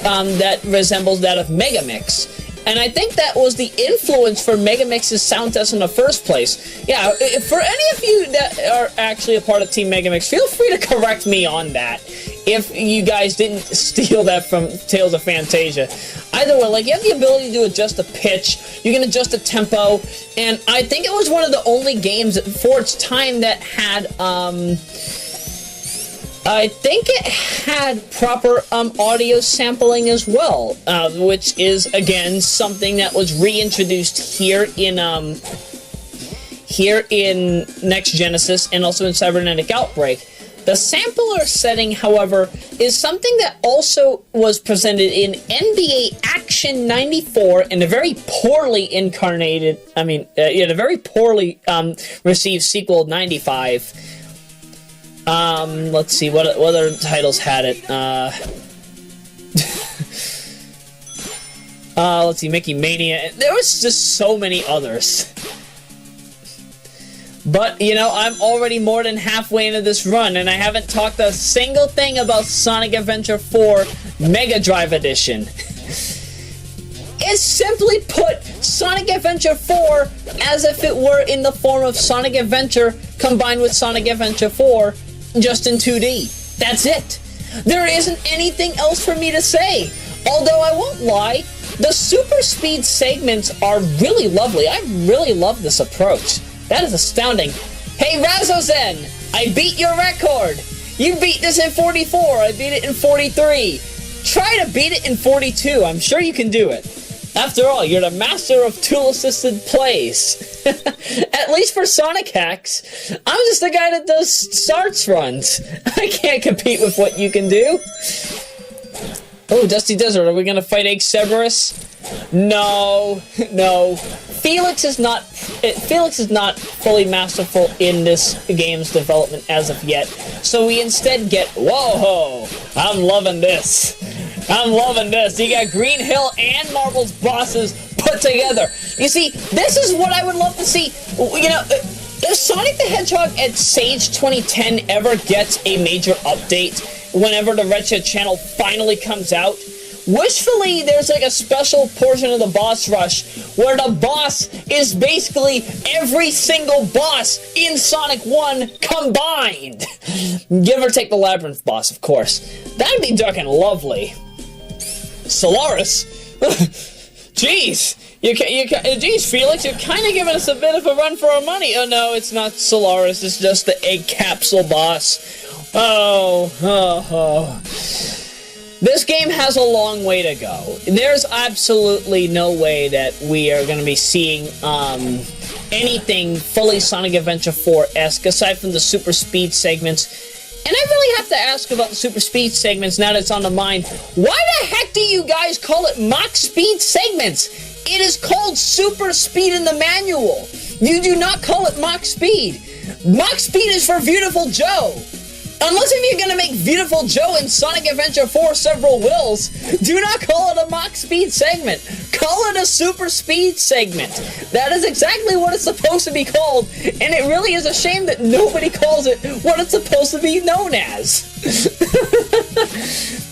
that resembles that of Megamix. And I think that was the influence for Megamix's sound test in the first place. Yeah, for any of you that are actually a part of Team Megamix, feel free to correct me on that if you guys didn't steal that from Tales of Fantasia. Either way, like, you have the ability to adjust the pitch, you can adjust the tempo, and I think it was one of the only games for its time that had, I think it had proper audio sampling as well, which is, again, something that was reintroduced here in Next Genesis and also in Cybernetic Outbreak. The sampler setting, however, is something that also was presented in NBA Action 94 in a very poorly the very poorly received sequel 95. Let's see, what other titles had it? Let's see, Mickey Mania. There was just so many others. But, you know, I'm already more than halfway into this run, and I haven't talked a single thing about Sonic Adventure 4 Mega Drive Edition. It's simply put Sonic Adventure 4 as if it were in the form of Sonic Adventure combined with Sonic Adventure 4 just in 2D. That's it. There isn't anything else for me to say. Although I won't lie, the super speed segments are really lovely. I really love this approach. That is astounding. Hey Razozen, I beat your record. You beat this in 44, I beat it in 43. Try to beat it in 42, I'm sure you can do it. After all, you're the master of tool-assisted plays. At least for Sonic Hacks, I'm just the guy that does SARTS runs. I can't compete with what you can do. Oh, Dusty Desert, are we gonna fight Egg Cerberus? No. Felix is not fully masterful in this game's development as of yet, so we instead get, whoa, I'm loving this. You got Green Hill and Marvel's bosses put together. You see, this is what I would love to see. You know, if Sonic the Hedgehog at Sage 2010 ever gets a major update, whenever the Red Shed channel finally comes out, wishfully, there's like a special portion of the boss rush where the boss is basically every single boss in Sonic 1 combined. Give or take the Labyrinth boss, of course. That'd be dark and lovely. Solaris? Jeez, Geez, Felix, you're kind of giving us a bit of a run for our money. Oh no, it's not Solaris, it's just the egg capsule boss. Oh. This game has a long way to go. There's absolutely no way that we are going to be seeing anything fully Sonic Adventure 4-esque aside from the super speed segments. And I really have to ask about the super speed segments now that it's on the mind. Why the heck do you guys call it Mach speed segments? It is called super speed in the manual. You do not call it Mach speed. Mach speed is for Beautiful Joe. Unless if you're gonna make Beautiful Joe in Sonic Adventure 4 Several Wills, do not call it a Mach speed segment. Call it a super speed segment. That is exactly what it's supposed to be called, and it really is a shame that nobody calls it what it's supposed to be known as.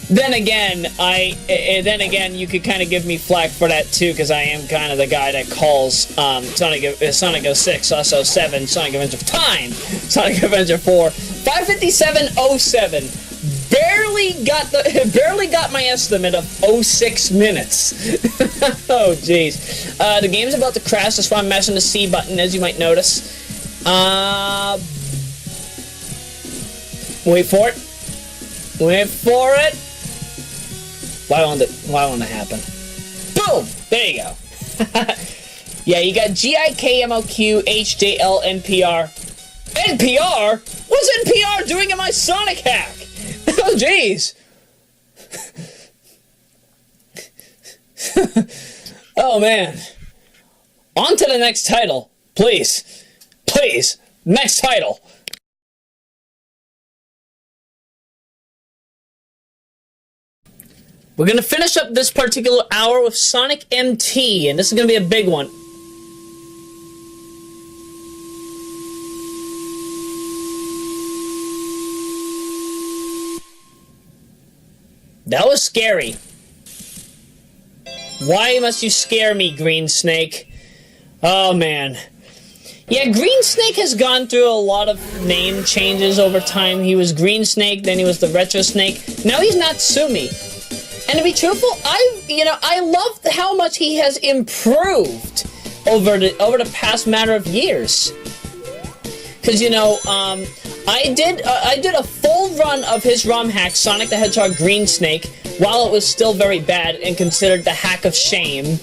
Then again, you could kind of give me flack for that too, because I am kind of the guy that calls Sonic 06, also 07, Sonic Adventure Time, Sonic Adventure 4, 55707. Barely got my estimate of 06 minutes. Oh jeez. The game's about to crash, that's why I'm mashing the C button, as you might notice. Wait for it. Wait for it. Why won't it happen? Boom! There you go. Yeah, you got GIKMOQ, HJL, NPR. NPR? What's NPR doing in my Sonic hack? Oh, jeez. Oh, man. On to the next title. Please. Please. Next title. We're going to finish up this particular hour with SonicMT, and this is going to be a big one. That was scary. Why must you scare me, Green Snake? Oh, man. Yeah, Green Snake has gone through a lot of name changes over time. He was Green Snake, then he was the Retro Snake. Now he's Natsumi. And to be truthful, I love how much he has improved over the past matter of years. Because I did a full run of his ROM hack, Sonic the Hedgehog Green Snake, while it was still very bad and considered the hack of shame.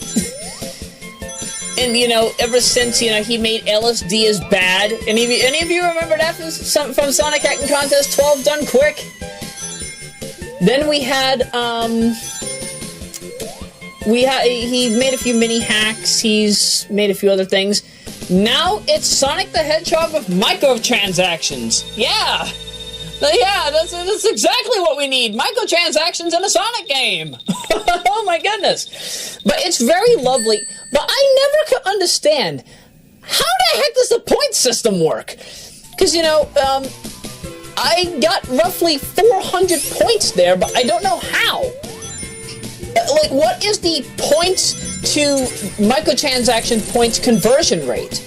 And ever since he made LSD as bad. Any of you remember that from Sonic Hacking Contest XIII Done Quick? Then we had, he made a few mini hacks, he's made a few other things. Now it's Sonic the Hedgehog with microtransactions. Yeah! Yeah, that's exactly what we need. Microtransactions in a Sonic game. Oh my goodness. But it's very lovely. But I never could understand, how the heck does the point system work? Because, I got roughly 400 points there, but I don't know how. Like, what is the points to microtransaction points conversion rate?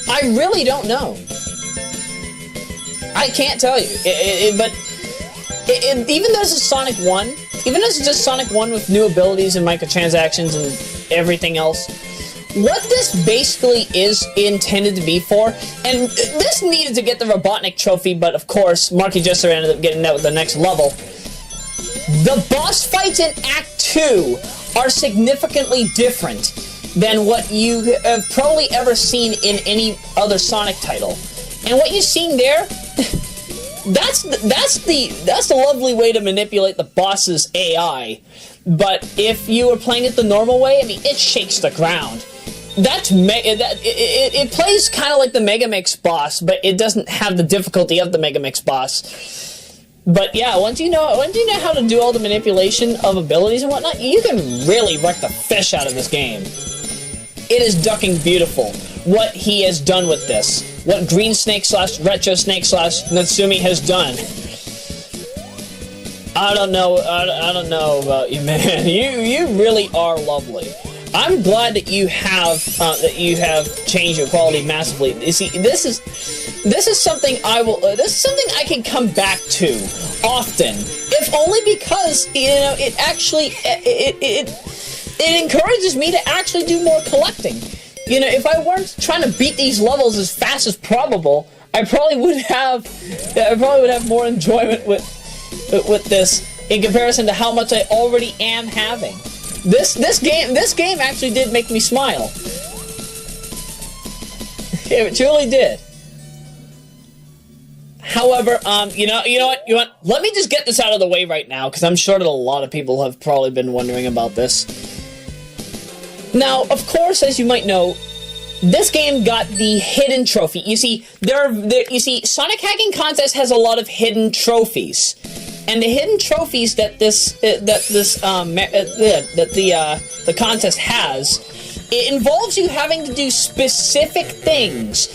I really don't know. I can't tell you. But even though this is Sonic 1, even though this is just Sonic 1 with new abilities and microtransactions and everything else, what this basically is intended to be for, and this needed to get the Robotnik trophy, but of course, Marky Jester ended up getting that with the next level. The boss fights in Act 2 are significantly different than what you have probably ever seen in any other Sonic title. And what you're seeing there, that's the lovely way to manipulate the boss's AI. But if you were playing it the normal way, it shakes the ground. It plays kind of like the Megamix boss, but it doesn't have the difficulty of the Megamix boss. But yeah, once you know how to do all the manipulation of abilities and whatnot, you can really wreck the fish out of this game. It is ducking beautiful what he has done with this. What Green Snake / Retro Snake / Natsumi has done. I don't know about you, man. You really are lovely. I'm glad that you have changed your quality massively. You see, this is something this is something I can come back to often, if only because it it encourages me to actually do more collecting. You know, if I weren't trying to beat these levels as fast as probable, I probably would have more enjoyment with this in comparison to how much I already am having. This game actually did make me smile. It truly did. However, you know what? Let me just get this out of the way right now, because I'm sure that a lot of people have probably been wondering about this. Now, of course, as you might know, this game got the hidden trophy. You see, Sonic Hacking Contest has a lot of hidden trophies, and the hidden trophies that the contest has, it involves you having to do specific things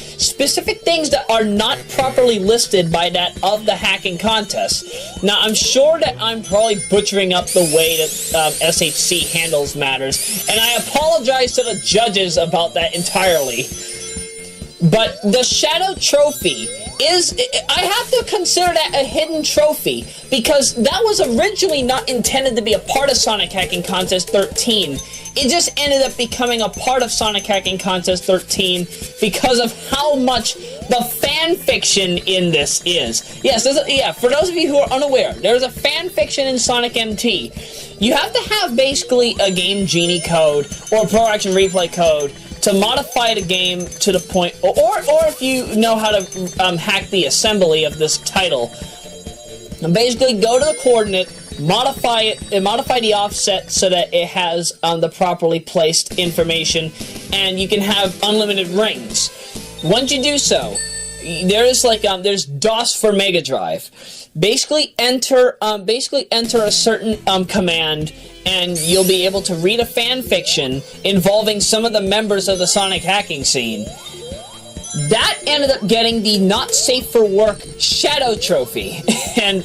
that are not properly listed by that of the hacking contest. Now, I'm sure that I'm probably butchering up the way that SHC handles matters, and I apologize to the judges about that entirely. But the Shadow Trophy is, I have to consider that a hidden trophy, because that was originally not intended to be a part of Sonic Hacking Contest XIII. It just ended up becoming a part of Sonic Hacking Contest XIII because of how much the fan fiction in this is. Yes, for those of you who are unaware, there's a fan fiction in SonicMT. You have to have basically a Game Genie code or a Pro Action Replay code to modify the game to the point, or if you know how to hack the assembly of this title, and basically go to the coordinate, modify it, and modify the offset so that it has the properly placed information, and you can have unlimited rings. Once you do so, there's DOS for Mega Drive. Basically enter a certain command, and you'll be able to read a fan fiction involving some of the members of the Sonic hacking scene. That ended up getting the Not Safe for Work Shadow Trophy. And,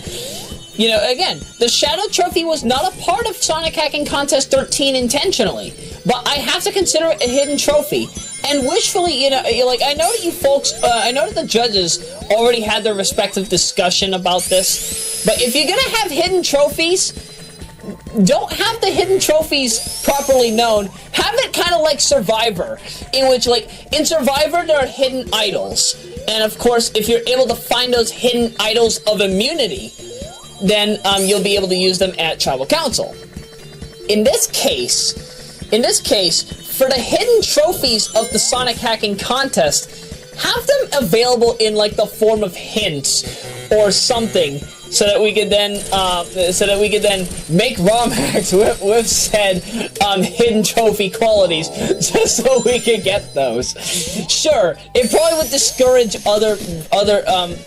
you know, again, the Shadow Trophy was not a part of Sonic Hacking Contest XIII intentionally, but I have to consider it a hidden trophy. And wishfully, you know, like, I know that you folks, I know that the judges already had their respective discussion about this, but if you're gonna have hidden trophies, don't have the hidden trophies properly known. Have it kind of like Survivor, in which, like, in Survivor there are hidden idols, and of course, if you're able to find those hidden idols of immunity, then you'll be able to use them at Tribal Council. In this case, for the hidden trophies of the Sonic Hacking Contest, have them available in, like, the form of hints or something, so that we could then make ROM hacks with said hidden trophy qualities, just so we could get those. Sure, it probably would discourage other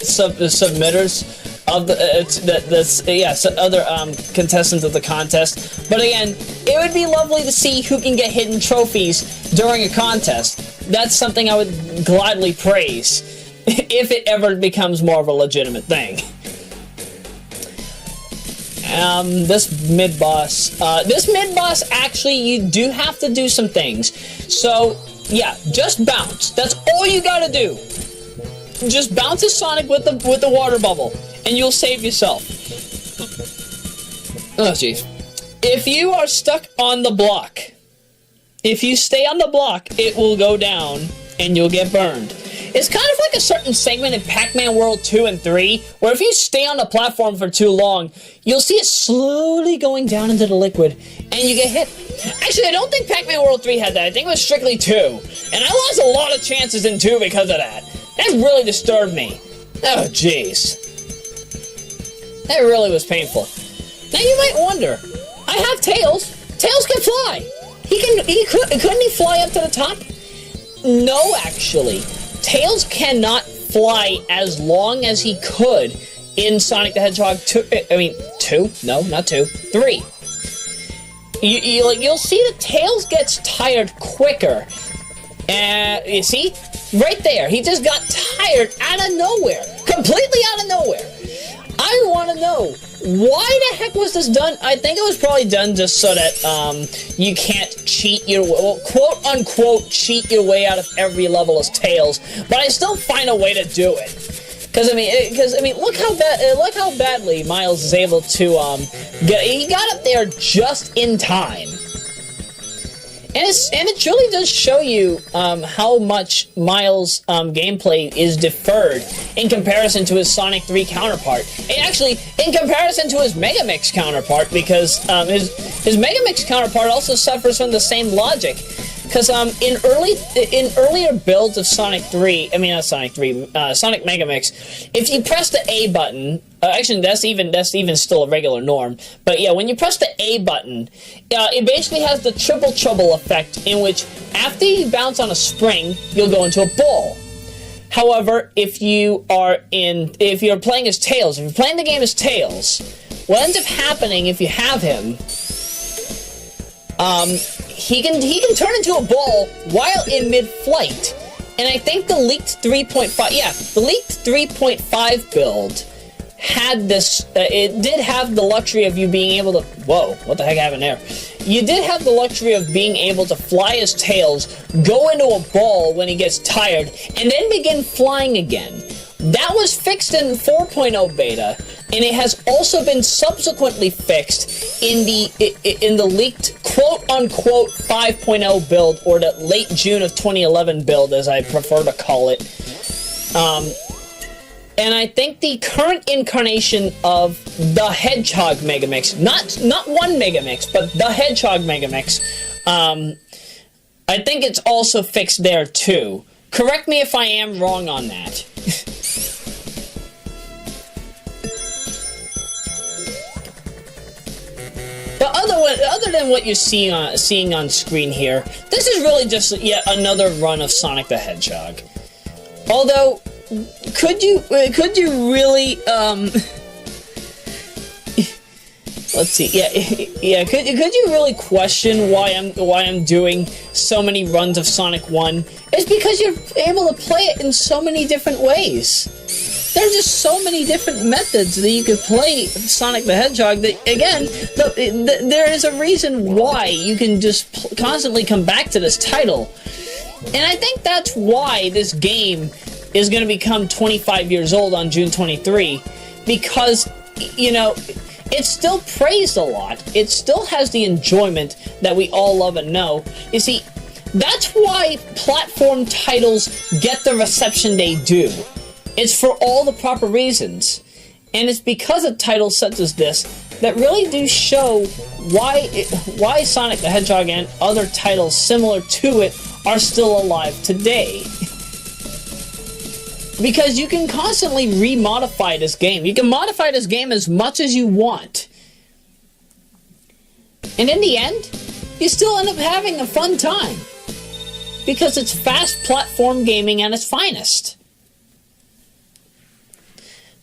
submitters of other contestants of the contest. But again, it would be lovely to see who can get hidden trophies during a contest. That's something I would gladly praise if it ever becomes more of a legitimate thing. This mid-boss, actually, you do have to do some things. So, yeah, just bounce. That's all you gotta do. Just bounce as Sonic with the water bubble, and you'll save yourself. Oh, jeez. If you are stuck on the block, if you stay on the block, it will go down, and you'll get burned. It's kind of like a certain segment in Pac-Man World 2 and 3, where if you stay on the platform for too long, you'll see it slowly going down into the liquid, and you get hit. Actually, I don't think Pac-Man World 3 had that. I think it was strictly 2. And I lost a lot of chances in 2 because of that. That really disturbed me. Oh, jeez. That really was painful. Now you might wonder, I have Tails. Tails can fly. Couldn't he fly up to the top? No, actually. Tails cannot fly as long as he could in Sonic the Hedgehog 2. I mean, 2? No, not 2. 3. You'll see that Tails gets tired quicker. You see? Right there. He just got tired out of nowhere. Completely out of nowhere. I want to know, why the heck was this done? I think it was probably done just so that you can't cheat your, well, quote-unquote, cheat your way out of every level as Tails, but I still find a way to do it. Because I mean, look how badly Miles is able to he got up there just in time. And it truly does show you how much Miles' gameplay is deferred in comparison to his Sonic 3 counterpart. And actually, in comparison to his Megamix counterpart, because his Megamix counterpart also suffers from the same logic. Because in earlier builds of Sonic Megamix, if you press the A button, actually that's even still a regular norm. But yeah, when you press the A button, it basically has the triple trouble effect, in which after you bounce on a spring, you'll go into a ball. However, if you're playing as Tails, if you're playing the game as Tails, what ends up happening if you have him? He can turn into a ball while in mid-flight. And I think the leaked 3.5 build had this, it did have the luxury of you being able to, whoa, what the heck happened there? You did have the luxury of being able to fly as Tails, go into a ball when he gets tired, and then begin flying again. That was fixed in 4.0 beta, and it has also been subsequently fixed in the leaked quote-unquote 5.0 build, or the late June of 2011 build, as I prefer to call it. And I think the current incarnation of the Hedgehog Megamix, not one Megamix, but the Hedgehog Megamix, I think it's also fixed there too. Correct me if I am wrong on that. But other than what you're seeing on screen here, this is really just yet another run of Sonic the Hedgehog. Although, could you really let's see, yeah, could you really question why I'm doing so many runs of Sonic 1? It's because you're able to play it in so many different ways. There's just so many different methods that you could play Sonic the Hedgehog that, again, there is a reason why you can just constantly come back to this title. And I think that's why this game is going to become 25 years old on June 23, because, you know, it's still praised a lot. It still has the enjoyment that we all love and know. You see, that's why platform titles get the reception they do. It's for all the proper reasons. And it's because of titles such as this that really do show why Sonic the Hedgehog and other titles similar to it are still alive today. Because you can constantly remodify this game. You can modify this game as much as you want. And in the end, you still end up having a fun time. Because it's fast platform gaming at its finest.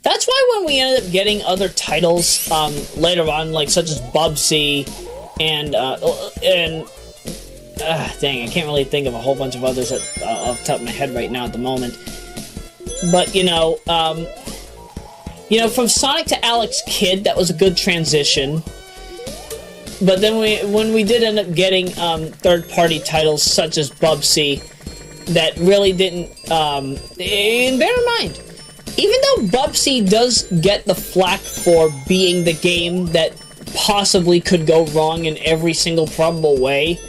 That's why when we ended up getting other titles later on, like such as Bubsy and dang, I can't really think of a whole bunch of others off the top of my head right now at the moment. But you know, from Sonic to Alex Kidd, that was a good transition. But then when we did end up getting third-party titles such as Bubsy, that really didn't. And bear in mind, even though Bubsy does get the flack for being the game that possibly could go wrong in every single probable way,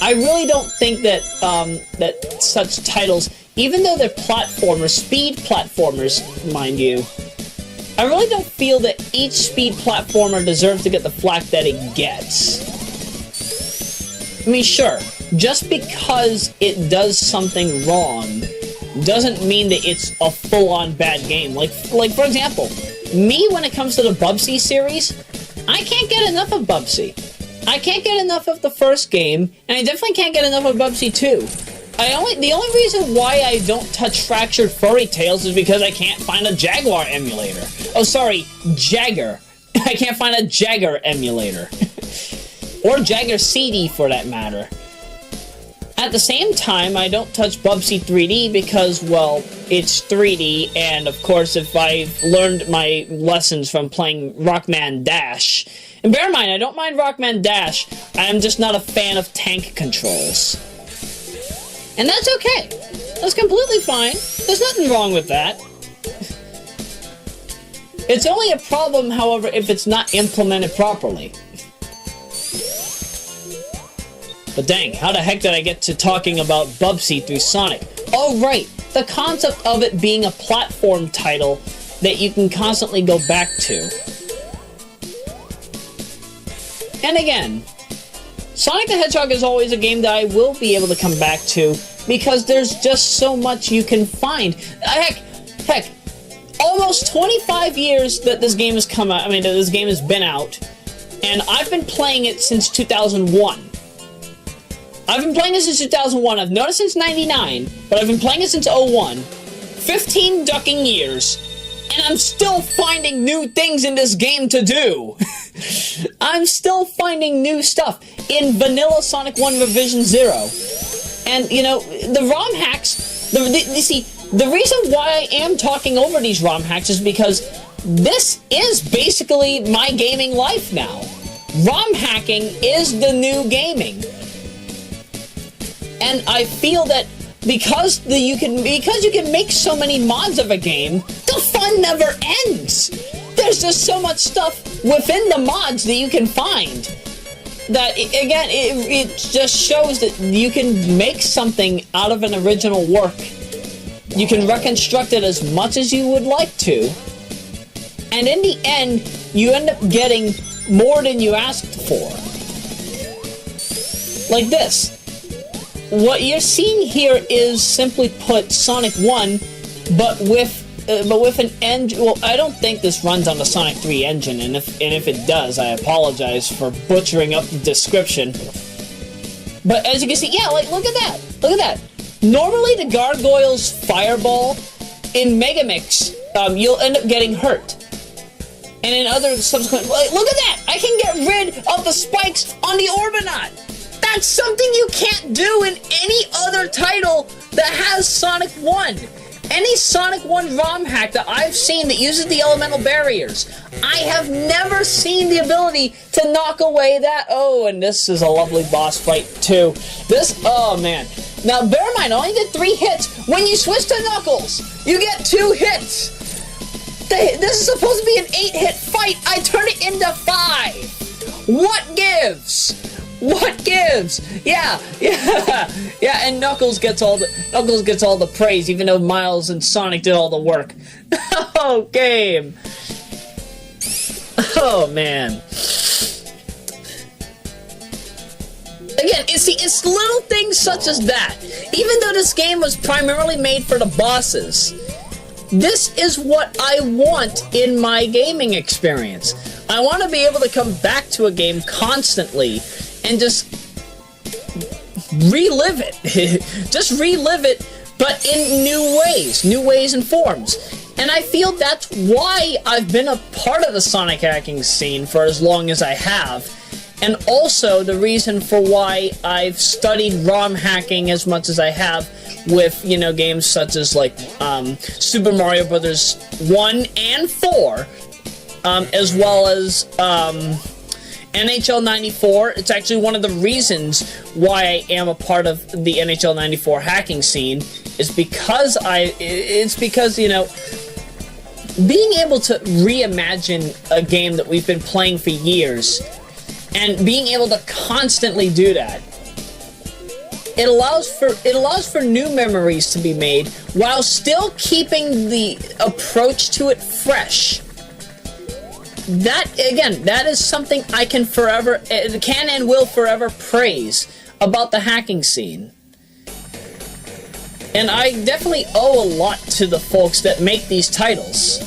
I really don't think that that such titles, even though they're platformers, speed platformers, mind you, I really don't feel that each speed platformer deserves to get the flack that it gets. I mean, sure, just because it does something wrong doesn't mean that it's a full-on bad game. Like for example, me, when it comes to the Bubsy series, I can't get enough of Bubsy. I can't get enough of the first game, and I definitely can't get enough of Bubsy 2. The only reason why I don't touch Fractured Furry Tales is because I can't find a Jaguar emulator. Oh, sorry, Jagger. I can't find a Jagger emulator. Or Jagger CD, for that matter. At the same time, I don't touch Bubsy 3D because, well, it's 3D, and of course, if I've learned my lessons from playing Rockman Dash, and bear in mind, I don't mind Rockman Dash, I'm just not a fan of tank controls. And that's okay. That's completely fine. There's nothing wrong with that. It's only a problem, however, if it's not implemented properly. But dang, how the heck did I get to talking about Bubsy through Sonic? Oh right, the concept of it being a platform title that you can constantly go back to. And again, Sonic the Hedgehog is always a game that I will be able to come back to because there's just so much you can find. Heck, almost 25 years that this game has come out, that this game has been out, and I've been playing it since 2001. I've been playing it since 2001. I've noticed since 99, but I've been playing it since 01. 15 ducking years, and I'm still finding new things in this game to do. I'm still finding new stuff in Vanilla Sonic 1 Revision 0. And, you know, the ROM hacks, you see, the reason why I am talking over these ROM hacks is because this is basically my gaming life now. ROM hacking is the new gaming. And I feel that because you can make so many mods of a game, the fun never ends. There's just so much stuff within the mods that you can find that it just shows that you can make something out of an original work. You can reconstruct it as much as you would like to, and in the end, you end up getting more than you asked for. Like this. What you're seeing here is, simply put, Sonic 1, but with an engine. Well, I don't think this runs on the Sonic 3 engine, and if it does, I apologize for butchering up the description. But as you can see, yeah, like look at that. Normally, the Gargoyle's Fireball in Megamix, you'll end up getting hurt. And in other subsequent, like, look at that! I can get rid of the spikes on the Orbinaut! That's something you can't do in any other title that has Sonic 1. Any Sonic 1 ROM hack that I've seen that uses the elemental barriers, I have never seen the ability to knock away that. Oh, and this is a lovely boss fight, too. Oh man. Now, bear in mind, I only did 3 hits. When you switch to Knuckles, you get 2 hits. This is supposed to be an 8-hit fight. I turn it into 5. What gives? What gives? Yeah, and Knuckles gets all the praise, even though Miles and Sonic did all the work. Oh, game. Oh, man. Again, it's little things such as that. Even though this game was primarily made for the bosses, this is what I want in my gaming experience. I want to be able to come back to a game constantly and just relive it. Just relive it, but in new ways and forms. And I feel that's why I've been a part of the Sonic hacking scene for as long as I have. And also the reason for why I've studied ROM hacking as much as I have with, you know, games such as like Super Mario Bros. 1 and 4, as well as NHL 94. It's actually one of the reasons why I am a part of the NHL 94 hacking scene is because you know, being able to reimagine a game that we've been playing for years and being able to constantly do that, it allows for new memories to be made while still keeping the approach to it fresh. That, again, that is something I can and will forever praise about the hacking scene. And I definitely owe a lot to the folks that make these titles.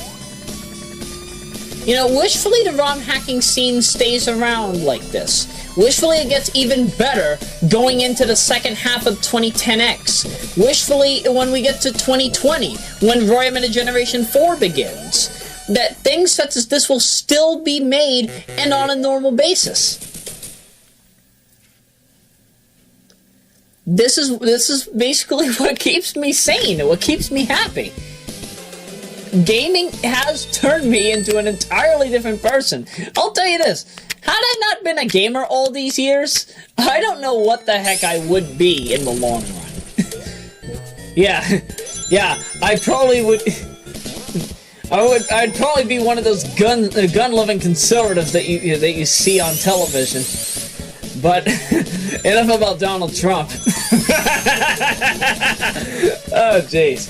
You know, wishfully the ROM hacking scene stays around like this. Wishfully it gets even better going into the second half of 2010X. Wishfully when we get to 2020, when Royameadow Generation 4 begins, that things such as this will still be made and on a normal basis. This is basically what keeps me sane and what keeps me happy. Gaming has turned me into an entirely different person. I'll tell you this, had I not been a gamer all these years, I don't know what the heck I would be in the long run. Yeah, I probably would... I'd probably be one of those gun-loving conservatives that you see on television. But enough about Donald Trump. Oh, jeez.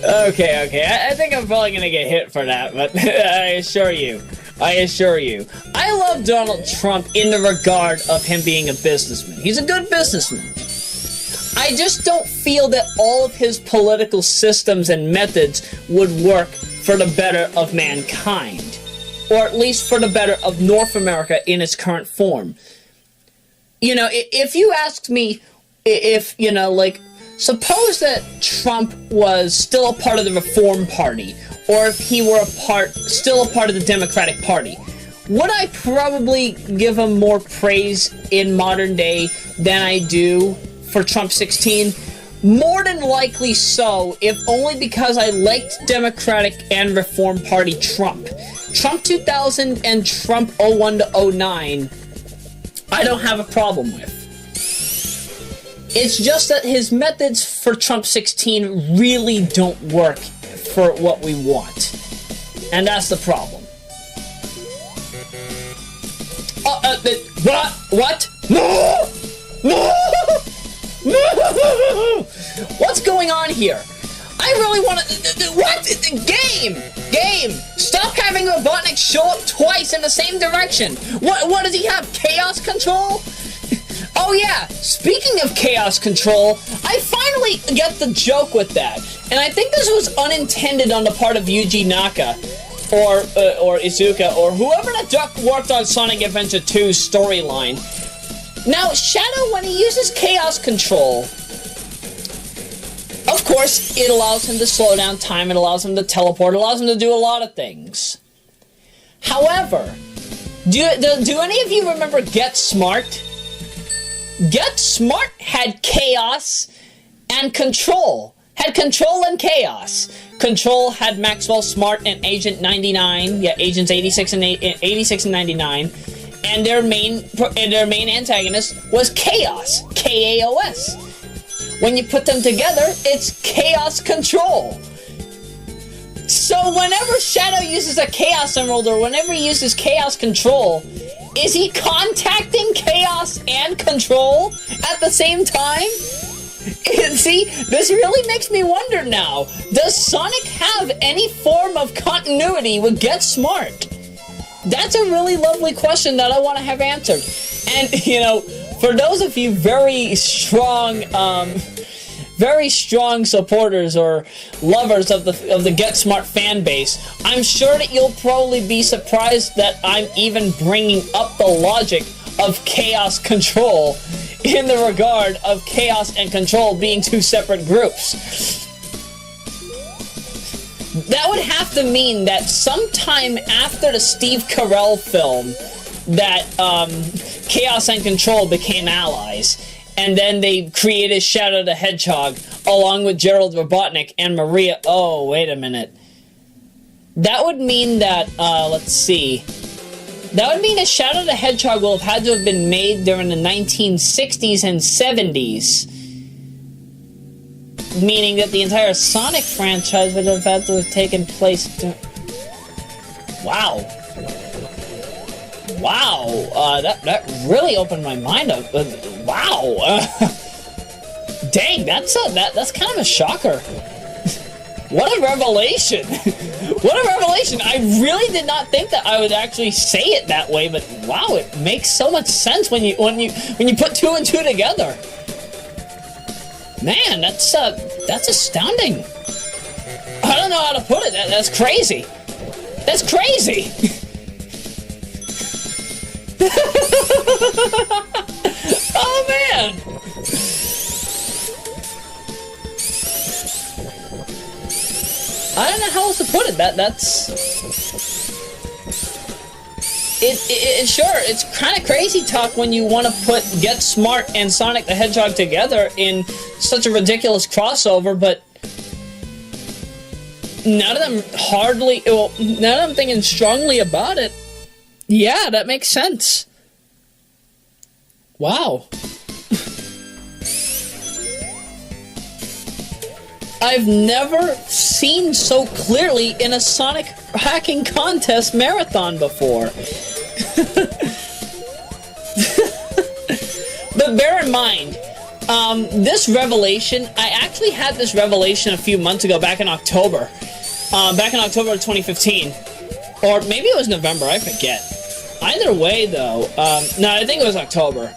Okay. I think I'm probably gonna get hit for that, but I assure you. I love Donald Trump in the regard of him being a businessman. He's a good businessman. I just don't feel that all of his political systems and methods would work for the better of mankind. Or at least for the better of North America in its current form. You know, if you asked me if, you know, like, suppose that Trump was still a part of the Reform Party, or if he were still a part of the Democratic Party, would I probably give him more praise in modern day than I do for Trump 16? More than likely so, if only because I liked Democratic and Reform Party Trump. Trump 2000 and Trump 01 to 09, I don't have a problem with. It's just that his methods for Trump 16 really don't work for what we want. And that's the problem. What? No! What's going on here? I really want to... What? Game! Stop having Robotnik show up twice in the same direction. What does he have? Chaos control? Oh yeah, speaking of chaos control, I finally get the joke with that. And I think this was unintended on the part of Yuji Naka, or Izuka, or whoever the duck worked on Sonic Adventure 2's storyline. Now, Shadow, when he uses chaos control, of course, it allows him to slow down time, it allows him to teleport, it allows him to do a lot of things. However, do any of you remember Get Smart? Get Smart had chaos and control. Had control and chaos. Control had Maxwell Smart and Agent 99. Yeah, Agents 86 and 99. And their main antagonist was Chaos. K-A-O-S. When you put them together, it's Chaos Control. So whenever Shadow uses a Chaos Emerald, or whenever he uses Chaos Control, is he contacting Chaos and Control at the same time? And see, this really makes me wonder now. Does Sonic have any form of continuity with Get Smart? That's a really lovely question that I want to have answered. And, you know, for those of you very strong supporters or lovers of the Get Smart fan base, I'm sure that you'll probably be surprised that I'm even bringing up the logic of Chaos Control in the regard of Chaos and Control being two separate groups. That would have to mean that sometime after the Steve Carell film that Chaos and Control became allies, and then they created Shadow the Hedgehog along with Gerald Robotnik and Maria... Oh, wait a minute. That would mean that, let's see. That would mean that Shadow the Hedgehog will have had to have been made during the 1960s and 70s. Meaning that the entire Sonic franchise would have had to have taken place... Wow. Wow. That really opened my mind up. Wow. Dang, that's kind of a shocker. What a revelation! What a revelation! I really did not think that I would actually say it that way, but wow, it makes so much sense when you put two and two together. Man, that's astounding. I don't know how to put it. That's crazy. That's crazy. Oh man. I don't know how else to put it. Sure, it's kind of crazy talk when you want to put Get Smart and Sonic the Hedgehog together in such a ridiculous crossover, but now that I'm thinking strongly about it, yeah, that makes sense. I've never seen so clearly in a Sonic Hacking Contest Marathon before. But bear in mind, this revelation, I actually had this revelation a few months ago, back in October. Back in October of 2015. Or maybe it was November, I forget. Either way, though, no, I think it was October.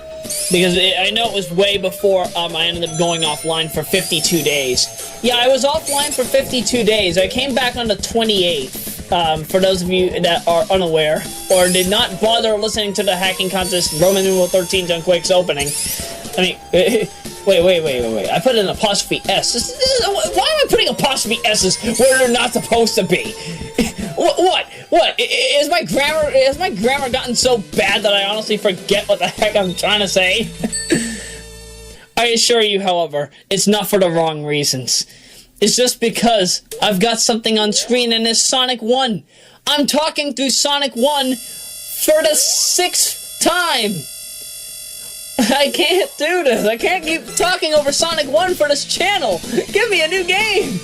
Because I know it was way before I ended up going offline for 52 days. Yeah, I was offline for 52 days. I came back on the 28th, for those of you that are unaware, or did not bother listening to the Hacking Contest Roman numeral 13 Done Quake's opening. I mean, wait. I put an apostrophe S. Why am I putting apostrophe S's where they're not supposed to be? What? Is my grammar gotten so bad that I honestly forget what the heck I'm trying to say? I assure you, however, it's not for the wrong reasons. It's just because I've got something on screen and it's Sonic 1. I'm talking through Sonic 1 for the 6th time. I can't do this. I can't keep talking over Sonic 1 for this channel. Give me a new game.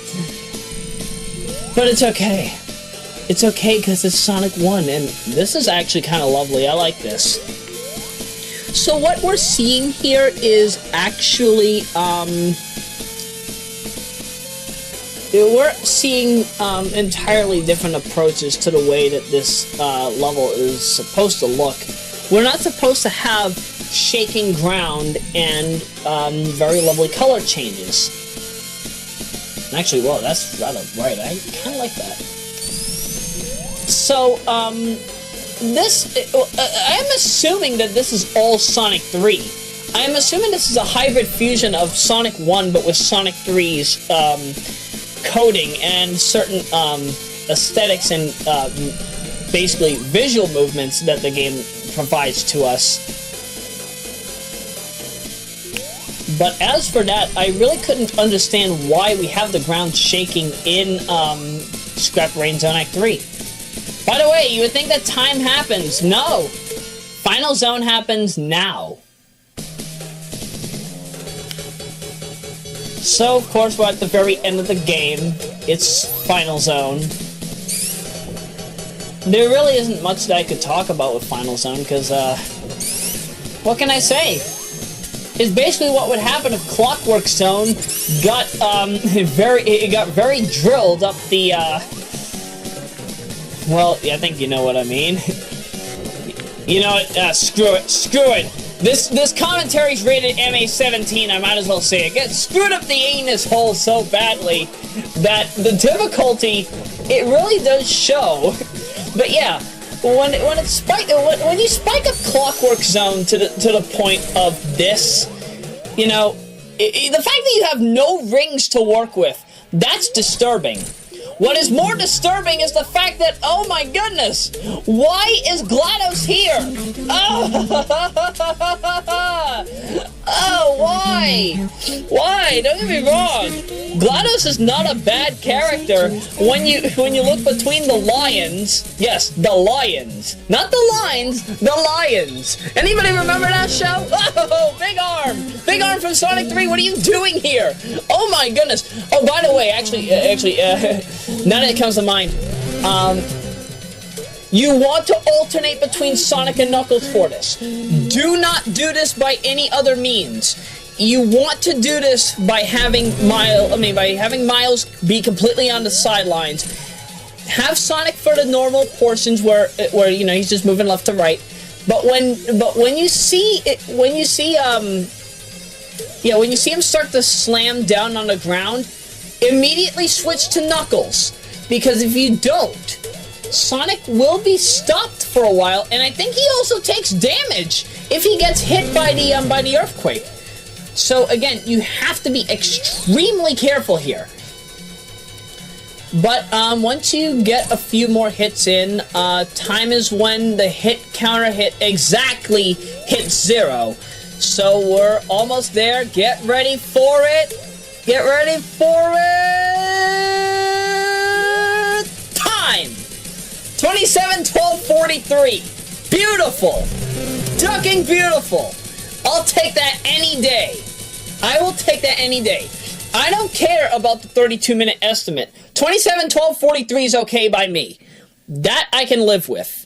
But it's okay. It's okay because it's Sonic 1, and this is actually kind of lovely. I like this. So what we're seeing here is actually, we're seeing entirely different approaches to the way that this level is supposed to look. We're not supposed to have shaking ground and very lovely color changes. Actually, well, that's rather bright. I kind of like that. So, I'm assuming that this is all Sonic 3. I'm assuming this is a hybrid fusion of Sonic 1, but with Sonic 3's coding and certain aesthetics and basically visual movements that the game provides to us. But as for that, I really couldn't understand why we have the ground shaking in Scrap Rain Zone Act 3. By the way, you would think that time happens. No! Final Zone happens now. So, of course, we're at the very end of the game. It's Final Zone. There really isn't much that I could talk about with Final Zone, because, what can I say? It's basically what would happen if Clockwork Zone got, very drilled up the, well, I think you know what I mean. You know what, screw it. This commentary's rated MA-17, I might as well say it. Get screwed up the anus hole so badly that the difficulty, it really does show. But yeah, when you spike a Clockwork Zone to the point of this, you know, the fact that you have no rings to work with, that's disturbing. What is more disturbing is the fact that, oh my goodness, why is GLaDOS here? Oh, why? Why? Don't get me wrong. GLaDOS is not a bad character when you look between the lions. Yes, the lions. Not the lines, the lions. Anybody remember that show? Oh, Big Arm! Big Arm from Sonic 3, what are you doing here? Oh my goodness. Oh, by the way, actually, now that it comes to mind, you want to alternate between Sonic and Knuckles for this. Do not do this by any other means. You want to do this by having Miles be completely on the sidelines. Have Sonic for the normal portions where you know he's just moving left to right. But when you see him start to slam down on the ground, immediately switch to Knuckles, because if you don't, Sonic will be stopped for a while, and I think he also takes damage if he gets hit by the earthquake. So again, you have to be extremely careful here. But once you get a few more hits in, time is when the hit counter hit exactly hits 0. So we're almost there. Get ready for it. Get ready for it. Time. 27:12:43. Beautiful. Ducking beautiful. I'll take that any day. I will take that any day. I don't care about the 32-minute estimate. 27:12:43 is okay by me. That I can live with.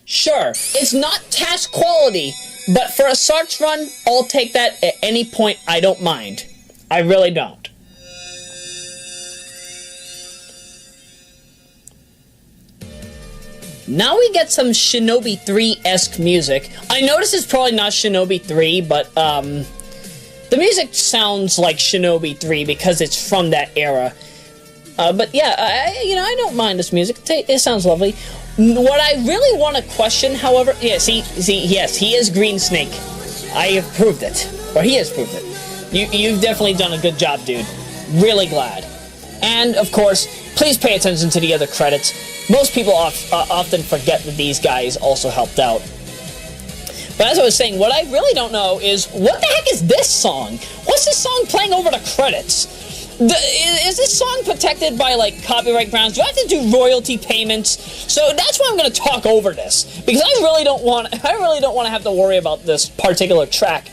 Sure, it's not task quality, but for a SARTS run, I'll take that at any point. I don't mind. I really don't. Now we get some Shinobi 3-esque music. I notice it's probably not Shinobi 3, but the music sounds like Shinobi 3 because it's from that era. But yeah, I don't mind this music. It sounds lovely. What I really want to question, however, yes, he is Green Snake. I have proved it, or he has proved it. You've definitely done a good job, dude. Really glad. And of course, please pay attention to the other credits. Most people often forget that these guys also helped out. But as I was saying, what I really don't know is, what the heck is this song? What's this song playing over the credits? Is this song protected by, like, copyright grounds? Do I have to do royalty payments? So that's why I'm going to talk over this, because I really don't want to have to worry about this particular track.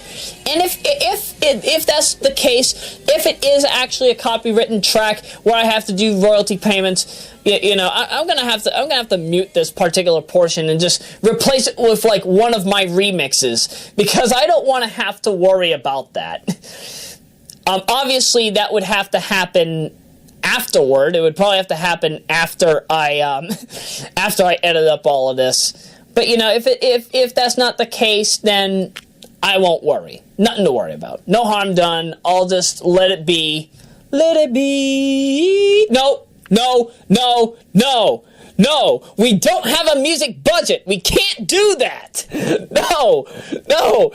And if that's the case, if it is actually a copywritten track where I have to do royalty payments, I'm gonna have to mute this particular portion and just replace it with like one of my remixes, because I don't want to have to worry about that. Obviously, that would have to happen afterward. It would probably have to happen after I edit up all of this. But if that's not the case, then I won't worry. Nothing to worry about. No harm done. I'll just let it be. Let it be. No. No, we don't have a music budget. We can't do that. No.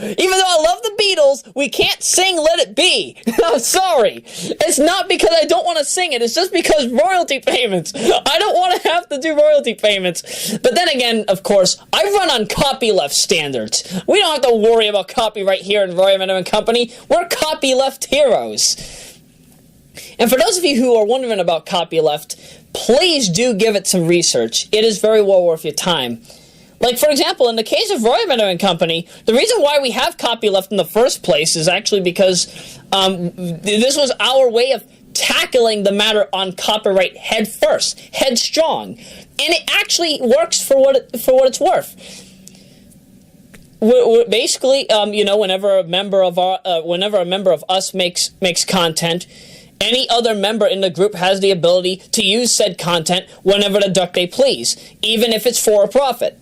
Even though I love the Beatles, we can't sing Let It Be. I'm sorry. It's not because I don't want to sing it. It's just because royalty payments. I don't want to have to do royalty payments. But then again, of course, I run on copyleft standards. We don't have to worry about copyright here in Royameadow and Company. We're copyleft heroes. And for those of you who are wondering about copyleft, please do give it some research. It is very well worth your time. Like, for example, in the case of Royameadow and Company, the reason why we have copyleft in the first place is actually because this was our way of tackling the matter on copyright head first, headstrong. And it actually works for what it's worth. Basically, whenever a member of us makes content, any other member in the group has the ability to use said content whenever the duck they please, even if it's for a profit.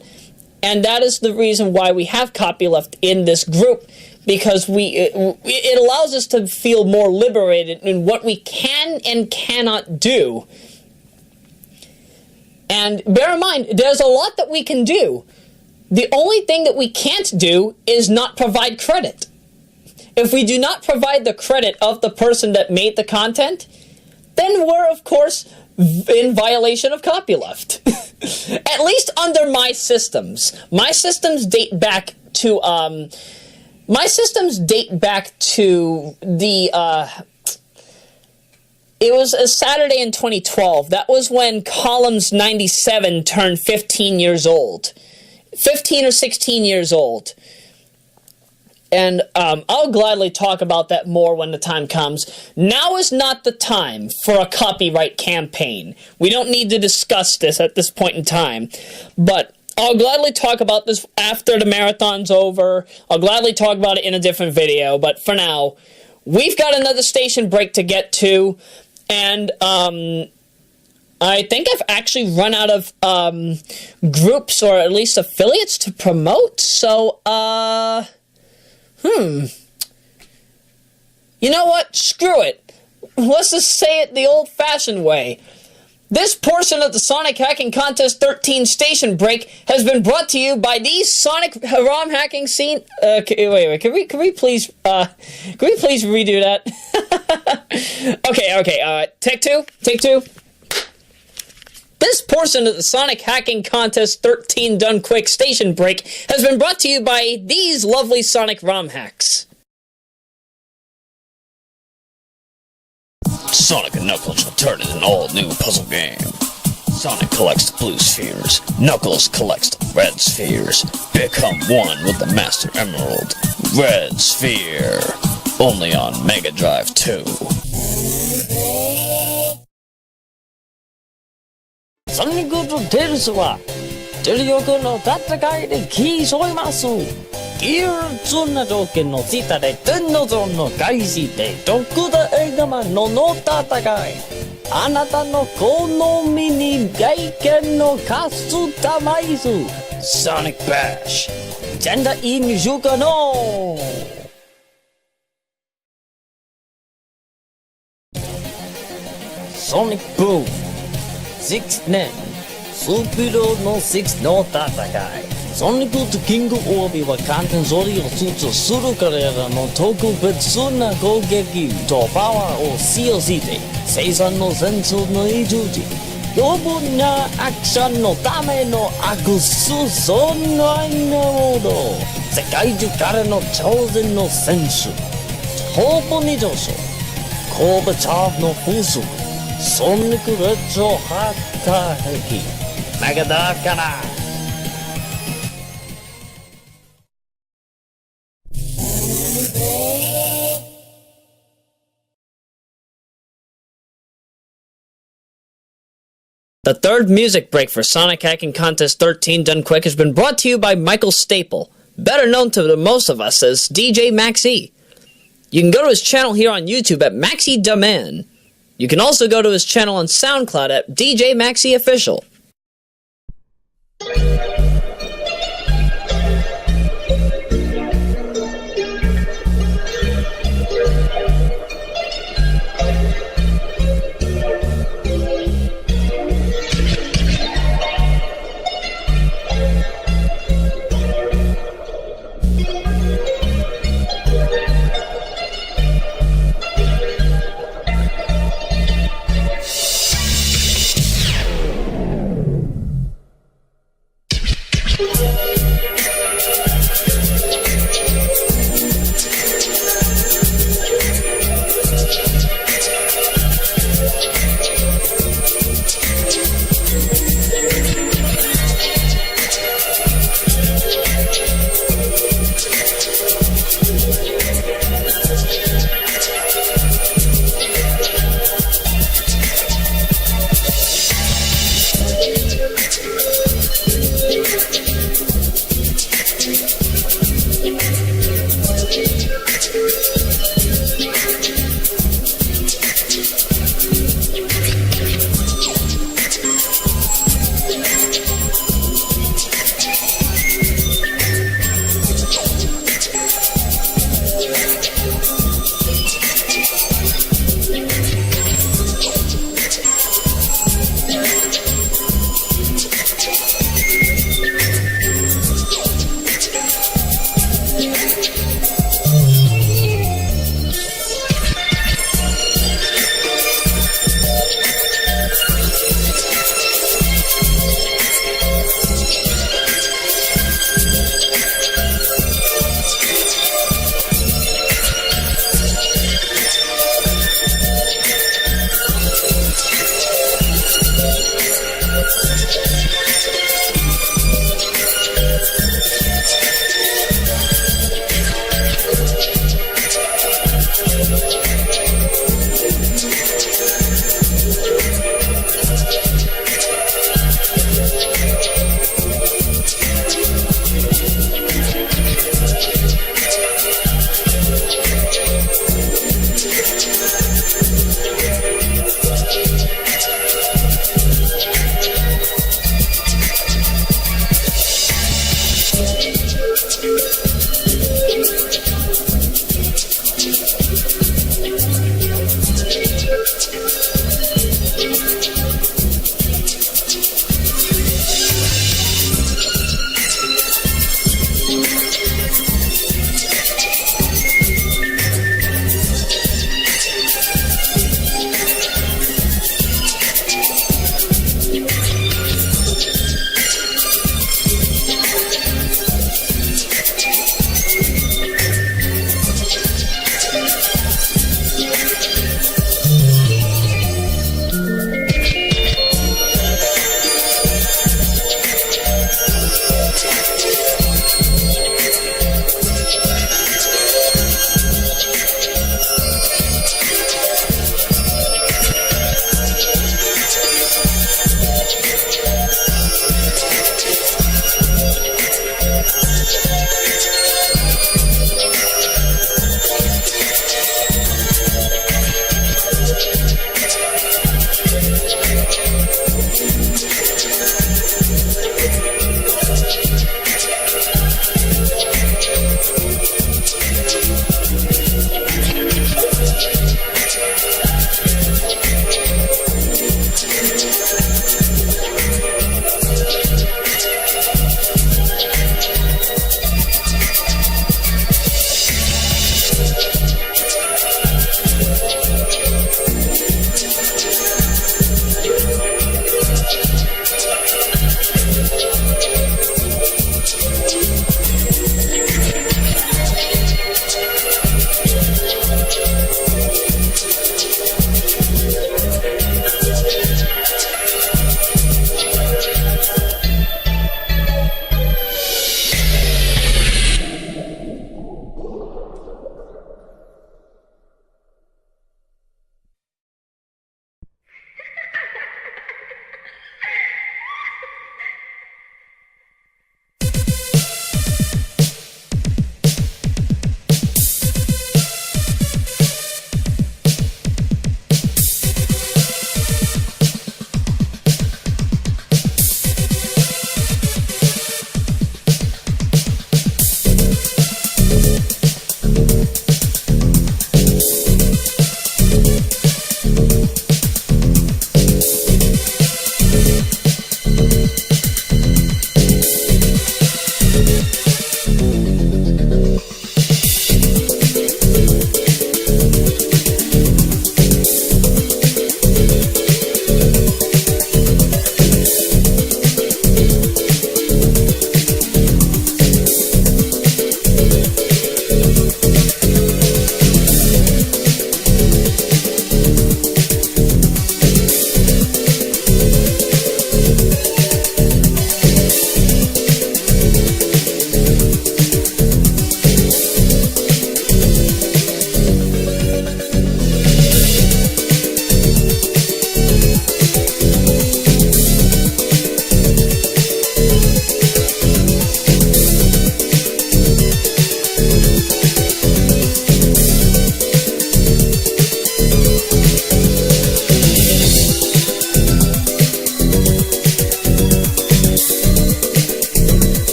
And that is the reason why we have copyleft in this group, because it allows us to feel more liberated in what we can and cannot do. And bear in mind, there's a lot that we can do. The only thing that we can't do is not provide credit. If we do not provide the credit of the person that made the content, then we're, of course, in violation of copyleft. At least under my systems. My systems date back to, it was a Saturday in 2012. That was when Columns 97 turned 15 years old. 15 or 16 years old. And I'll gladly talk about that more when the time comes. Now is not the time for a copyright campaign. We don't need to discuss this at this point in time. But I'll gladly talk about this after the marathon's over. I'll gladly talk about it in a different video. But for now, we've got another station break to get to. And I think I've actually run out of groups or at least affiliates to promote. So, you know what? Screw it. Let's just say it the old-fashioned way. This portion of the Sonic Hacking Contest XIII station break has been brought to you by the Sonic ROM hacking scene. Wait. Can we please redo that? Okay. Take two. This portion of the Sonic Hacking Contest XIII Done Quick station break has been brought to you by these lovely Sonic ROM hacks. Sonic and Knuckles return in an all-new puzzle game. Sonic collects the blue spheres, Knuckles collects the red spheres. Become one with the Master Emerald. Red Sphere. Only on Mega Drive 2. ニックとテルスは出力の戦いで競います。いろんな条件の下で天の像の開始で特大映画マンの戦い。あなたの好みに外見のカスタマイズ。ソニックバッシュ。ジェンダーインジュカノソニックブーム。6年。スピードの6の戦い。ソニックとキングオービーは完全それを操作する彼らの特別な攻撃とパワーを使用して生産の戦争の一時余分なアクションのためのアクセそんなもの世界中からの挑戦の選手トップに上昇ゴーバチョフの風速ソニックレッツを発火壁メガダーから。The third music break for Sonic Hacking Contest XIII Done Quick has been brought to you by Michael Staple, better known to most of us as DJ Maxi. You can go to his channel here on YouTube at Maxi Da Man. You can also go to his channel on SoundCloud at DJ Maxi Official.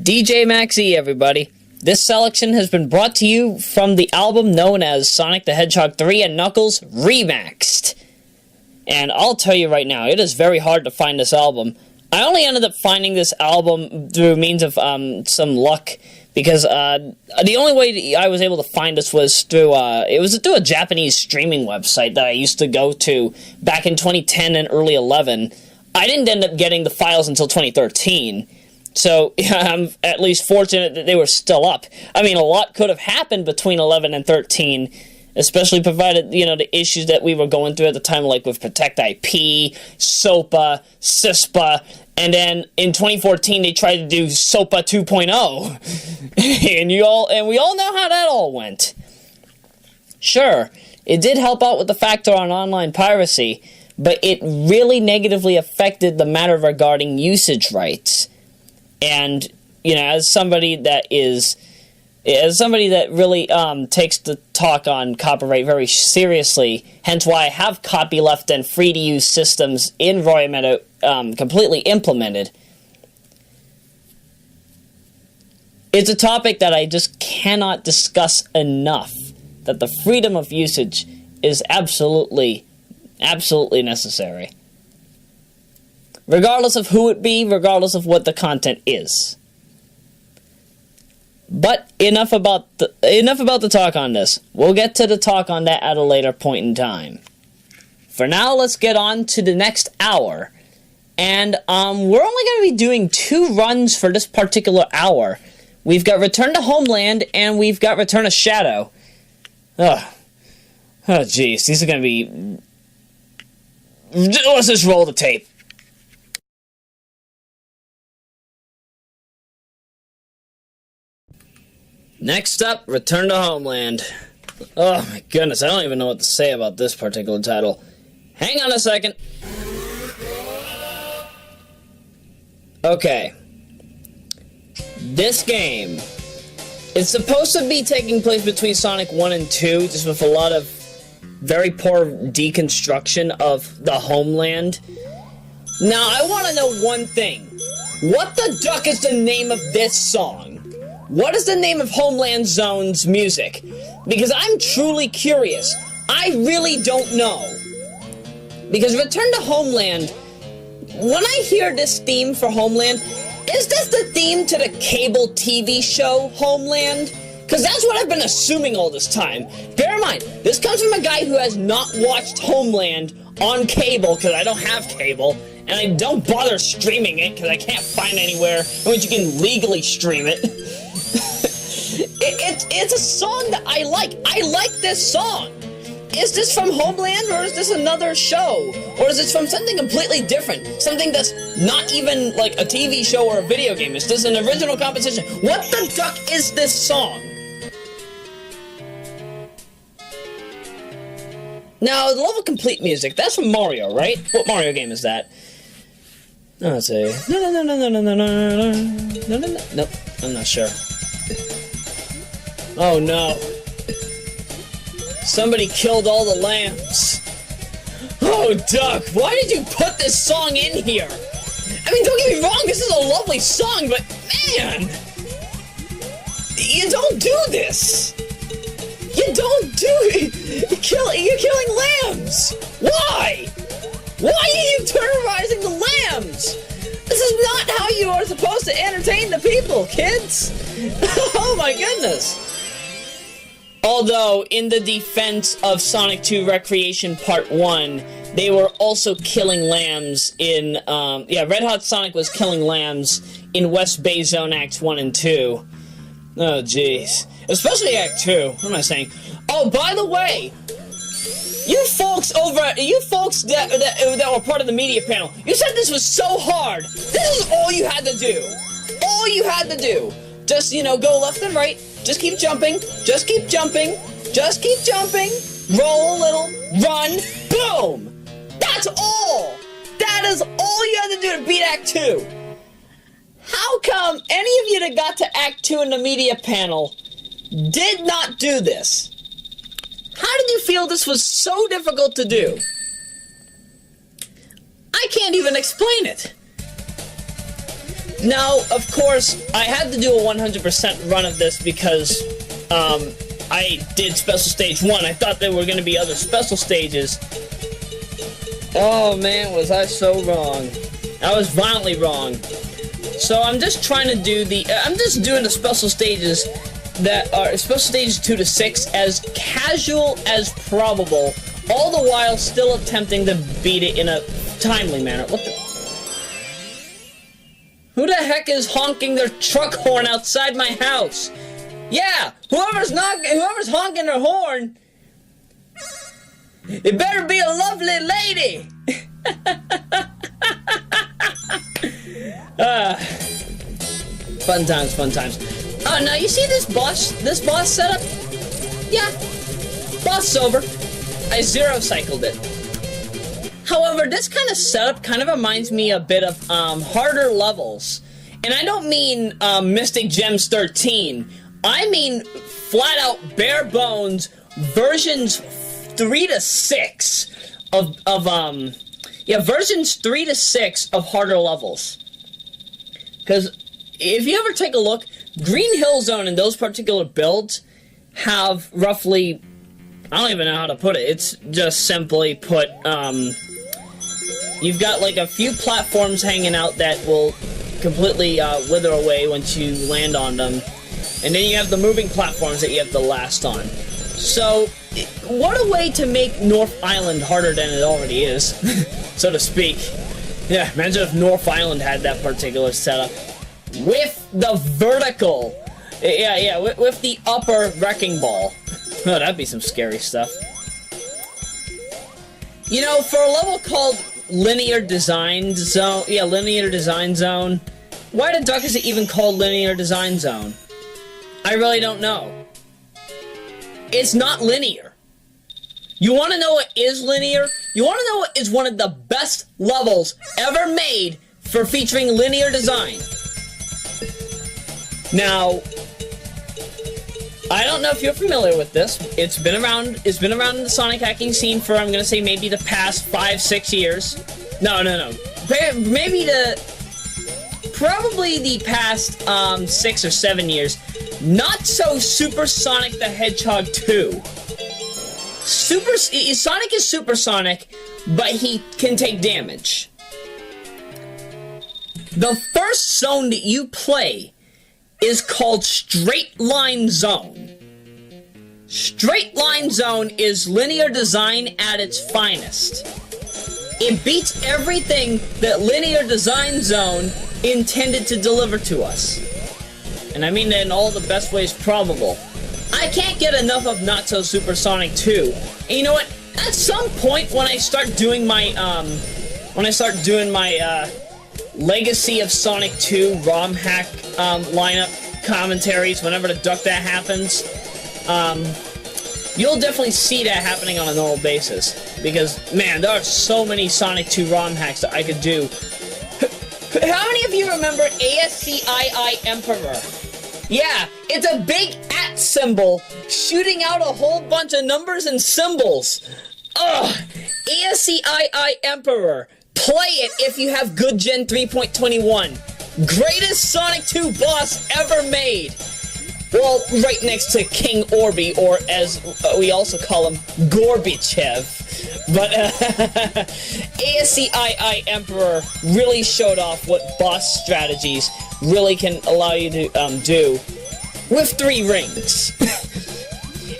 DJ Max E, everybody. This selection has been brought to you from the album known as Sonic the Hedgehog 3 and Knuckles Remaxed. And I'll tell you right now, it is very hard to find this album. I only ended up finding this album through means of some luck, because the only way I was able to find this was through a Japanese streaming website that I used to go to back in 2010 and early 11. I didn't end up getting the files until 2013. So I'm at least fortunate that they were still up. I mean, a lot could have happened between 11 and 13, especially provided, the issues that we were going through at the time, like with Protect IP, SOPA, CISPA, and then in 2014 they tried to do SOPA 2.0, and we all know how that all went. Sure, it did help out with the factor on online piracy, but it really negatively affected the matter regarding usage rights. And, as somebody that really takes the talk on copyright very seriously, hence why I have copyleft and free-to-use systems in Royameadow completely implemented, it's a topic that I just cannot discuss enough, that the freedom of usage is absolutely necessary. Regardless of who it be, regardless of what the content is. But enough about the talk on this. We'll get to the talk on that at a later point in time. For now, let's get on to the next hour. And we're only going to be doing 2 runs for this particular hour. We've got Return to Homeland, and we've got Return to Shadow. Oh jeez, these are going to be... Let's just roll the tape. Next up, Return to Homeland. Oh my goodness, I don't even know what to say about this particular title. Hang on a second. Okay. This game is supposed to be taking place between Sonic 1 and 2, just with a lot of very poor deconstruction of the Homeland. Now, I want to know one thing. What the duck is the name of this song? What is the name of Homeland Zone's music? Because I'm truly curious. I really don't know. Because Return to Homeland, when I hear this theme for Homeland, is this the theme to the cable TV show Homeland? Because that's what I've been assuming all this time. Bear in mind, this comes from a guy who has not watched Homeland on cable, because I don't have cable, and I don't bother streaming it, because I can't find anywhere in which you can legally stream it. It's a song that I like. I like this song. Is this from Homeland, or is this another show? Or is this from something completely different? Something that's not even like a TV show or a video game. Is this an original composition? What the duck is this song? Now, the level complete music, that's from Mario, right? What Mario game is that? Oh, let's see. Nope, I'm not sure. Oh no. Somebody killed all the lambs. Oh, Duck, why did you put this song in here? I mean, don't get me wrong, this is a lovely song, but man! You don't do this! You don't do it! You're killing lambs! Why? Why are you terrorizing the lambs? This is not how you are supposed to entertain the people, kids! Oh my goodness! Although, in the defense of Sonic 2 Recreation Part 1, they were also killing lambs in, Red Hot Sonic was killing lambs in West Bay Zone Acts 1 and 2. Oh, jeez. Especially Act 2, what am I saying? Oh, by the way, you folks that were part of the media panel, you said this was so hard. This is all you had to do. All you had to do. Just, go left and right. Just keep jumping. Just keep jumping. Just keep jumping. Roll a little. Run. Boom. That's all. That is all you had to do to beat Act 2. How come any of you that got to Act 2 in the media panel did not do this? How did you feel this was so difficult to do? I can't even explain it. Now, of course, I had to do a 100% run of this because I did Special Stage 1. I thought there were going to be other special stages. Oh man, was I so wrong. I was violently wrong. So I'm just trying to do I'm just doing the special stages that are Special Stages 2 to 6 as casual as probable, all the while still attempting to beat it in a timely manner. What the... Who the heck is honking their truck horn outside my house? Yeah, whoever's honking their horn, it better be a lovely lady. Fun times, fun times. Oh, now you see this boss setup? Yeah, boss is over. I zero cycled it. However, this kind of setup kind of reminds me a bit of harder levels. And I don't mean Mystic Gems 13. I mean flat out bare bones versions 3 to 6 versions 3 to 6 of harder levels. Because if you ever take a look, Green Hill Zone and those particular builds have roughly, I don't even know how to put it. It's just simply put, you've got like a few platforms hanging out that will completely wither away once you land on them. And then you have the moving platforms that you have to last on. So, what a way to make North Island harder than it already is, so to speak. Yeah, imagine if North Island had that particular setup. With the vertical. Yeah, with the upper wrecking ball. Oh, that'd be some scary stuff. You know, for a level called Linear Design Zone, Linear Design Zone, why the duck is it even called Linear Design Zone? I really don't know. It's not linear. You want to know what is linear? You want to know what is one of the best levels ever made for featuring linear design? Now, I don't know if you're familiar with this. It's been around in the Sonic hacking scene for, I'm gonna say, maybe the past 5-6 years. No. Probably the past 6 or 7 years. Not so Super Sonic the Hedgehog 2. Sonic is supersonic, but he can take damage. The first zone that you play is called Straight Line Zone. Straight Line Zone is linear design at its finest. It beats everything that Linear Design Zone intended to deliver to us. And I mean that in all the best ways probable. I can't get enough of Not So Supersonic 2. And you know what? At some point when I start doing my Legacy of Sonic 2 ROM hack lineup commentaries, whenever the duck that happens, you'll definitely see that happening on a normal basis. Because, man, there are so many Sonic 2 ROM hacks that I could do. How many of you remember ASCII Emperor? Yeah, it's a big @ symbol shooting out a whole bunch of numbers and symbols. Ugh! ASCII Emperor. Play it if you have good Gen 3.21. Greatest Sonic 2 boss ever made. Well, right next to King Orby, or as we also call him, Gorbichev. But ASCII Emperor really showed off what boss strategies really can allow you to do with 3 rings.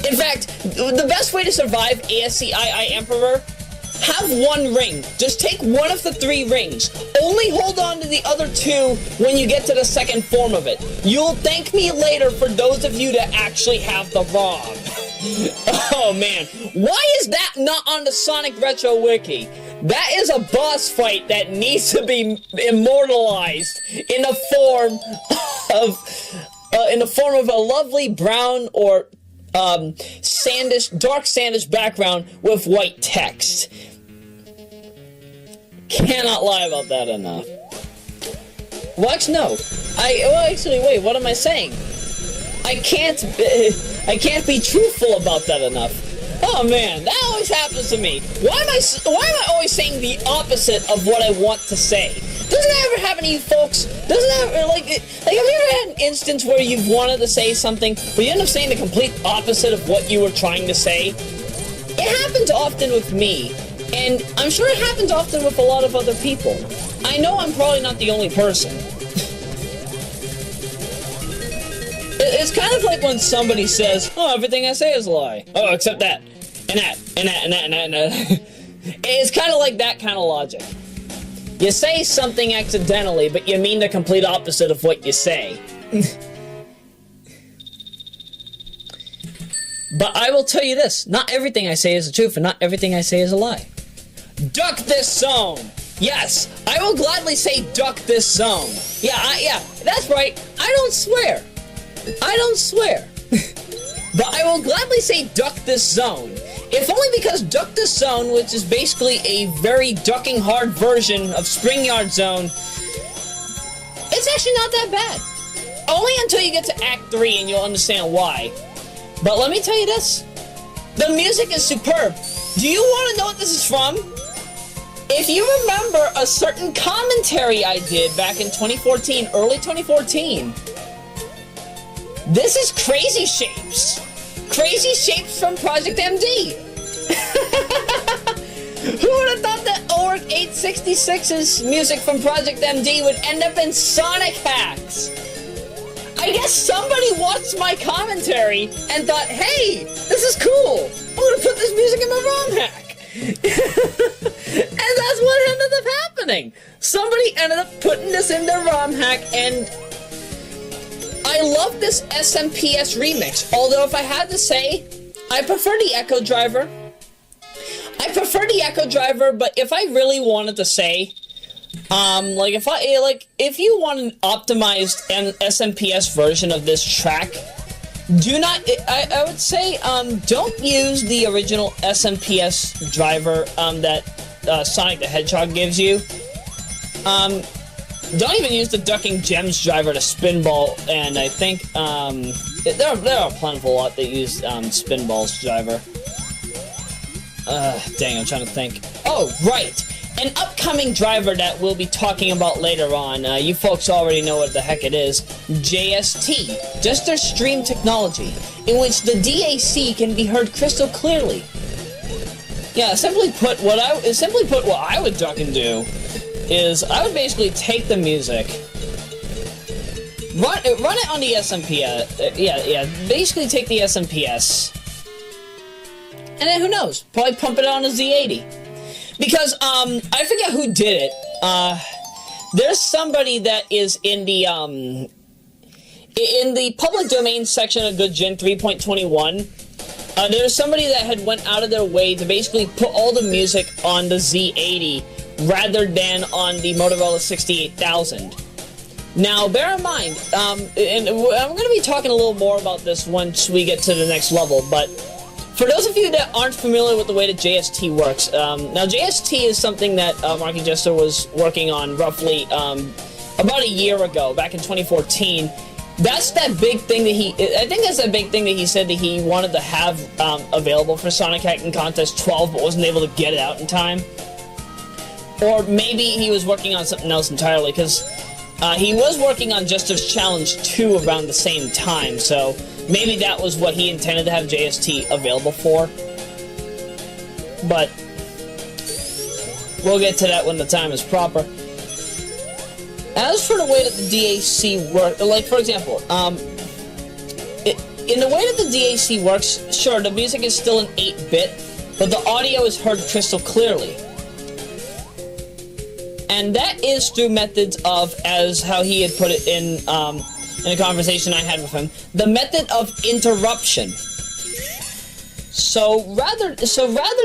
In fact, the best way to survive ASCII Emperor, have 1 ring. Just take one of the 3 rings. Only hold on to the other 2 when you get to the second form of it. You'll thank me later for those of you that actually have the ROM. Oh man, why is that not on the Sonic Retro Wiki? That is a boss fight that needs to be immortalized in the form of a lovely brown or dark sandish background with white text. Cannot lie about that enough. Well, actually, no. Wait, what am I saying? I can't be truthful about that enough. Oh man, that always happens to me. Why am I always saying the opposite of what I want to say? Doesn't that ever happen to you folks? Doesn't that ever, have you ever had an instance where you've wanted to say something, but you end up saying the complete opposite of what you were trying to say? It happens often with me, and I'm sure it happens often with a lot of other people. I know I'm probably not the only person. It's kind of like when somebody says, oh, everything I say is a lie. Oh, except that. And that. And that. And that. And that. And that. It's kind of like that kind of logic. You say something accidentally, but you mean the complete opposite of what you say. But I will tell you this, not everything I say is the truth, and not everything I say is a lie. Duck this zone! Yes, I will gladly say duck this zone. Yeah, that's right, I don't swear. I don't swear. But I will gladly say duck this zone. If only because duck this zone, which is basically a very ducking hard version of Spring Yard Zone, it's actually not that bad. Only until you get to Act 3 and you'll understand why. But let me tell you this, the music is superb. Do you want to know what this is from? If you remember a certain commentary I did back in 2014, early 2014, this is Crazy Shapes. Crazy Shapes from Project MD. Who would have thought that ORG 866's music from Project MD would end up in Sonic Hacks? I guess somebody watched my commentary and thought, hey, this is cool. I'm gonna put this music in my ROM hack. And that's what ended up happening. Somebody ended up putting this in their ROM hack, and I love this SMPS remix. Although if I had to say, I prefer the Echo Driver. But if I really wanted to say, if you want an optimized SMPS version of this track, I would say, don't use the original SMPS driver, that, Sonic the Hedgehog gives you. Don't even use the Ducking Gems driver to Spinball, and I think, there are a plentiful lot that use, Spinball's driver. Dang, I'm trying to think. Oh, right! An upcoming driver that we'll be talking about later on, you folks already know what the heck it is, JST, Gesture Stream Technology, in which the DAC can be heard crystal clearly. Yeah, simply put, what I would duck and do is I would basically take the music, run it on the SMPS, basically take the SMPS, and then who knows, probably pump it on a Z80. Because, I forget who did it. There's somebody that is in the public domain section of Good Gen 3.21. There's somebody that had went out of their way to basically put all the music on the Z80 rather than on the Motorola 68000. Now, bear in mind, and I'm going to be talking a little more about this once we get to the next level, but for those of you that aren't familiar with the way that JST works, now JST is something that Marky Jester was working on roughly about a year ago, back in 2014. That's that big thing that I think that's that big thing that he said that he wanted to have available for Sonic Hacking Contest 12, but wasn't able to get it out in time. Or maybe he was working on something else entirely, because he was working on Jester's Challenge 2 around the same time, so maybe that was what he intended to have JST available for. But we'll get to that when the time is proper. As for the way that the DAC works, like for example, in the way that the DAC works, sure, the music is still in 8-bit, but the audio is heard crystal clearly. And that is through methods of, as how he had put it in a conversation I had with him, the method of interruption. So rather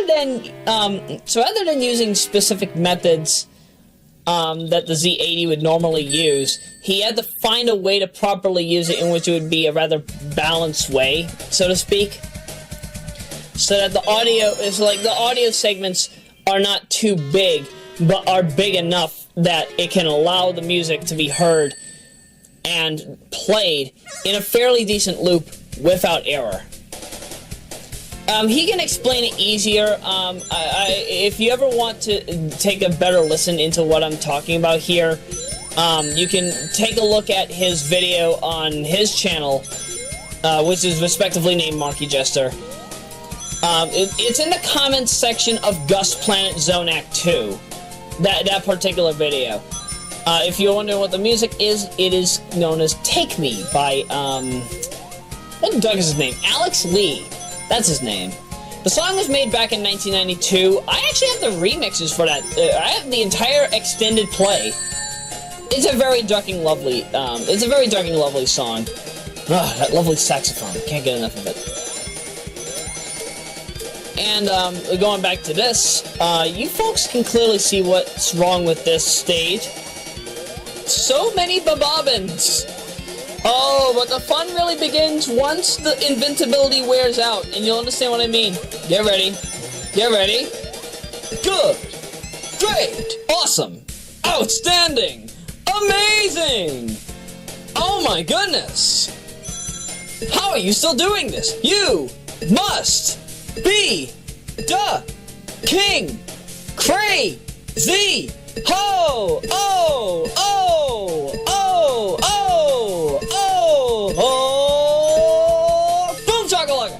than using specific methods that the Z80 would normally use, he had to find a way to properly use it in which it would be a rather balanced way, so to speak, so that the audio segments are not too big, but are big enough that it can allow the music to be heard and played in a fairly decent loop without error. He can explain it easier. If you ever want to take a better listen into what I'm talking about here, you can take a look at his video on his channel, which is respectively named Marky Jester. It's in the comments section of Gust Planet Zone Act 2, that particular video. If you're wondering what the music is, it is known as Take Me by, what the dog is his name? Alex Lee. That's his name. The song was made back in 1992. I actually have the remixes for that. I have the entire extended play. It's a very darking, lovely. It's a very darking, lovely song. Ah, that lovely saxophone. Can't get enough of it. And going back to this, you folks can clearly see what's wrong with this stage. So many bobbins. Oh, but the fun really begins once the invincibility wears out, and you'll understand what I mean. Get ready. Get ready. Good. Great. Awesome. Outstanding. Amazing. Oh my goodness. How are you still doing this? You must be the king. Crazy. Ho. Oh. Oh. Oh. Oh. Oh. Oh. Boom shakalaka.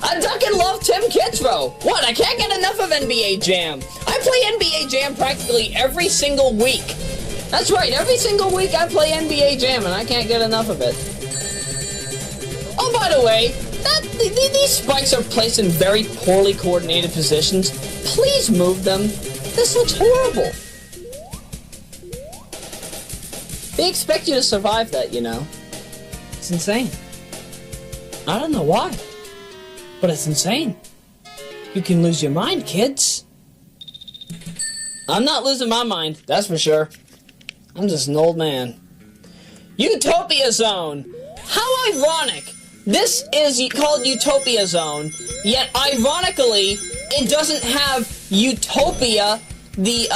I fucking love Tim Kitzrow. What? I can't get enough of NBA Jam. I play NBA Jam practically every single week. That's right, every single week I play NBA Jam and I can't get enough of it. Oh, by the way, these spikes are placed in very poorly coordinated positions. Please move them. This looks horrible. They expect you to survive that, you know. It's insane. I don't know why, but it's insane. You can lose your mind, kids. I'm not losing my mind, that's for sure. I'm just an old man. Utopia Zone! How ironic! This is called Utopia Zone, yet ironically, it doesn't have Utopia, the,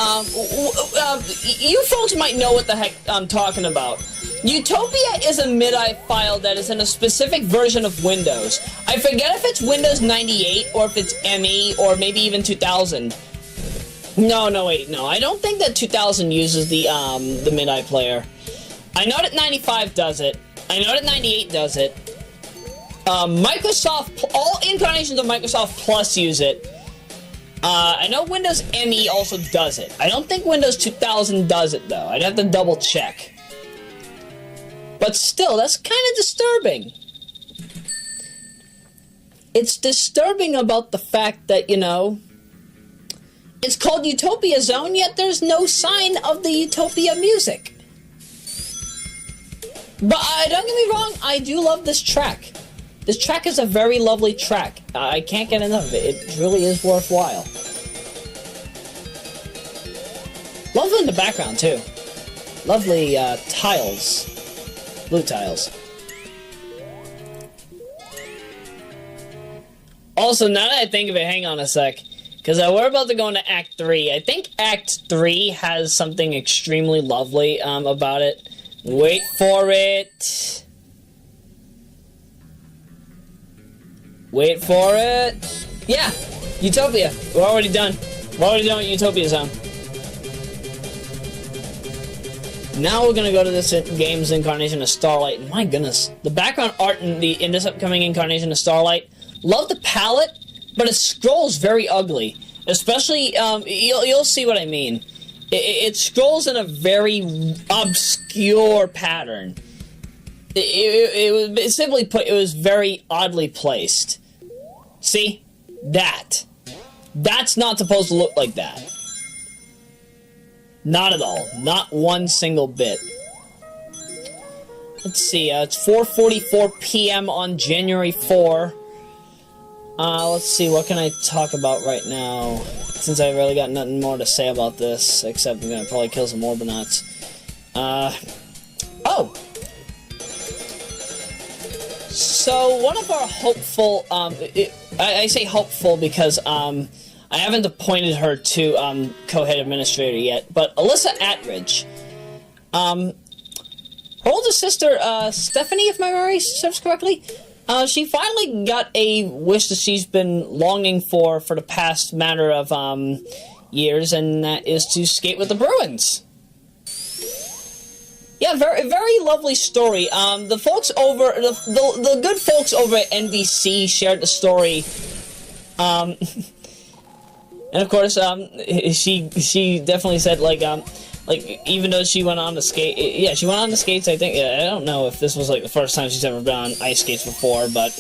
you folks might know what the heck I'm talking about. Utopia is a MIDI file that is in a specific version of Windows. I forget if it's Windows 98 or if it's ME or maybe even 2000. No, wait, no. I don't think that 2000 uses the MIDI player. I know that 95 does it. I know that 98 does it. Microsoft, all incarnations of Microsoft Plus use it. I know Windows ME also does it. I don't think Windows 2000 does it, though. I'd have to double check. But still, that's kind of disturbing. It's disturbing about the fact that, you know, it's called Utopia Zone, yet there's no sign of the Utopia music. But don't get me wrong, I do love this track. This track is a very lovely track. I can't get enough of it. It really is worthwhile. Lovely in the background, too. Lovely tiles. Blue tiles. Also, now that I think of it, hang on a sec. Because we're about to go into Act 3. I think Act 3 has something extremely lovely about it. Wait for it. Wait for it. Yeah, Utopia. We're already done. We're already done with Utopia Zone. Now we're gonna go to this game's incarnation of Starlight. And my goodness, the background art in this upcoming incarnation of Starlight. Love the palette, but it scrolls very ugly. Especially, you'll see what I mean. It scrolls in a very obscure pattern. Simply put, it was very oddly placed. See? That's not supposed to look like that. Not at all. Not one single bit. Let's see, it's 4:44 p.m. on January 4. Let's see, what can I talk about right now? Since I really got nothing more to say about this, except I'm gonna probably kill some Orbinauts. Oh! So, one of our hopeful, I say hopeful because, I haven't appointed her to, co-head administrator yet, but Alyssa Attridge, her older sister, Stephanie, if my memory serves correctly, she finally got a wish that she's been longing for the past matter of, years, and that is to skate with the Bruins. Yeah, very lovely story. The folks over, the good folks over at NBC shared the story, and of course, she definitely said, like, even though she went on to skate, yeah, she went on to skates, I think, yeah, I don't know if this was, like, the first time she's ever been on ice skates before, but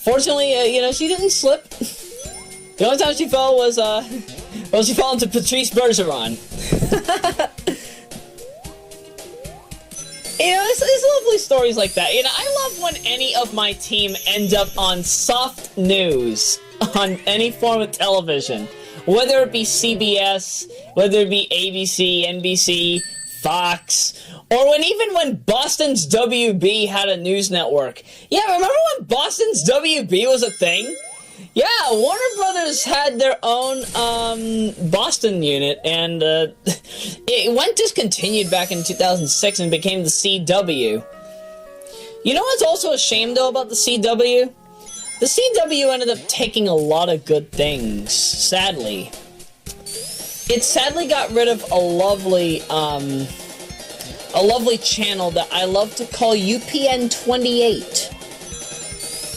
Fortunately, you know, she didn't slip. The only time she fell was, well, she fell into Patrice Bergeron. You know, it's lovely stories like that. You know, I love when any of my team end up on soft news on any form of television. Whether it be CBS, whether it be ABC, NBC, Fox, or even when Boston's WB had a news network. Yeah, remember when Boston's WB was a thing? Yeah, Warner Brothers had their own Boston unit, and it went discontinued back in 2006 and became the CW. You know what's also a shame, though, about the CW? The CW ended up taking a lot of good things, sadly. It sadly got rid of a lovely channel that I love to call UPN 28.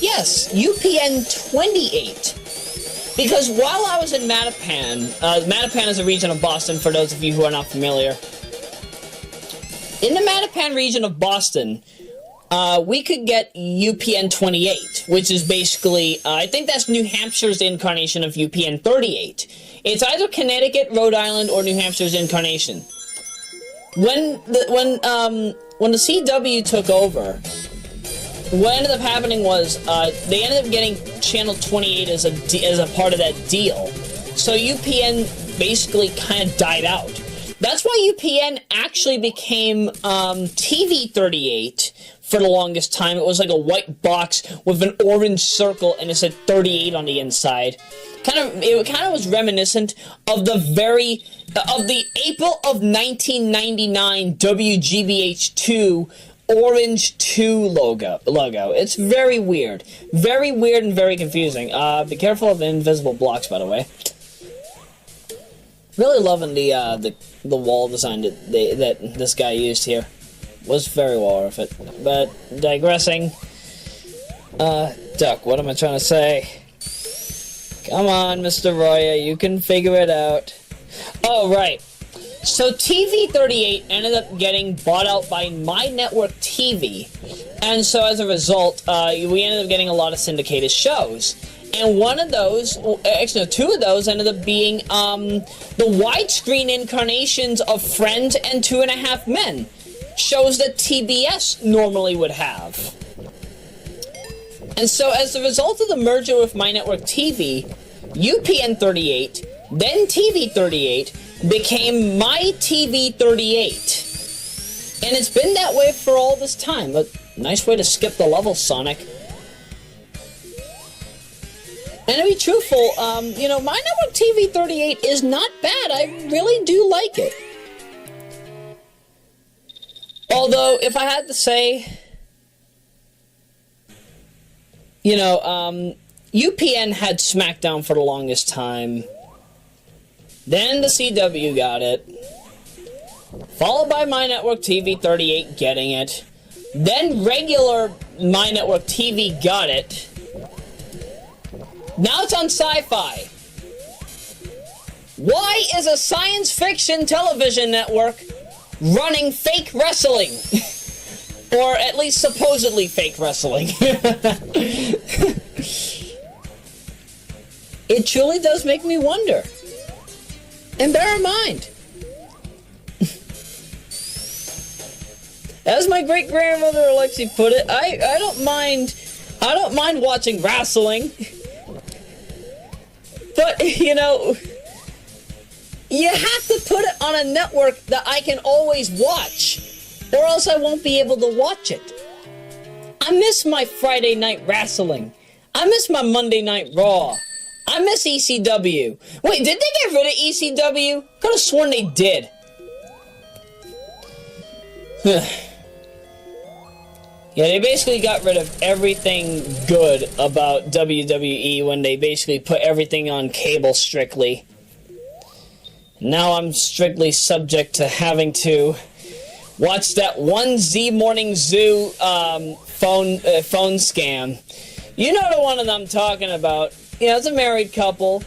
Yes, UPN 28. Because while I was in Mattapan, Mattapan is a region of Boston, for those of you who are not familiar. In the Mattapan region of Boston, we could get UPN 28, which is basically, I think that's New Hampshire's incarnation of UPN 38. It's either Connecticut, Rhode Island, or New Hampshire's incarnation. When the CW took over, what ended up happening was they ended up getting Channel 28 as a part of that deal. So UPN basically kind of died out. That's why UPN actually became TV 38 for the longest time. It was like a white box with an orange circle and it said 38 on the inside. It kind of was reminiscent of the April of 1999 WGBH2 Orange 2 logo. It's very weird and very confusing. Be careful of the invisible blocks, by the way. Really loving the wall design that this guy used here. Was very well worth it. But digressing. Duck, what am I trying to say? Come on, Mr. Roya, you can figure it out. Oh, right. So TV38 ended up getting bought out by My Network TV, and so as a result, we ended up getting a lot of syndicated shows. And one of those, actually, no, two of those ended up being the widescreen incarnations of Friends and 2.5 Men, shows that TBS normally would have. And so as a result of the merger with My Network TV, UPN 38, then TV 38, became My TV 38. And it's been that way for all this time. A nice way to skip the level, Sonic. And to be truthful, you know, My Network TV 38 is not bad. I really do like it. Although, if I had to say, you know, UPN had SmackDown for the longest time. Then the CW got it, followed by My Network TV 38 getting it, then regular My Network TV got it, now it's on Sci-Fi. Why is a science fiction television network running fake wrestling? Or at least supposedly fake wrestling. It truly does make me wonder. And bear in mind, as my great-grandmother Alexi put it, I don't mind watching wrestling. But, you know, you have to put it on a network that I can always watch, or else I won't be able to watch it. I miss my Friday night wrestling. I miss my Monday Night Raw. I miss ECW. Wait, did they get rid of ECW? Could have sworn they did. Yeah, they basically got rid of everything good about WWE when they basically put everything on cable strictly. Now I'm strictly subject to having to watch that one Z Morning Zoo phone scam. You know the one that I'm talking about. You know, it's a married couple.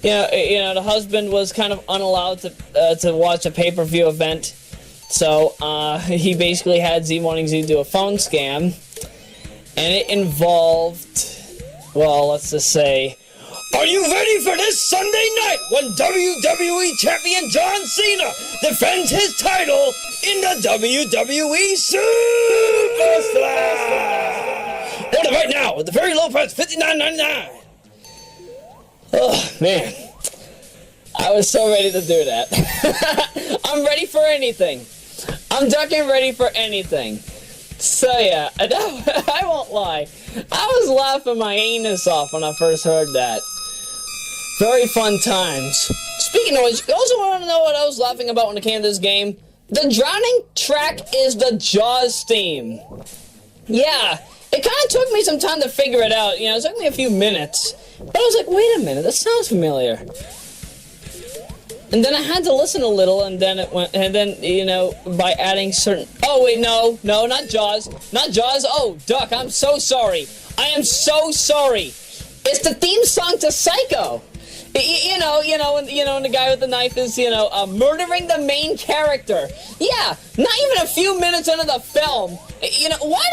You know, the husband was kind of unallowed to watch a pay-per-view event, so he basically had Z Morning Zoo do a phone scam, and it involved well, let's just say, are you ready for this Sunday night when WWE Champion John Cena defends his title in the WWE Superstar? Order right now at the very low price, $59.99. Oh, man. I was so ready to do that. I'm ready for anything. I'm ducking ready for anything. So yeah, I won't lie. I was laughing my anus off when I first heard that. Very fun times. Speaking of which, you also want to know what I was laughing about when it came to this game? The drowning track is the Jaws theme. Yeah, it kind of took me some time to figure it out. You know, it took me a few minutes. But I was like, wait a minute, that sounds familiar. And then I had to listen a little, and then it went, and then, you know, by adding certain, oh wait, no, not Jaws, oh, Duck, I'm so sorry, I am so sorry, it's the theme song to Psycho, you know, and the guy with the knife is, murdering the main character, yeah, not even a few minutes into the film, you know, why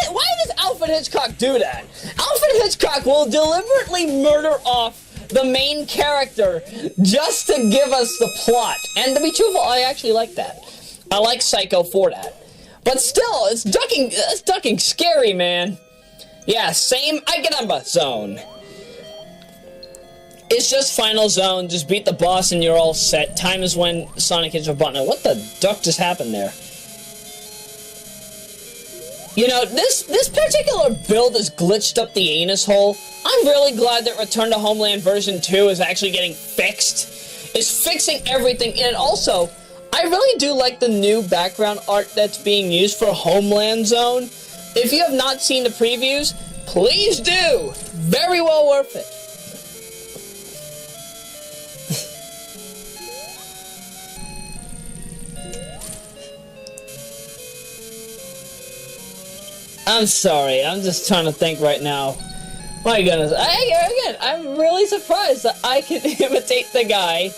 does Alfred Hitchcock do that? Alfred Hitchcock will deliberately murder off the main character just to give us the plot. And to be truthful, I actually like that. I like Psycho for that. But still, it's ducking scary, man. Yeah, same Ikanamba zone. It's just final zone, just beat the boss and you're all set. Time is when Sonic hits a button. What the duck just happened there? You know, this particular build is glitched up the anus hole. I'm really glad that Return to Homeland version 2 is actually getting fixed. It's fixing everything, and also, I really do like the new background art that's being used for Homeland Zone. If you have not seen the previews, please do! Very well worth it. I'm sorry, I'm just trying to think right now. My goodness, I'm really surprised that I can imitate the guy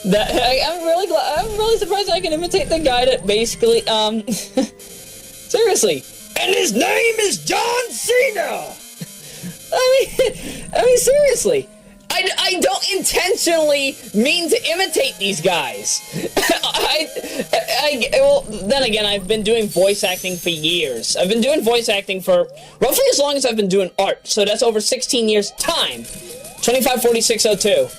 that, I'm really surprised I can imitate the guy that basically, seriously. And his name is John Cena! I mean, seriously. I don't intentionally mean to imitate these guys. Well, then again, I've been doing voice acting for years. I've been doing voice acting for roughly as long as I've been doing art. So that's over 16 years' time. 254602.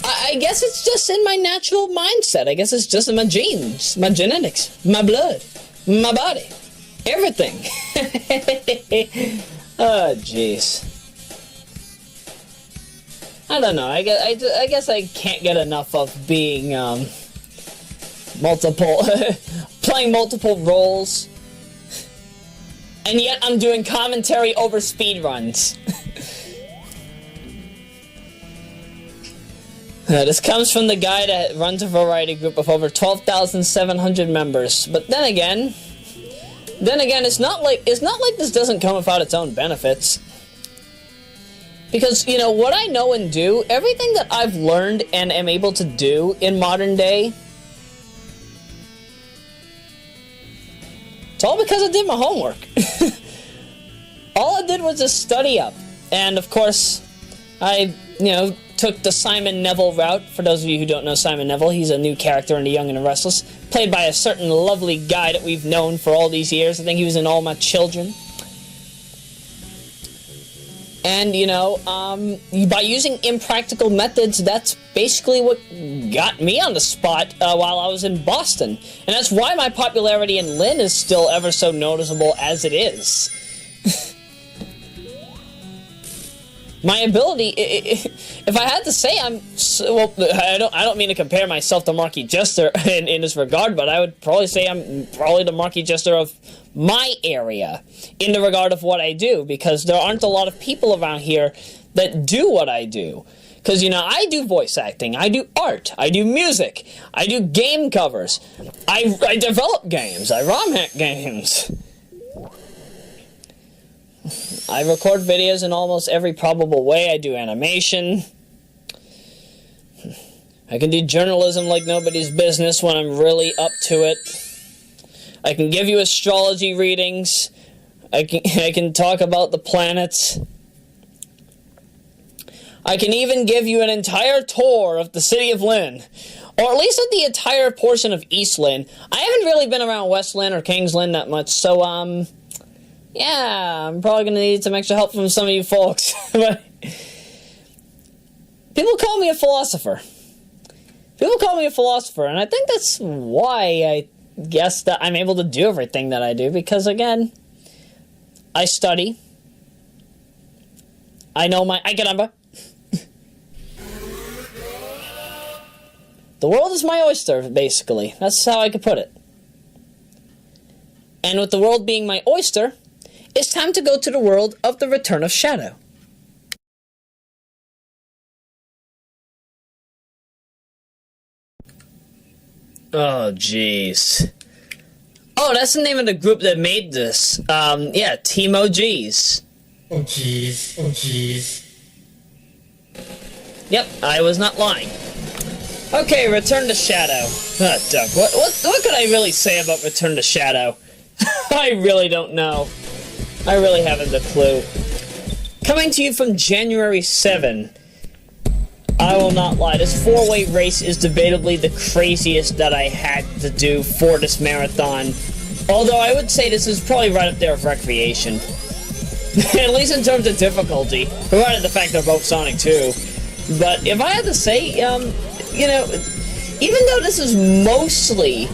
I guess it's just in my natural mindset. I guess it's just in my genes, my genetics, my blood, my body, everything. Oh, jeez. I don't know. I guess I can't get enough of being playing multiple roles, and yet I'm doing commentary over speedruns. This comes from the guy that runs a variety group of over 12,700 members. But then again, it's not like this doesn't come without its own benefits. Because, you know, what I know and do, everything that I've learned and am able to do in modern day, it's all because I did my homework. All I did was just study up. And, of course, I, took the Simon Neville route. For those of you who don't know Simon Neville, he's a new character in The Young and the Restless, played by a certain lovely guy that we've known for all these years. I think he was in All My Children. And, by using impractical methods, that's basically what got me on the spot while I was in Boston. And that's why my popularity in Lynn is still ever so noticeable as it is. My ability, if I had to say, I don't mean to compare myself to Marky Jester in this regard, but I would probably say I'm probably the Marky Jester of my area in the regard of what I do, because there aren't a lot of people around here that do what I do. Because, I do voice acting, I do art, I do music, I do game covers, I develop games, I ROM hack games. I record videos in almost every probable way. I do animation. I can do journalism like nobody's business when I'm really up to it. I can give you astrology readings. I can talk about the planets. I can even give you an entire tour of the city of Lynn. Or at least of the entire portion of East Lynn. I haven't really been around West Lynn or Kings Lynn that much, so, yeah, I'm probably gonna need some extra help from some of you folks. But people call me a philosopher. People call me a philosopher, and I think that's why I guess that I'm able to do everything that I do, because, again, I study. I know I get number. The world is my oyster, basically. That's how I could put it. And with the world being my oyster, it's time to go to the world of the Return of Shadow. Oh, jeez. Oh, that's the name of the group that made this. Yeah, Team OGs. Oh, jeez. Oh, jeez. Yep, I was not lying. Okay, Return to Shadow. Oh, Doug, what could I really say about Return to Shadow? I really don't know. I really haven't a clue. Coming to you from January 7. I will not lie, this 4-way race is debatably the craziest that I had to do for this marathon. Although I would say this is probably right up there with Recreation. At least in terms of difficulty. Provided the fact they're both Sonic 2. But if I had to say, you know, even though this is mostly,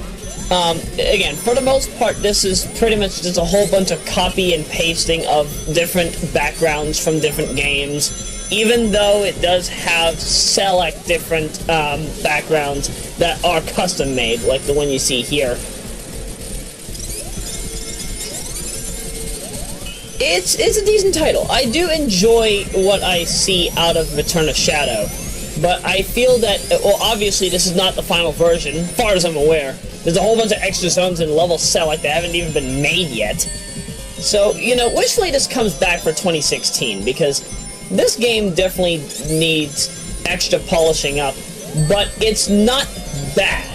again, for the most part, this is pretty much just a whole bunch of copy and pasting of different backgrounds from different games, even though it does have select different backgrounds that are custom made, like the one you see here. It's a decent title. I do enjoy what I see out of Return of Shadow. But I feel that, well, obviously this is not the final version, as far as I'm aware. There's a whole bunch of extra zones and levels select that haven't even been made yet. So, you know, wishfully this comes back for 2016, because this game definitely needs extra polishing up, but it's not bad.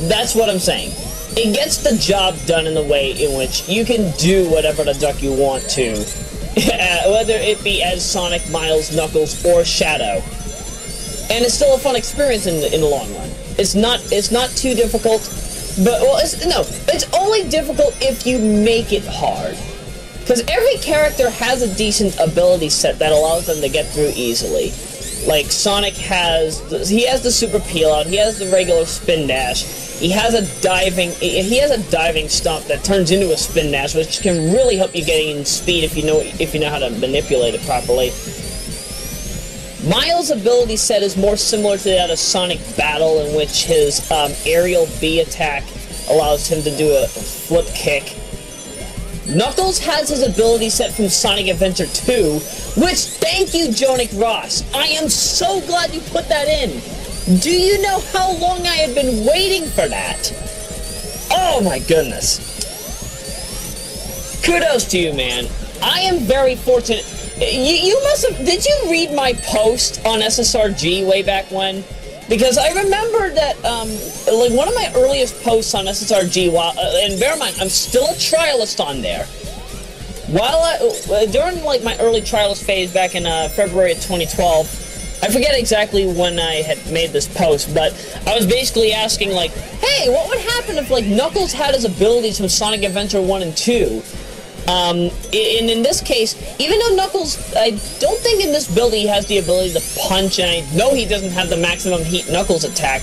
That's what I'm saying. It gets the job done in the way in which you can do whatever the duck you want to, whether it be as Sonic, Miles, Knuckles, or Shadow. And it's still a fun experience in the long run. It's not too difficult, but, well, it's only difficult if you make it hard. Because every character has a decent ability set that allows them to get through easily. Like, Sonic has the super peel out, he has the regular spin dash, he has a diving stomp that turns into a spin dash, which can really help you getting in speed if you know how to manipulate it properly. Miles' ability set is more similar to that of Sonic Battle, in which his aerial B attack allows him to do a flip kick. Knuckles has his ability set from Sonic Adventure 2, which, thank you, Jonic Ross. I am so glad you put that in. Do you know how long I have been waiting for that? Oh my goodness. Kudos to you, man. I am very fortunate. You must have... Did you read my post on SSRG way back when? Because I remember that, like, one of my earliest posts on SSRG, and bear in mind, I'm still a trialist on there. During, like, my early trialist phase back in February of 2012, I forget exactly when I had made this post, but I was basically asking, like, hey, what would happen if, like, Knuckles had his abilities from Sonic Adventure 1 and 2? And in this case, even though Knuckles, I don't think in this build he has the ability to punch, and I know he doesn't have the maximum heat Knuckles attack,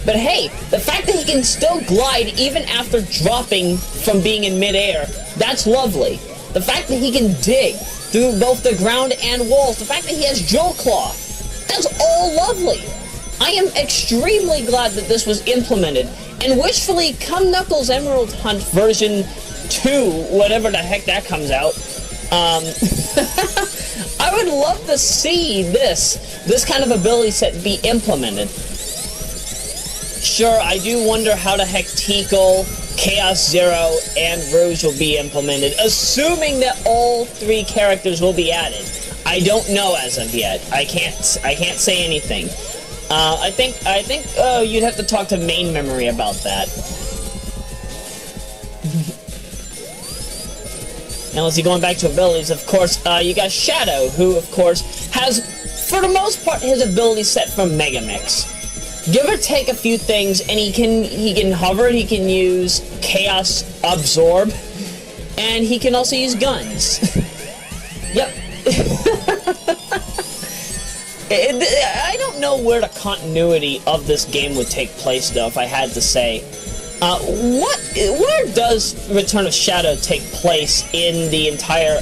but hey, the fact that he can still glide even after dropping from being in midair, that's lovely. The fact that he can dig through both the ground and walls, the fact that he has Drill Claw, that's all lovely. I am extremely glad that this was implemented, and wishfully, come Knuckles Emerald Hunt version 2, whatever the heck that comes out, I would love to see this kind of ability set be implemented. Sure, I do wonder how the heck Tikal, Chaos Zero, and Rouge will be implemented, assuming that all 3 characters will be added. I don't know as of yet. I can't say anything. I think you'd have to talk to main memory about that. Now, let's see, going back to abilities, of course, you got Shadow, who, of course, has, for the most part, his ability set from Megamix. Give or take a few things, and he can hover, he can use Chaos Absorb, and he can also use guns. Yep. I don't know where the continuity of this game would take place, though, if I had to say. Where does Return of Shadow take place in the entire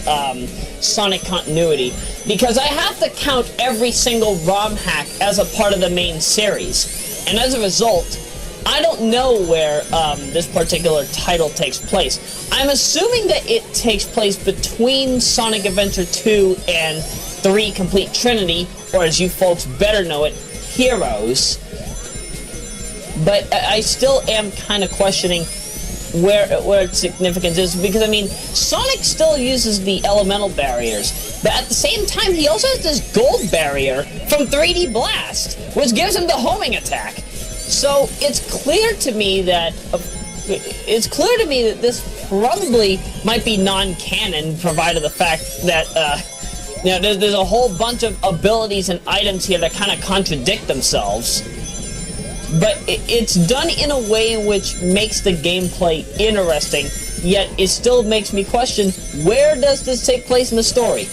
Sonic continuity? Because I have to count every single ROM hack as a part of the main series. And as a result, I don't know where this particular title takes place. I'm assuming that it takes place between Sonic Adventure 2 and 3 Complete Trinity, or as you folks better know it, Heroes. But I still am kind of questioning where its significance is, because, I mean, Sonic still uses the elemental barriers, but at the same time, he also has this gold barrier from 3D Blast, which gives him the homing attack. So it's clear to me that this probably might be non-canon, provided the fact that there's a whole bunch of abilities and items here that kind of contradict themselves. But it's done in a way in which makes the gameplay interesting, yet it still makes me question, where does this take place in the story?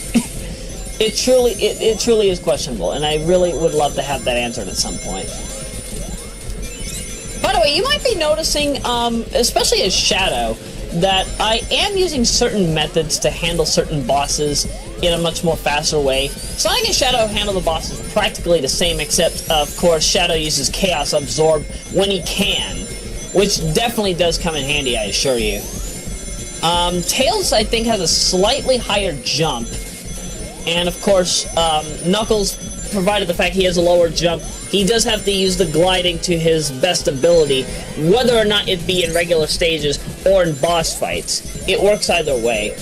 It truly is questionable, and I really would love to have that answered at some point. By the way, you might be noticing, especially as Shadow, that I am using certain methods to handle certain bosses in a much more faster way. Sonic and Shadow handle the bosses practically the same, except, of course, Shadow uses Chaos Absorb when he can, which definitely does come in handy, I assure you. Tails, I think, has a slightly higher jump, and, of course, Knuckles, provided the fact he has a lower jump, he does have to use the gliding to his best ability, whether or not it be in regular stages or in boss fights. It works either way.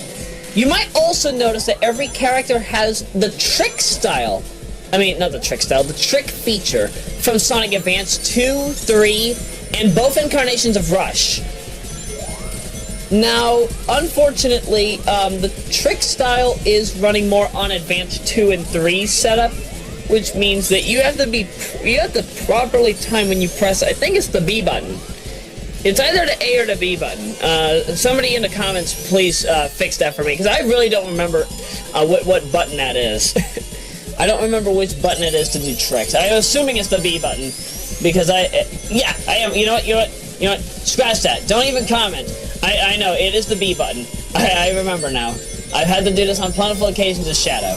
You might also notice that every character has the trick style. I mean, not the trick style, the trick feature from Sonic Advance 2, 3, and both incarnations of Rush. Now, unfortunately, the trick style is running more on Advance 2 and 3 setup, which means that you have to properly time when you press, I think it's the B button. It's either the A or the B button. Somebody in the comments, please fix that for me, because I really don't remember what button that is. I don't remember which button it is to do tricks. I'm assuming it's the B button, because I am. You know what? Scratch that. Don't even comment. I know, it is the B button. I remember now. I've had to do this on plentiful occasions as Shadow.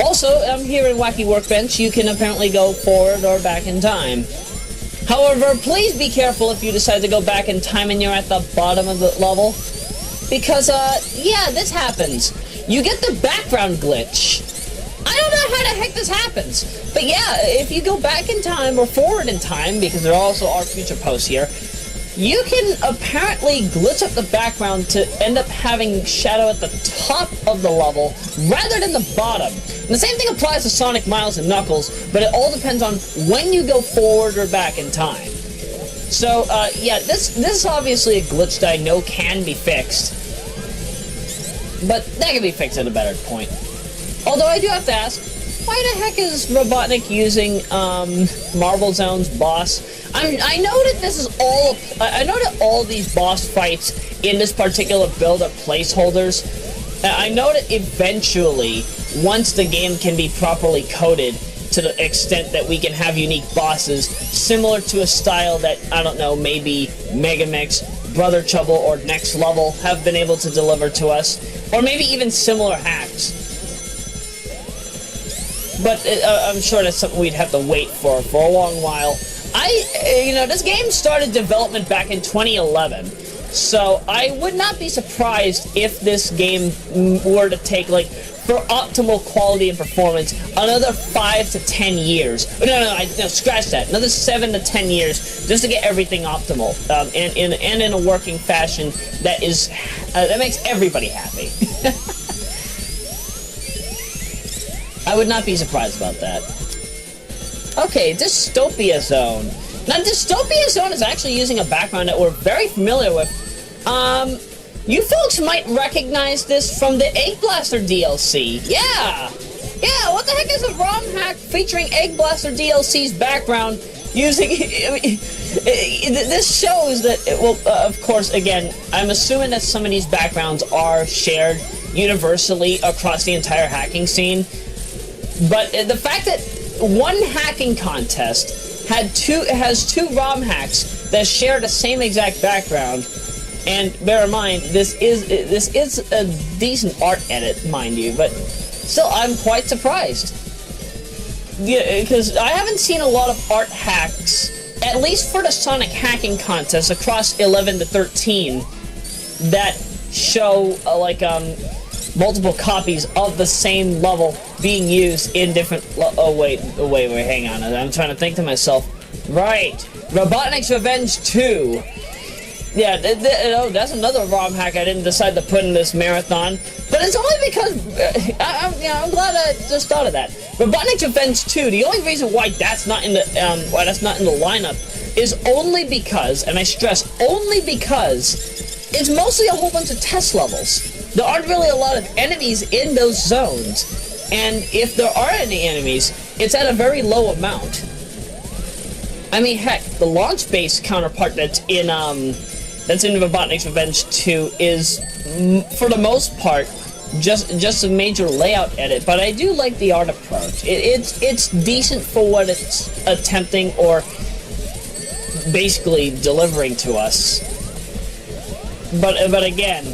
Also, here in Wacky Workbench, you can apparently go forward or back in time. However, please be careful if you decide to go back in time and you're at the bottom of the level. Because, yeah, this happens. You get the background glitch. I don't know how the heck this happens. But yeah, if you go back in time or forward in time, because there also are future posts here, you can apparently glitch up the background to end up having Shadow at the top of the level rather than the bottom. And the same thing applies to Sonic, Miles, and Knuckles, but it all depends on when you go forward or back in time. So, yeah, this is obviously a glitch that I know can be fixed. But that can be fixed at a better point. Although I do have to ask, why the heck is Robotnik using Marble Zone's boss? I know that this is all. I know that all these boss fights in this particular build are placeholders. I know that eventually, once the game can be properly coded to the extent that we can have unique bosses, similar to a style that, I don't know, maybe Megamix, Brother Trouble, or Next Level have been able to deliver to us, or maybe even similar hacks. But I'm sure that's something we'd have to wait for a long while. This game started development back in 2011, so I would not be surprised if this game were to take, like, for optimal quality and performance, another 5 to 10 years. No, scratch that. Another 7 to 10 years just to get everything optimal and in a working fashion that is that makes everybody happy. I would not be surprised about that. Okay, Dystopia Zone. Now, Dystopia Zone is actually using a background that we're very familiar with. You folks might recognize this from the Egg Blaster DLC. Yeah! Yeah, what the heck is a ROM hack featuring Egg Blaster DLC's background using... I mean, this shows that, of course, again, I'm assuming that some of these backgrounds are shared universally across the entire hacking scene. But the fact that one hacking contest has two ROM hacks that share the same exact background, and bear in mind, this is a decent art edit, mind you, but still, I'm quite surprised. Yeah, because I haven't seen a lot of art hacks, at least for the Sonic hacking contest across 11 to 13, that show multiple copies of the same level being used in different. Oh wait, hang on. I'm trying to think to myself. Right, Robotnik's Revenge 2. Yeah, that's another ROM hack I didn't decide to put in this marathon, but it's only because I'm glad I just thought of that. Robotnik's Revenge 2. The only reason why that's not in the lineup is only because, and I stress only because, it's mostly a whole bunch of test levels. There aren't really a lot of enemies in those zones, and if there are any enemies, it's at a very low amount. I mean, heck, the launch base counterpart that's in Robotnik's Revenge 2 is, for the most part, just a major layout edit, but I do like the art approach. It's decent for what it's attempting or basically delivering to us. But again,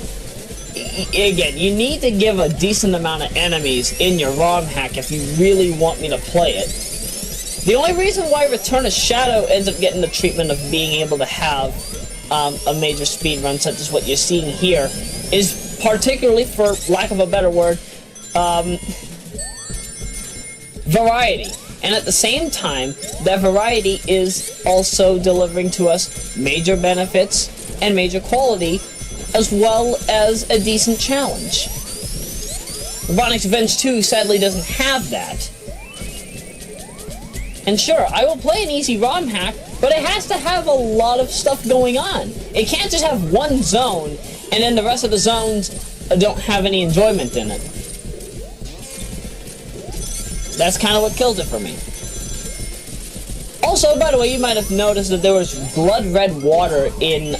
you need to give a decent amount of enemies in your ROM hack if you really want me to play it. The only reason why Return of Shadow ends up getting the treatment of being able to have a major speedrun such as what you're seeing here is particularly, for lack of a better word, variety. And at the same time, that variety is also delivering to us major benefits and major quality, as well as a decent challenge. Robotnik's Revenge 2 sadly doesn't have that. And sure, I will play an easy ROM hack, but it has to have a lot of stuff going on. It can't just have one zone, and then the rest of the zones don't have any enjoyment in it. That's kind of what kills it for me. Also, by the way, you might have noticed that there was blood red water in,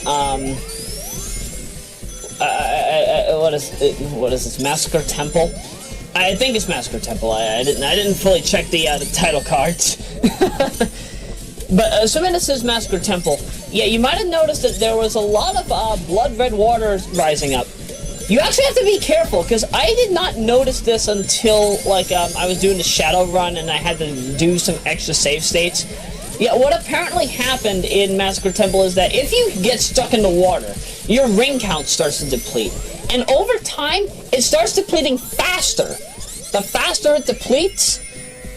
what is this, Massacre Temple? I think it's Massacre Temple. I didn't fully check the title cards. But assuming this is Massacre Temple, yeah, you might have noticed that there was a lot of blood red water rising up. You actually have to be careful, because I did not notice this until, I was doing the Shadow run and I had to do some extra save states. Yeah, what apparently happened in Massacre Temple is that if you get stuck in the water, your ring count starts to deplete. And over time, it starts depleting faster. The faster it depletes,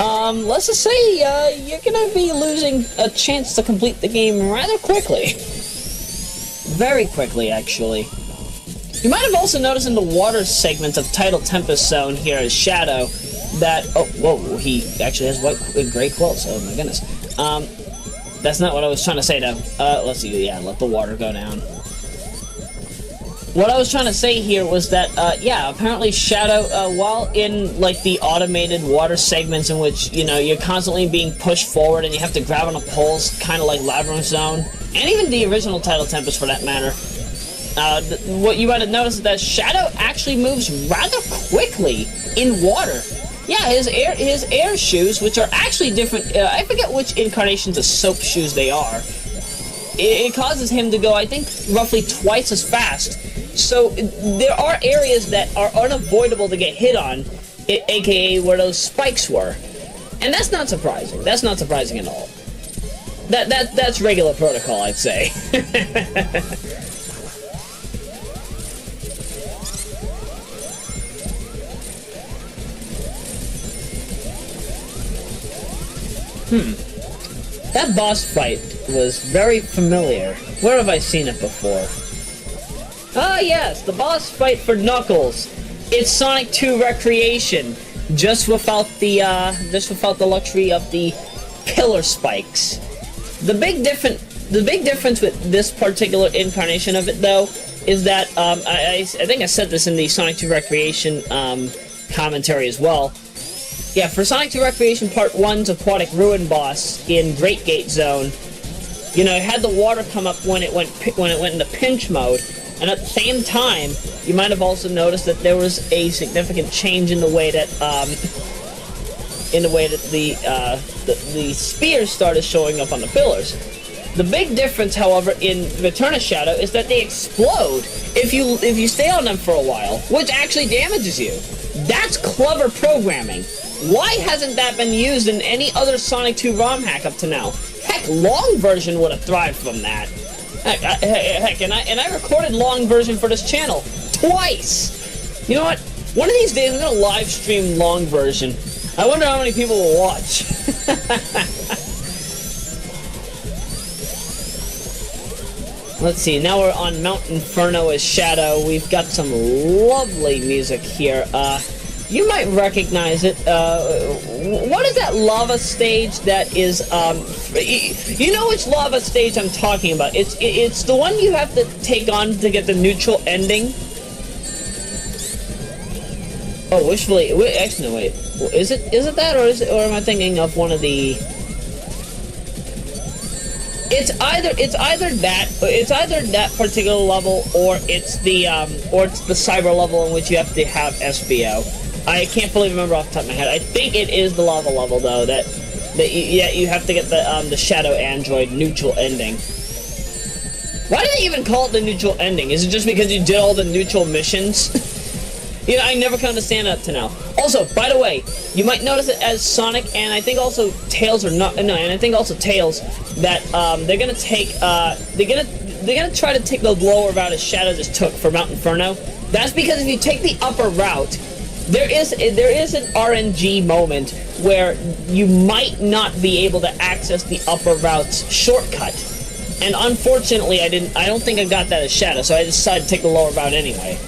let's just say you're gonna be losing a chance to complete the game rather quickly. Very quickly, actually. You might have also noticed in the water segment of Tidal Tempest Zone here as Shadow that... Oh, whoa, he actually has white and gray quills. Oh my goodness. That's not what I was trying to say, though. Let's see, yeah, let the water go down. What I was trying to say here was that, yeah, apparently Shadow, while in, the automated water segments in which, you're constantly being pushed forward and you have to grab on a poles, kind of like Labyrinth Zone, and even the original Tidal Tempest for that matter, what you might have noticed is that Shadow actually moves rather quickly in water. Yeah, his air shoes, which are actually different, I forget which incarnations of soap shoes they are, it causes him to go, I think, roughly twice as fast. So there are areas that are unavoidable to get hit on, aka where those spikes were. And that's not surprising. That's not surprising at all. That's regular protocol, I'd say. That boss fight was very familiar. Where have I seen it before? Ah yes, the boss fight for Knuckles. It's Sonic 2 Recreation, just without the luxury of the pillar spikes. The big difference with this particular incarnation of it, though, is that, I think I said this in the Sonic 2 Recreation commentary as well. Yeah, for Sonic 2 Recreation Part 1's Aquatic Ruin boss in Great Gate Zone, you know, it had the water come up when it went into pinch mode, and at the same time, you might have also noticed that there was a significant change in the way that the spears started showing up on the pillars. The big difference, however, in Return of Shadow is that they explode if you stay on them for a while, which actually damages you. That's clever programming. Why hasn't that been used in any other Sonic 2 ROM hack up to now? Heck, long version would have thrived from that. Heck, and I recorded long version for this channel twice. You know what? One of these days I'm gonna live stream long version. I wonder how many people will watch. Let's see, now we're on Mount Inferno as Shadow. We've got some lovely music here. You might recognize it. What is that lava stage that is, you know which lava stage I'm talking about. It's the one you have to take on to get the neutral ending. Oh, wishfully, actually, no, wait. Is it that, or am I thinking of one of the... It's either that particular level, or it's the cyber level in which you have to have SBO. I can't fully remember off the top of my head. I think it is the lava level though that you have to get the Shadow Android neutral ending. Why do they even call it the neutral ending? Is it just because you did all the neutral missions? You know, I never can understand that up to now. Also, by the way, you might notice it as Sonic, and I think also Tails and I think also Tails, that they're gonna try to take the lower route as Shadow just took for Mount Inferno. That's because if you take the upper route, there is an RNG moment where you might not be able to access the upper route's shortcut. And unfortunately, I don't think I got that as Shadow, so I decided to take the lower route anyway.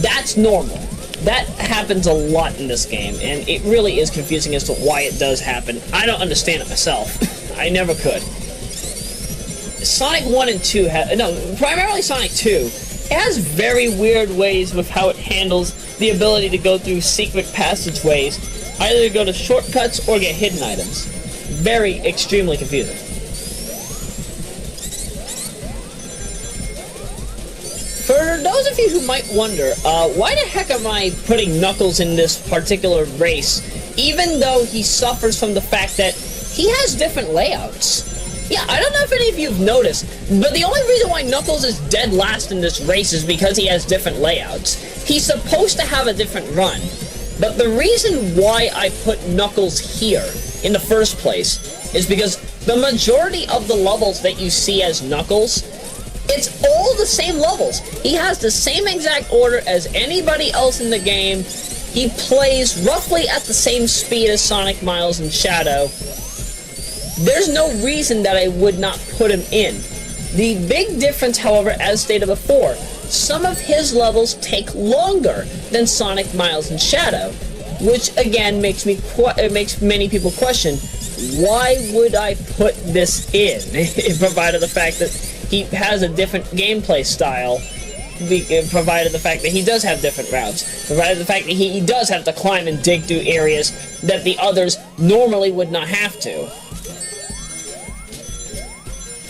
That's normal. That happens a lot in this game, and it really is confusing as to why it does happen. I don't understand it myself. I never could. Sonic 1 and 2 primarily Sonic 2, has very weird ways with how it handles the ability to go through secret passageways, either to go to shortcuts or get hidden items. Very, extremely confusing. For those of you who might wonder, why the heck am I putting Knuckles in this particular race, even though he suffers from the fact that he has different layouts? Yeah, I don't know if any of you have noticed, but the only reason why Knuckles is dead last in this race is because he has different layouts. He's supposed to have a different run, but the reason why I put Knuckles here in the first place is because the majority of the levels that you see as Knuckles, it's all the same levels. He has the same exact order as anybody else in the game. He plays roughly at the same speed as Sonic, Miles, and Shadow. There's no reason that I would not put him in. The big difference, however, as stated before, some of his levels take longer than Sonic, Miles, and Shadow, which again makes many people question, why would I put this in, provided the fact that he has a different gameplay style, provided the fact that he does have different routes, provided the fact that he does have to climb and dig through areas that the others normally would not have to.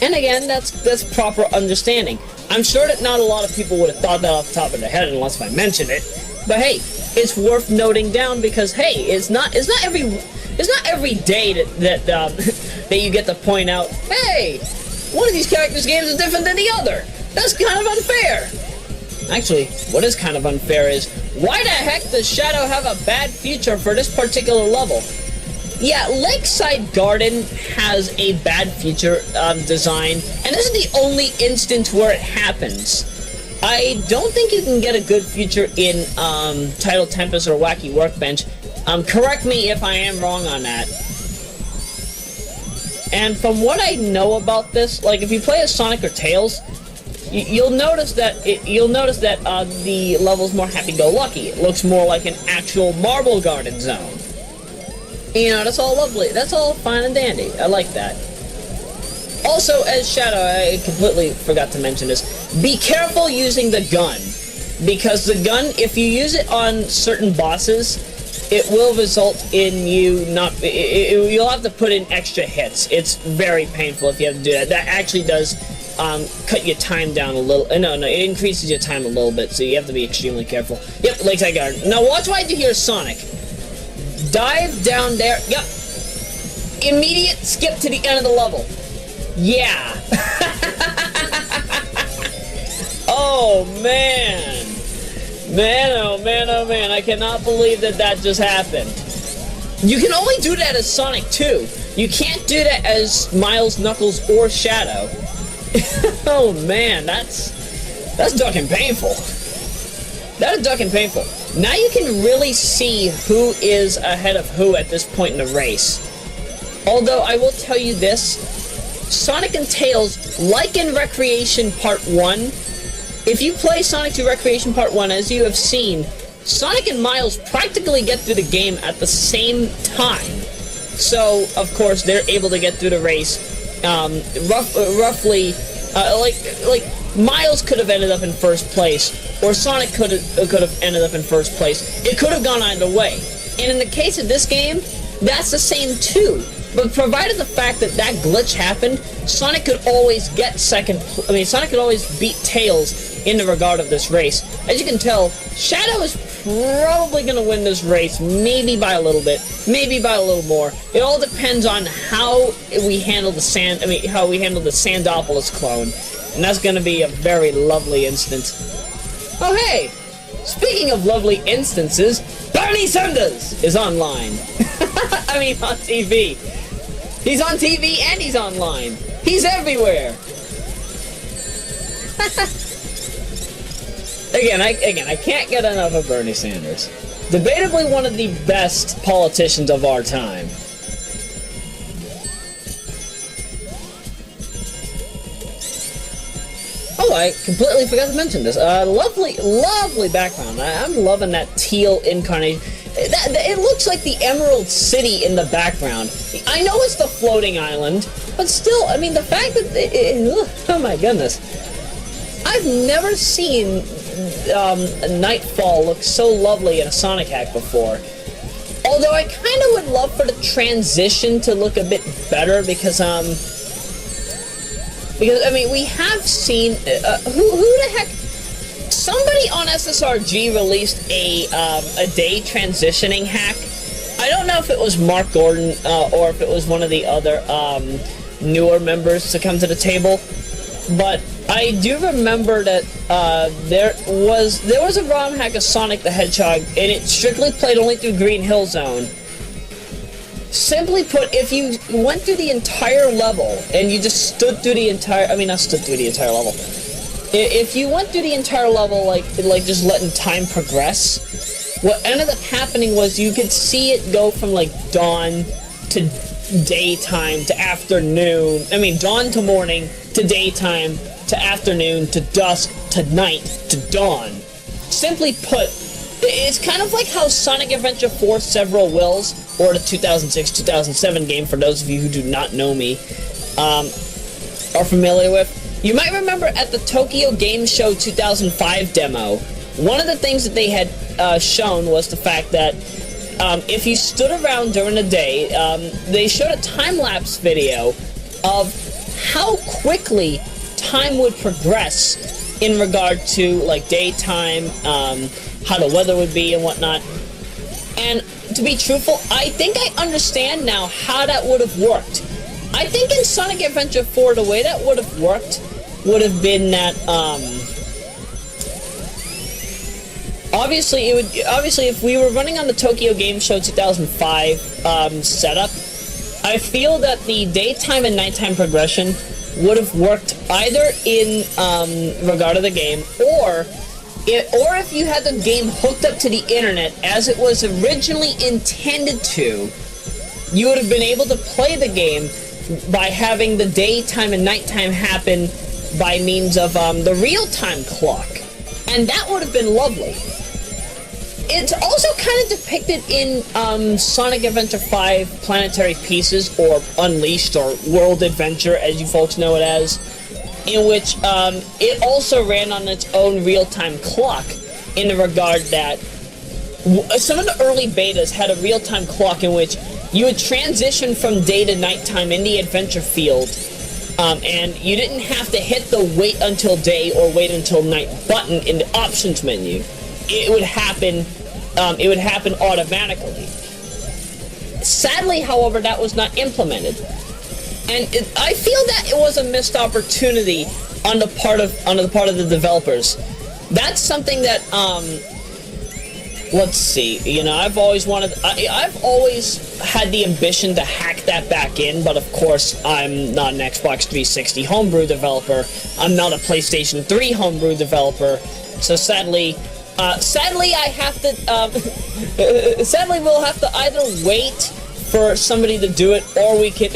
And again, that's proper understanding. I'm sure that not a lot of people would have thought that off the top of their head unless I mentioned it. But hey, it's worth noting down because hey, it's not every day that you get to point out, hey, one of these characters' games is different than the other. That's kind of unfair. Actually, what is kind of unfair is, why the heck does Shadow have a bad feature for this particular level? Yeah, Lakeside Garden has a bad feature design, and this is the only instance where it happens. I don't think you can get a good feature in Tidal Tempest or Wacky Workbench. Correct me if I am wrong on that. And from what I know about this, like if you play as Sonic or Tails, you'll notice that the level's more happy-go-lucky. It looks more like an actual Marble Garden zone. You know, that's all lovely. That's all fine and dandy. I like that. Also, as Shadow, I completely forgot to mention this, be careful using the gun. Because the gun, if you use it on certain bosses, it will result in you not... you'll have to put in extra hits. It's very painful if you have to do that. That actually does cut your time down a little. No, it increases your time a little bit, so you have to be extremely careful. Yep, Lakeside Garden. Now watch what I do here, Sonic. Dive down there. Yep. Immediate skip to the end of the level. Yeah. Oh, man. Oh man, I cannot believe that just happened. You can only do that as Sonic 2. You can't do that as Miles, Knuckles, or Shadow. Oh man, that's dark and painful. That is dark and painful. Now you can really see who is ahead of who at this point in the race. Although, I will tell you this, Sonic and Tails, like in Recreation Part 1, if you play Sonic 2 Recreation Part 1, as you have seen, Sonic and Miles practically get through the game at the same time. So, of course, they're able to get through the race, roughly, like, Miles could have ended up in first place, or Sonic could have ended up in first place. It could have gone either way. And in the case of this game, that's the same too. But provided the fact that glitch happened, Sonic could always get Sonic could always beat Tails in the regard of this race. As you can tell, Shadow is probably going to win this race, maybe by a little bit, maybe by a little more. It all depends on how we handle the Sandopolis clone. And that's going to be a very lovely instance. Oh hey! Speaking of lovely instances, Bernie Sanders is online. I mean, on TV. He's on TV and he's online. He's everywhere. Again, I can't get enough of Bernie Sanders. Debatably one of the best politicians of our time. Oh, I completely forgot to mention this. Lovely background. I'm loving that teal incarnation. It looks like the Emerald City in the background. I know it's the floating island, but still, I mean, the fact that oh my goodness. I've never seen Nightfall look so lovely in a Sonic hack before. Although I kind of would love for the transition to look a bit better because I mean, we have seen who the heck. Somebody on SSRG released a day transitioning hack. I don't know if it was Mark Gordon or if it was one of the other newer members to come to the table, but I do remember that there was a ROM hack of Sonic the Hedgehog, and it strictly played only through Green Hill Zone. Simply put, if you went through the entire level and you just stood through the entire, not stood through the entire level. If you went through the entire level, like just letting time progress, what ended up happening was you could see it go from, like, dawn to daytime to afternoon. Dawn to morning to daytime to afternoon to dusk to night to dawn. Simply put, it's kind of like how Sonic Adventure 4 Several Wills, or the 2006-2007 game, for those of you who do not know me, are familiar with. You might remember at the Tokyo Game Show 2005 demo, one of the things that they had shown was the fact that if you stood around during the day, they showed a time-lapse video of how quickly time would progress in regard to, like, daytime, how the weather would be and whatnot. And to be truthful, I think I understand now how that would have worked. I think in Sonic Adventure 4, the way that would have worked would have been that, obviously if we were running on the Tokyo Game Show 2005 setup, I feel that the daytime and nighttime progression would have worked either in regard to the game, or if you had the game hooked up to the internet as it was originally intended to, you would have been able to play the game by having the daytime and nighttime happen by means of the real-time clock. And that would have been lovely. it's also kind of depicted in Sonic Adventure 5 Planetary Pieces, or Unleashed, or World Adventure, as you folks know it as, in which it also ran on its own real-time clock, in the regard that some of the early betas had a real-time clock in which you would transition from day to nighttime in the adventure field, and you didn't have to hit the wait until day or wait until night button in the options menu. It would happen automatically. Sadly, however, that was not implemented. And I feel that it was a missed opportunity on the part of the developers. That's something that, let's see, I've always had the ambition to hack that back in, but of course, I'm not an Xbox 360 homebrew developer. I'm not a PlayStation 3 homebrew developer. So sadly, I have to, sadly we'll have to either wait for somebody to do it, or we can,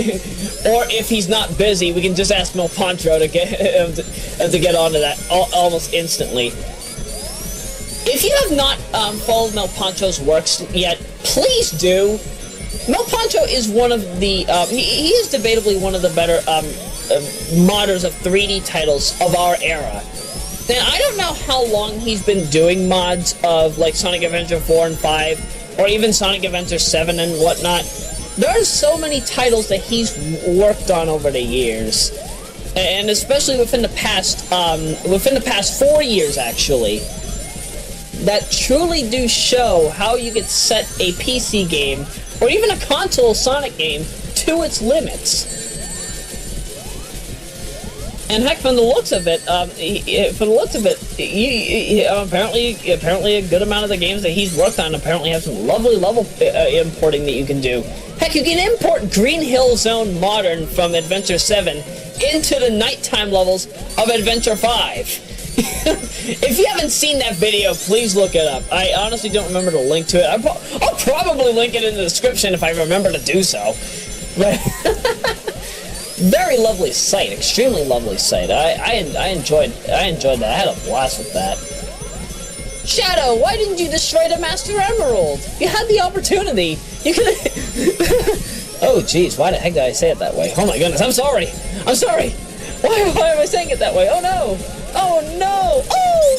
or if he's not busy, we can just ask Mil Poncho to get onto that almost instantly. If you have not followed Mil Poncho's works yet, please do. Mil Poncho is one of the, he is debatably one of the better modders of 3D titles of our era. And I don't know how long he's been doing mods of, like, Sonic Adventure 4 and 5, or even Sonic Adventure 7 and whatnot. There are so many titles that he's worked on over the years, and especially within the past 4 years, actually, that truly do show how you could set a PC game, or even a console Sonic game, to its limits. And heck, from the looks of it, apparently a good amount of the games that he's worked on apparently have some lovely level importing that you can do. Heck, you can import Green Hill Zone Modern from Adventure 7 into the nighttime levels of Adventure 5. If you haven't seen that video, please look it up. I honestly don't remember to link to it. I'll probably link it in the description if I remember to do so. But very lovely site, extremely lovely site. I enjoyed that. I had a blast with that. Shadow, why didn't you destroy the Master Emerald? You had the opportunity. You could. Oh, jeez, why the heck did I say it that way? Oh my goodness, I'm sorry. I'm sorry. Why am I saying it that way? Oh no. Oh no. Oh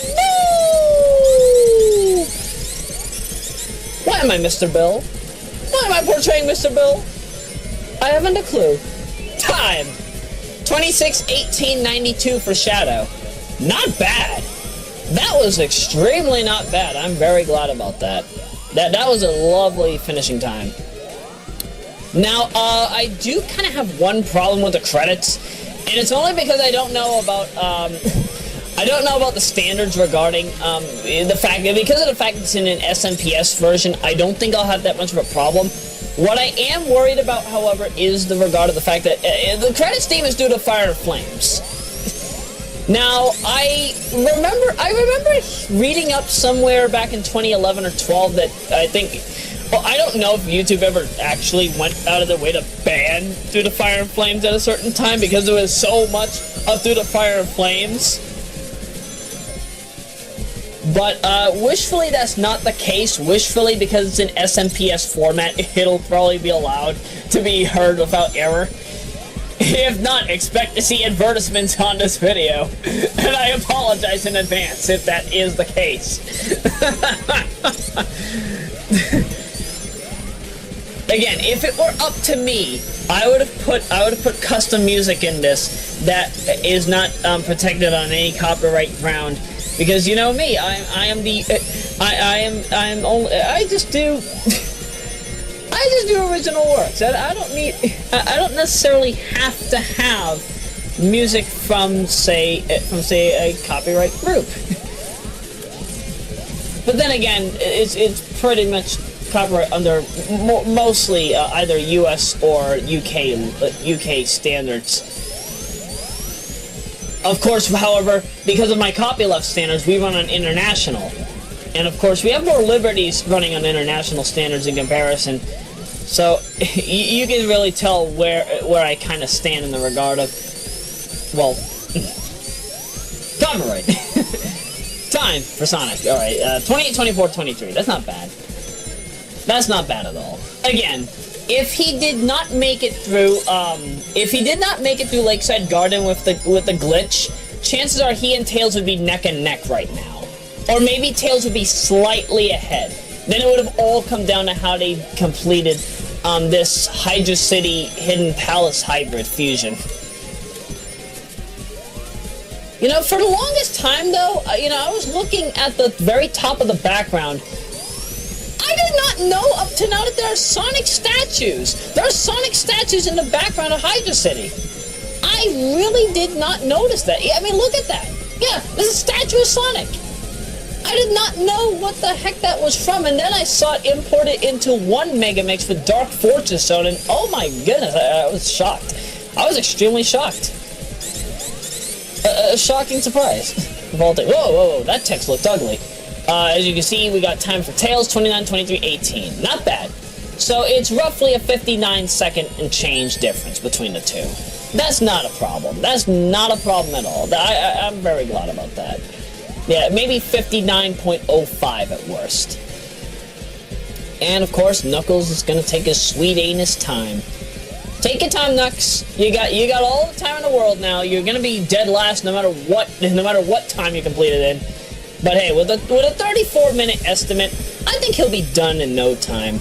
no. Why am I Mr. Bill? Why am I portraying Mr. Bill? I haven't a clue. Time 26/18/92 for Shadow. Not bad. That was extremely not bad. I'm very glad about that. That was a lovely finishing time. Now, I do kind of have one problem with the credits, and it's only because I don't know about the standards regarding the fact that because of the fact it's in an SMPS version, I don't think I'll have that much of a problem. What I am worried about, however, is the regard of the fact that the credits theme is due to Fire and Flames. Now, I remember reading up somewhere back in 2011 or 12 that I think, well, I don't know if YouTube ever actually went out of their way to ban Through the Fire and Flames at a certain time because there was so much of Through the Fire and Flames. But wishfully, that's not the case. Wishfully, because it's in SMPS format, it'll probably be allowed to be heard without error. If not, expect to see advertisements on this video. And I apologize in advance if that is the case. Again, if it were up to me, I would have put custom music in this that is not protected on any copyright ground. Because you know me, I just do original works. I don't necessarily have to have music from say a copyright group. But then again, it's pretty much copyright under mostly either US or UK standards. Of course, however, because of my copyleft standards, we run on international. And of course, we have more liberties running on international standards in comparison. So, you can really tell where I kind of stand in the regard of, well, copyright. time for Sonic. Alright, 28, 24, 23. That's not bad. That's not bad at all. Again, if he did not make it through, Lakeside Garden with the glitch, chances are he and Tails would be neck and neck right now. Or maybe Tails would be slightly ahead. Then it would have all come down to how they completed this Hydra City Hidden Palace hybrid fusion. You know, for the longest time, though, I was looking at the very top of the background. I did not know up to now that there are Sonic statues. There are Sonic statues in the background of Hydra City. I really did not notice that. I mean, look at that. Yeah, there's a statue of Sonic. I did not know what the heck that was from, and then I saw it imported into one Megamix with Dark Fortress Zone, and oh my goodness, I was shocked. I was extremely shocked. A shocking surprise. Whoa, whoa, that text looked ugly. As you can see, we got time for Tails, 29, 23, 18. Not bad. So it's roughly a 59-second and change difference between the two. That's not a problem. That's not a problem at all. I'm very glad about that. Yeah, maybe 59.05 at worst. And of course, Knuckles is gonna take his sweet anus time. Take your time, Knucks. You got all the time in the world now. You're gonna be dead last no matter what time you complete it in. But hey, with a 34-minute estimate, I think he'll be done in no time.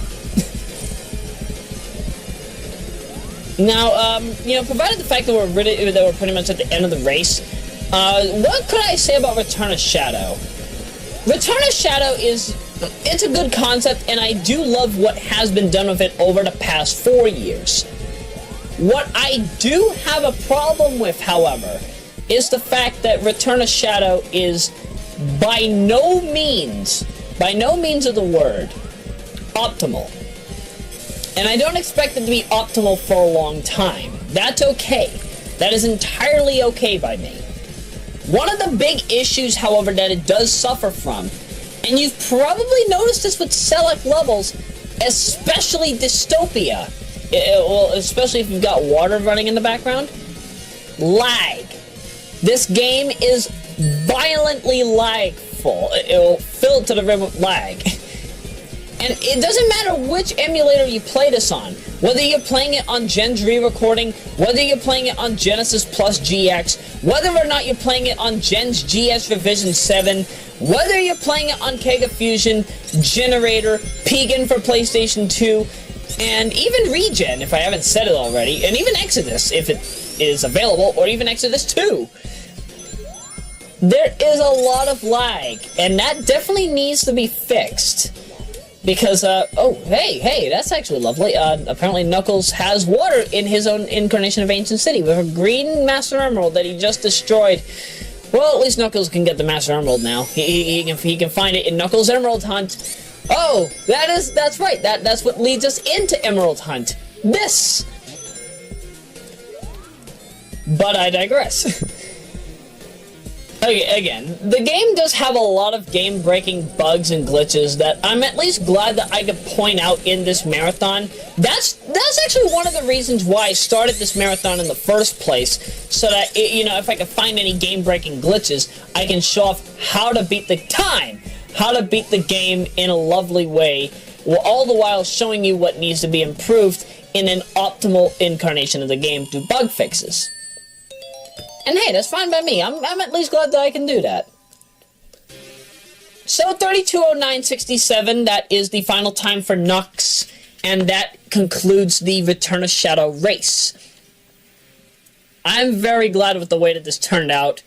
Now, provided the fact that we're pretty much at the end of the race, what could I say about Return of Shadow? Return of Shadow it's a good concept, and I do love what has been done with it over the past 4 years. What I do have a problem with, however, is the fact that Return of Shadow is by no means of the word, optimal. And I don't expect it to be optimal for a long time. That's okay. That is entirely okay by me. One of the big issues, however, that it does suffer from, and you've probably noticed this with select levels, especially Dystopia, well, especially if you've got water running in the background, lag. This game is violently lagful. It will fill to the rim with lag. And it doesn't matter which emulator you play this on. Whether you're playing it on Gens Rerecording, whether you're playing it on Genesis Plus GX, whether or not you're playing it on Gens GS Revision 7, whether you're playing it on Kega Fusion, Generator, Pegan for PlayStation 2, and even Regen, if I haven't said it already, and even Exodus, if it is available, or even Exodus 2. There is a lot of lag, and that definitely needs to be fixed. Because, oh, hey, that's actually lovely. Apparently Knuckles has water in his own incarnation of Ancient City with a green Master Emerald that he just destroyed. Well, at least Knuckles can get the Master Emerald now. He can find it in Knuckles' Emerald Hunt. Oh, that's right. That's what leads us into Emerald Hunt. This. But I digress. Okay, again, the game does have a lot of game-breaking bugs and glitches that I'm at least glad that I could point out in this marathon. That's actually one of the reasons why I started this marathon in the first place, so that, if I could find any game-breaking glitches, I can show off how to beat the game in a lovely way, all the while showing you what needs to be improved in an optimal incarnation of the game through bug fixes. And hey, that's fine by me. I'm at least glad that I can do that. So 32:09:67, that is the final time for Nux, and that concludes the Return of Shadow race. I'm very glad with the way that this turned out,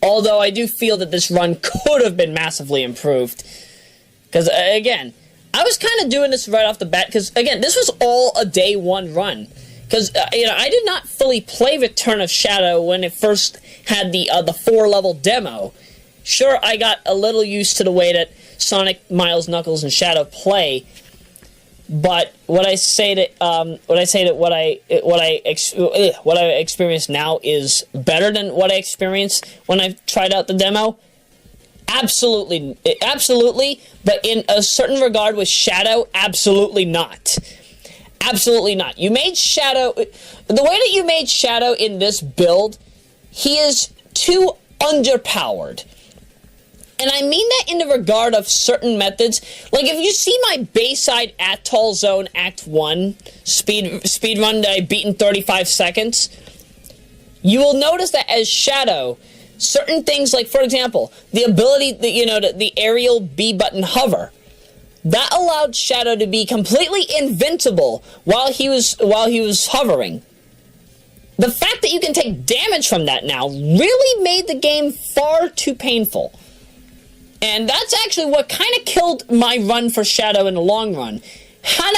although I do feel that this run could have been massively improved. Because, again, I was kind of doing this right off the bat, because, again, this was all a day one run. Because, I did not fully play Return of Shadow when it first had the 4-level demo. Sure, I got a little used to the way that Sonic, Miles, Knuckles, and Shadow play, but what I experience now is better than what I experienced when I tried out the demo. Absolutely, but in a certain regard with Shadow, absolutely not. Absolutely not. You made Shadow... The way that you made Shadow in this build, he is too underpowered. And I mean that in the regard of certain methods. Like, if you see my Bayside Atoll Zone Act 1 speedrun that I beat in 35 seconds, you will notice that as Shadow, certain things like, for example, the ability, the aerial B button hover, that allowed Shadow to be completely invincible while he was hovering. The fact that you can take damage from that now really made the game far too painful. And that's actually what kind of killed my run for Shadow in the long run. Had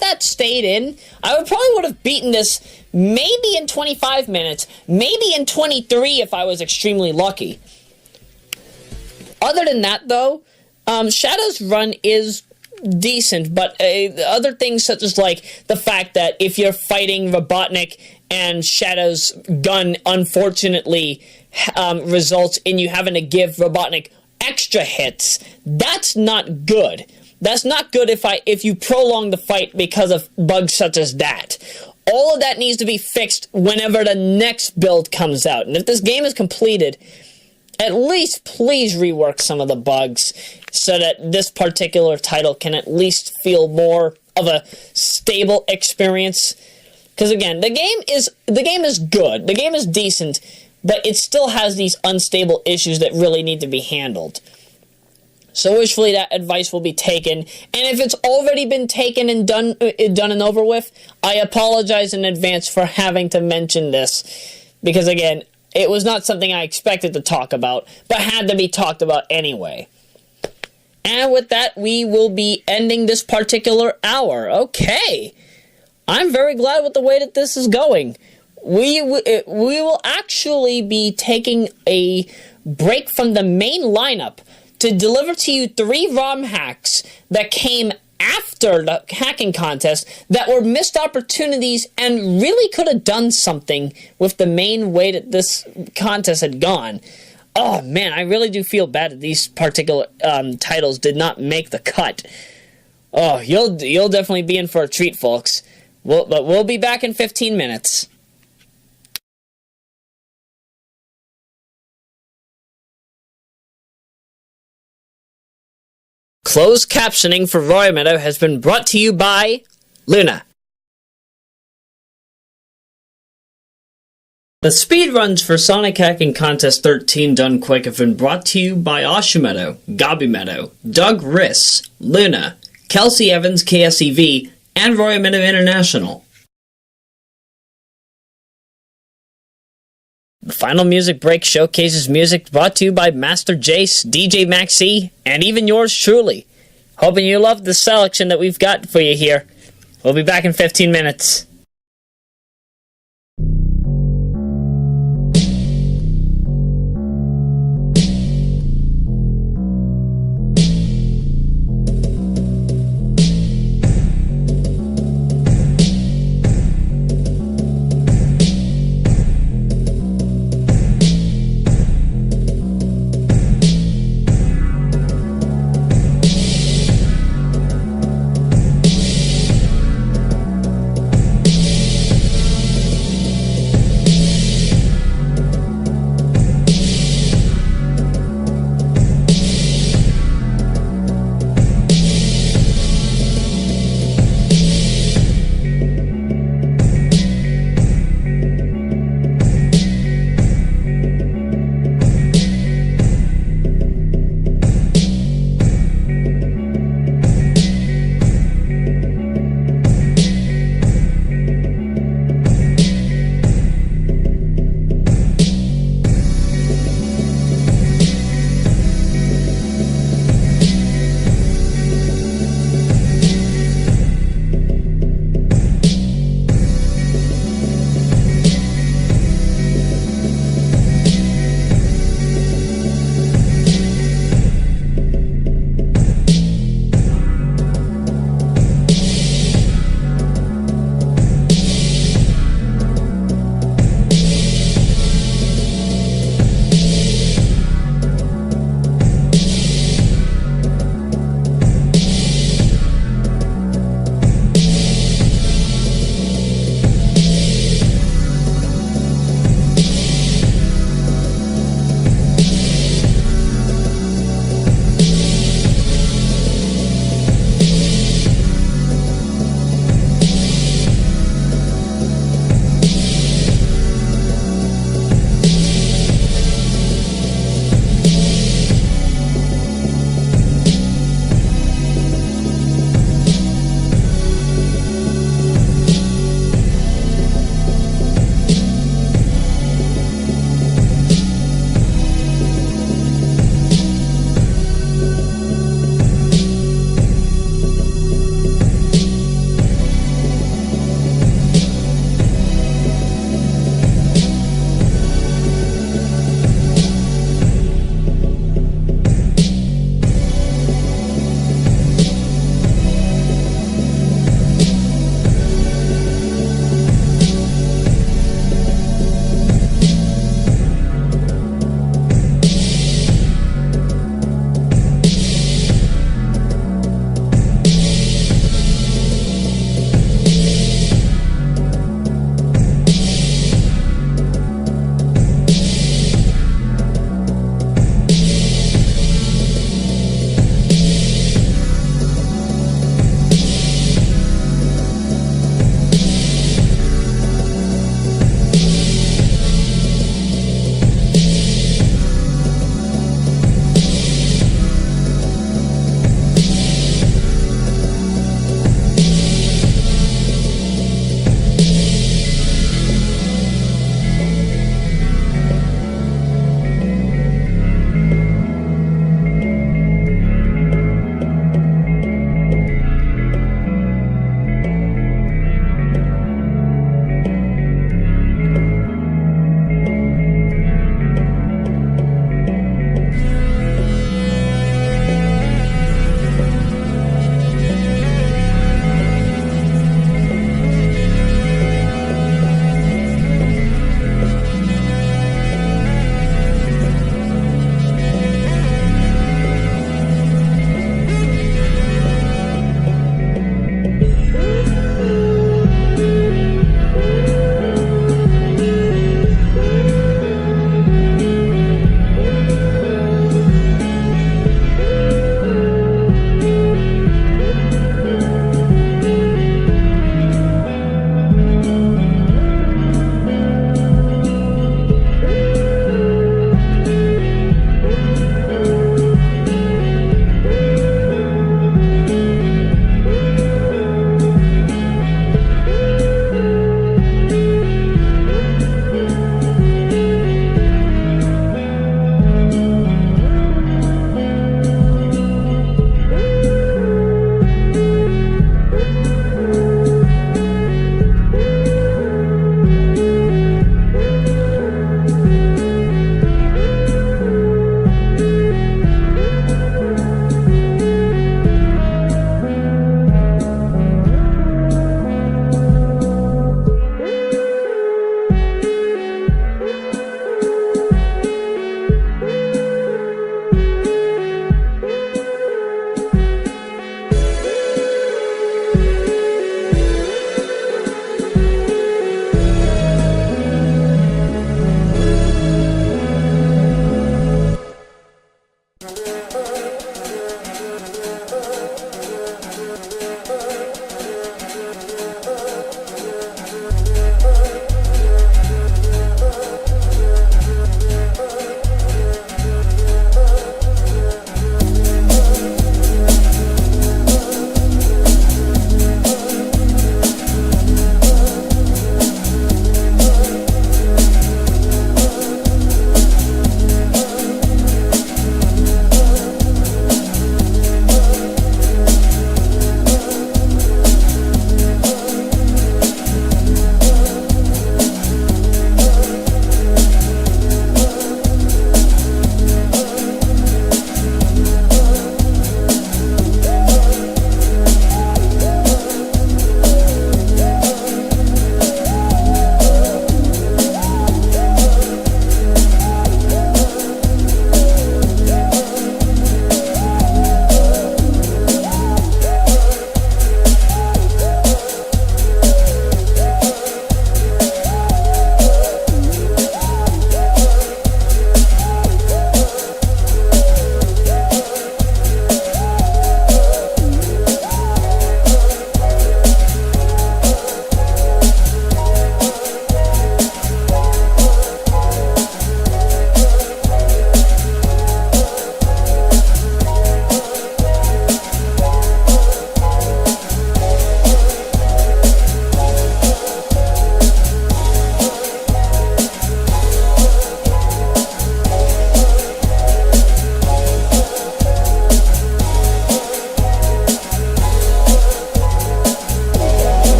that stayed in, I would have beaten this maybe in 25 minutes, maybe in 23 if I was extremely lucky. Other than that, though, Shadow's run is decent, but other things such as like the fact that if you're fighting Robotnik and Shadow's gun unfortunately results in you having to give Robotnik extra hits, that's not good. That's not good if you prolong the fight because of bugs such as that. All of that needs to be fixed whenever the next build comes out. And if this game is completed, at least please rework some of the bugs so that this particular title can at least feel more of a stable experience. Because again, the game is good, the game is decent, but it still has these unstable issues that really need to be handled. So wishfully that advice will be taken, and if it's already been taken and done and over with, I apologize in advance for having to mention this, because again, it was not something I expected to talk about, but had to be talked about anyway. And with that, we will be ending this particular hour. Okay. I'm very glad with the way that this is going. We will actually be taking a break from the main lineup to deliver to you 3 ROM hacks that came after the hacking contest that were missed opportunities and really could have done something with the main way that this contest had gone. Oh man, I really do feel bad that these particular titles did not make the cut. Oh, you'll definitely be in for a treat, folks. But we'll be back in 15 minutes. Closed captioning for Royameadow has been brought to you by Luna. The speedruns for Sonic Hacking Contest XIII Done Quick have been brought to you by Oshumeadow, Gorbichev, Doug Riss, Luna, Kelsey Evans KSEV, and Royameadow International. The final music break showcases music brought to you by Master Jace, DJ Maxi, and even yours truly. Hoping you love the selection that we've got for you here. We'll be back in 15 minutes.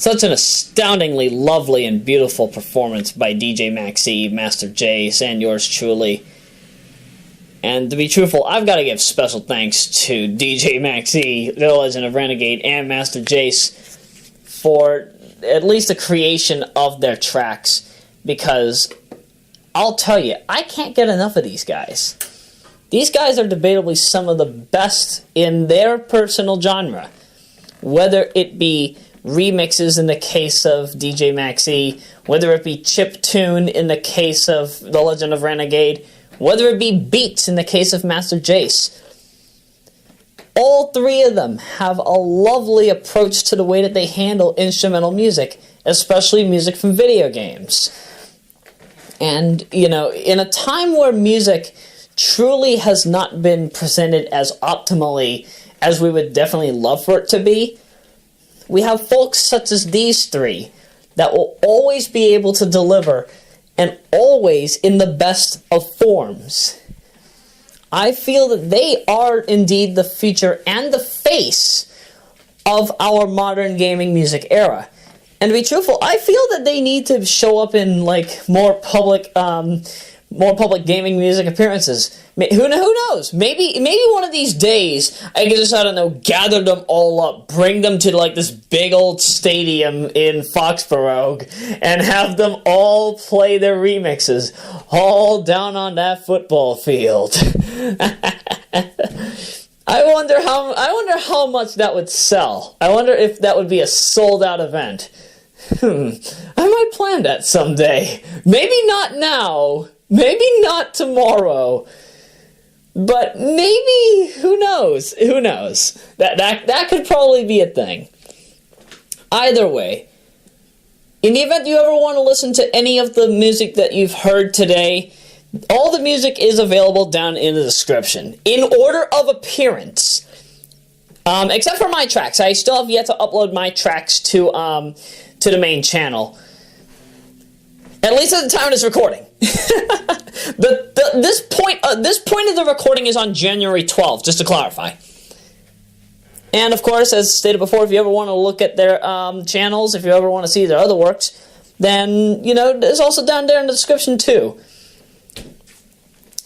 Such an astoundingly lovely and beautiful performance by DJ Maxi, Master Jace, and yours truly. And to be truthful, I've got to give special thanks to DJ Maxi, the Legend of Renegade, and Master Jace for at least the creation of their tracks, because I'll tell you, I can't get enough of these guys. These guys are debatably some of the best in their personal genre, whether it be remixes in the case of DJ Maxi, whether it be chiptune in the case of The Legend of Renegade, whether it be beats in the case of Master Jace. All three of them have a lovely approach to the way that they handle instrumental music, especially music from video games. And, you know, in a time where music truly has not been presented as optimally as we would definitely love for it to be, we have folks such as these three that will always be able to deliver, and always in the best of forms. I feel that they are indeed the future and the face of our modern gaming music era. And to be truthful, I feel that they need to show up in like more public gaming music appearances. Who knows? Maybe one of these days I can just, I don't know, gather them all up, bring them to like this big old stadium in Foxborough, and have them all play their remixes all down on that football field. I wonder how much that would sell. I wonder if that would be a sold out event. I might plan that someday. Maybe not now. Maybe not tomorrow. But maybe, who knows? Who knows? That could probably be a thing. Either way, in the event you ever want to listen to any of the music that you've heard today, all the music is available down in the description, in order of appearance. Except for my tracks. I still have yet to upload my tracks to the main channel. At least at the time of this recording. This point of the recording is on January 12th, just to clarify. And of course, as stated before, if you ever want to look at their channels, if you ever want to see their other works, then, you know, it's also down there in the description too.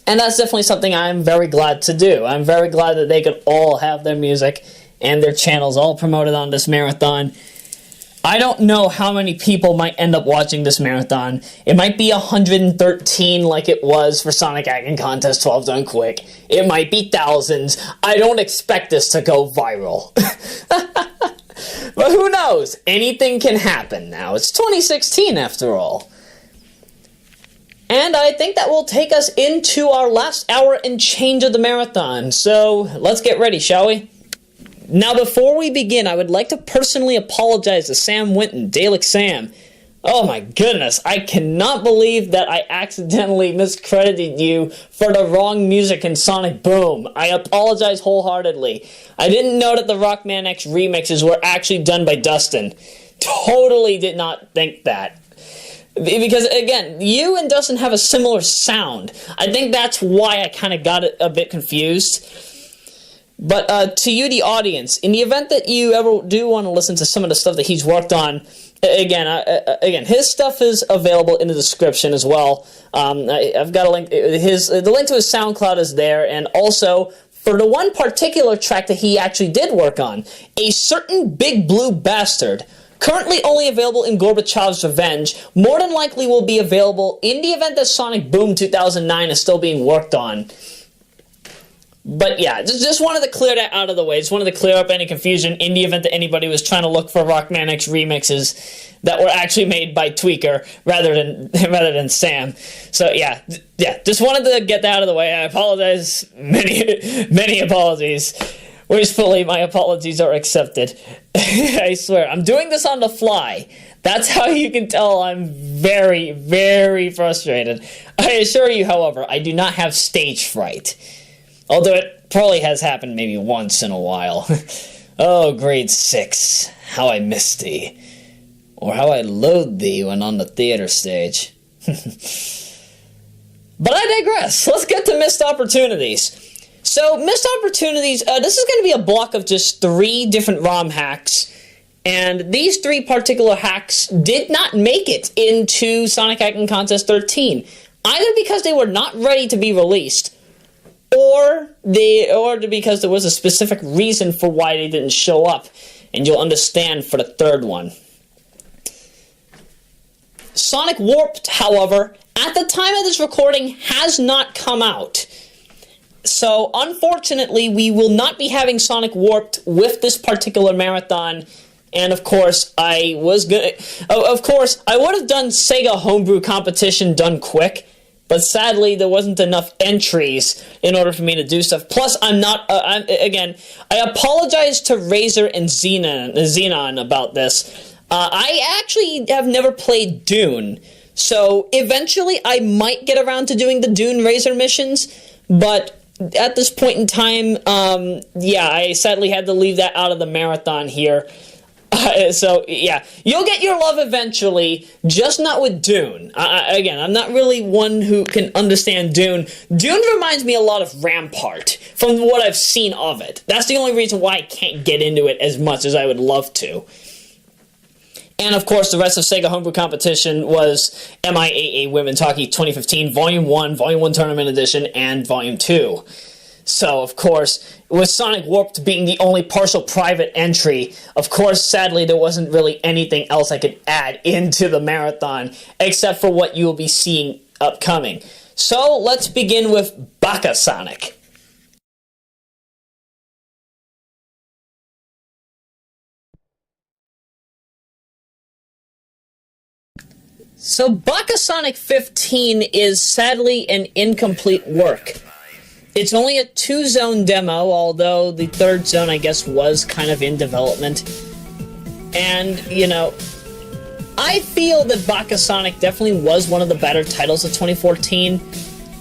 And that's definitely something I'm very glad to do. I'm very glad that they could all have their music and their channels all promoted on this marathon. I don't know how many people might end up watching this marathon. It might be 113 like it was for Sonic Hacking Contest XIII Done Quick. It might be thousands. I don't expect this to go viral. But who knows? Anything can happen now. It's 2016 after all. And I think that will take us into our last hour and change of the marathon. So let's get ready, shall we? Now, before we begin, I would like to personally apologize to Sam Winton, Dalek Sam. Oh my goodness, I cannot believe that I accidentally miscredited you for the wrong music in Sonic Boom. I apologize wholeheartedly. I didn't know that the Rockman X remixes were actually done by Dustin. Totally did not think that. Because, again, you and Dustin have a similar sound. I think that's why I kind of got it a bit confused. But to you, the audience, in the event that you ever do want to listen to some of the stuff that he's worked on, again, his stuff is available in the description as well. I've got a link. The link to his SoundCloud is there, and also for the one particular track that he actually did work on, A Certain Big Blue Bastard, currently only available in Gorbichev's Revenge, more than likely will be available in the event that Sonic Boom 2009 is still being worked on. But yeah, just wanted to clear that out of the way. Just wanted to clear up any confusion in the event that anybody was trying to look for Rockman X remixes that were actually made by Tweaker rather than Sam. So yeah, just wanted to get that out of the way. I apologize, many apologies. Wistfully, my apologies are accepted. I swear, I'm doing this on the fly. That's how you can tell I'm very, very frustrated. I assure you, however, I do not have stage fright. Although it probably has happened maybe once in a while. Oh, grade 6, how I missed thee. Or how I loathed thee when on the theater stage. But I digress. Let's get to missed opportunities. So, missed opportunities, this is going to be a block of just 3 different ROM hacks. And these 3 particular hacks did not make it into Sonic Hacking Contest XIII, either because they were not ready to be released, or because there was a specific reason for why they didn't show up, and you'll understand for the 3rd one. Sonic Warped, however, at the time of this recording, has not come out. So, unfortunately, we will not be having Sonic Warped with this particular marathon. And, of course, I would have done Sega Homebrew Competition done quick. But sadly, there wasn't enough entries in order for me to do stuff. Plus, I apologize to Razor and Xenon about this. I actually have never played Dune. So, eventually, I might get around to doing the Dune Razor missions. But at this point in time, I sadly had to leave that out of the marathon here. So, yeah, you'll get your love eventually, just not with Dune. Again, I'm not really one who can understand Dune. Dune reminds me a lot of Rampart, from what I've seen of it. That's the only reason why I can't get into it as much as I would love to. And, of course, the rest of Sega Homebrew Competition was MIAA Women's Hockey 2015, Volume 1, Volume 1 Tournament Edition, and Volume 2. So, of course, with Sonic Warped being the only partial private entry, of course, sadly, there wasn't really anything else I could add into the marathon, except for what you will be seeing upcoming. So, let's begin with BakaSonic. So, BakaSonic 15 is sadly an incomplete work. It's only a 2-zone demo, although the 3rd zone, I guess, was kind of in development. And, I feel that BakaSonic definitely was one of the better titles of 2014.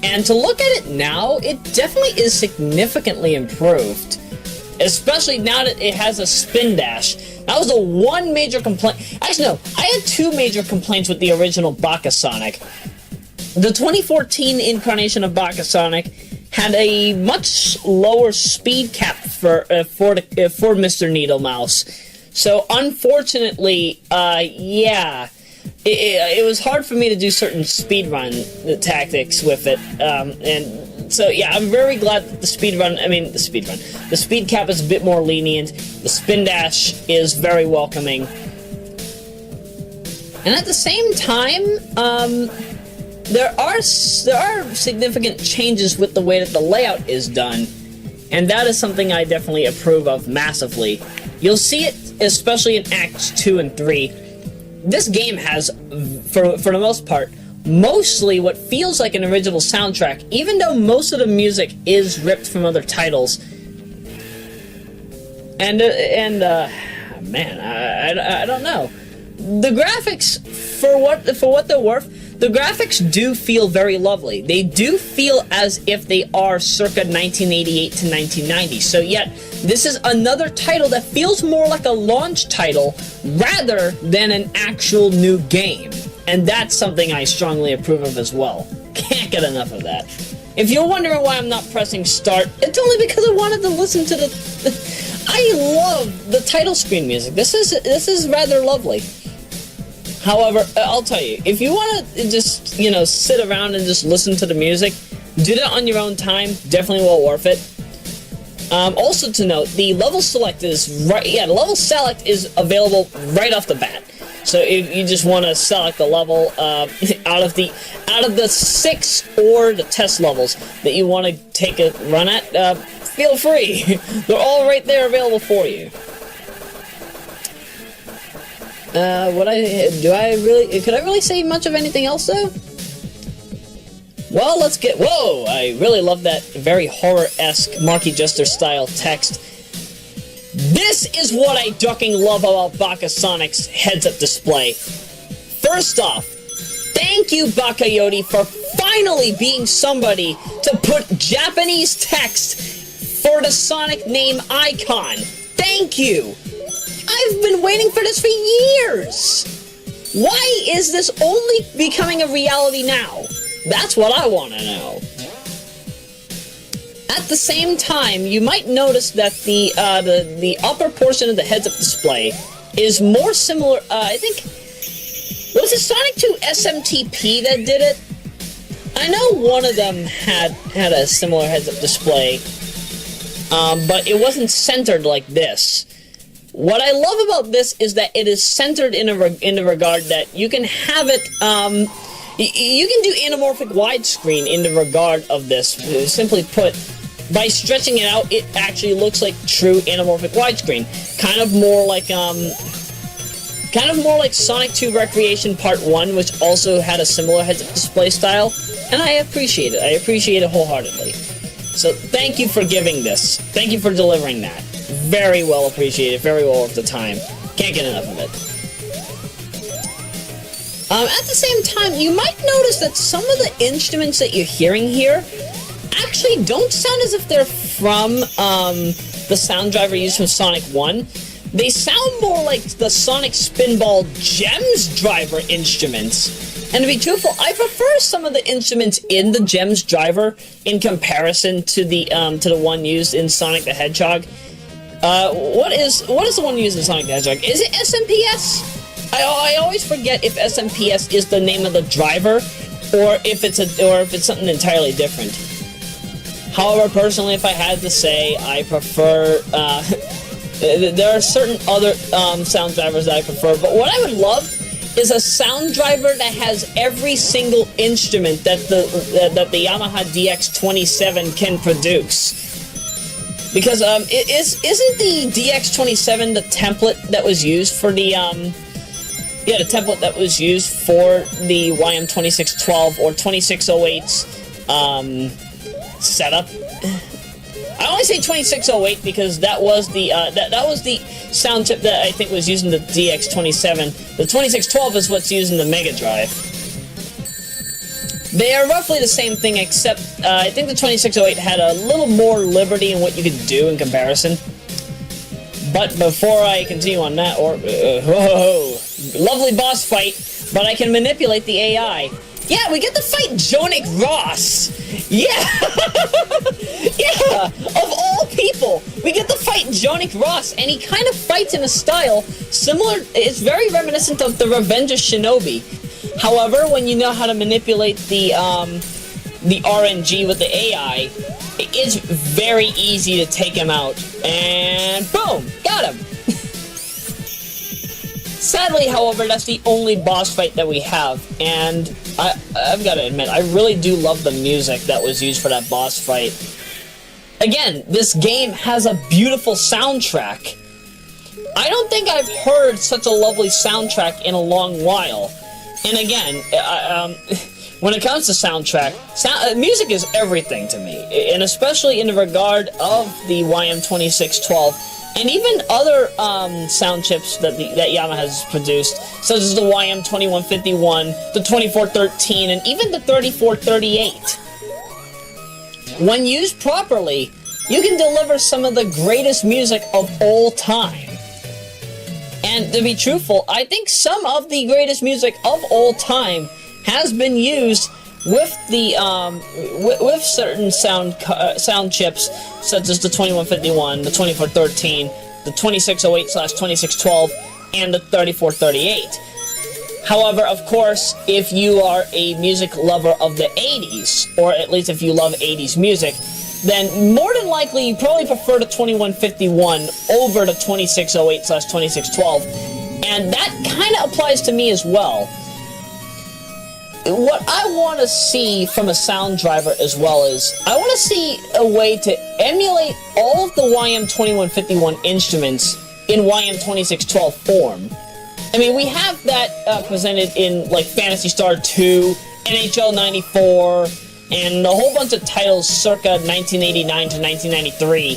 And to look at it now, it definitely is significantly improved. Especially now that it has a spin dash. That was the one major complaint. Actually, no, I had 2 major complaints with the original BakaSonic. The 2014 incarnation of BakaSonic had a much lower speed cap for Mr. Needle Mouse. So, unfortunately, it was hard for me to do certain speedrun tactics with it. And so, yeah, I'm very glad that the speed cap is a bit more lenient. The spin dash is very welcoming. And at the same time, there are significant changes with the way that the layout is done, and that is something I definitely approve of massively. You'll see it especially in Acts 2 and 3. This game has, for the most part, mostly what feels like an original soundtrack, even though most of the music is ripped from other titles. And man, I don't know. The graphics, for what they're worth, the graphics do feel very lovely. They do feel as if they are circa 1988 to 1990. So yet, this is another title that feels more like a launch title rather than an actual new game. And that's something I strongly approve of as well. Can't get enough of that. If you're wondering why I'm not pressing start, it's only because I wanted to listen to I love the title screen music. This is rather lovely. However, I'll tell you, if you want to just, sit around and just listen to the music, do that on your own time. Definitely well worth it. Also to note, the level select is the level select is available right off the bat. So if you just want to select the level out of the 6 or the test levels that you want to take a run at, feel free. They're all right there available for you. Could I really say much of anything else though? Well, whoa! I really love that very horror-esque Marky Jester style text. This is what I ducking love about BakaSonic's heads-up display. First off, thank you, Bakayoti, for finally being somebody to put Japanese text for the Sonic name icon. Thank you! I've been waiting for this for years! Why is this only becoming a reality now? That's what I want to know. At the same time, you might notice that the upper portion of the heads-up display is more similar, I think, was it Sonic 2 SMTP that did it? I know one of them had a similar heads-up display, but it wasn't centered like this. What I love about this is that it is centered in the regard that you can have it, you can do anamorphic widescreen in the regard of this. Simply put, by stretching it out, it actually looks like true anamorphic widescreen. Kind of more like Sonic 2 Recreation Part 1, which also had a similar heads-up display style, and I appreciate it. I appreciate it wholeheartedly. So thank you for giving this. Thank you for delivering that. Very well appreciated, very well worth the time. Can't get enough of it. At the same time, you might notice that some of the instruments that you're hearing here actually don't sound as if they're from the sound driver used from Sonic 1. They sound more like the Sonic Spinball Gems driver instruments. And to be truthful, I prefer some of the instruments in the Gems driver in comparison to the one used in Sonic the Hedgehog. What is the one used in Sonic the Hedgehog? Is it SMPS? I always forget if SMPS is the name of the driver or if it's something entirely different. However, personally, if I had to say, I prefer there are certain other sound drivers that I prefer, but what I would love is a sound driver that has every single instrument that the Yamaha DX27 can produce. Because isn't the DX27 the template that was used for the the template that was used for the YM2612 or 2608's setup? I only say 2608 because that was the that was the sound chip that I think was using the DX27. The 2612 is what's using the Mega Drive. They are roughly the same thing, except I think the 2608 had a little more liberty in what you could do in comparison. But before I continue on that, whoa, lovely boss fight, but I can manipulate the AI. Yeah, we get to fight Jonik Ross. Yeah, yeah. Of all people, we get to fight Jonik Ross, and he kind of fights in a style similar. It's very reminiscent of the Revenge of Shinobi. However, when you know how to manipulate the RNG with the AI, it's very easy to take him out. And boom, got him. Sadly, however, that's the only boss fight that we have, and I've got to admit, I really do love the music that was used for that boss fight. Again, this game has a beautiful soundtrack. I don't think I've heard such a lovely soundtrack in a long while. And again, when it comes to soundtrack, music is everything to me, and especially in the regard of the YM2612, and even other sound chips that Yamaha has produced, such as the YM2151, the 2413, and even the 3438. When used properly, you can deliver some of the greatest music of all time. And to be truthful, I think some of the greatest music of all time has been used with the with certain sound chips, such as the 2151, the 2413, the 2608/2612, and the 3438. However, of course, if you are a music lover of the 80s, or at least if you love 80s music, then more than likely you probably prefer the 2151 over the 2608/2612, and that kind of applies to me as well. What I want to see from a sound driver as well is, I want to see a way to emulate all of the YM2151 instruments in YM2612 form. I mean, we have that presented in, like, Phantasy Star 2, NHL 94, and a whole bunch of titles circa 1989 to 1993.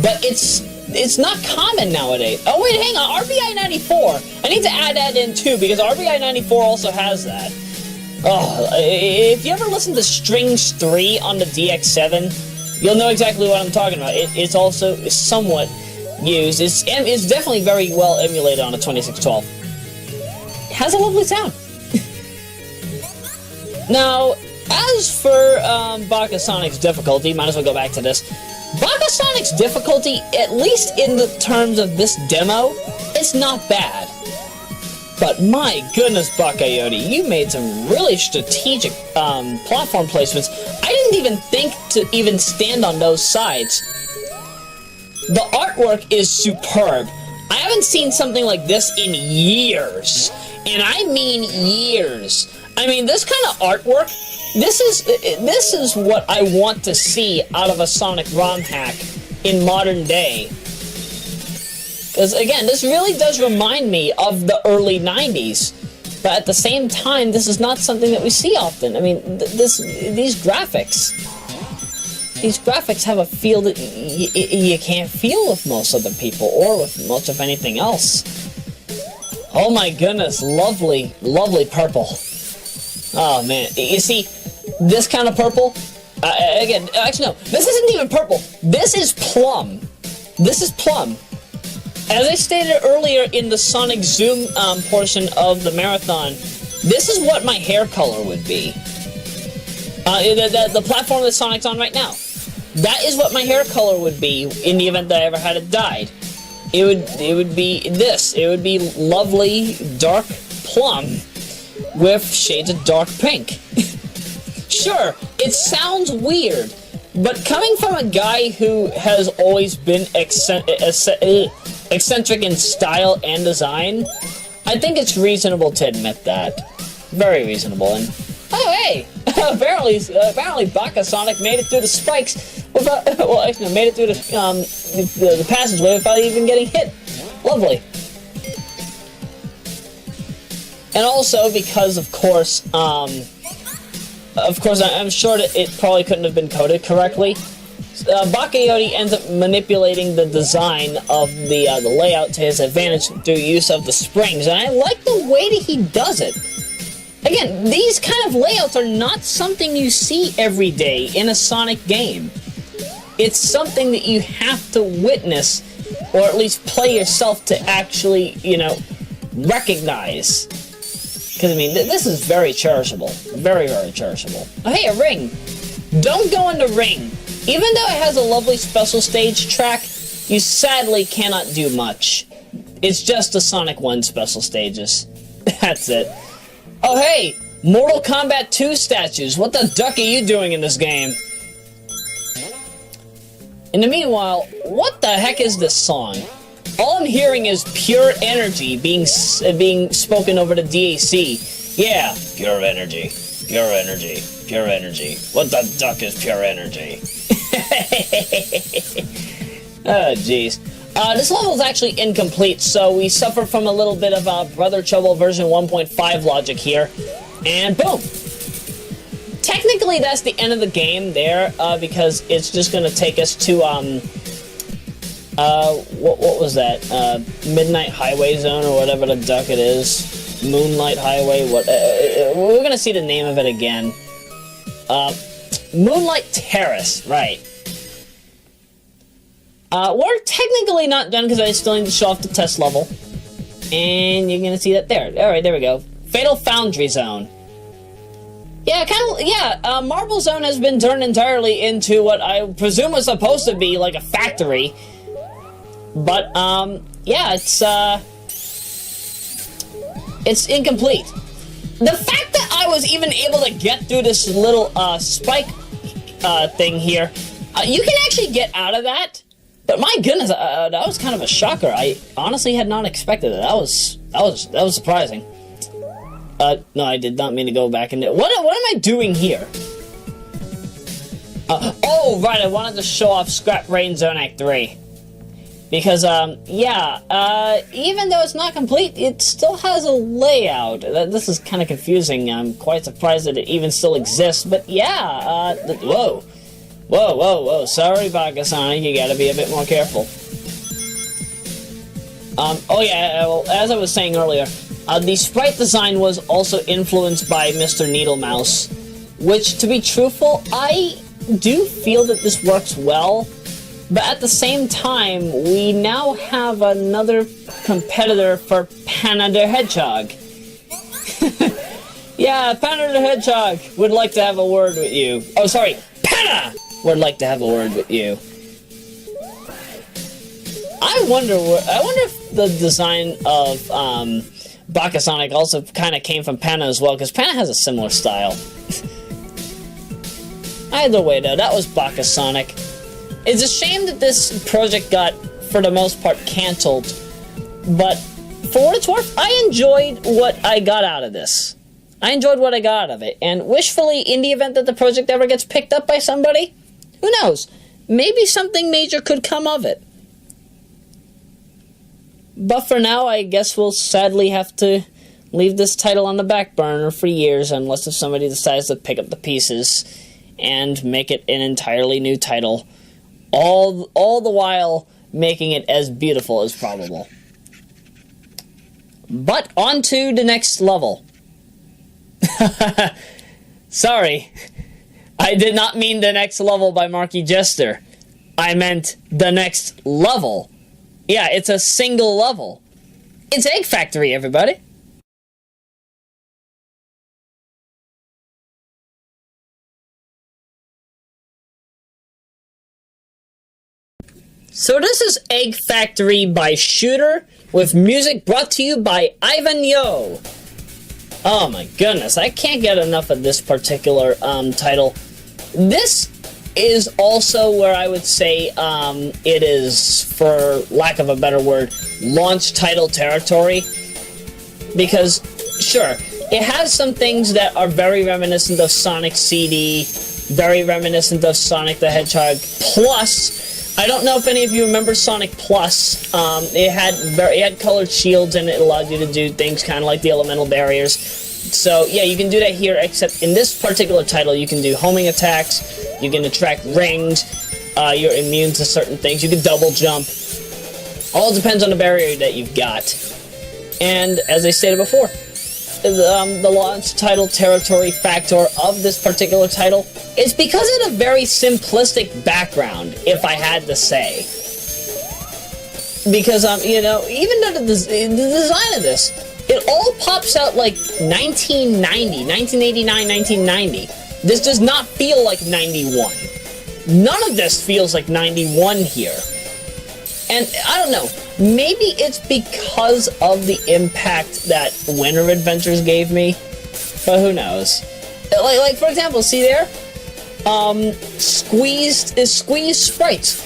But it's not common nowadays. Oh wait, hang on, RBI 94. I need to add that in too, because RBI 94 also has that. Oh, if you ever listen to Strings 3 on the DX7, you'll know exactly what I'm talking about. It's also somewhat used. It's definitely very well emulated on the 2612. It has a lovely sound. Now, as for BakaSonic's difficulty, might as well go back to this. BakaSonic's difficulty, at least in the terms of this demo, it's not bad. But my goodness, Bakayote, you made some really strategic platform placements. I didn't even think to even stand on those sides. The artwork is superb. I haven't seen something like this in years. And I mean years. I mean, this kind of artwork, this is what I want to see out of a Sonic ROM hack in modern day. Because, again, this really does remind me of the early 90s. But at the same time, this is not something that we see often. I mean, these graphics have a feel that you can't feel with most other people, or with much of anything else. Oh my goodness, lovely, lovely purple. Oh man, you see, this kind of purple, again, actually no, this isn't even purple. This is plum. This is plum. As I stated earlier in the Sonic Zoom portion of the marathon, this is what my hair color would be. The platform that Sonic's on right now. That is what my hair color would be in the event that I ever had it dyed. It would be this. It would be lovely dark plum with shades of dark pink. Sure, it sounds weird, but coming from a guy who has always been eccentric in style and design, I think it's reasonable to admit that. Very reasonable. And oh hey, apparently BakaSonic made it through the spikes without, well, actually made it through the passageway without even getting hit. Lovely. And also because, of course, I'm sure that it probably couldn't have been coded correctly. Bakayote ends up manipulating the design of the layout to his advantage through use of the springs, and I like the way that he does it. Again, these kind of layouts are not something you see every day in a Sonic game. It's something that you have to witness, or at least play yourself to actually, recognize. Because, I mean, this is very cherishable. Very, very cherishable. Oh, hey, a ring! Don't go in the ring! Even though it has a lovely special stage track, you sadly cannot do much. It's just the Sonic 1 special stages. That's it. Oh hey! Mortal Kombat 2 statues! What the duck are you doing in this game? In the meanwhile, what the heck is this song? All I'm hearing is pure energy being spoken over the DAC. Yeah, pure energy. Pure energy. Pure energy. What the duck is pure energy? Oh, jeez. This level is actually incomplete, so we suffer from a little bit of Brother Trouble version 1.5 logic here. And boom! Technically, that's the end of the game there, because it's just going to take us to, what was that? Midnight Highway Zone, or whatever the duck it is. Moonlight Highway, we're going to see the name of it again. Moonlight Terrace, right. We're technically not done because I still need to show off the test level. And you're gonna see that there. Alright, there we go. Fatal Foundry Zone. Yeah, Marble Zone has been turned entirely into what I presume was supposed to be like a factory. But, yeah, it's incomplete. The fact that I was even able to get through this little, spike, thing here, you can actually get out of that. But my goodness, that was kind of a shocker. I honestly had not expected it. That was surprising. No, I did not mean to go back in there. What am I doing here? Oh, right, I wanted to show off Scrap Brain Zone Act 3. Because, even though it's not complete, it still has a layout. This is kind of confusing. I'm quite surprised that it even still exists. But yeah, whoa. Whoa. Sorry, BakaSonic, you gotta be a bit more careful. Oh yeah, well, as I was saying earlier, the sprite design was also influenced by Mr. Needlemouse, which, to be truthful, I do feel that this works well, but at the same time, we now have another competitor for Panna the Hedgehog. Yeah, Panna the Hedgehog would like to have a word with you. Oh, sorry, Panna would like to have a word with you. I wonder if the design of BakaSonic also kind of came from Pana as well, because Pana has a similar style. Either way, though, that was BakaSonic. It's a shame that this project got, for the most part, cancelled, but for what it's worth, I enjoyed what I got out of this. I enjoyed what I got out of it, and wishfully, in the event that the project ever gets picked up by somebody, who knows, maybe something major could come of it. But for now, I guess we'll sadly have to leave this title on the back burner for years, unless if somebody decides to pick up the pieces and make it an entirely new title, all the while making it as beautiful as probable. But on to the next level. Sorry, I did not mean the next level by Marky Jester. I meant the next level. Yeah, it's a single level. It's Egg Factory, everybody. So this is Egg Factory by Shooter, with music brought to you by Ivan Yo. Oh my goodness, I can't get enough of this particular title. This is also where I would say it is, for lack of a better word, launch title territory. Because, sure, it has some things that are very reminiscent of Sonic CD, very reminiscent of Sonic the Hedgehog. Plus, I don't know if any of you remember Sonic Plus. It had colored shields, and it allowed you to do things kind of like the elemental barriers. So, yeah, you can do that here, except in this particular title, you can do homing attacks, you can attract rings, you're immune to certain things, you can double jump. All depends on the barrier that you've got. And, as I stated before, the launch title territory factor of this particular title is because of the very simplistic background, if I had to say. Because, you know, even though the design of this, it all pops out like 1989, 1990. This does not feel like 91. None of this feels like 91 here. And I don't know, maybe it's because of the impact that Winter Adventures gave me, but who knows. Like for example, see there? Squeezed sprites.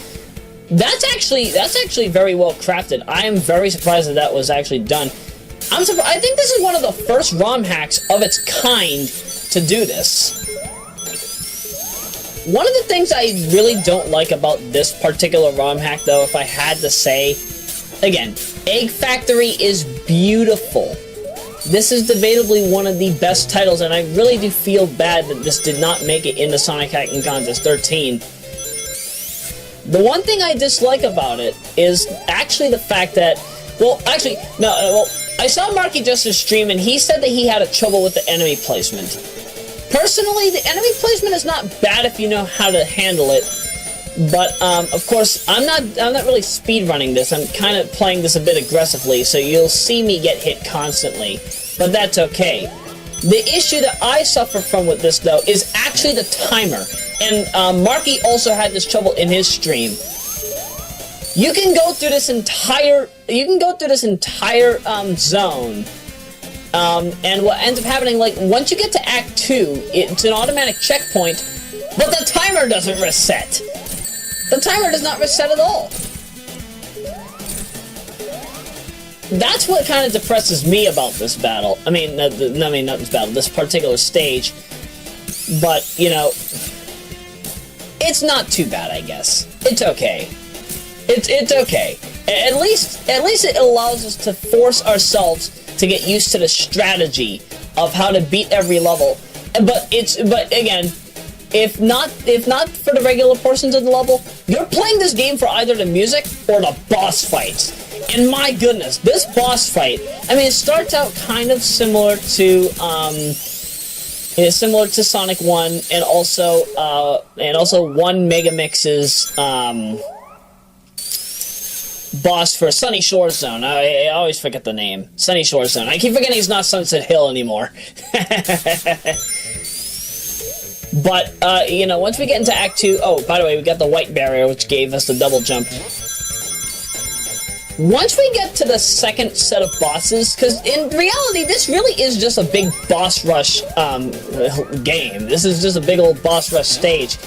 That's actually very well crafted. I am very surprised that was actually done. I think this is one of the first ROM hacks of its kind to do this. One of the things I really don't like about this particular ROM hack, though, if I had to say, again, Egg Factory is beautiful. This is debatably one of the best titles, and I really do feel bad that this did not make it into Sonic Hacking Contest XIII. The one thing I dislike about it is actually the fact that, I saw Marky Justice stream, and he said that he had trouble with the enemy placement. Personally, the enemy placement is not bad if you know how to handle it, but of course, I'm not really speedrunning this. I'm kind of playing this a bit aggressively, so you'll see me get hit constantly, but that's okay. The issue that I suffer from with this, though, is actually the timer, and Marky also had this trouble in his stream. You can go through this entire zone, and what ends up happening, like, once you get to Act 2, it's an automatic checkpoint, but the timer doesn't reset. The timer does not reset at all. That's what kind of depresses me about this battle. I mean, not this battle, this particular stage. But, you know, it's not too bad, I guess. It's okay. It's okay. At least it allows us to force ourselves to get used to the strategy of how to beat every level. But again, if not for the regular portions of the level, you're playing this game for either the music or the boss fights. And my goodness, this boss fight, I mean, it starts out kind of similar to Sonic 1 and also 1 Megamix's boss for Sunny Shore Zone. I always forget the name. Sunny Shore Zone. I keep forgetting it's not Sunset Hill anymore. But, you know, once we get into Act 2... Oh, by the way, we got the white barrier, which gave us the double jump. once we get to the second set of bosses, because in reality, this really is just a big boss rush game. This is just a big old boss rush stage.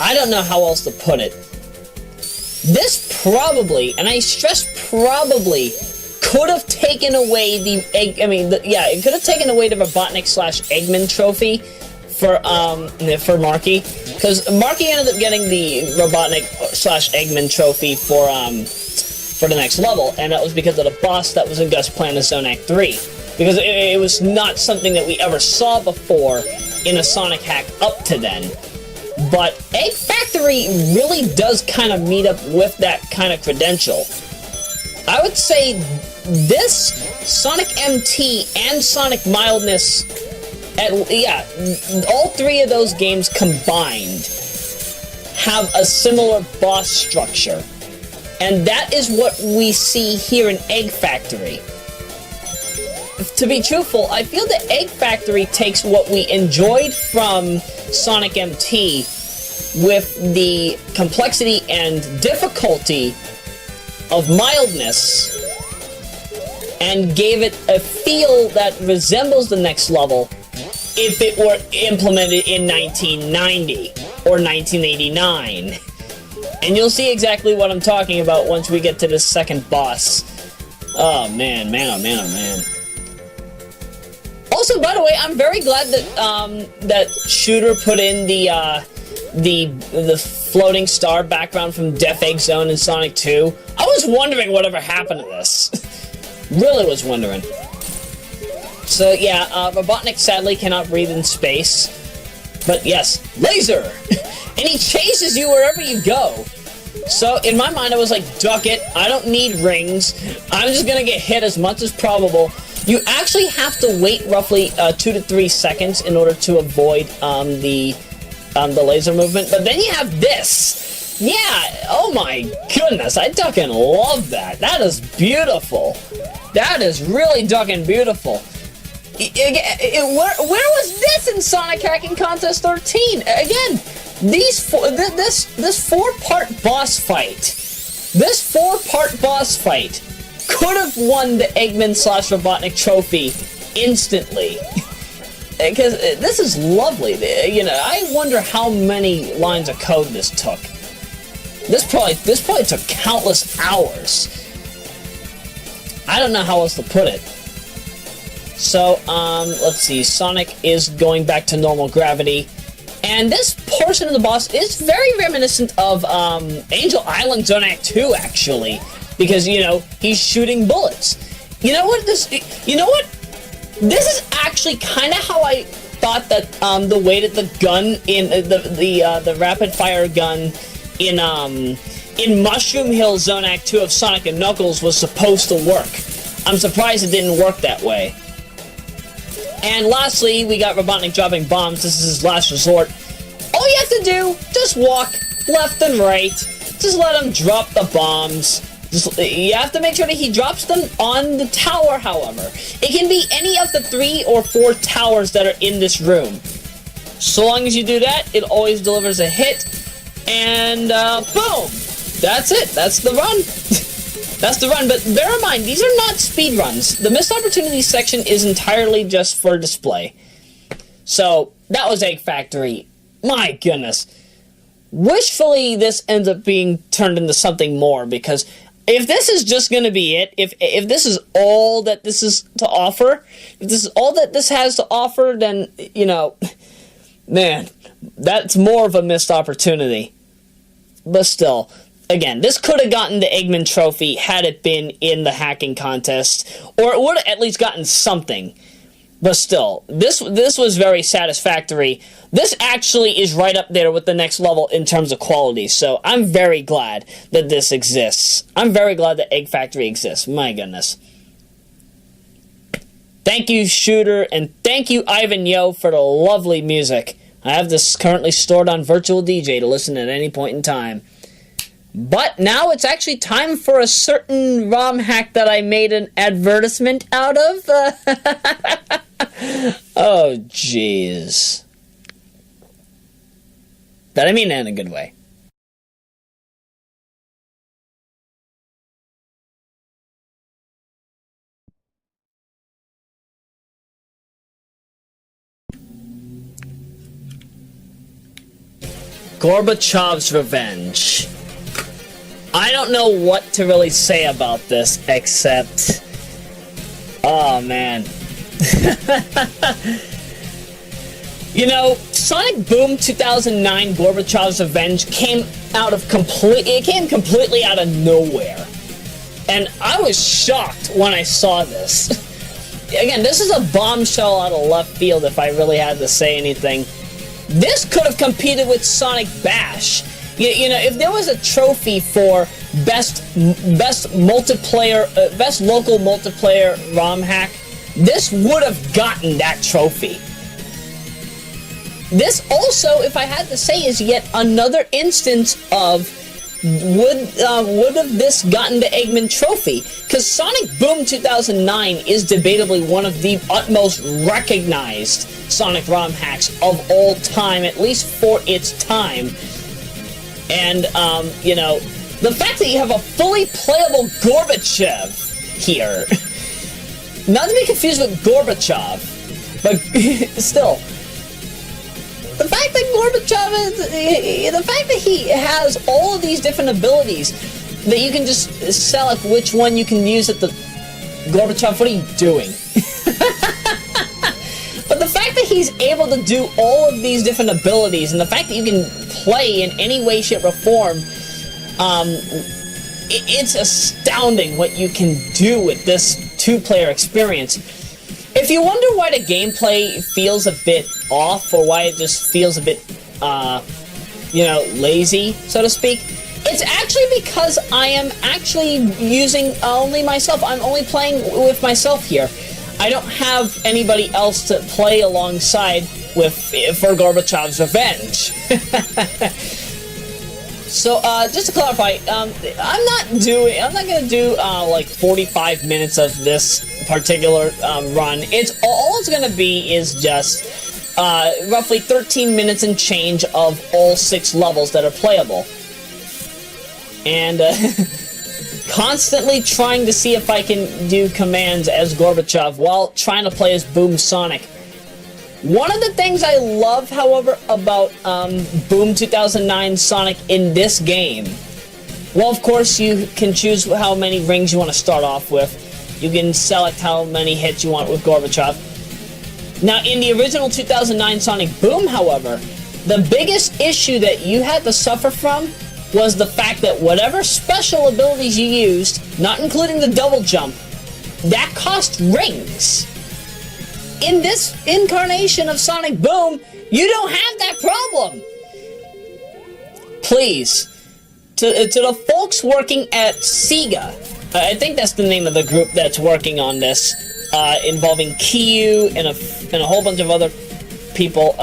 I don't know how else to put it. This probably, and I stress probably, could have taken away the it could have taken away the Robotnik/Eggman trophy for Marky, because Marky ended up getting the Robotnik/Eggman trophy for the next level, and that was because of the boss that was in Gus Planet's Zone Act 3, because it was not something that we ever saw before in a Sonic hack up to then. But Egg Factory really does kind of meet up with that kind of credential. I would say this, SonicMT, and Sonic Mildness, all three of those games combined have a similar boss structure. And that is what we see here in Egg Factory. To be truthful, I feel that Egg Factory takes what we enjoyed from SonicMT with the complexity and difficulty of Mildness and gave it a feel that resembles the next level if it were implemented in 1990 or 1989. And you'll see exactly what I'm talking about once we get to the second boss. Oh man, oh man, oh man. Also, by the way, I'm very glad that that Shooter put in the floating star background from Death Egg Zone in Sonic 2. I was wondering whatever happened to this. Really was wondering. So yeah, Robotnik sadly cannot breathe in space. But yes, laser! And he chases you wherever you go. So in my mind I was like, duck it, I don't need rings, I'm just gonna get hit as much as probable. You actually have to wait roughly 2 to 3 seconds in order to avoid the laser movement. But then you have this. Yeah, oh my goodness, I ducking love that. That is beautiful. That is really ducking beautiful. Where was this in Sonic Hacking Contest XIII? Again, this four-part boss fight. This four-part boss fight could have won the Eggman/Robotnik trophy instantly. Because this is lovely. You know, I wonder how many lines of code this took. This probably took countless hours. I don't know how else to put it. So, let's see. Sonic is going back to normal gravity. And this portion of the boss is very reminiscent of Angel Island Zone Act 2, actually. Because, you know, he's shooting bullets. You know what? This is actually kind of how I thought that the way that the gun in the rapid fire gun in Mushroom Hill Zone Act 2 of Sonic and Knuckles was supposed to work. I'm surprised it didn't work that way. And lastly, we got Robotnik dropping bombs. This is his last resort. All you have to do, just walk left and right. Just let him drop the bombs. You have to make sure that he drops them on the tower, however. It can be any of the 3 or 4 towers that are in this room. So long as you do that, it always delivers a hit. And, boom! That's it. That's the run. That's the run. But bear in mind, these are not speed runs. The missed opportunities section is entirely just for display. So, that was Egg Factory. My goodness. Wishfully, this ends up being turned into something more, because if this is just going to be it, if this is all that this is to offer, if this is all that this has to offer, then, you know, man, that's more of a missed opportunity. But still, again, this could have gotten the Eggman trophy had it been in the hacking contest, or it would have at least gotten something. But still, this was very satisfactory. This actually is right up there with the next level in terms of quality, so I'm very glad that this exists. I'm very glad that Egg Factory exists. My goodness. Thank you, Shooter, and thank you, Ivan Yo, for the lovely music. I have this currently stored on Virtual DJ to listen at any point in time. But now it's actually time for a certain ROM hack that I made an advertisement out of. Oh, jeez. But I mean that in a good way. Gorbachev's Revenge. I don't know what to really say about this, except... Oh, man. You know, Sonic Boom 2009 Gorbachev's Revenge came completely out of nowhere. And I was shocked when I saw this. Again, this is a bombshell out of left field if I really had to say anything. This could have competed with Sonic Bash. You know, if there was a trophy for best multiplayer, best local multiplayer ROM hack, this would have gotten that trophy. This also, if I had to say, is yet another instance of would have this gotten the Eggman trophy? Because Sonic Boom 2009 is debatably one of the utmost recognized Sonic ROM hacks of all time, at least for its time. And, you know, the fact that you have a fully playable Gorbichev here, not to be confused with Gorbachev, but still, the fact that Gorbichev is, the fact that he has all of these different abilities that you can just select which one you can use at the... Gorbichev, what are you doing? But the fact that he's able to do all of these different abilities, and the fact that you can play in any way, shape, or form, it's astounding what you can do with this two-player experience. If you wonder why the gameplay feels a bit off, or why it just feels a bit, you know, lazy, so to speak, it's actually because I am actually using only myself. I'm only playing with myself here. I don't have anybody else to play alongside with for Gorbachev's Revenge. So, just to clarify, I'm not gonna do, like 45 minutes of this particular, run. All it's gonna be is just, roughly 13 minutes and change of all 6 levels that are playable. And, constantly trying to see if I can do commands as Gorbichev while trying to play as Boom Sonic. One of the things I love, however, about Boom 2009 Sonic in this game, well, of course, you can choose how many rings you want to start off with. You can select how many hits you want with Gorbichev. Now, in the original 2009 Sonic Boom, however, the biggest issue that you had to suffer from was the fact that whatever special abilities you used, not including the double jump, that cost rings. In this incarnation of Sonic Boom, you don't have that problem. Please, to the folks working at Sega, I think that's the name of the group that's working on this, involving Kiyu and a whole bunch of other people,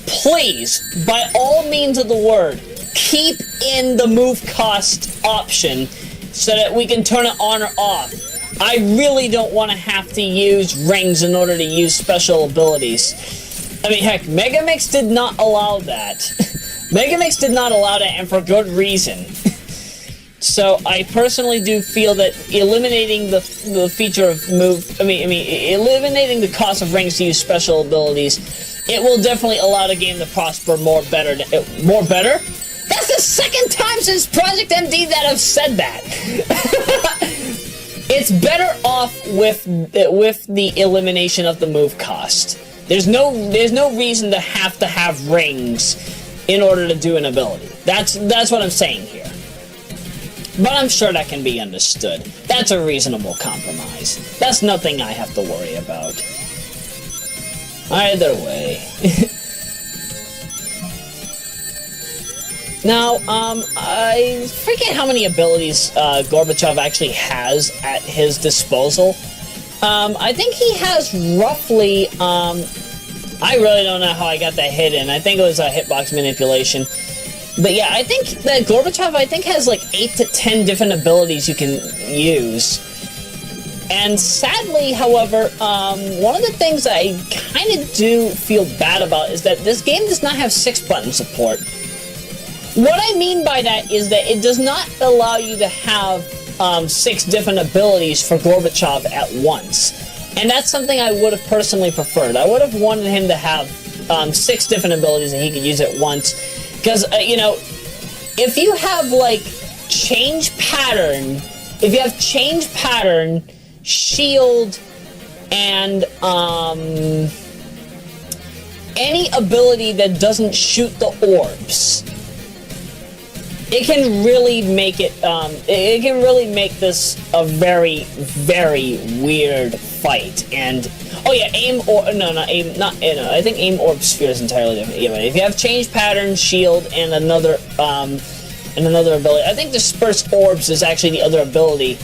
please, by all means of the word, keep in the move cost option so that we can turn it on or off. I really don't want to have to use rings in order to use special abilities. I mean, heck, Megamix did not allow that. Megamix did not allow that, and for good reason. So I personally do feel that eliminating the feature of eliminating the cost of rings to use special abilities, it will definitely allow the game to prosper more better. More better? That's the second time since Project MD that I've said that. It's better off with the elimination of the move cost. There's no reason to have rings in order to do an ability. That's what I'm saying here. But I'm sure that can be understood. That's a reasonable compromise. That's nothing I have to worry about. Either way. Now, I forget how many abilities Gorbichev actually has at his disposal. I think he has roughly, I really don't know how I got that hit in. I think it was a hitbox manipulation. But yeah, I think that Gorbichev, has like 8 to 10 different abilities you can use. And sadly, however, one of the things I kind of do feel bad about is that this game does not have 6-button support. What I mean by that is that it does not allow you to have 6 different abilities for Gorbichev at once. And that's something I would have personally preferred. I would have wanted him to have 6 different abilities that he could use at once. Because, you know, if you have, like, change pattern, shield, and, any ability that doesn't shoot the orbs, it can really make it, it can really make this a very, very weird fight. And, oh yeah, I think aim orb sphere is entirely different. Yeah, but if you have change pattern, shield, and another ability, I think disperse orbs is actually the other ability.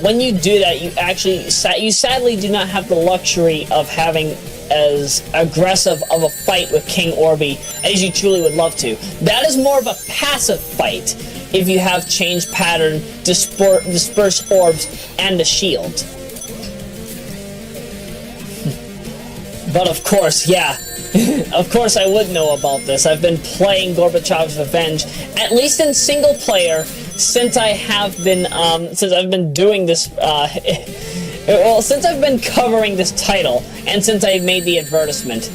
When you do that, you sadly do not have the luxury of having as aggressive of a fight with King Orby as you truly would love to. That is more of a passive fight if you have change pattern, disperse orbs, and a shield. But of course, yeah, of course I would know about this. I've been playing Gorbachev's Revenge, at least in single player, since I have been, since I've been doing this, well, since I've been covering this title, and since I made the advertisement.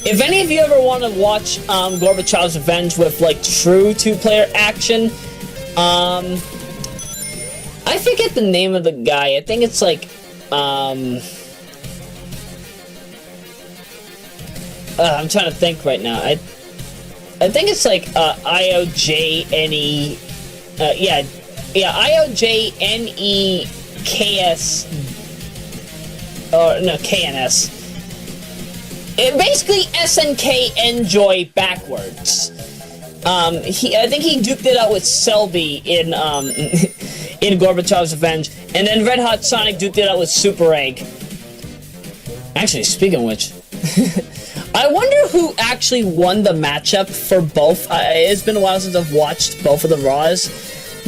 If any of you ever want to watch Gorbachev's Revenge with, like, true 2-player action, I forget the name of the guy. I think it's, like, I'm trying to think right now. I think it's, like, IOJNE, IOJNEKS, or no, KNS. It basically SNK Enjoy backwards. I think he duped it out with Selby in in Gorbachev's Revenge, and then Red Hot Sonic duped it out with Super Egg. Actually, speaking of which, I wonder who actually won the matchup for both. It's been a while since I've watched both of the Raws.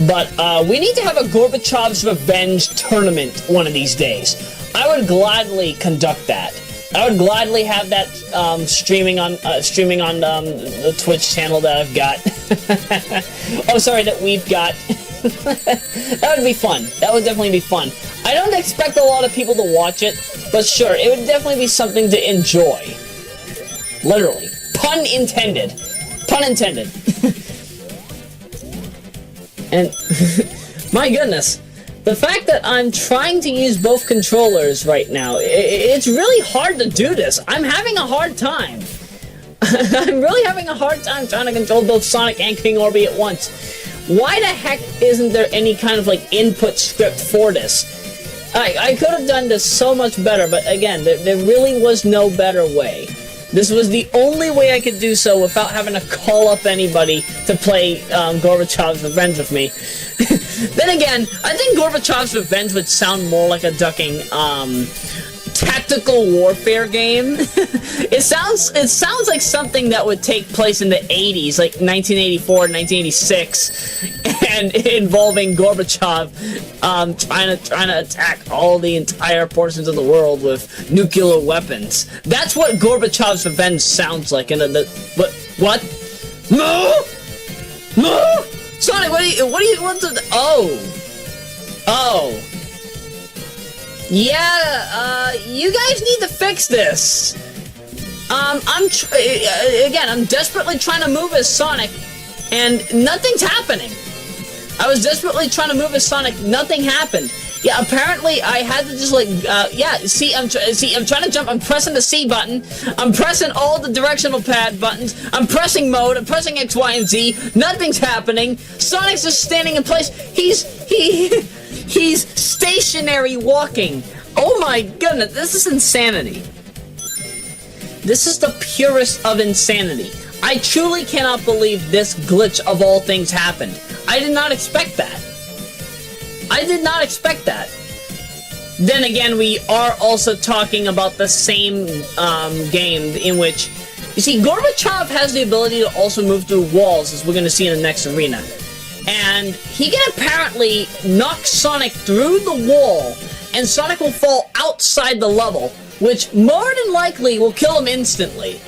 But we need to have a Gorbachev's Revenge tournament one of these days. I would gladly conduct that. I would gladly have that streaming on the Twitch channel that I've got. Oh, sorry, that we've got. That would be fun. That would definitely be fun. I don't expect a lot of people to watch it, but sure, it would definitely be something to enjoy. Literally. Pun intended. Pun intended. And, my goodness, the fact that I'm trying to use both controllers right now, it's really hard to do this. I'm having a hard time. I'm really having a hard time trying to control both Sonic and King Orby at once. Why the heck isn't there any kind of, like, input script for this? I could have done this so much better, but again, there really was no better way. This was the only way I could do so without having to call up anybody to play Gorbachev's Revenge with me. Then again, I think Gorbachev's Revenge would sound more like a ducking tactical warfare game. It sounds like something that would take place in the 80s, like 1984, 1986, and involving Gorbachev trying to attack all the entire portions of the world with nuclear weapons. That's what Gorbachev's Revenge sounds like. And what? No! Sonic, what do you want to? Oh. Yeah, you guys need to fix this. I'm desperately trying to move as Sonic, and nothing's happening. I was desperately trying to move as Sonic, nothing happened. Yeah, apparently I had to just, like, I'm trying to jump, I'm pressing the C button, I'm pressing all the directional pad buttons, I'm pressing mode, I'm pressing X, Y, and Z, nothing's happening, Sonic's just standing in place, he's stationary walking. Oh my goodness, this is insanity. This is the purest of insanity. I truly cannot believe this glitch of all things happened. I did not expect that. Then again, we are also talking about the same game in which, you see, Gorbachev has the ability to also move through walls, as we're going to see in the next arena. And he can apparently knock Sonic through the wall, and Sonic will fall outside the level, which more than likely will kill him instantly.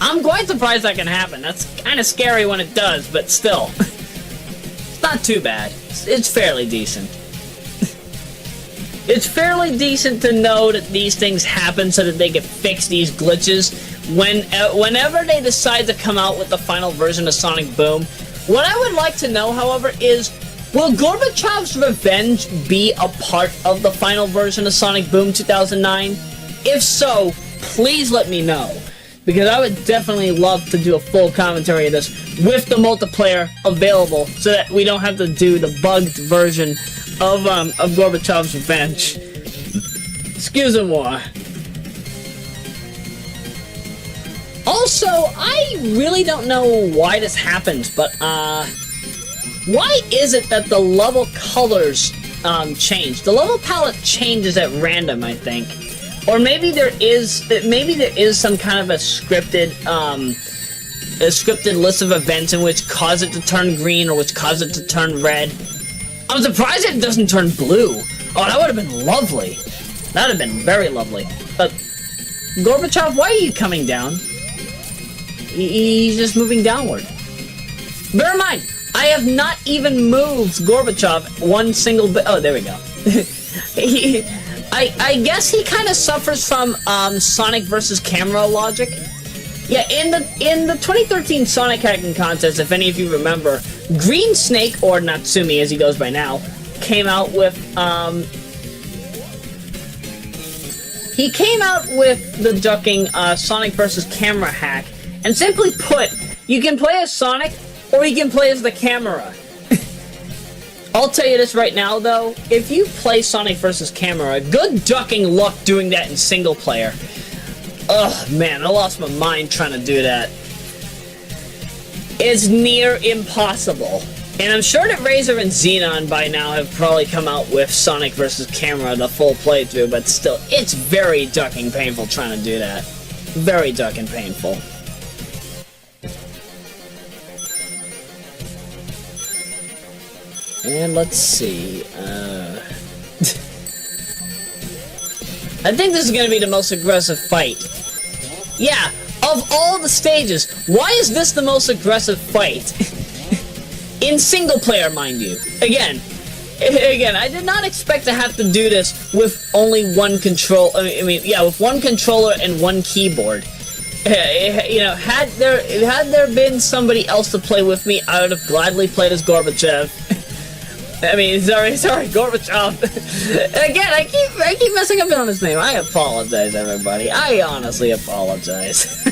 I'm quite surprised that can happen. That's kind of scary when it does, but still. It's not too bad. It's fairly decent. it's fairly decent to know that these things happen so that they can fix these glitches whenever they decide to come out with the final version of Sonic Boom. What I would like to know, however, is will Gorbachev's Revenge be a part of the final version of Sonic Boom 2009? If so, please let me know, because I would definitely love to do a full commentary of this with the multiplayer available so that we don't have to do the bugged version of Gorbachev's Revenge. Excuse-moi. Also, I really don't know why this happens, but, why is it that the level colors, change? The level palette changes at random, I think. Or maybe there is some kind of a scripted list of events in which cause it to turn green or which cause it to turn red. I'm surprised it doesn't turn blue. Oh, that would have been lovely. That would have been very lovely. But, Gorbachev, why are you coming down? He's just moving downward. Bear in mind, I have not even moved Gorbachev one single bit. Oh, there we go. I guess he kind of suffers from Sonic versus camera logic. Yeah, in the 2013 Sonic Hacking Contest, if any of you remember, Green Snake, or Natsumi as he goes by now, came out with the ducking Sonic versus camera hack, and simply put, you can play as Sonic or you can play as the camera. I'll tell you this right now, though. If you play Sonic vs. Camera, good ducking luck doing that in single player. Ugh, man, I lost my mind trying to do that. It's near impossible. And I'm sure that Razor and Xenon by now have probably come out with Sonic vs. Camera, the full playthrough, but still, it's very ducking painful trying to do that. Very ducking painful. And let's see, I think this is going to be the most aggressive fight. Yeah, of all the stages, why is this the most aggressive fight? In single player, mind you. Again, I did not expect to have to do this with only one with one controller and one keyboard. You know, had there been somebody else to play with me, I would have gladly played as Gorbachev. I mean, sorry, Gorbachev. Again, I keep messing up on his name. I apologize, everybody. I honestly apologize.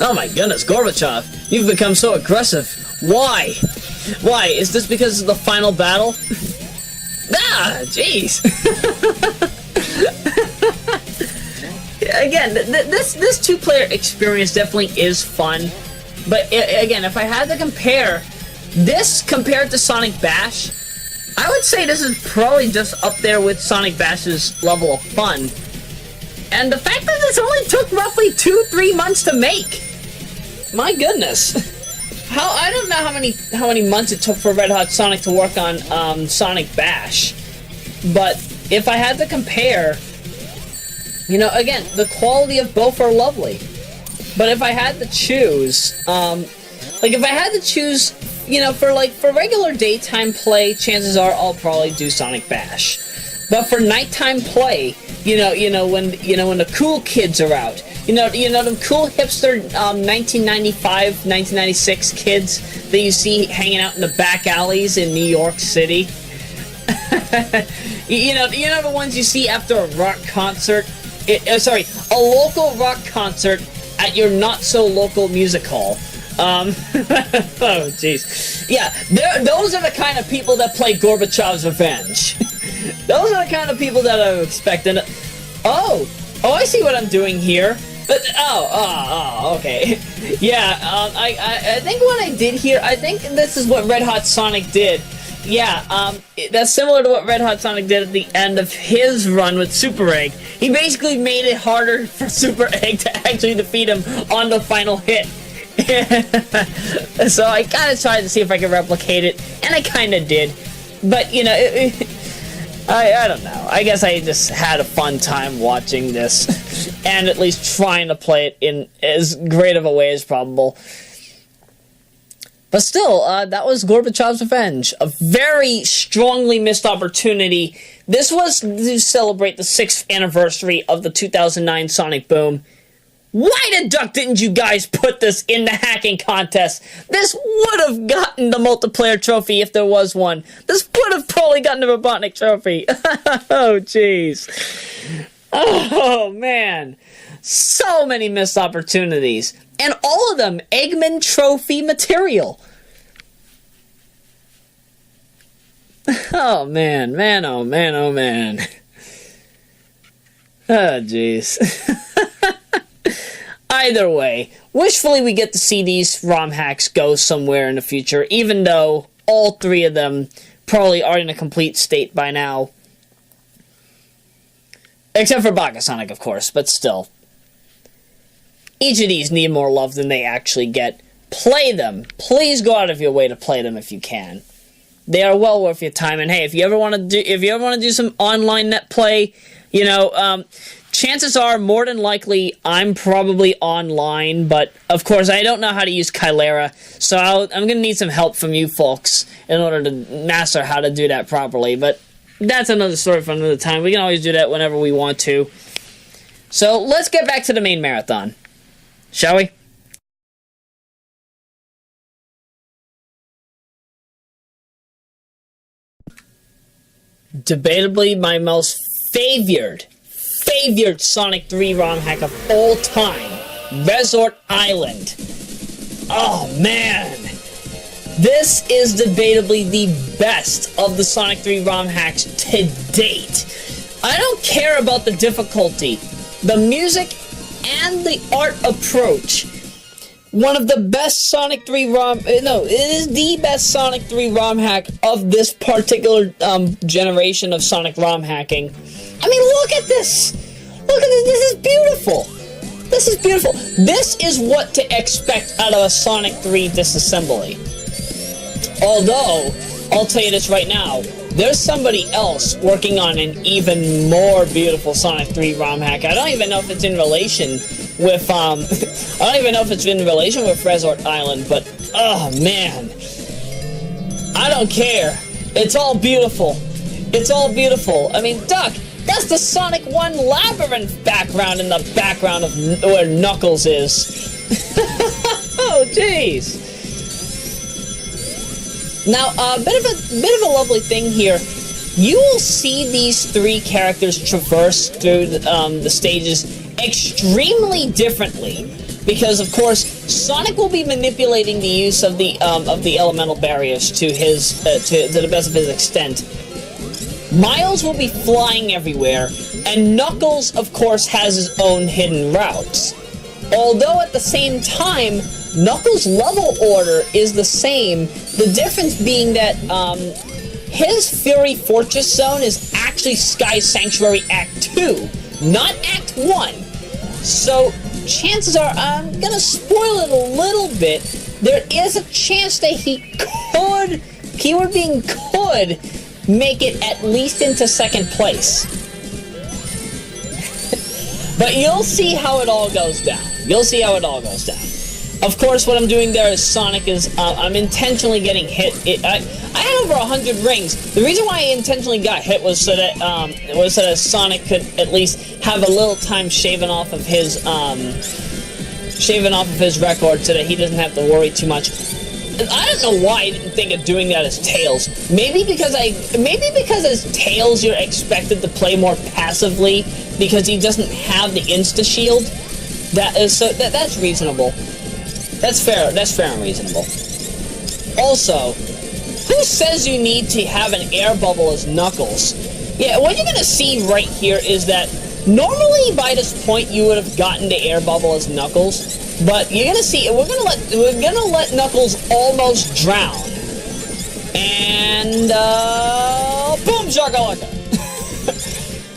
Oh my goodness, Gorbachev, you've become so aggressive. Why? Why? Is this because of the final battle? Ah, jeez. Again, this two-player experience definitely is fun. But again, if I had to compare this compared to Sonic Bash, I would say this is probably just up there with Sonic Bash's level of fun. And the fact that this only took roughly 2-3 months to make. My goodness. I don't know how many months it took for Red Hot Sonic to work on Sonic Bash. But if I had to compare, you know, again, the quality of both are lovely. But if I had to choose, you know, for regular daytime play, chances are I'll probably do Sonic Bash. But for nighttime play, you know when the cool kids are out, you know them cool hipster 1995, 1996 kids that you see hanging out in the back alleys in New York City. you know the ones you see after a rock concert. A local rock concert at your not so local music hall. Oh, jeez. Yeah, those are the kind of people that play Gorbachev's Revenge. Those are the kind of people that I expect. And oh, I see what I'm doing here. But okay. Yeah, I think what I did here, I think this is what Red Hot Sonic did. Yeah, that's similar to what Red Hot Sonic did at the end of his run with Super Egg. He basically made it harder for Super Egg to actually defeat him on the final hit. So I kind of tried to see if I could replicate it, and I kind of did. But, you know, I don't know. I guess I just had a fun time watching this, and at least trying to play it in as great of a way as probable. But still, that was Gorbachev's Revenge. A very strongly missed opportunity. This was to celebrate the 6th anniversary of the 2009 Sonic Boom. Why the duck didn't you guys put this in the hacking contest? This would have gotten the multiplayer trophy if there was one. This would have probably gotten the Robotnik trophy. Oh, jeez. Oh, man. So many missed opportunities. And all of them Eggman trophy material. Oh, man. Man, oh, man, oh, man. Oh, jeez. Either way, wishfully we get to see these ROM hacks go somewhere in the future, even though all 3 of them probably are in a complete state by now. Except for BakaSonic, of course, but still. Each of these need more love than they actually get. Play them. Please go out of your way to play them if you can. They are well worth your time. And hey, if you ever want to do some online net play, you know, chances are, more than likely, I'm probably online, but of course, I don't know how to use Chimera, so I'm going to need some help from you folks in order to master how to do that properly, but that's another story for another time. We can always do that whenever we want to. So, let's get back to the main marathon. Shall we? Debatably my most favored Sonic 3 ROM hack of all time, Resort Island. Oh man, this is debatably the best of the Sonic 3 ROM hacks to date. I don't care about the difficulty, the music, and the art approach. One of the best Sonic 3 ROM, no, it is the best Sonic 3 ROM hack of this particular generation of Sonic ROM hacking. I mean, look at this! Look at this, this is beautiful! This is beautiful. This is what to expect out of a Sonic 3 disassembly. Although, I'll tell you this right now, there's somebody else working on an even more beautiful Sonic 3 ROM hack. I don't even know if it's in relation with, Resort Island, but, oh man. I don't care. It's all beautiful. It's all beautiful. I mean, Duck, that's the Sonic 1 Labyrinth background in the background of where Knuckles is. Oh, jeez. Now, a bit of a lovely thing here. You will see these 3 characters traverse through the stages extremely differently, because of course Sonic will be manipulating the use of the elemental barriers to the best of his extent. Miles will be flying everywhere, and Knuckles, of course, has his own hidden routes. Although at the same time, Knuckles' level order is the same, the difference being that his Fury Fortress Zone is actually Sky Sanctuary Act 2, not Act 1. So, chances are, I'm gonna spoil it a little bit, there is a chance that he could, keyword being could, make it at least into 2nd place. But you'll see how it all goes down. You'll see how it all goes down. Of course, what I'm doing there is Sonic is, I'm intentionally getting hit. I had over 100 rings. The reason why I intentionally got hit was so that Sonic could at least have a little time shaving off of his record so that he doesn't have to worry too much. I don't know why I didn't think of doing that as Tails. Maybe because as Tails you're expected to play more passively because he doesn't have the insta shield. That's reasonable. That's fair and reasonable. Also, who says you need to have an air bubble as Knuckles? Yeah, what you're gonna see right here is that normally by this point you would have gotten the air bubble as Knuckles, but you're gonna see we're gonna let Knuckles almost drown. And boom shakalaka!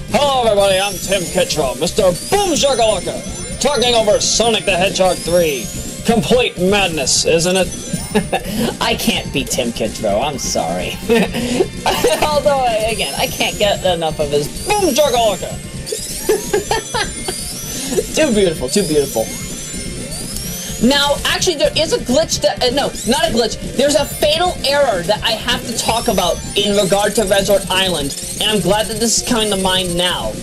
Hello everybody, I'm Tim Kittrow, Mr. Boom Shakalaka, talking over Sonic the Hedgehog 3. Complete madness, isn't it? I can't be Tim Kittrow, I'm sorry. Although, again, I can't get enough of his boom shakalaka. Too beautiful, too beautiful. Now, actually, there is a glitch that, no, not a glitch. There's a fatal error that I have to talk about in regard to Resort Island, and I'm glad that this is coming to mind now.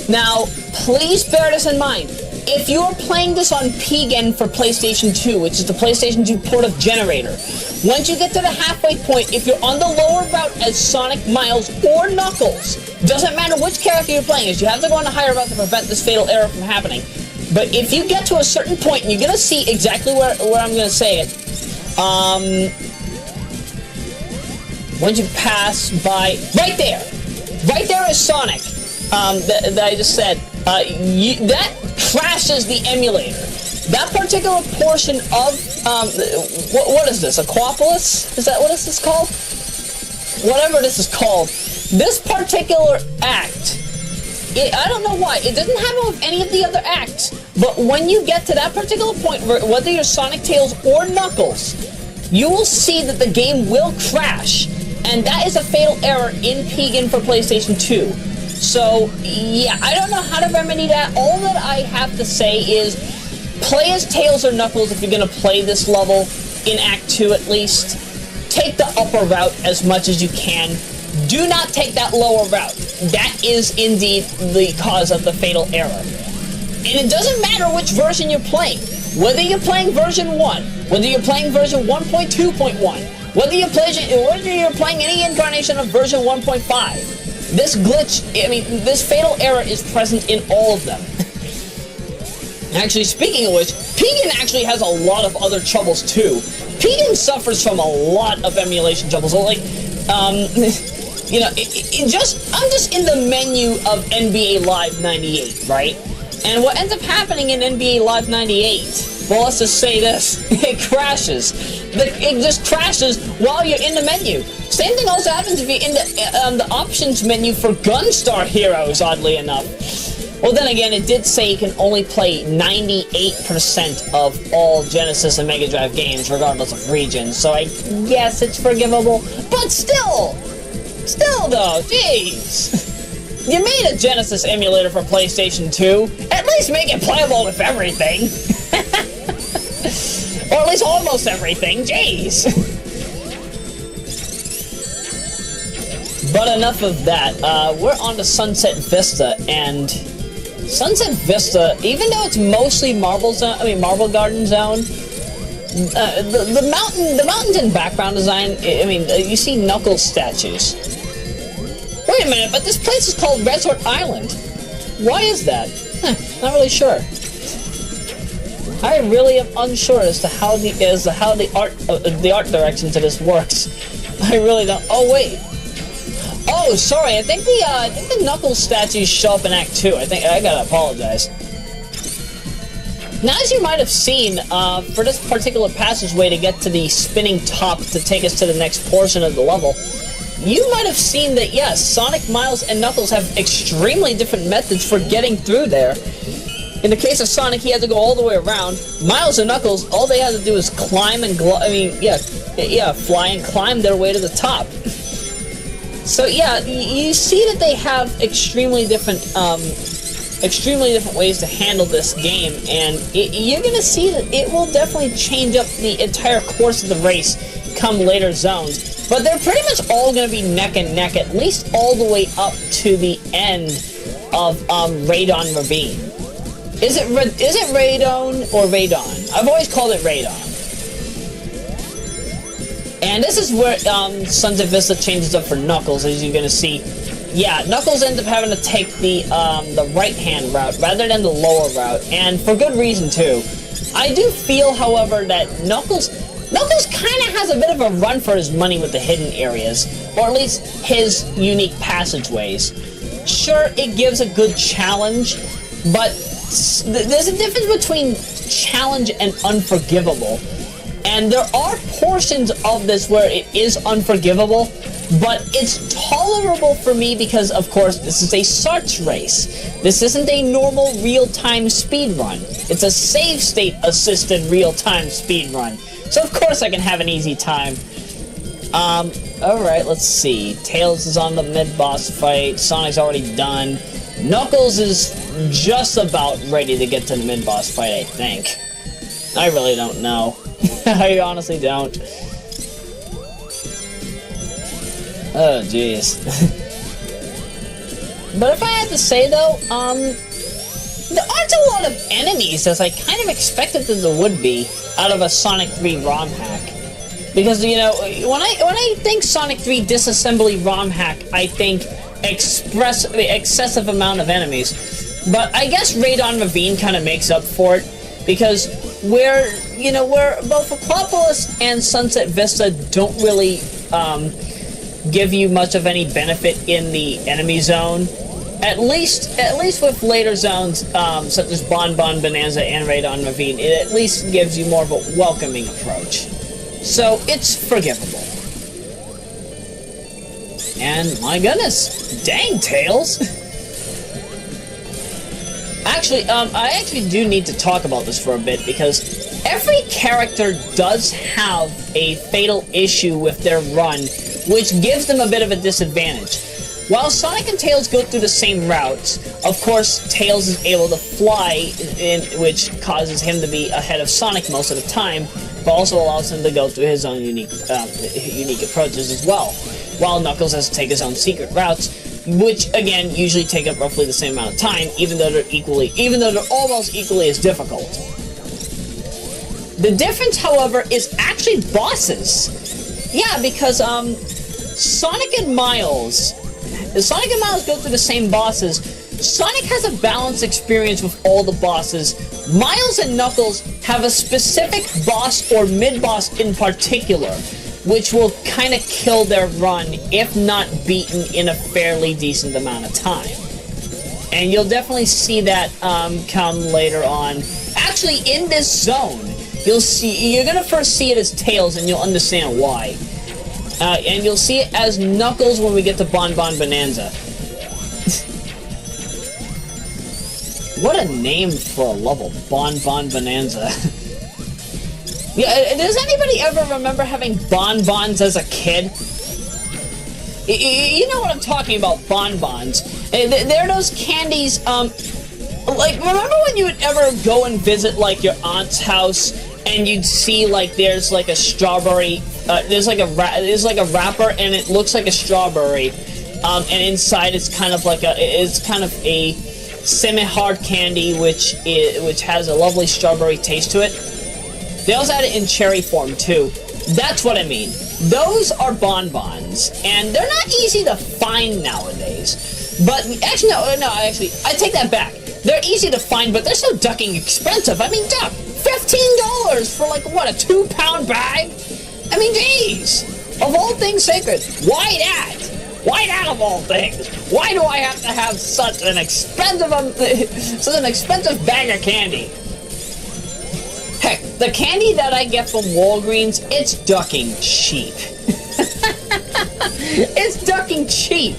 Now, please bear this in mind. If you're playing this on PGen for PlayStation 2, which is the PlayStation 2 port of Generator, once you get to the halfway point, if you're on the lower route as Sonic, Miles, or Knuckles, doesn't matter which character you're playing as, you have to go on the higher route to prevent this fatal error from happening. But if you get to a certain point, and you're going to see exactly where I'm going to say it, once you pass by, right there is Sonic, that I just said, that crashes the emulator. That particular portion of, what is this, Aquapolis? Is that what this is called? Whatever this is called. This particular act, I don't know why, it doesn't happen with any of the other acts, but when you get to that particular point, whether you're Sonic, Tails, or Knuckles, you will see that the game will crash, and that is a fatal error in PGen for PlayStation 2. So, yeah, I don't know how to remedy that. All that I have to say is, play as Tails or Knuckles if you're going to play this level, in Act 2 at least. Take the upper route as much as you can. Do not take that lower route. That is indeed the cause of the fatal error. And it doesn't matter which version you're playing. Whether you're playing version 1, whether you're playing version 1.2.1, whether you're playing any incarnation of version 1.5, this glitch, this fatal error is present in all of them. Actually, speaking of which, PGen actually has a lot of other troubles too. PGen suffers from a lot of emulation troubles. So, like, I'm just in the menu of NBA Live 98, right? And what ends up happening in NBA Live 98, well, let's just say this, it crashes. It just crashes while you're in the menu. Same thing also happens if you're in the options menu for Gunstar Heroes, oddly enough. Well, then again, it did say you can only play 98% of all Genesis and Mega Drive games, regardless of region, so I guess it's forgivable. But still though, jeez. You made a Genesis emulator for PlayStation 2. At least make it playable with everything. Or at least almost everything, jeez. But enough of that. We're on to Sunset Vista, and Sunset Vista, even though it's mostly Marble Garden Zone, the mountains and background design, you see Knuckles statues. Wait a minute, but this place is called Resort Island. Why is that? Not really sure. I really am unsure as to how the art direction to this works. I really don't. Oh wait. Oh, sorry. I think the Knuckles statues show up in Act 2. I gotta apologize. Now, as you might have seen, for this particular passageway to get to the spinning top to take us to the next portion of the level, you might have seen that, yes, Sonic, Miles, and Knuckles have extremely different methods for getting through there. In the case of Sonic, he had to go all the way around. Miles and Knuckles, all they had to do was climb and fly and climb their way to the top. So yeah, you see that they have extremely different ways to handle this game, and you're gonna see that it will definitely change up the entire course of the race come later zones. But they're pretty much all gonna be neck and neck, at least all the way up to the end of Radon Ravine. Is it Radon or Radon? I've always called it Radon. And this is where Sunset Vista changes up for Knuckles, as you're gonna see. Yeah, Knuckles ends up having to take the right-hand route rather than the lower route, and for good reason too. I do feel, however, that Knuckles kind of has a bit of a run for his money with the hidden areas, or at least his unique passageways. Sure, it gives a good challenge, but there's a difference between challenge and unforgivable. And there are portions of this where it is unforgivable, but it's tolerable for me because, of course, this is a SARTS race. This isn't a normal real-time speedrun. It's a Savestate Assisted Realtime Speedrun. So, of course, I can have an easy time. Alright, let's see. Tails is on the mid-boss fight. Sonic's already done. Knuckles is just about ready to get to the mid-boss fight, I think. I really don't know. I honestly don't. Oh, jeez. But if I had to say, though, there aren't a lot of enemies as I kind of expected that there would be out of a Sonic 3 ROM hack. Because, you know, when I think Sonic 3 disassembly ROM hack, I think excessive amount of enemies. But I guess Radon Ravine kind of makes up for it, because where both Aquapolis and Sunset Vista don't really give you much of any benefit in the enemy zone. At least with later zones, such as Bon Bon Bonanza and Radon Ravine, it at least gives you more of a welcoming approach. So, it's forgivable. And, my goodness, dang, Tails! Actually, I actually do need to talk about this for a bit, because every character does have a fatal issue with their run, which gives them a bit of a disadvantage. While Sonic and Tails go through the same routes, of course, Tails is able to fly, which causes him to be ahead of Sonic most of the time, but also allows him to go through his own unique approaches as well. While Knuckles has to take his own secret routes, which again usually take up roughly the same amount of time, even though they're almost equally as difficult. The difference, however, is actually bosses. Yeah, because Sonic and Miles go through the same bosses. Sonic has a balanced experience with all the bosses. Miles and Knuckles have a specific boss or mid-boss in particular, which will kind of kill their run, if not beaten in a fairly decent amount of time. And you'll definitely see that come later on. Actually, in this zone, you're gonna first see it as Tails, and you'll understand why. And you'll see it as Knuckles when we get to Bon Bon Bonanza. What a name for a level, Bon Bon Bonanza. Yeah, does anybody ever remember having bonbons as a kid? You know what I'm talking about, bonbons. They're those candies, like, remember when you would ever go and visit, like, your aunt's house, and you'd see, like, there's, like, a strawberry, there's, like, a wrapper, and it looks like a strawberry, and inside it's kind of like a semi-hard candy, which has a lovely strawberry taste to it. They also had it in cherry form, too. That's what I mean. Those are bonbons, and they're not easy to find nowadays. But, actually, no, I take that back. They're easy to find, but they're so ducking expensive. I mean, duck, $15 for, like, what, a 2-pound bag? I mean, geez. Of all things sacred, why that? Why that of all things? Why do I have to have such an expensive bag of candy? Heck, the candy that I get from Walgreens, it's ducking cheap. It's ducking cheap.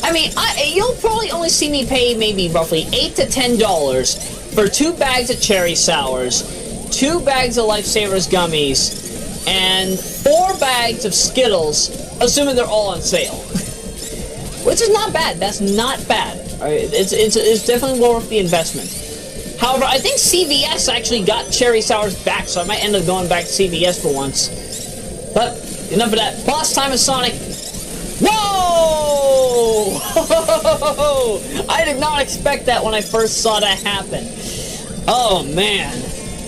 I mean, you'll probably only see me pay maybe roughly $8 to $10 for 2 bags of cherry sours, 2 bags of Lifesavers gummies, and 4 bags of Skittles, assuming they're all on sale. Which is not bad. That's not bad. Alright, it's definitely worth the investment. However, I think CVS actually got cherry sours back, so I might end up going back to CVS for once. But, enough of that. Boss time is Sonic. Whoa! I did not expect that when I first saw that happen. Oh, man.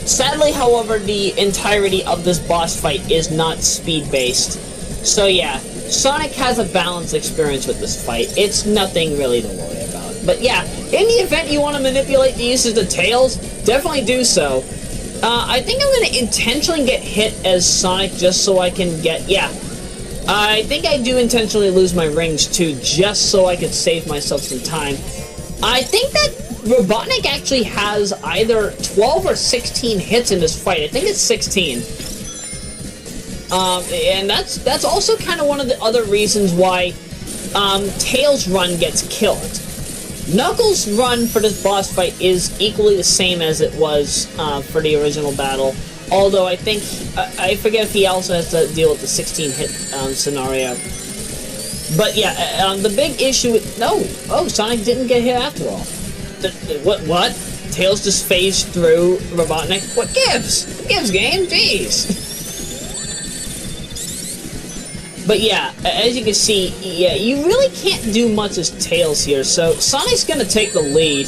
Sadly, however, the entirety of this boss fight is not speed-based. So, yeah, Sonic has a balanced experience with this fight. It's nothing really to worry about. But yeah, in the event you want to manipulate the uses of Tails, definitely do so. I think I'm going to intentionally get hit as Sonic just so I can get... Yeah, I think I do intentionally lose my rings too, just so I could save myself some time. I think that Robotnik actually has either 12 or 16 hits in this fight. I think it's 16. And that's also kind of one of the other reasons why Tails' run gets killed. Knuckles' run for this boss fight is equally the same as it was for the original battle, although I think, I forget if he also has to deal with the 16-hit scenario. But yeah, the big issue with... No! Oh, Sonic didn't get hit after all. What? Tails just phased through Robotnik? What gives? What gives, game? Jeez! But yeah, as you can see, yeah, you really can't do much as Tails here, so Sonic's gonna take the lead.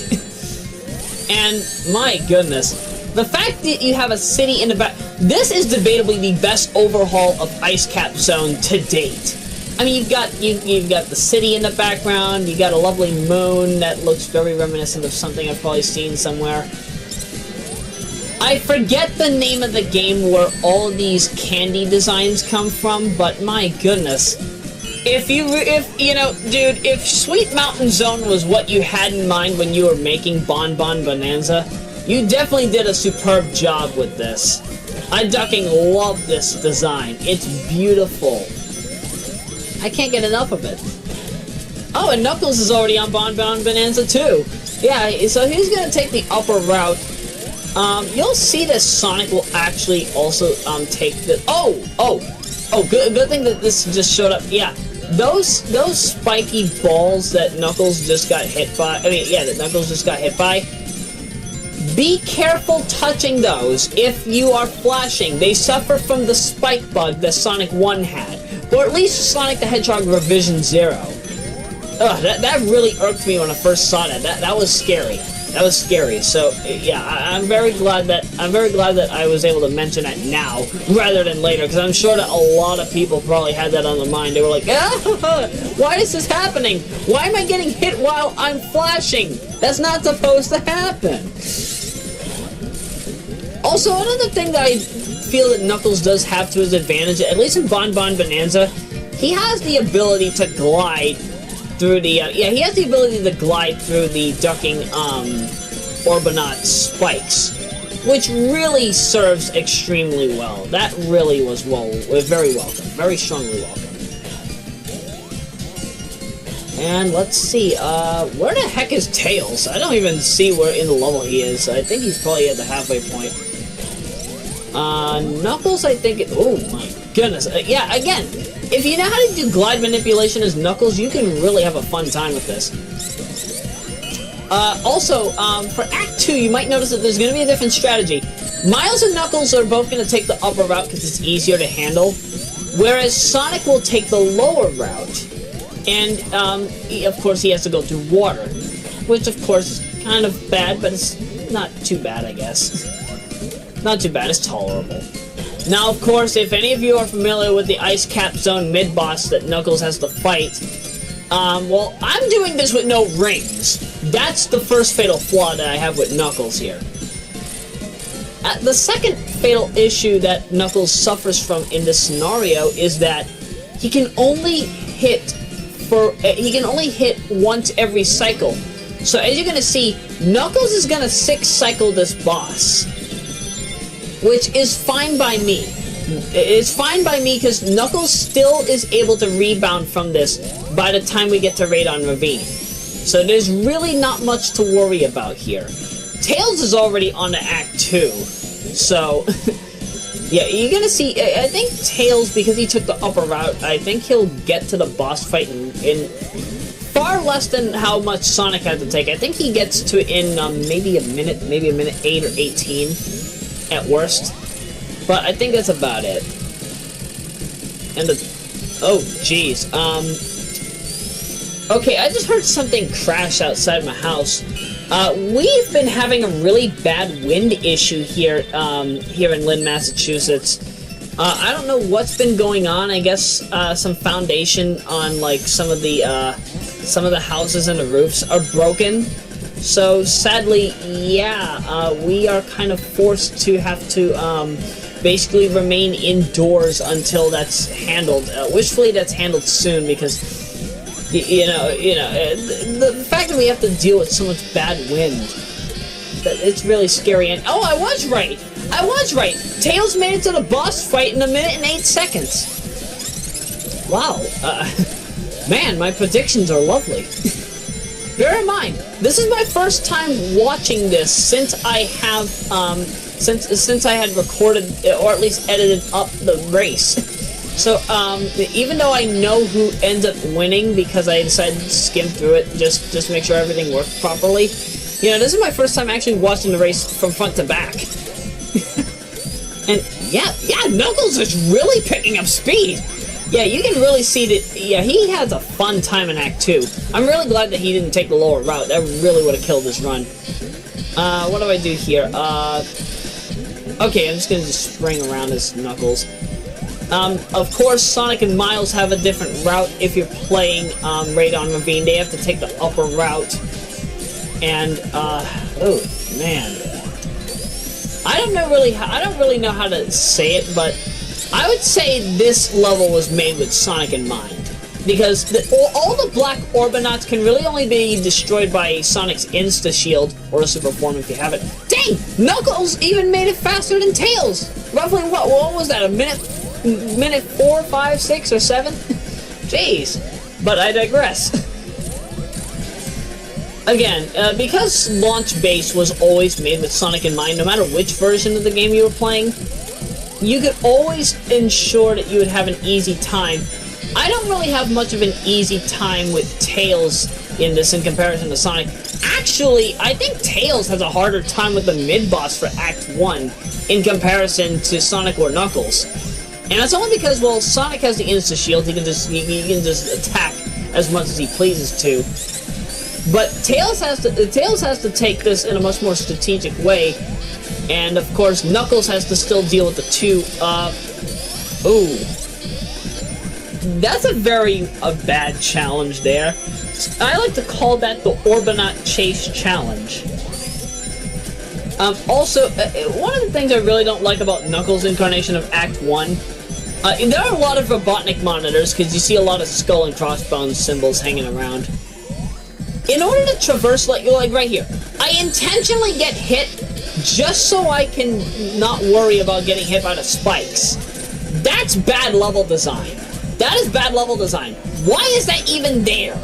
And, my goodness, the fact that you have a city in the back... This is debatably the best overhaul of Ice Cap Zone to date. I mean, you've got the city in the background, you got a lovely moon that looks very reminiscent of something I've probably seen somewhere. I forget the name of the game where all these candy designs come from, but my goodness. If Sweet Mountain Zone was what you had in mind when you were making Bon Bon Bonanza, you definitely did a superb job with this. I ducking love this design. It's beautiful. I can't get enough of it. Oh, and Knuckles is already on Bon Bon Bonanza too. Yeah, so he's gonna take the upper route. You'll see that Sonic will actually also take the... Good thing that this just showed up. Yeah, those spiky balls that Knuckles just got hit by. That Knuckles just got hit by. Be careful touching those if you are flashing. They suffer from the spike bug that Sonic 1 had. Or at least Sonic the Hedgehog Revision 0. Ugh, that really irked me when I first saw that. That was scary. That was scary. So yeah, I'm very glad that I was able to mention that now rather than later, because I'm sure that a lot of people probably had that on their mind. They were like, why is this happening? Why am I getting hit while I'm flashing? That's not supposed to happen. Also, another thing that I feel that Knuckles does have to his advantage, at least in Bon Bon Bonanza, he has the ability to glide through the, he has the ability to glide through the ducking, Orbonaut spikes, which really serves extremely well. That really was very welcome, very strongly welcome. And let's see, where the heck is Tails? I don't even see where in the level he is. I think he's probably at the halfway point. Knuckles, I think... Oh my goodness. Yeah, again, if you know how to do glide manipulation as Knuckles, you can really have a fun time with this. Also, for Act 2, you might notice that there's going to be a different strategy. Miles and Knuckles are both going to take the upper route because it's easier to handle, whereas Sonic will take the lower route. And, of course, he has to go through water, which, of course, is kind of bad, but it's not too bad, I guess. Not too bad, it's tolerable. Now, of course, if any of you are familiar with the Ice Cap Zone mid-boss that Knuckles has to fight, well, I'm doing this with no rings. That's the first fatal flaw that I have with Knuckles here. The second fatal issue that Knuckles suffers from in this scenario is that he can only hit once every cycle. So as you're gonna see, Knuckles is gonna 6-cycle this boss, which is fine by me. It's fine by me because Knuckles still is able to rebound from this by the time we get to Radon Ravine. So there's really not much to worry about here. Tails is already on to Act 2, so yeah, you're gonna see. I think Tails, because he took the upper route, I think he'll get to the boss fight in far less than how much Sonic had to take. I think he gets to it in maybe a minute 8 or 18 at worst. But I think that's about it. And oh jeez. Okay, I just heard something crash outside my house. We've been having a really bad wind issue here, here in Lynn, Massachusetts. I don't know what's been going on. I guess some foundation on like some of the houses and the roofs are broken. So sadly, yeah, we are kind of forced to have to basically remain indoors until that's handled. Wishfully, that's handled soon because. You know, the fact that we have to deal with so much bad wind, it's really scary. And oh, I was right. Tails made it to the boss fight in 1 minute and 8 seconds. Wow, man, my predictions are lovely. Bear in mind, this is my first time watching this since I have since I had recorded or at least edited up the race. So, even though I know who ends up winning because I decided to skim through it just to make sure everything worked properly, you know, this is my first time actually watching the race from front to back. And yeah, Knuckles is really picking up speed. Yeah, you can really see that, yeah, he has a fun time in Act 2. I'm really glad that he didn't take the lower route. That really would have killed his run. What do I do here? Okay, I'm just gonna spring around as Knuckles. Of course, Sonic and Miles have a different route if you're playing, Radon Ravine. They have to take the upper route. And, oh, man. I don't really know how to say it, but I would say this level was made with Sonic in mind. Because all the black Orbinauts can really only be destroyed by Sonic's Insta-Shield, or a Super Form if you have it. Dang! Knuckles even made it faster than Tails! Roughly, what was that, a minute 4, 5, 6, or 7? Jeez. But I digress. Again, because Launch Base was always made with Sonic in mind, no matter which version of the game you were playing, you could always ensure that you would have an easy time. I don't really have much of an easy time with Tails in this in comparison to Sonic. Actually, I think Tails has a harder time with the mid-boss for Act 1 in comparison to Sonic or Knuckles. And that's only because, well, Sonic has the Insta-Shield, he can just attack as much as he pleases to. But Tails has to take this in a much more strategic way, and of course Knuckles has to still deal with the two. Ooh, that's a bad challenge there. I like to call that the Orbinaut Chase Challenge. Also, one of the things I really don't like about Knuckles' incarnation of Act 1, there are a lot of Robotnik monitors, because you see a lot of skull and crossbones symbols hanging around. In order to traverse, like right here, I intentionally get hit just so I can not worry about getting hit by the spikes. That's bad level design. That is bad level design. Why is that even there?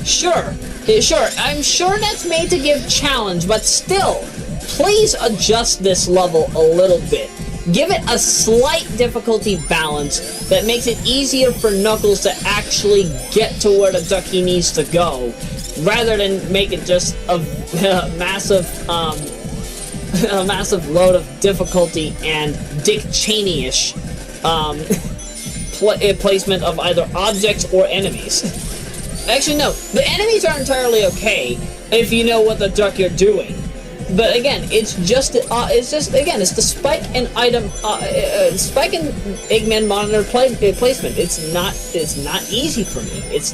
Sure, I'm sure that's made to give challenge, but still, please adjust this level a little bit. Give it a slight difficulty balance that makes it easier for Knuckles to actually get to where the duck he needs to go, rather than make it just a massive load of difficulty and Dick Cheney-ish placement of either objects or enemies. Actually, no, the enemies are entirely okay if you know what the duck you're doing. But again, it's the spike and item, spike and Eggman monitor placement. It's not easy for me. It's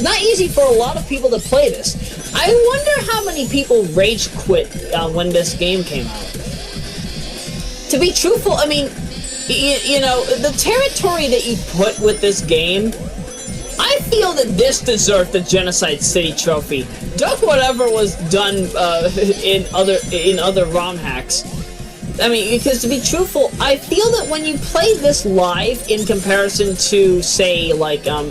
not easy for a lot of people to play this. I wonder how many people rage quit when this game came out. To be truthful, I mean, you know, the territory that you put with this game, I feel that this deserved the Genocide City trophy. Duck whatever was done in other ROM hacks. I mean, because to be truthful, I feel that when you play this live in comparison to, say, like well,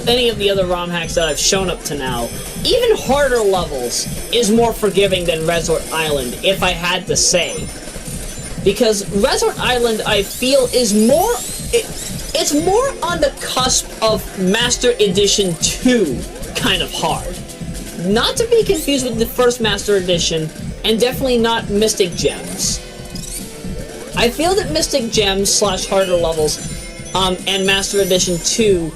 any of the other ROM hacks that I've shown up to now, even harder levels is more forgiving than Resort Island, if I had to say. Because Resort Island, I feel, is more... It's more on the cusp of Master Edition 2 kind of hard. Not to be confused with the first Master Edition, and definitely not Mystic Gems. I feel that Mystic Gems / harder levels and Master Edition 2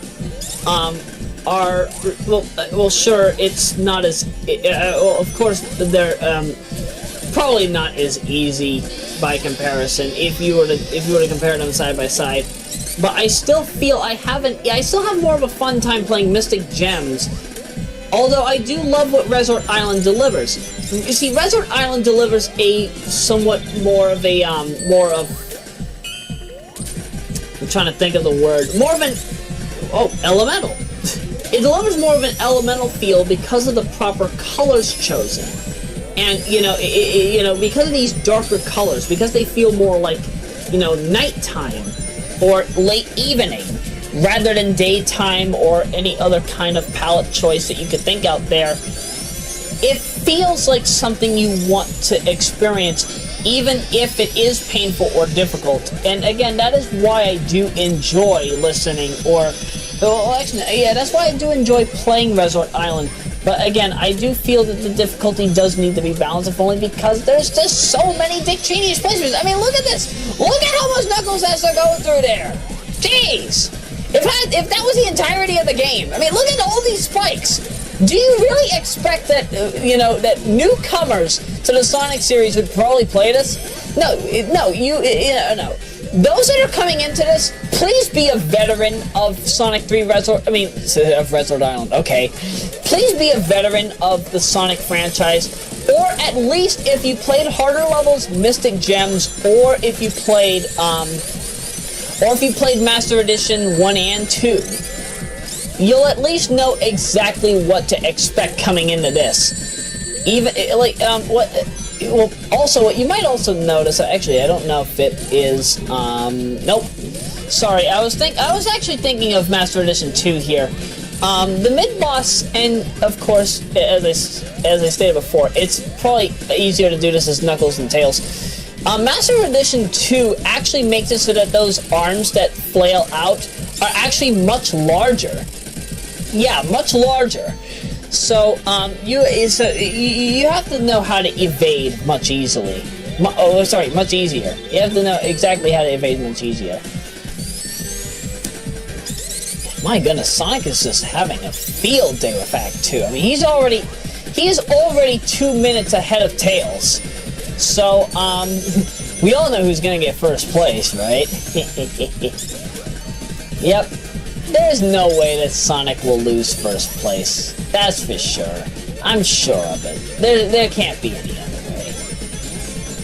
are, well, sure, it's not as, well, of course, they're probably not as easy by comparison if you were to compare them side by side. But I still feel I still have more of a fun time playing Mystic Gems, although I do love what Resort Island delivers. You see, Resort Island delivers a somewhat more of, I'm trying to think of the word, more of an, elemental. It delivers more of an elemental feel because of the proper colors chosen. And, you know, because of these darker colors, because they feel more like, you know, nighttime, or late evening, rather than daytime or any other kind of palette choice that you could think out there, it feels like something you want to experience even if it is painful or difficult. And again, that is why I do enjoy listening, or, well, actually, yeah, that's why I do enjoy playing Resort Island. But again, I do feel that the difficulty does need to be balanced, if only because there's just so many Dick Cheney placements. I mean, look at this! Look at how much Knuckles has to go through there! Jeez! If that was the entirety of the game, I mean, look at all these spikes! Do you really expect that, that newcomers to the Sonic series would probably play this? No. Those that are coming into this, please be a veteran of Sonic 3 of Resort Island, okay. Please be a veteran of the Sonic franchise, or at least if you played harder levels, Mystic Gems, or if you played Master Edition 1 and 2. You'll at least know exactly what to expect coming into this. Even, also, what you might also notice, actually, I don't know if it is, nope. Sorry, I was actually thinking of Master Edition 2 here. The mid-boss, and of course, as I stated before, it's probably easier to do this as Knuckles and Tails. Master Edition 2 actually makes it so that those arms that flail out are actually much larger. Yeah, much larger. So, you have to know how to evade much easily. Much easier. You have to know exactly how to evade much easier. My goodness, Sonic is just having a field day with Act 2. I mean, he is already 2 minutes ahead of Tails. So, we all know who's gonna get first place, right? Yep. There's no way that Sonic will lose first place. That's for sure. I'm sure of it. There can't be any other way.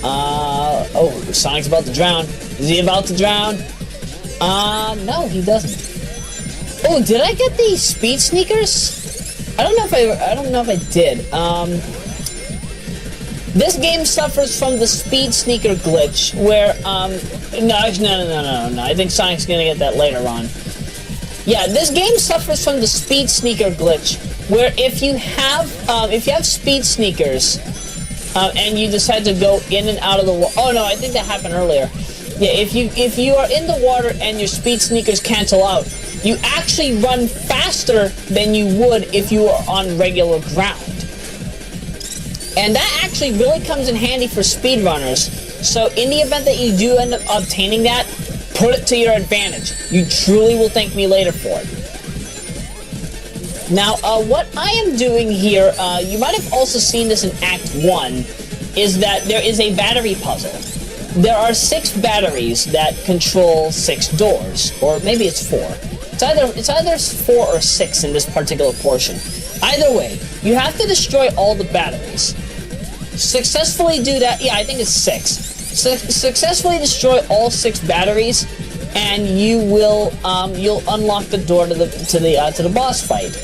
Oh, Sonic's about to drown. Is he about to drown? No, he doesn't. Oh, did I get the speed sneakers? I don't know if I did. This game suffers from the speed sneaker glitch, where, no. I think Sonic's gonna get that later on. Yeah, this game suffers from the speed sneaker glitch, where if you have speed sneakers, and you decide to go in and out of the water. Oh no, I think that happened earlier. Yeah, if you are in the water and your speed sneakers cancel out, you actually run faster than you would if you were on regular ground. And that actually really comes in handy for speedrunners. So in the event that you do end up obtaining that, put it to your advantage. You truly will thank me later for it. Now, what I am doing here, you might have also seen this in Act 1, is that there is a battery puzzle. There are 6 batteries that control 6 doors, or maybe it's 4. It's either 4 or 6 in this particular portion. Either way, you have to destroy all the batteries. Successfully do that. Yeah, I think it's 6. Successfully destroy all 6 batteries, and you will you'll unlock the door to the boss fight.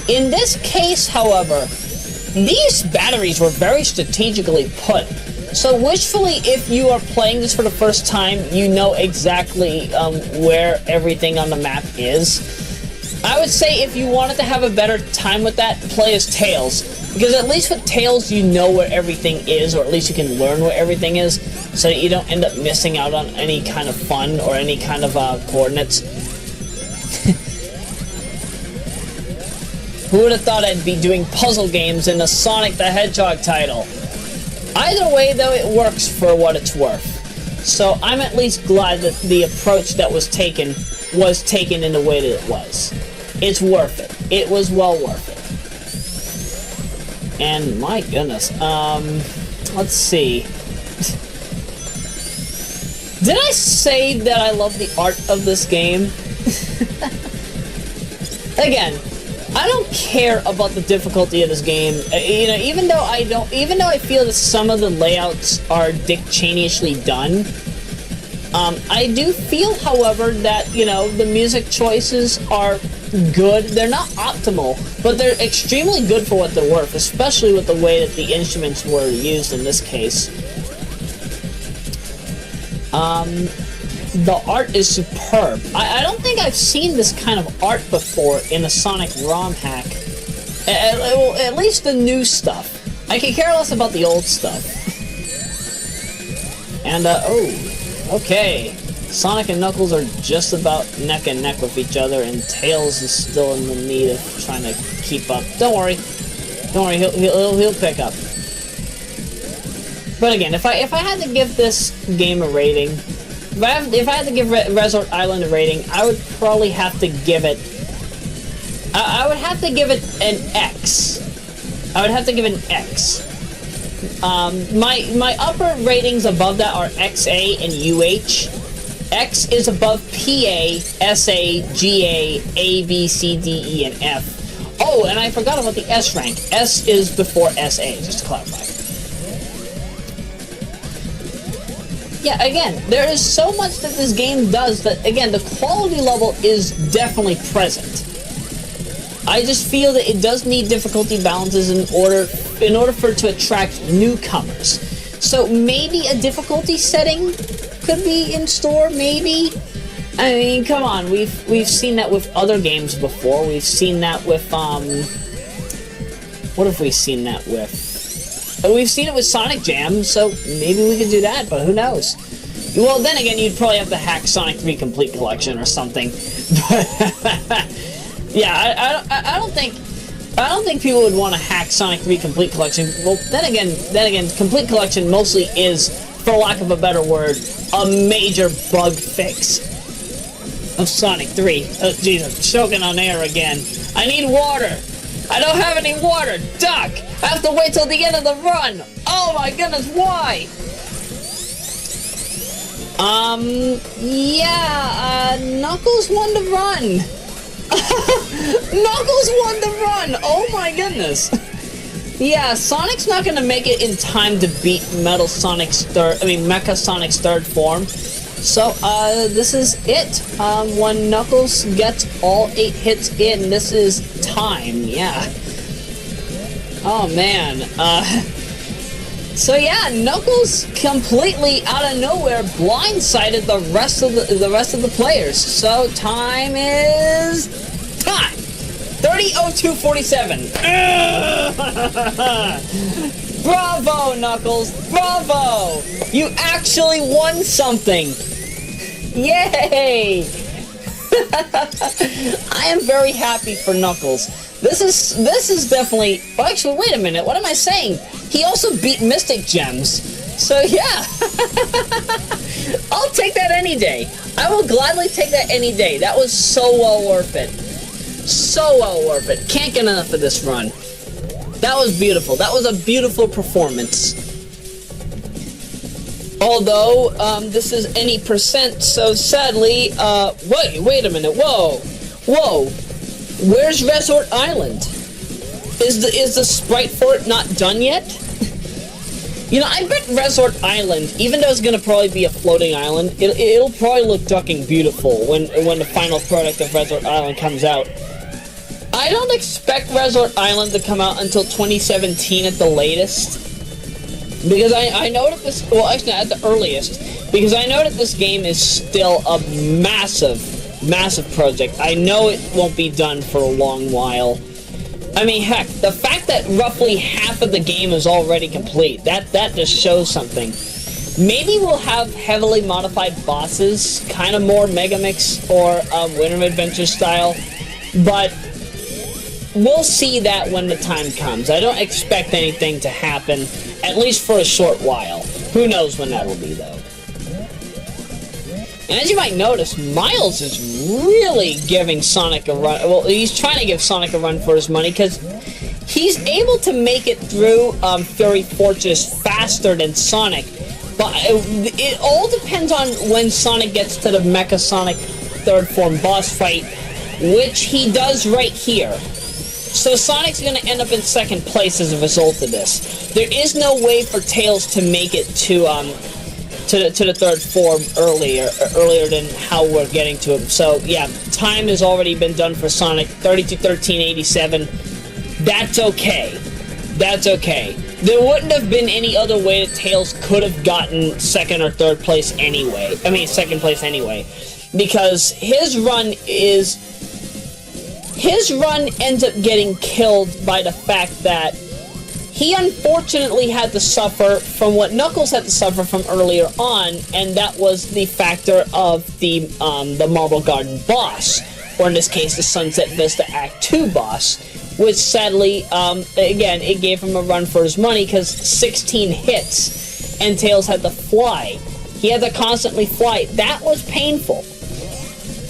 In this case, however, these batteries were very strategically put. So wishfully, if you are playing this for the first time, you know exactly where everything on the map is. I would say if you wanted to have a better time with that, play as Tails. Because at least with Tails, you know where everything is, or at least you can learn where everything is, so that you don't end up missing out on any kind of fun or any kind of coordinates. Who would have thought I'd be doing puzzle games in a Sonic the Hedgehog title? Either way, though, it works for what it's worth. So I'm at least glad that the approach that was taken in the way that it was. It's worth it. It was well worth it. And my goodness, let's see. Did I say that I love the art of this game? Again, I don't care about the difficulty of this game. Even though I feel that some of the layouts are Dick Cheney-ishly done, I do feel, however, that, the music choices are good. They're not optimal, but they're extremely good for what they're worth, especially with the way that the instruments were used in this case. The art is superb. I don't think I've seen this kind of art before in a Sonic ROM hack. At least the new stuff. I can care less about the old stuff. And, okay. Sonic and Knuckles are just about neck and neck with each other, and Tails is still in the need of trying to keep up. Don't worry. Don't worry, he'll pick up. But again, if I had to give this game a rating, if I had to give Resort Island a rating, I would probably have to give it... I would have to give it an X. I would have to give it an X. My upper ratings above that are XA and UH. X is above PA, SA, GA, A, B, C, D, E, and F. Oh, and I forgot about the S rank. S is before SA, just to clarify. Yeah, again, there is so much that this game does that, again, the quality level is definitely present. I just feel that it does need difficulty balances in order for it to attract newcomers. So maybe a difficulty setting could be in store, maybe? I mean, come on, we've seen that with other games before. We've seen that with, what have we seen that with? We've seen it with Sonic Jam, so maybe we could do that, but who knows? Well, then again, you'd probably have to hack Sonic 3 Complete Collection or something. Yeah, I don't think people would want to hack Sonic 3 Complete Collection. Well, then again, Complete Collection mostly is, for lack of a better word, a major bug fix of Sonic 3. Oh, jeez, I'm choking on air again. I need water. I don't have any water. Duck! I have to wait till the end of the run. Oh my goodness, why? Yeah, Knuckles won the run. Knuckles won the run! Oh my goodness! Yeah, Sonic's not gonna make it in time to beat Mecha Sonic's third form. So, this is it. When Knuckles gets all 8 hits in, this is time, yeah. Oh man, so yeah, Knuckles completely out of nowhere blindsided the rest of the players. So time is time. 30:02:47. Bravo, Knuckles! Bravo! You actually won something. Yay! I am very happy for Knuckles. This is definitely... Oh, actually, wait a minute. What am I saying? He also beat Mystic Gems. So, yeah. I'll take that any day. I will gladly take that any day. That was so well worth it. So well worth it. Can't get enough of this run. That was beautiful. That was a beautiful performance. Although, this is any percent, so sadly, wait a minute. Whoa. Where's Resort Island? Is the sprite for it not done yet? You know, I bet Resort Island, even though it's gonna probably be a floating island, it'll probably look ducking beautiful when the final product of Resort Island comes out. I don't expect Resort Island to come out until 2017 at the latest. Because I know that this, well actually at the earliest, because I know that this game is still a massive project. I know it won't be done for a long while. I mean, heck, the fact that roughly half of the game is already complete, that just shows something. Maybe we'll have heavily modified bosses, kind of more Megamix or Winter Adventure style, but we'll see that when the time comes. I don't expect anything to happen, at least for a short while. Who knows when that will be, though. And as you might notice, Miles is really giving Sonic a run. Well, he's trying to give Sonic a run for his money, because he's able to make it through Fury Fortress faster than Sonic. But it all depends on when Sonic gets to the Mecha Sonic third form boss fight, which he does right here. So Sonic's going to end up in second place as a result of this. There is no way for Tails to make it to the third form earlier than how we're getting to him. So yeah, time has already been done for Sonic. 32:13:87. That's okay. That's okay. There wouldn't have been any other way that Tails could have gotten second or third place anyway. I mean, second place anyway, because his run ends up getting killed by the fact that he unfortunately had to suffer from what Knuckles had to suffer from earlier on, and that was the factor of the Marble Garden boss, or in this case, the Sunset Vista Act 2 boss, which sadly, again, it gave him a run for his money because 16 hits, and Tails had to fly. He had to constantly fly. That was painful.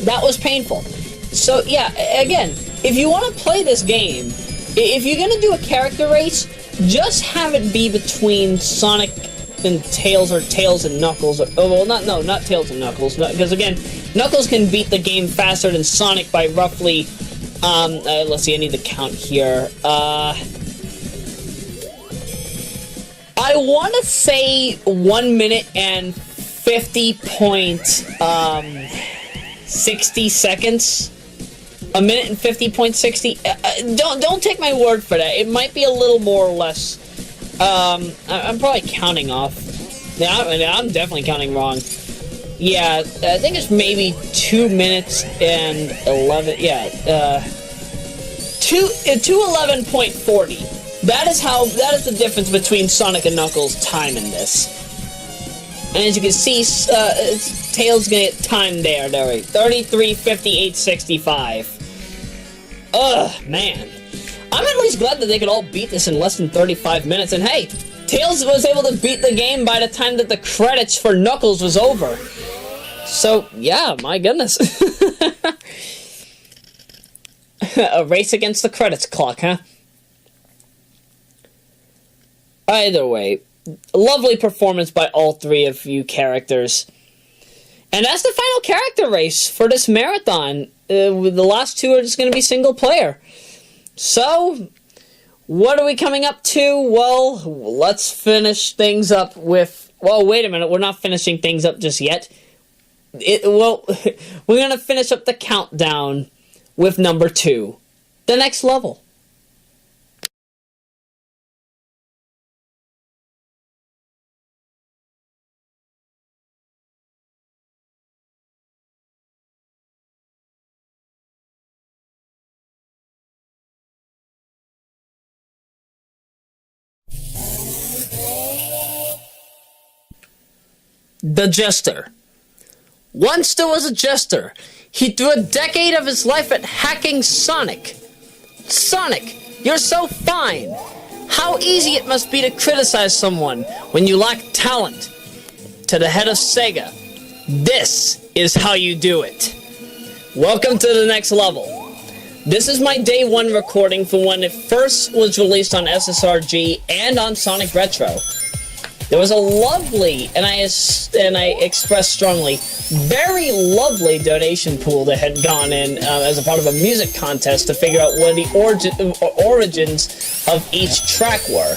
That was painful. So, yeah, again, if you want to play this game, if you're going to do a character race, just have it be between Sonic and Tails, or Tails and Knuckles. Or, oh, well, not Tails and Knuckles, because again, Knuckles can beat the game faster than Sonic by roughly, let's see, I need to count here. I want to say 1 minute and 50.60 seconds. A minute and 50.60. Don't take my word for that. It might be a little more or less. I'm probably counting off. Yeah, I'm definitely counting wrong. Yeah, I think it's maybe 2 minutes and 11. Yeah, 2:11.40. That is the difference between Sonic and Knuckles' time in this. And as you can see, Tails gonna get time there. 33:58.65. Ugh, man. I'm at least glad that they could all beat this in less than 35 minutes. And hey, Tails was able to beat the game by the time that the credits for Knuckles was over. So, yeah, my goodness. A race against the credits clock, huh? Either way, lovely performance by all three of you characters. And that's the final character race for this marathon. The last two are just going to be single player. So, what are we coming up to? Well, let's finish things up with... Well, wait a minute. We're not finishing things up just yet. We're going to finish up the countdown with number 2. The next level. The Jester. Once there was a jester. He threw a decade of his life at hacking Sonic. Sonic, you're so fine. How easy it must be to criticize someone when you lack talent. To the head of Sega, this is how you do it. Welcome to the next level. This is my day 1 recording for when it first was released on SSRG and on Sonic Retro. There was a lovely, and I express strongly, very lovely donation pool that had gone in as a part of a music contest to figure out what the origins of each track were.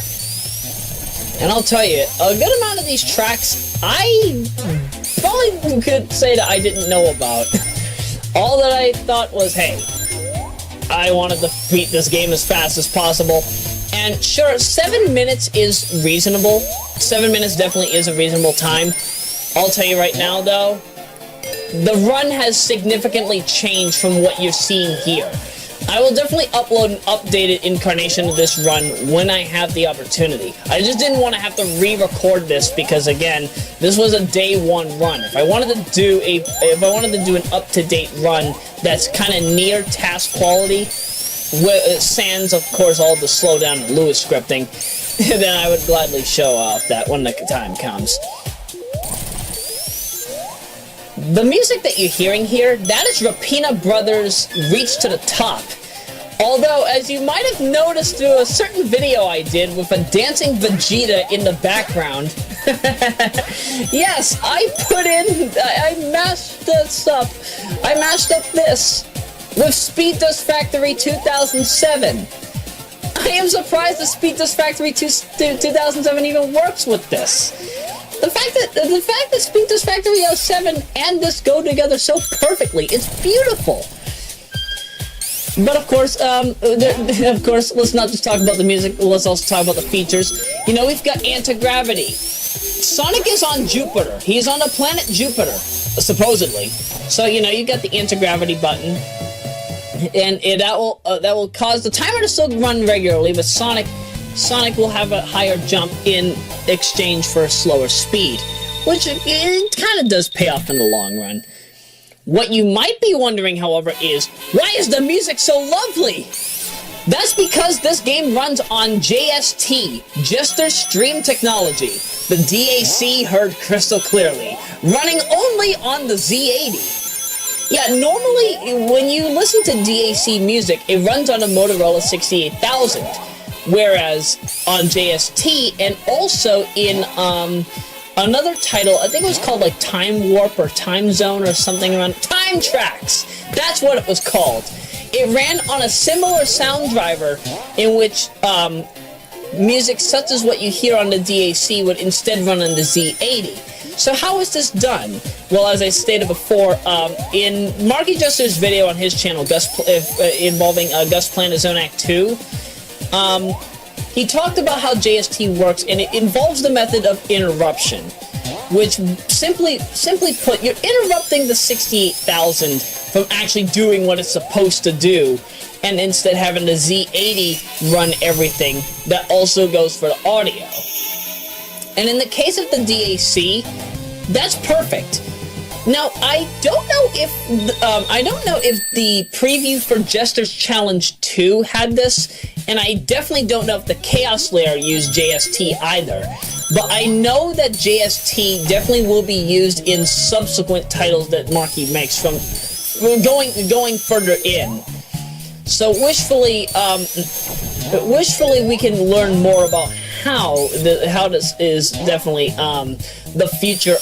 And I'll tell you, a good amount of these tracks, I probably could say that I didn't know about. All that I thought was, hey, I wanted to beat this game as fast as possible. And sure, 7 minutes is reasonable. 7 minutes definitely is a reasonable time. I'll tell you right now, though, the run has significantly changed from what you're seeing here. I will definitely upload an updated incarnation of this run when I have the opportunity. I just didn't want to have to re-record this because, again, this was a day 1 run. If I wanted to do an up-to-date run that's kind of near task quality, sans, of course, all the Slowdown and Lua Scripting, then I would gladly show off that when the time comes. The music that you're hearing here, that is Rapina Brothers' Reach to the Top. Although, as you might have noticed through a certain video I did with a dancing Vegeta in the background, yes, I mashed this up. I mashed up this with Speed Dust Factory 2007. I am surprised that Speed Dust Factory 2007 even works with this. The fact that Speed Dust Factory 07 and this go together so perfectly, it's beautiful. But of course, let's not just talk about the music, let's also talk about the features. You know, we've got anti-gravity. Sonic is on Jupiter. He's on the planet Jupiter, supposedly. So, you know, you got the anti-gravity button. And that will cause the timer to still run regularly, but Sonic Sonic will have a higher jump in exchange for a slower speed, which it kind of does pay off in the long run. What you might be wondering, however, is, why is the music so lovely? That's because this game runs on JST, Jester Stream Technology, the DAC heard crystal clearly, running only on the Z80. Yeah, normally, when you listen to DAC music, it runs on a Motorola 68000, whereas on JST, and also in, another title, I think it was called, like, Time Warp or Time Zone or something around... Time Tracks! That's what it was called. It ran on a similar sound driver in which, music such as what you hear on the DAC would instead run on the Z80. So how is this done? Well, as I stated before, in Marky Jester's video on his channel, involving Gus Plan to Zone Act 2, he talked about how JST works, and it involves the method of interruption, which simply put, you're interrupting the 68,000 from actually doing what it's supposed to do, and instead having the Z80 run everything. That also goes for the audio. And in the case of the DAC, that's perfect. Now, I don't know if the preview for Jester's Challenge 2 had this, and I definitely don't know if the Chaos Layer used JST either. But I know that JST definitely will be used in subsequent titles that Marky makes from going further in. So wishfully we can learn more about how this is definitely the future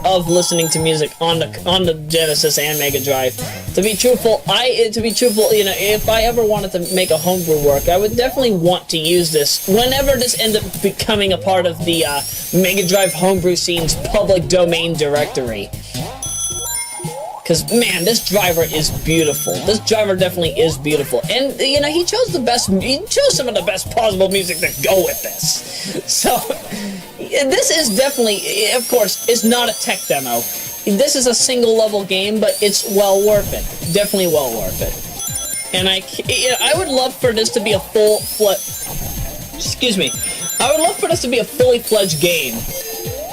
of listening to music on the Genesis and Mega Drive. To be truthful, you know, if I ever wanted to make a homebrew work, I would definitely want to use this whenever this ends up becoming a part of the Mega Drive homebrew scene's public domain directory. Because, man, this driver is beautiful. This driver definitely is beautiful. And, you know, he chose some of the best possible music to go with this. So, this is definitely, of course, it's not a tech demo. This is a single level game, but it's well worth it. Definitely well worth it. And I would love for this to be a I would love for this to be a fully fledged game.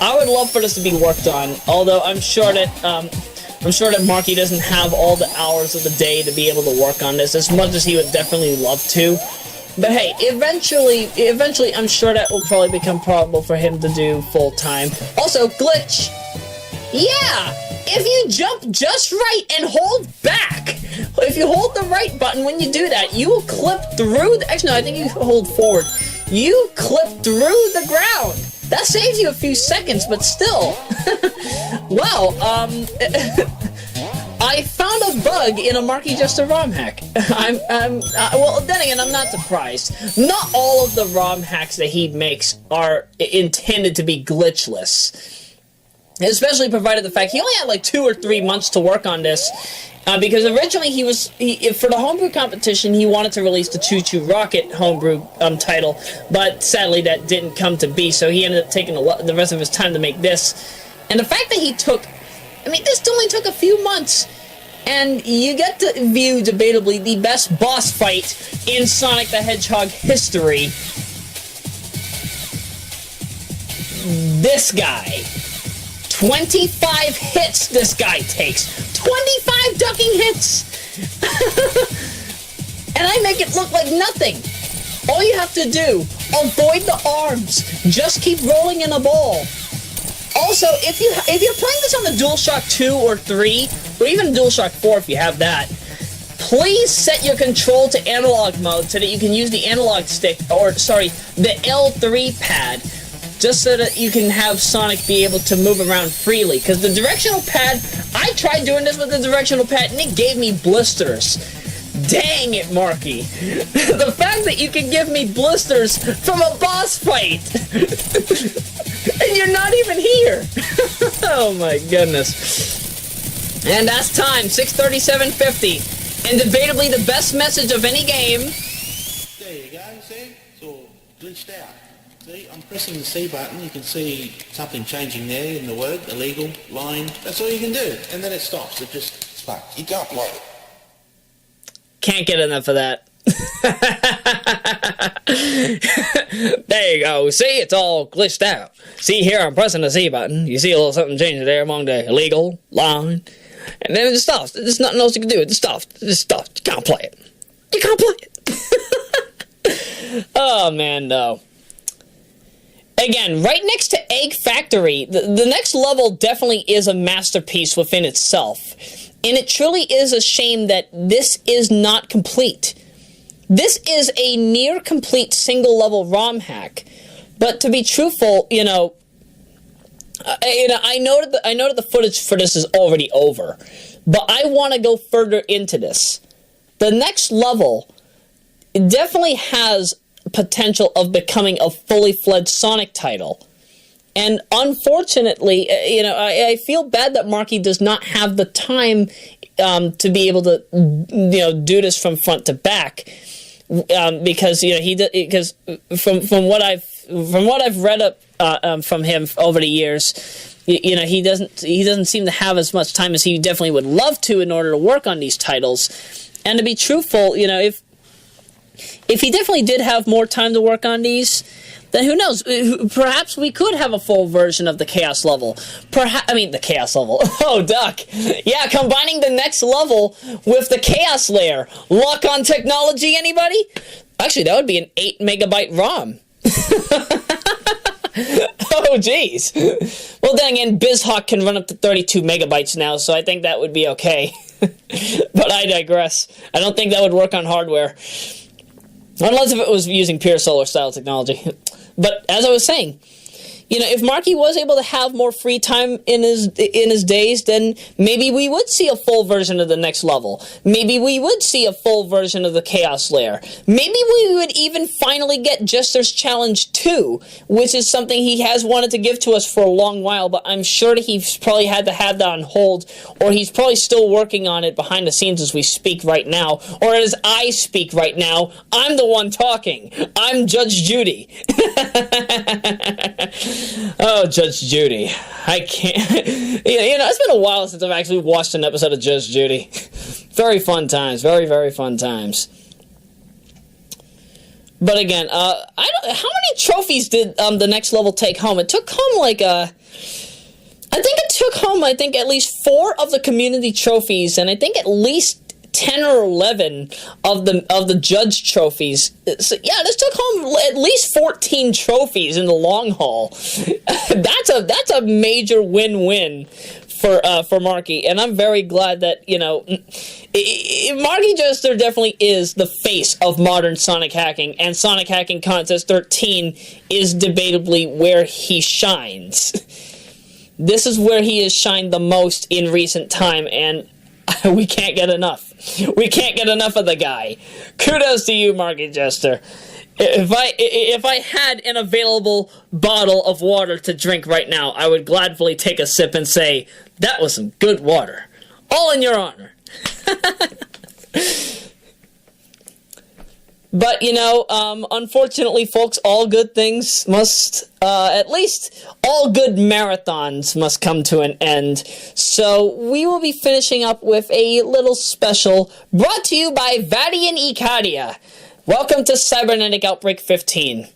I would love for this to be worked on, although I'm sure that Marky doesn't have all the hours of the day to be able to work on this, as much as he would definitely love to. But hey, eventually, I'm sure that will probably become probable for him to do full-time. Also, glitch! Yeah! If you jump just right and hold back, if you hold the right button when you do that, you will clip through actually, no, I think you hold forward. You clip through the ground! That saves you a few seconds, but still. Wow, I found a bug in a Marky Jester ROM hack. Well, then again, I'm not surprised. Not all of the ROM hacks that he makes are intended to be glitchless. Especially provided the fact he only had like 2 or 3 months to work on this. Because originally for the homebrew competition, he wanted to release the Choo Choo Rocket homebrew title, but sadly that didn't come to be, so he ended up taking the rest of his time to make this. And the fact that this only took a few months, and you get to view, debatably, the best boss fight in Sonic the Hedgehog history. This guy. 25 hits this guy takes. 25 ducking hits! And I make it look like nothing. All you have to do, avoid the arms. Just keep rolling in a ball. Also, if you're playing this on the DualShock 2 or 3, or even DualShock 4 if you have that, please set your control to analog mode so that you can use the analog stick, the L3 pad, just so that you can have Sonic be able to move around freely. Because the directional pad, I tried doing this with the directional pad and it gave me blisters. Dang it, Marky. The fact that you can give me blisters from a boss fight. And you're not even here. Oh my goodness. And that's time, 6:37:50. And debatably the best message of any game. There you go, see? It's all glitched out. See, I'm pressing the C button, you can see something changing there in the word, illegal, line. That's all you can do. And then it stops, it just sparks. You can't play it. Can't get enough of that. There you go. See, it's all glitched out. See here, I'm pressing the C button. You see a little something changing there among the illegal line. And then it just stops. There's nothing else you can do. It just stops. It just stops. You can't play it. You can't play it. Oh, man, no. Again, right next to Egg Factory, the next level definitely is a masterpiece within itself. And it truly is a shame that this is not complete. This is a near complete single level ROM hack. But to be truthful, I know that the footage for this is already over. But I want to go further into this. The next level definitely has potential of becoming a fully fledged Sonic title. And unfortunately, I feel bad that Marky does not have the time to be able to, do this from front to back, because from what I've read up from him over the years, he doesn't seem to have as much time as he definitely would love to in order to work on these titles. And to be truthful, if he definitely did have more time to work on these, then who knows? Perhaps we could have a full version of the Chaos level. The Chaos level. Oh, Duck. Yeah, combining the next level with the Chaos layer. Lock on technology, anybody? Actually, that would be an 8 megabyte ROM. Oh, jeez. Well, then again, BizHawk can run up to 32 megabytes now, so I think that would be okay. But I digress. I don't think that would work on hardware. Unless if it was using pure solar style technology. But as I was saying, if Marky was able to have more free time in his days, then maybe we would see a full version of the next level. Maybe we would see a full version of the Chaos Lair. Maybe we would even finally get Jester's Challenge 2, which is something he has wanted to give to us for a long while, but I'm sure that he's probably had to have that on hold, or he's probably still working on it behind the scenes as we speak right now, or as I speak right now. I'm the one talking. I'm Judge Judy. Oh, Judge Judy. I can't... it's been a while since I've actually watched an episode of Judge Judy. Very fun times. Very, very fun times. But again, how many trophies did the next level take home? It took home I think it took home, at least 4 of the community trophies, and I think at least 10 or 11 of the judge trophies. So, yeah, this took home at least 14 trophies in the long haul. That's a major win-win for Marky, and I'm very glad that Marky Jester definitely is the face of modern Sonic hacking, and Sonic Hacking Contest XIII is debatably where he shines. This is where he has shined the most in recent time, and we can't get enough. We can't get enough of the guy. Kudos to you, Marky Jester. If I had an available bottle of water to drink right now, I would gladly take a sip and say, that was some good water. All in your honor. But, unfortunately, folks, all good things must, at least all good marathons must come to an end. So we will be finishing up with a little special brought to you by Vadi and Ikadia. Welcome to Cybernetic Outbreak 15.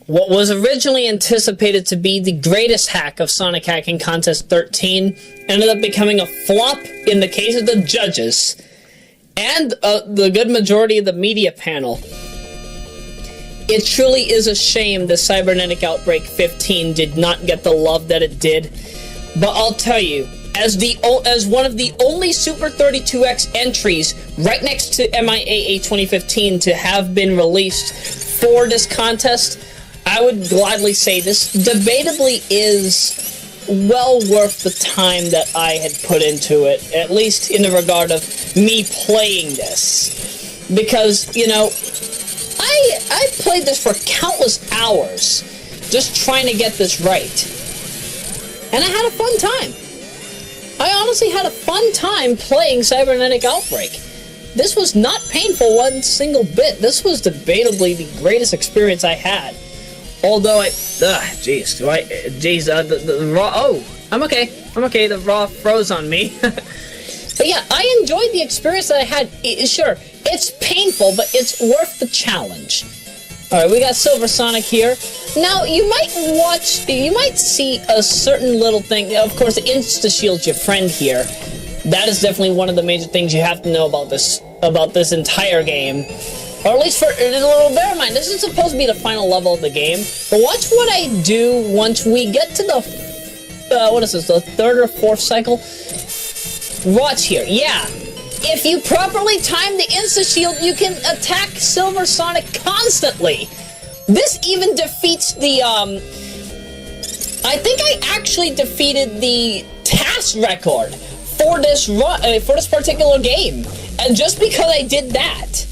What was originally anticipated to be the greatest hack of Sonic Hacking Contest XIII ended up becoming a flop in the case of the judges and the good majority of the media panel. It truly is a shame the Cybernetic Outbreak 15 did not get the love that it did, but I'll tell you, as one of the only Super 32X entries right next to MIAA 2015 to have been released for this contest, I would gladly say this debatably is well worth the time that I had put into it, at least in the regard of me playing this. Because, I played this for countless hours just trying to get this right. And I had a fun time. I honestly had a fun time playing Cybernetic Outbreak. This was not painful one single bit. This was debatably the greatest experience I had. Although I'm okay. The raw froze on me. But yeah, I enjoyed the experience that I had. Sure, it's painful, but it's worth the challenge. Alright, we got Silver Sonic here. Now, you might see a certain little thing. Of course, Insta-Shield's your friend here. That is definitely one of the major things you have to know about this entire game. Or at least for a little, bear in mind, this is supposed to be the final level of the game. But watch what I do once we get to the, what is this, the third or fourth cycle? Watch here, yeah. If you properly time the Insta-Shield, you can attack Silver Sonic constantly. This even defeats the, I think I actually defeated the task record for this particular game. And just because I did that,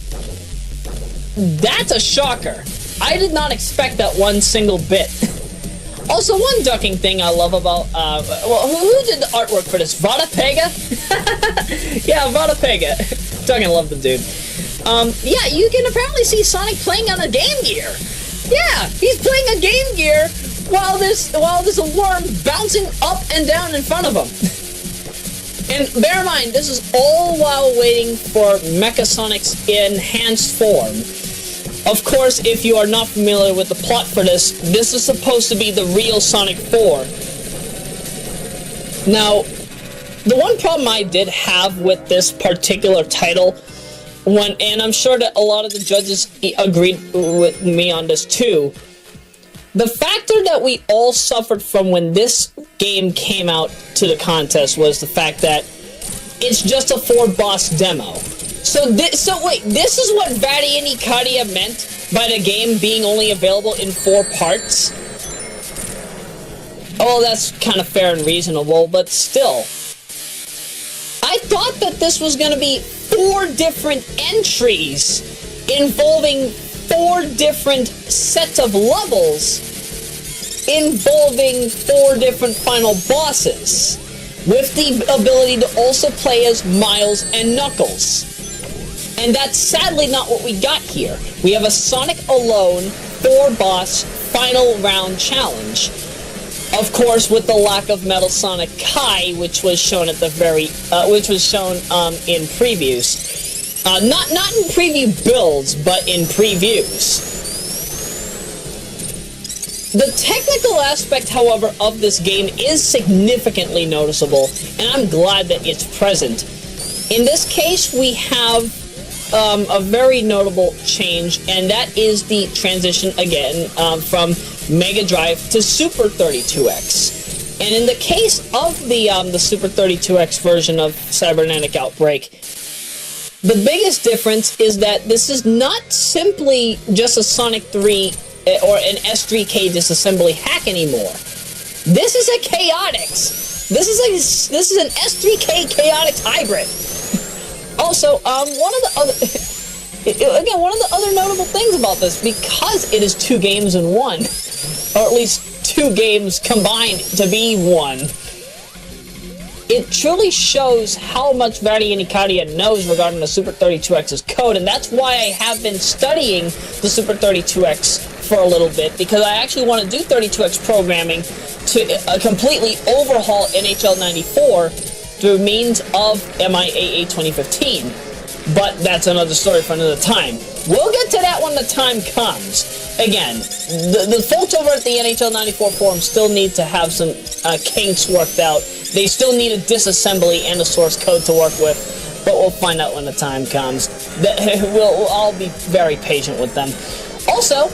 that's a shocker. I did not expect that one single bit. Also, one ducking thing I love about, well, who did the artwork for this? Vodapega? Yeah, Vodapega. Ducking love the dude. Yeah, you can apparently see Sonic playing on a Game Gear. Yeah, he's playing a Game Gear while there's a worm bouncing up and down in front of him. And bear in mind, this is all while waiting for BakaSonic's enhanced form. Of course, if you are not familiar with the plot for this is supposed to be the real Sonic 4. Now, the one problem I did have with this particular title, and I'm sure that a lot of the judges agreed with me on this too, the factor that we all suffered from when this game came out to the contest was the fact that it's just a 4-boss demo. So wait, this is what Vadi and Ikaria meant by the game being only available in 4 parts? Oh, that's kind of fair and reasonable, but still. I thought that this was going to be 4 different entries involving 4 different sets of levels involving 4 different final bosses, with the ability to also play as Miles and Knuckles. And that's sadly not what we got here. We have a Sonic alone 4-boss final round challenge. Of course, with the lack of Metal Sonic Kai, which was shown at the in previews. Not in preview builds, but in previews. The technical aspect, however, of this game is significantly noticeable, and I'm glad that it's present. In this case, we have a very notable change, and that is the transition again from Mega Drive to Super 32X. And in the case of the Super 32X version of Cybernetic Outbreak, the biggest difference is that this is not simply just a Sonic 3 or an S3K disassembly hack anymore. This is a Chaotix. This is an S3K Chaotix hybrid. Also, one of the other notable things about this, because it is 2 games in one, or at least 2 games combined to be one, it truly shows how much Vadi and Ikaria knows regarding the Super 32X's code, and that's why I have been studying the Super 32X for a little bit, because I actually want to do 32X programming to completely overhaul NHL 94 through means of MIAA 2015. But that's another story for another time. We'll get to that when the time comes. Again, the folks over at the NHL 94 forum still need to have some kinks worked out. They still need a disassembly and a source code to work with, but we'll find out when the time comes. We'll all be very patient with them. Also,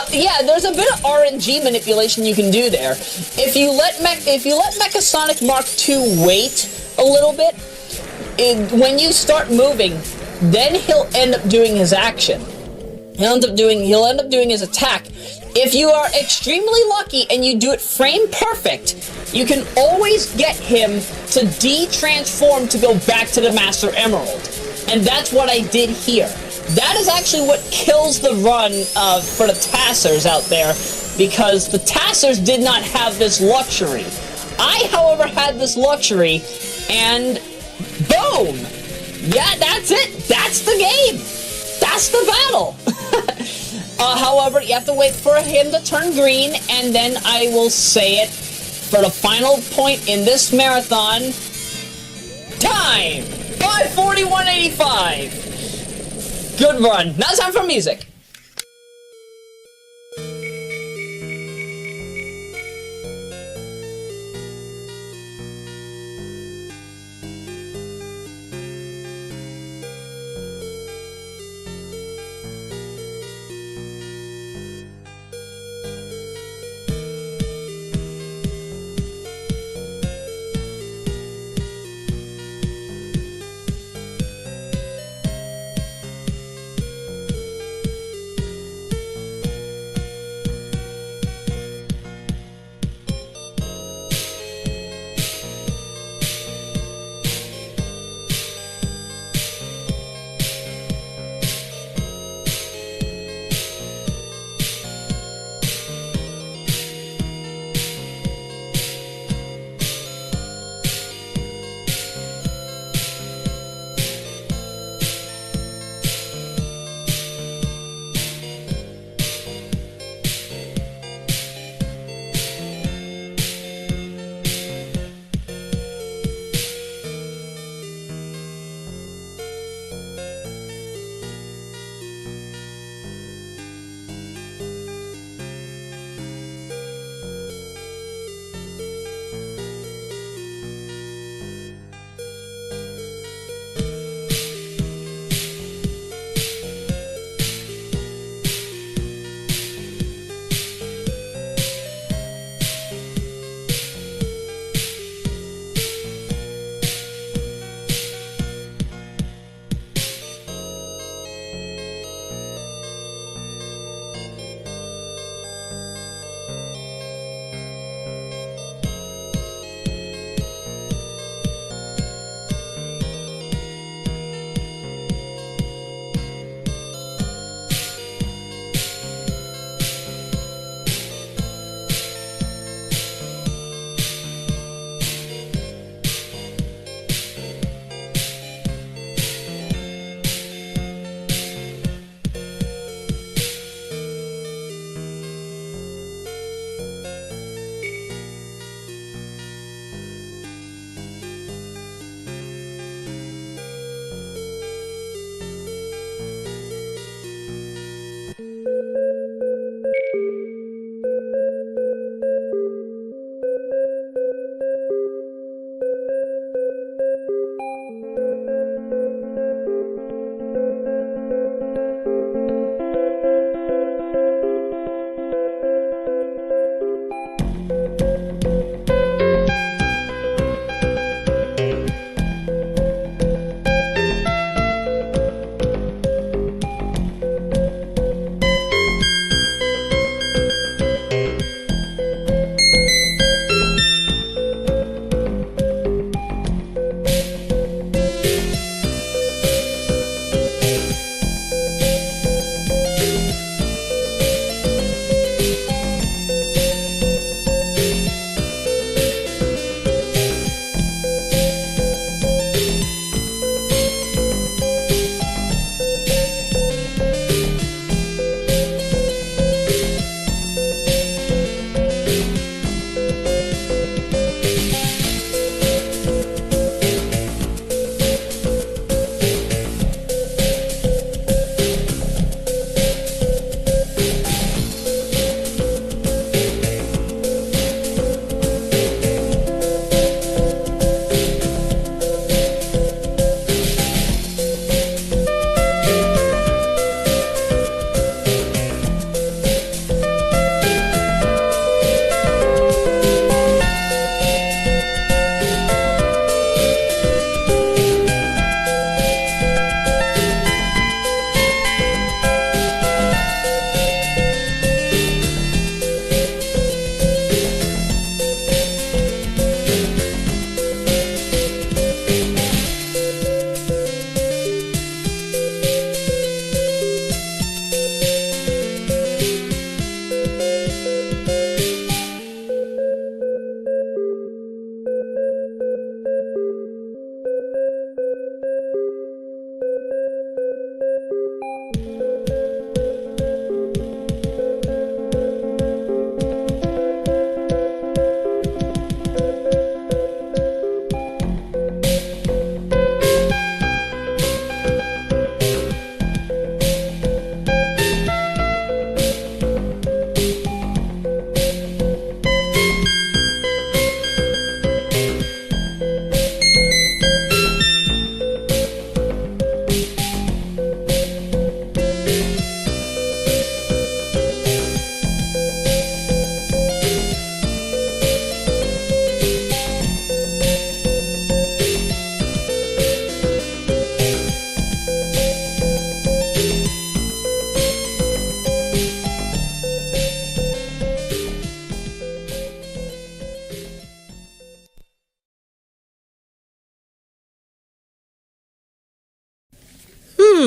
yeah, there's a bit of RNG manipulation you can do there. If you let BakaSonic Mark II wait a little bit, when you start moving, then he'll end up doing his action. He'll end up doing his attack. If you are extremely lucky and you do it frame perfect, you can always get him to de-transform to go back to the Master Emerald. And that's what I did here. That is actually what kills the run for the Tassers out there, because the Tassers did not have this luxury. I, however, had this luxury, and boom! Yeah, that's it! That's the game! That's the battle! However, you have to wait for him to turn green, and then I will say it. for the final point in this marathon. Time! 5:41.85. Good run. Now it's time for music.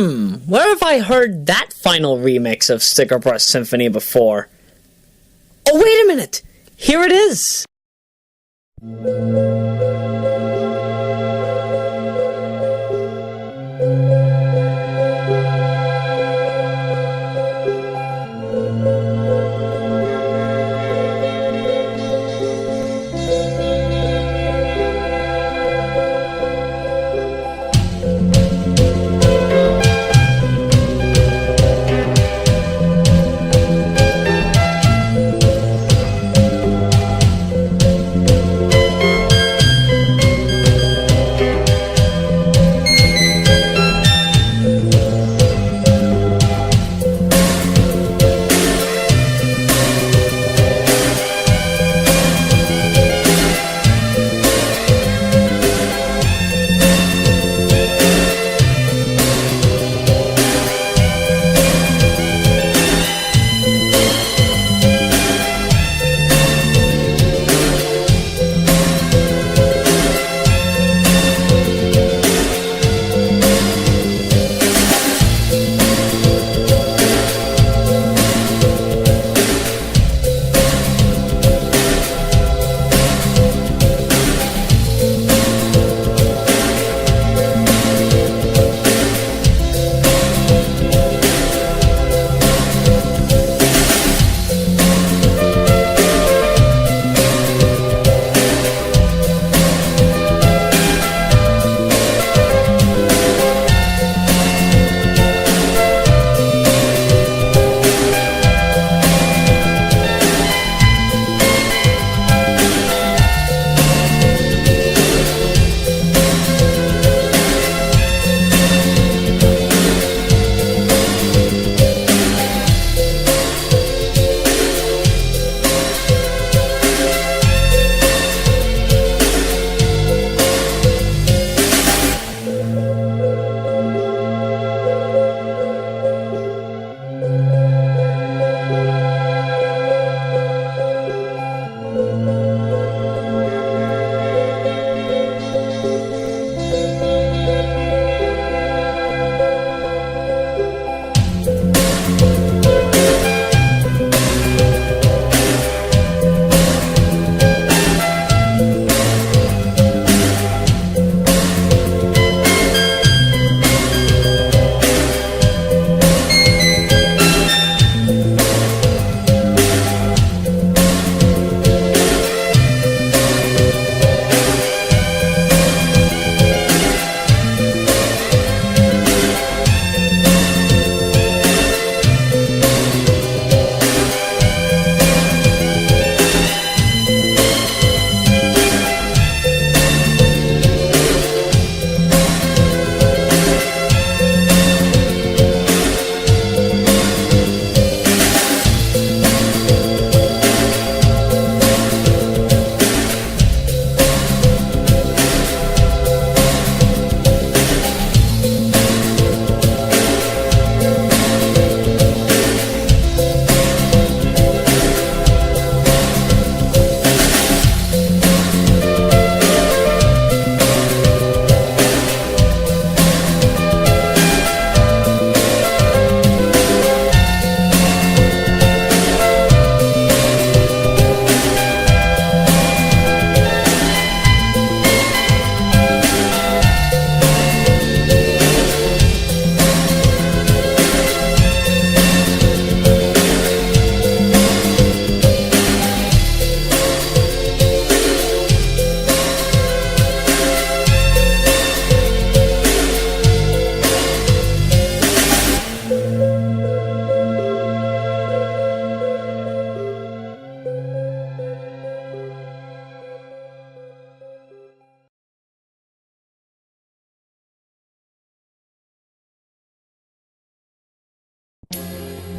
Where have I heard that final remix of Sticker Brush Symphony before? Oh, wait a minute! Here it is!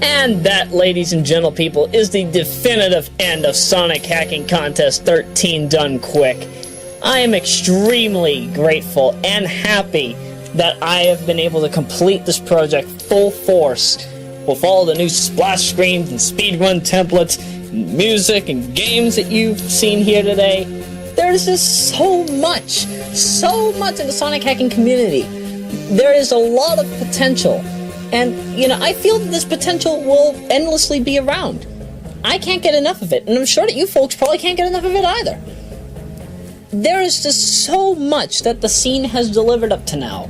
And that, ladies and gentle people, is the definitive end of Sonic Hacking Contest XIII Done Quick. I am extremely grateful and happy that I have been able to complete this project full force with all the new splash screens and speedrun templates, and music and games that you've seen here today. There's just so much in the Sonic hacking community. there is a lot of potential. And, I feel that this potential will endlessly be around. I can't get enough of it, and I'm sure that you folks probably can't get enough of it either. There is just so much that the scene has delivered up to now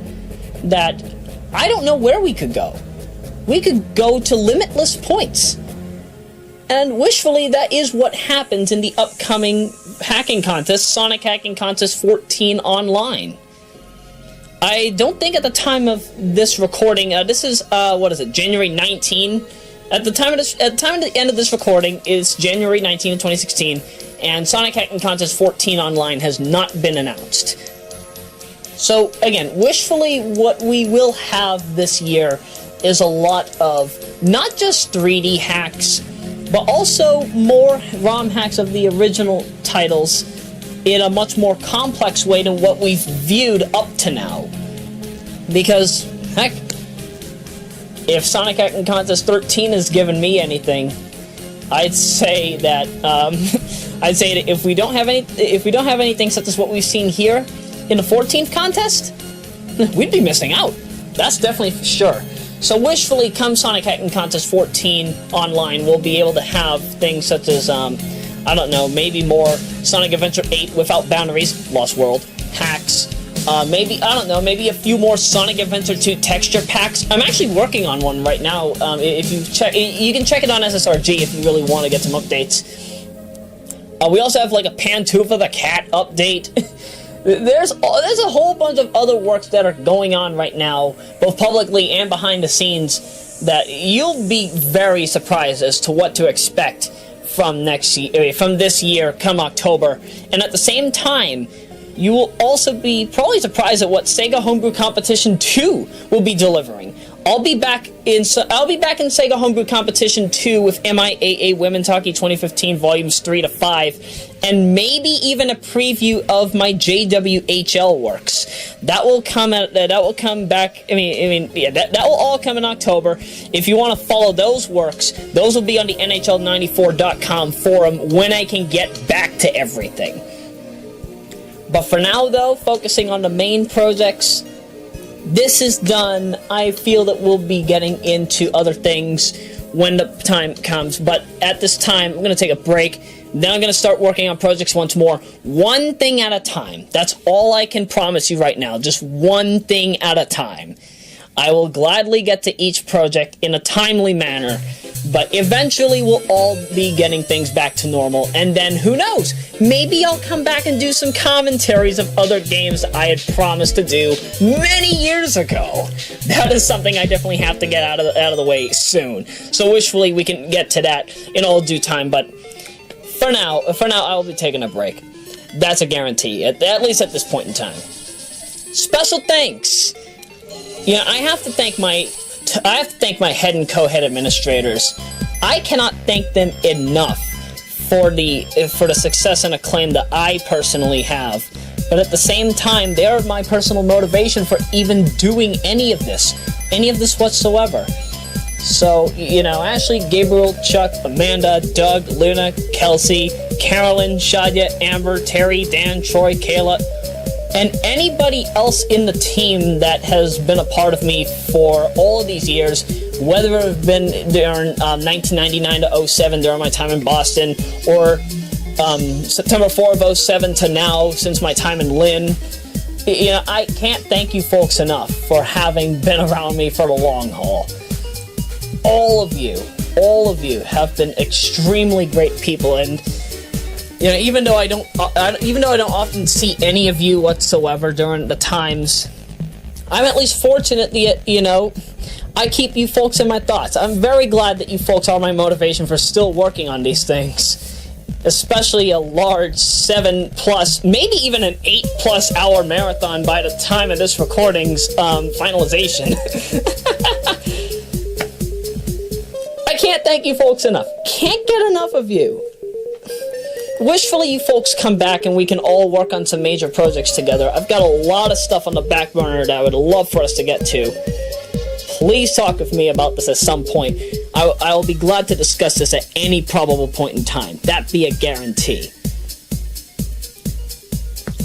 that I don't know where we could go. We could go to limitless points. And wishfully, that is what happens in the upcoming hacking contest, Sonic Hacking Contest XIV Online. I don't think at the time of this recording, this is, January 19? At the time of the end of this recording is January 19 of 2016, and Sonic Hacking Contest XIV Online has not been announced. So, again, wishfully, what we will have this year is a lot of not just 3D hacks, but also more ROM hacks of the original titles in a much more complex way than what we've viewed up to now. Because, heck, if Sonic Hacking Contest XIII has given me anything, I'd say that if we don't have anything such as what we've seen here in the 14th contest, we'd be missing out. That's definitely for sure. So wishfully, come Sonic Hacking Contest XIV Online, we'll be able to have things such as, maybe more Sonic Adventure 8 Without Boundaries, Lost World, hacks, maybe a few more Sonic Adventure 2 texture packs. I'm actually working on one right now. If you check, you can check it on SSRG if you really want to get some updates. We also have like a Pantufa the Cat update. There's a whole bunch of other works that are going on right now, both publicly and behind the scenes, that you'll be very surprised as to what to expect from this year come October. And at the same time, you will also be probably surprised at what Sega Homebrew Competition 2 will be delivering. I'll be back in Sega Homebrew Competition 2 with MIAA Women's Hockey 2015 Volumes 3 to 5, and maybe even a preview of my JWHL works. That will come back. That will all come in October. If you want to follow those works, those will be on the NHL94.com forum when I can get back to everything. But for now, though, focusing on the main projects, this is done. I feel that we'll be getting into other things when the time comes. But at this time, I'm going to take a break. Then I'm going to start working on projects once more. One thing at a time. That's all I can promise you right now. Just one thing at a time. I will gladly get to each project in a timely manner. But eventually we'll all be getting things back to normal, and then who knows? Maybe I'll come back and do some commentaries of other games I had promised to do many years ago. That is something I definitely have to get out of the way soon. So wishfully we can get to that in all due time, but for now I will be taking a break. That's a guarantee, at least at this point in time. Special thanks! I have to thank my head and co-head administrators. I cannot thank them enough for the success and acclaim that I personally have. But at the same time, they are my personal motivation for even doing any of this whatsoever. So, Ashley, Gabriel, Chuck, Amanda, Doug, Luna, Kelsey, Carolyn, Shadia, Amber, Terry, Dan, Troy, Kayla, and anybody else in the team that has been a part of me for all of these years, whether it have been during 1999 to 07 during my time in Boston, or September 4 of 07 to now since my time in Lynn. I can't thank you folks enough for having been around me for the long haul. All of you have been extremely great people, and even though I don't often see any of you whatsoever during the times, I'm at least fortunate that, I keep you folks in my thoughts. I'm very glad that you folks are my motivation for still working on these things, especially a large 7+, maybe even an 8+ hour marathon by the time of this recording's finalization. I can't thank you folks enough. Can't get enough of you. Wishfully, you folks come back and we can all work on some major projects together. I've got a lot of stuff on the back burner that I would love for us to get to. Please talk with me about this at some point. I will be glad to discuss this at any probable point in time. That be a guarantee.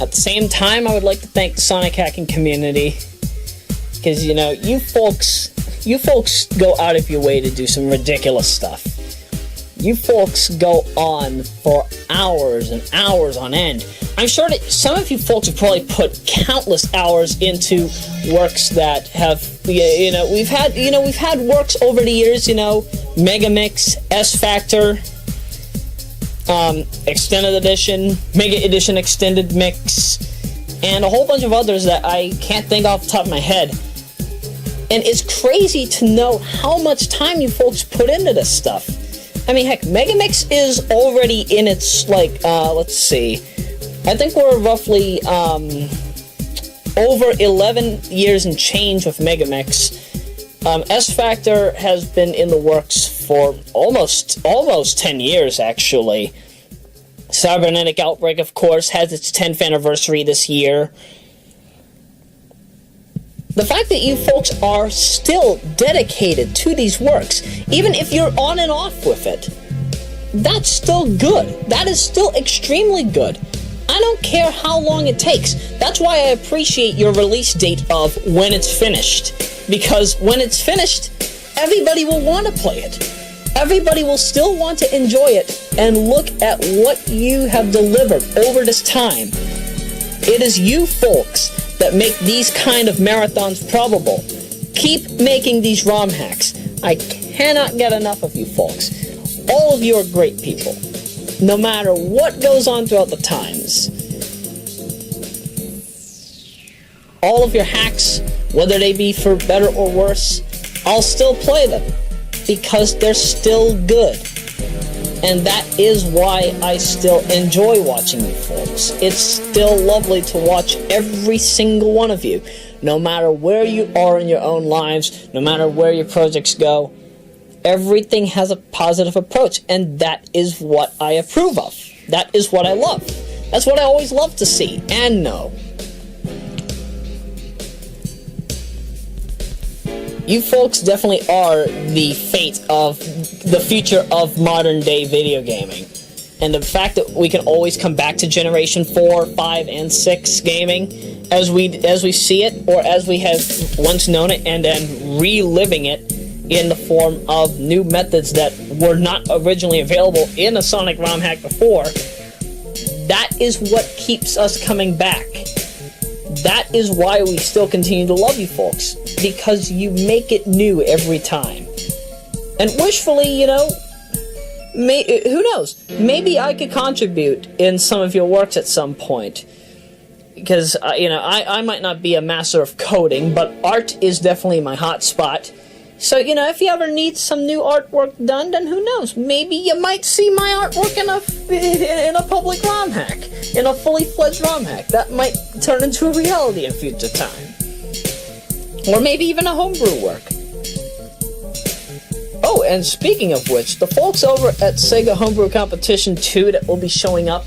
At the same time, I would like to thank the Sonic hacking community because you folks go out of your way to do some ridiculous stuff. You folks go on for hours and hours on end. I'm sure that some of you folks have probably put countless hours into works that have, we've had works over the years, Megamix, S Factor, Extended Edition, Mega Edition Extended Mix, and a whole bunch of others that I can't think off the top of my head. And it's crazy to know how much time you folks put into this stuff. I mean, heck, Megamix is already in its, let's see. I think we're roughly, over 11 years and change with Megamix. S Factor has been in the works for almost 10 years, actually. Cybernetic Outbreak, of course, has its 10th anniversary this year. The fact that you folks are still dedicated to these works, even if you're on and off with it, that's still good. That is still extremely good. I don't care how long it takes. That's why I appreciate your release date of when it's finished. Because when it's finished, everybody will want to play it. Everybody will still want to enjoy it and look at what you have delivered over this time. It is you folks that make these kind of marathons probable. Keep making these ROM hacks. I cannot get enough of you folks. All of you are great people, no matter what goes on throughout the times. All of your hacks, whether they be for better or worse, I'll still play them, because they're still good. And that is why I still enjoy watching you folks. It's still lovely to watch every single one of you, no matter where you are in your own lives, no matter where your projects go. Everything has a positive approach, and that is what I approve of. That is what I love. That's what I always love to see and know. You folks definitely are the fate of the future of modern day video gaming. And the fact that we can always come back to Generation 4, 5, and 6 gaming as we see it, or as we have once known it, and then reliving it in the form of new methods that were not originally available in a Sonic ROM hack before, that is what keeps us coming back. That is why we still continue to love you folks, because you make it new every time. And wishfully, who knows, maybe I could contribute in some of your works at some point. Because, I might not be a master of coding, but art is definitely my hot spot. So, if you ever need some new artwork done, then who knows, maybe you might see my artwork in a public ROM hack, in a fully fledged ROM hack. That might turn into a reality in future time. Or maybe even a homebrew work. Oh, and speaking of which, the folks over at Sega Homebrew Competition 2 that will be showing up,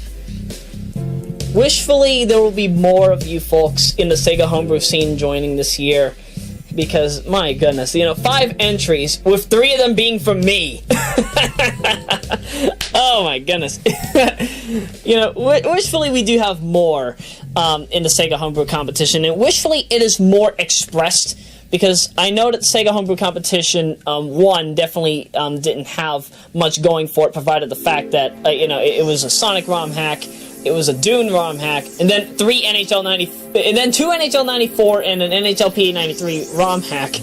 wishfully there will be more of you folks in the Sega Homebrew scene joining this year. Because, my goodness, 5 entries, with 3 of them being from me. Oh my goodness. Wishfully we do have more in the Sega Homebrew Competition, and wishfully it is more expressed, because I know that Sega Homebrew Competition 1 definitely didn't have much going for it, provided the fact that, it was a Sonic ROM hack, it was a Dune ROM hack, and then 2 NHL 94 and an NHL PA 93 ROM hack.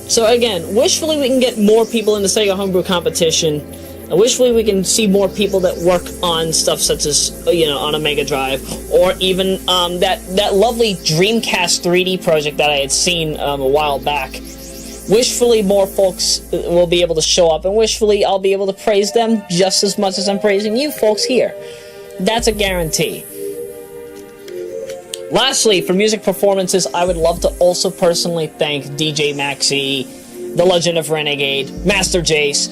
So again, wishfully we can get more people in the Sega Homebrew Competition. Wishfully we can see more people that work on stuff such as, on a Mega Drive, or even that lovely Dreamcast 3D project that I had seen a while back. Wishfully more folks will be able to show up, and wishfully I'll be able to praise them just as much as I'm praising you folks here. That's a guarantee. Lastly, for music performances, I would love to also personally thank DJ Maxi, The Legend of Renegade, Master Jace.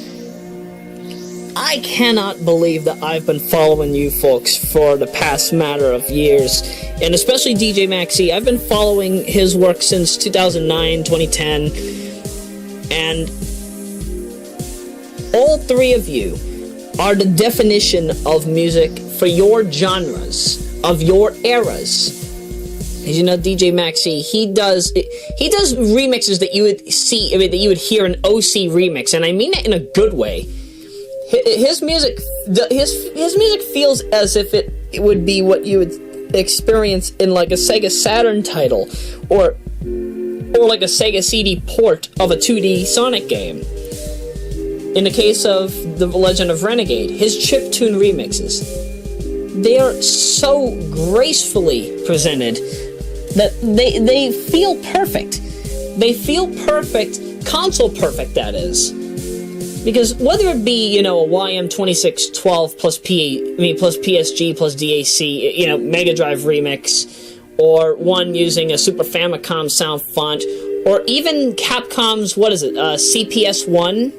I cannot believe that I've been following you folks for the past matter of years, and especially DJ Maxi. I've been following his work since 2009, 2010, and all 3 of you are the definition of music for your genres, of your eras. As you know, DJ Maxi, he does remixes that you would see, that you would hear an OC remix, and I mean it in a good way. His music feels as if it would be what you would experience in like a Sega Saturn title, or like a Sega CD port of a 2D Sonic game. In the case of The Legend of Renegade, his chiptune remixes, they are so gracefully presented that they feel perfect. They feel perfect, console perfect, that is. Because whether it be, a YM2612 plus PSG plus DAC, Mega Drive remix, or one using a Super Famicom sound font, or even Capcom's, CPS1,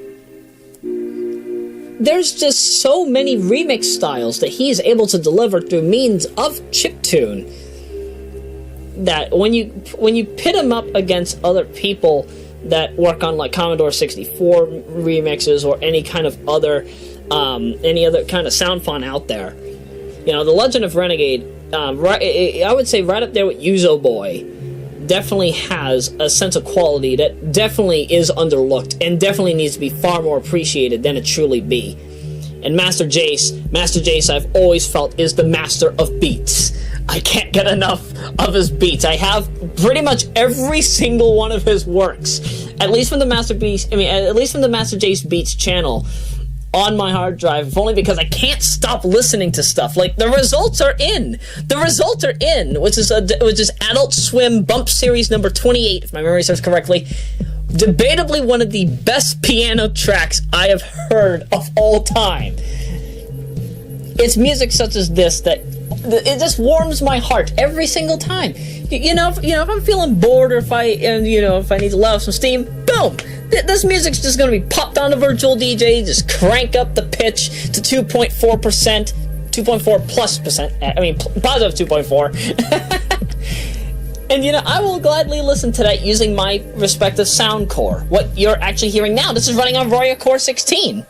there's just so many remix styles that he is able to deliver through means of chiptune that when you pit him up against other people that work on like Commodore 64 remixes or any other kind of sound font out there, The Legend of Renegade, I would say right up there with Yuzo Boy, definitely has a sense of quality that definitely is underlooked and definitely needs to be far more appreciated than it truly be. And Master Jace I've always felt is the master of beats. I can't get enough of his beats. I have pretty much every single one of his works, at least from the Master Jace Beats channel, on my hard drive, if only because I can't stop listening to stuff. Like, the results are in, which is Adult Swim Bump Series number 28, if my memory serves correctly. Debatably one of the best piano tracks I have heard of all time. It's music such as this that it just warms my heart every single time. If I'm feeling bored, or if I need to let off some steam, boom! This music's just gonna be popped on a virtual DJ. Just crank up the pitch to 2.4%, 2.4 plus percent. Positive 2.4. And I will gladly listen to that using my respective sound core. What you're actually hearing now, this is running on Roya Core 16.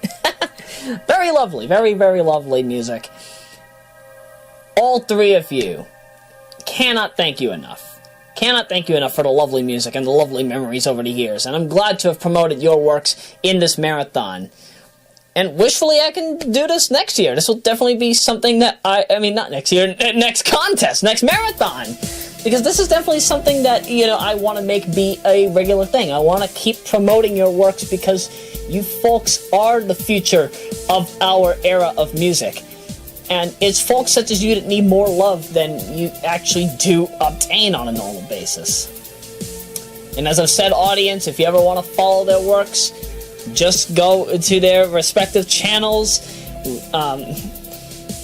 Very lovely, very, very lovely music. All three of you, cannot thank you enough. Cannot thank you enough for the lovely music and the lovely memories over the years, and I'm glad to have promoted your works in this marathon. And wishfully I can do this next year. This will definitely be something that not next year, next contest, next marathon. Because this is definitely something that, I want to make be a regular thing. I want to keep promoting your works because you folks are the future of our era of music. And it's folks such as you that need more love than you actually do obtain on a normal basis. And as I've said, audience, if you ever want to follow their works, just go to their respective channels,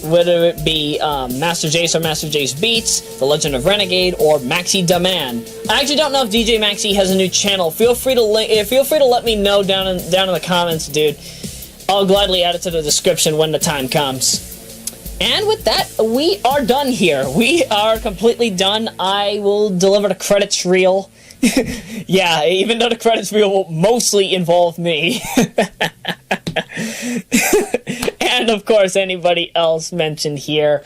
whether it be Master Jace or Master Jace Beats, The Legend of Renegade, or Maxi Demand. I actually don't know if DJ Maxi has a new channel. Feel free to let me know down in the comments, dude. I'll gladly add it to the description when the time comes. And with that, we are done here. We are completely done. I will deliver the credits reel. Yeah, even though the credits reel will mostly involve me. And of course, anybody else mentioned here.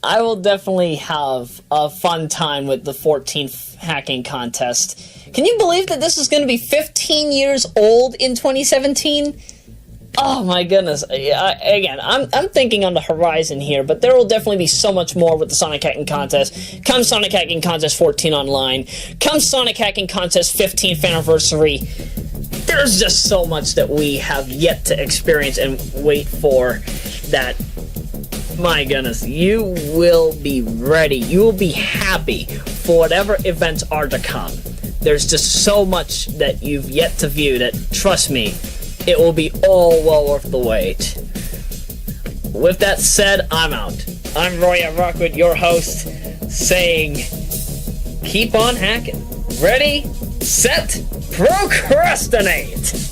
I will definitely have a fun time with the 14th hacking contest. Can you believe that this is going to be 15 years old in 2017? Oh my goodness. I'm thinking on the horizon here, but there will definitely be so much more with the Sonic Hacking Contest. Come Sonic Hacking Contest 14 Online. Come Sonic Hacking Contest 15th Anniversary. There's just so much that we have yet to experience and wait for that, my goodness, you will be ready. You will be happy for whatever events are to come. There's just so much that you've yet to view that, trust me, it will be all well worth the wait. With that said, I'm out. I'm Roya Rockwood, your host, saying, keep on hacking. Ready, set, procrastinate!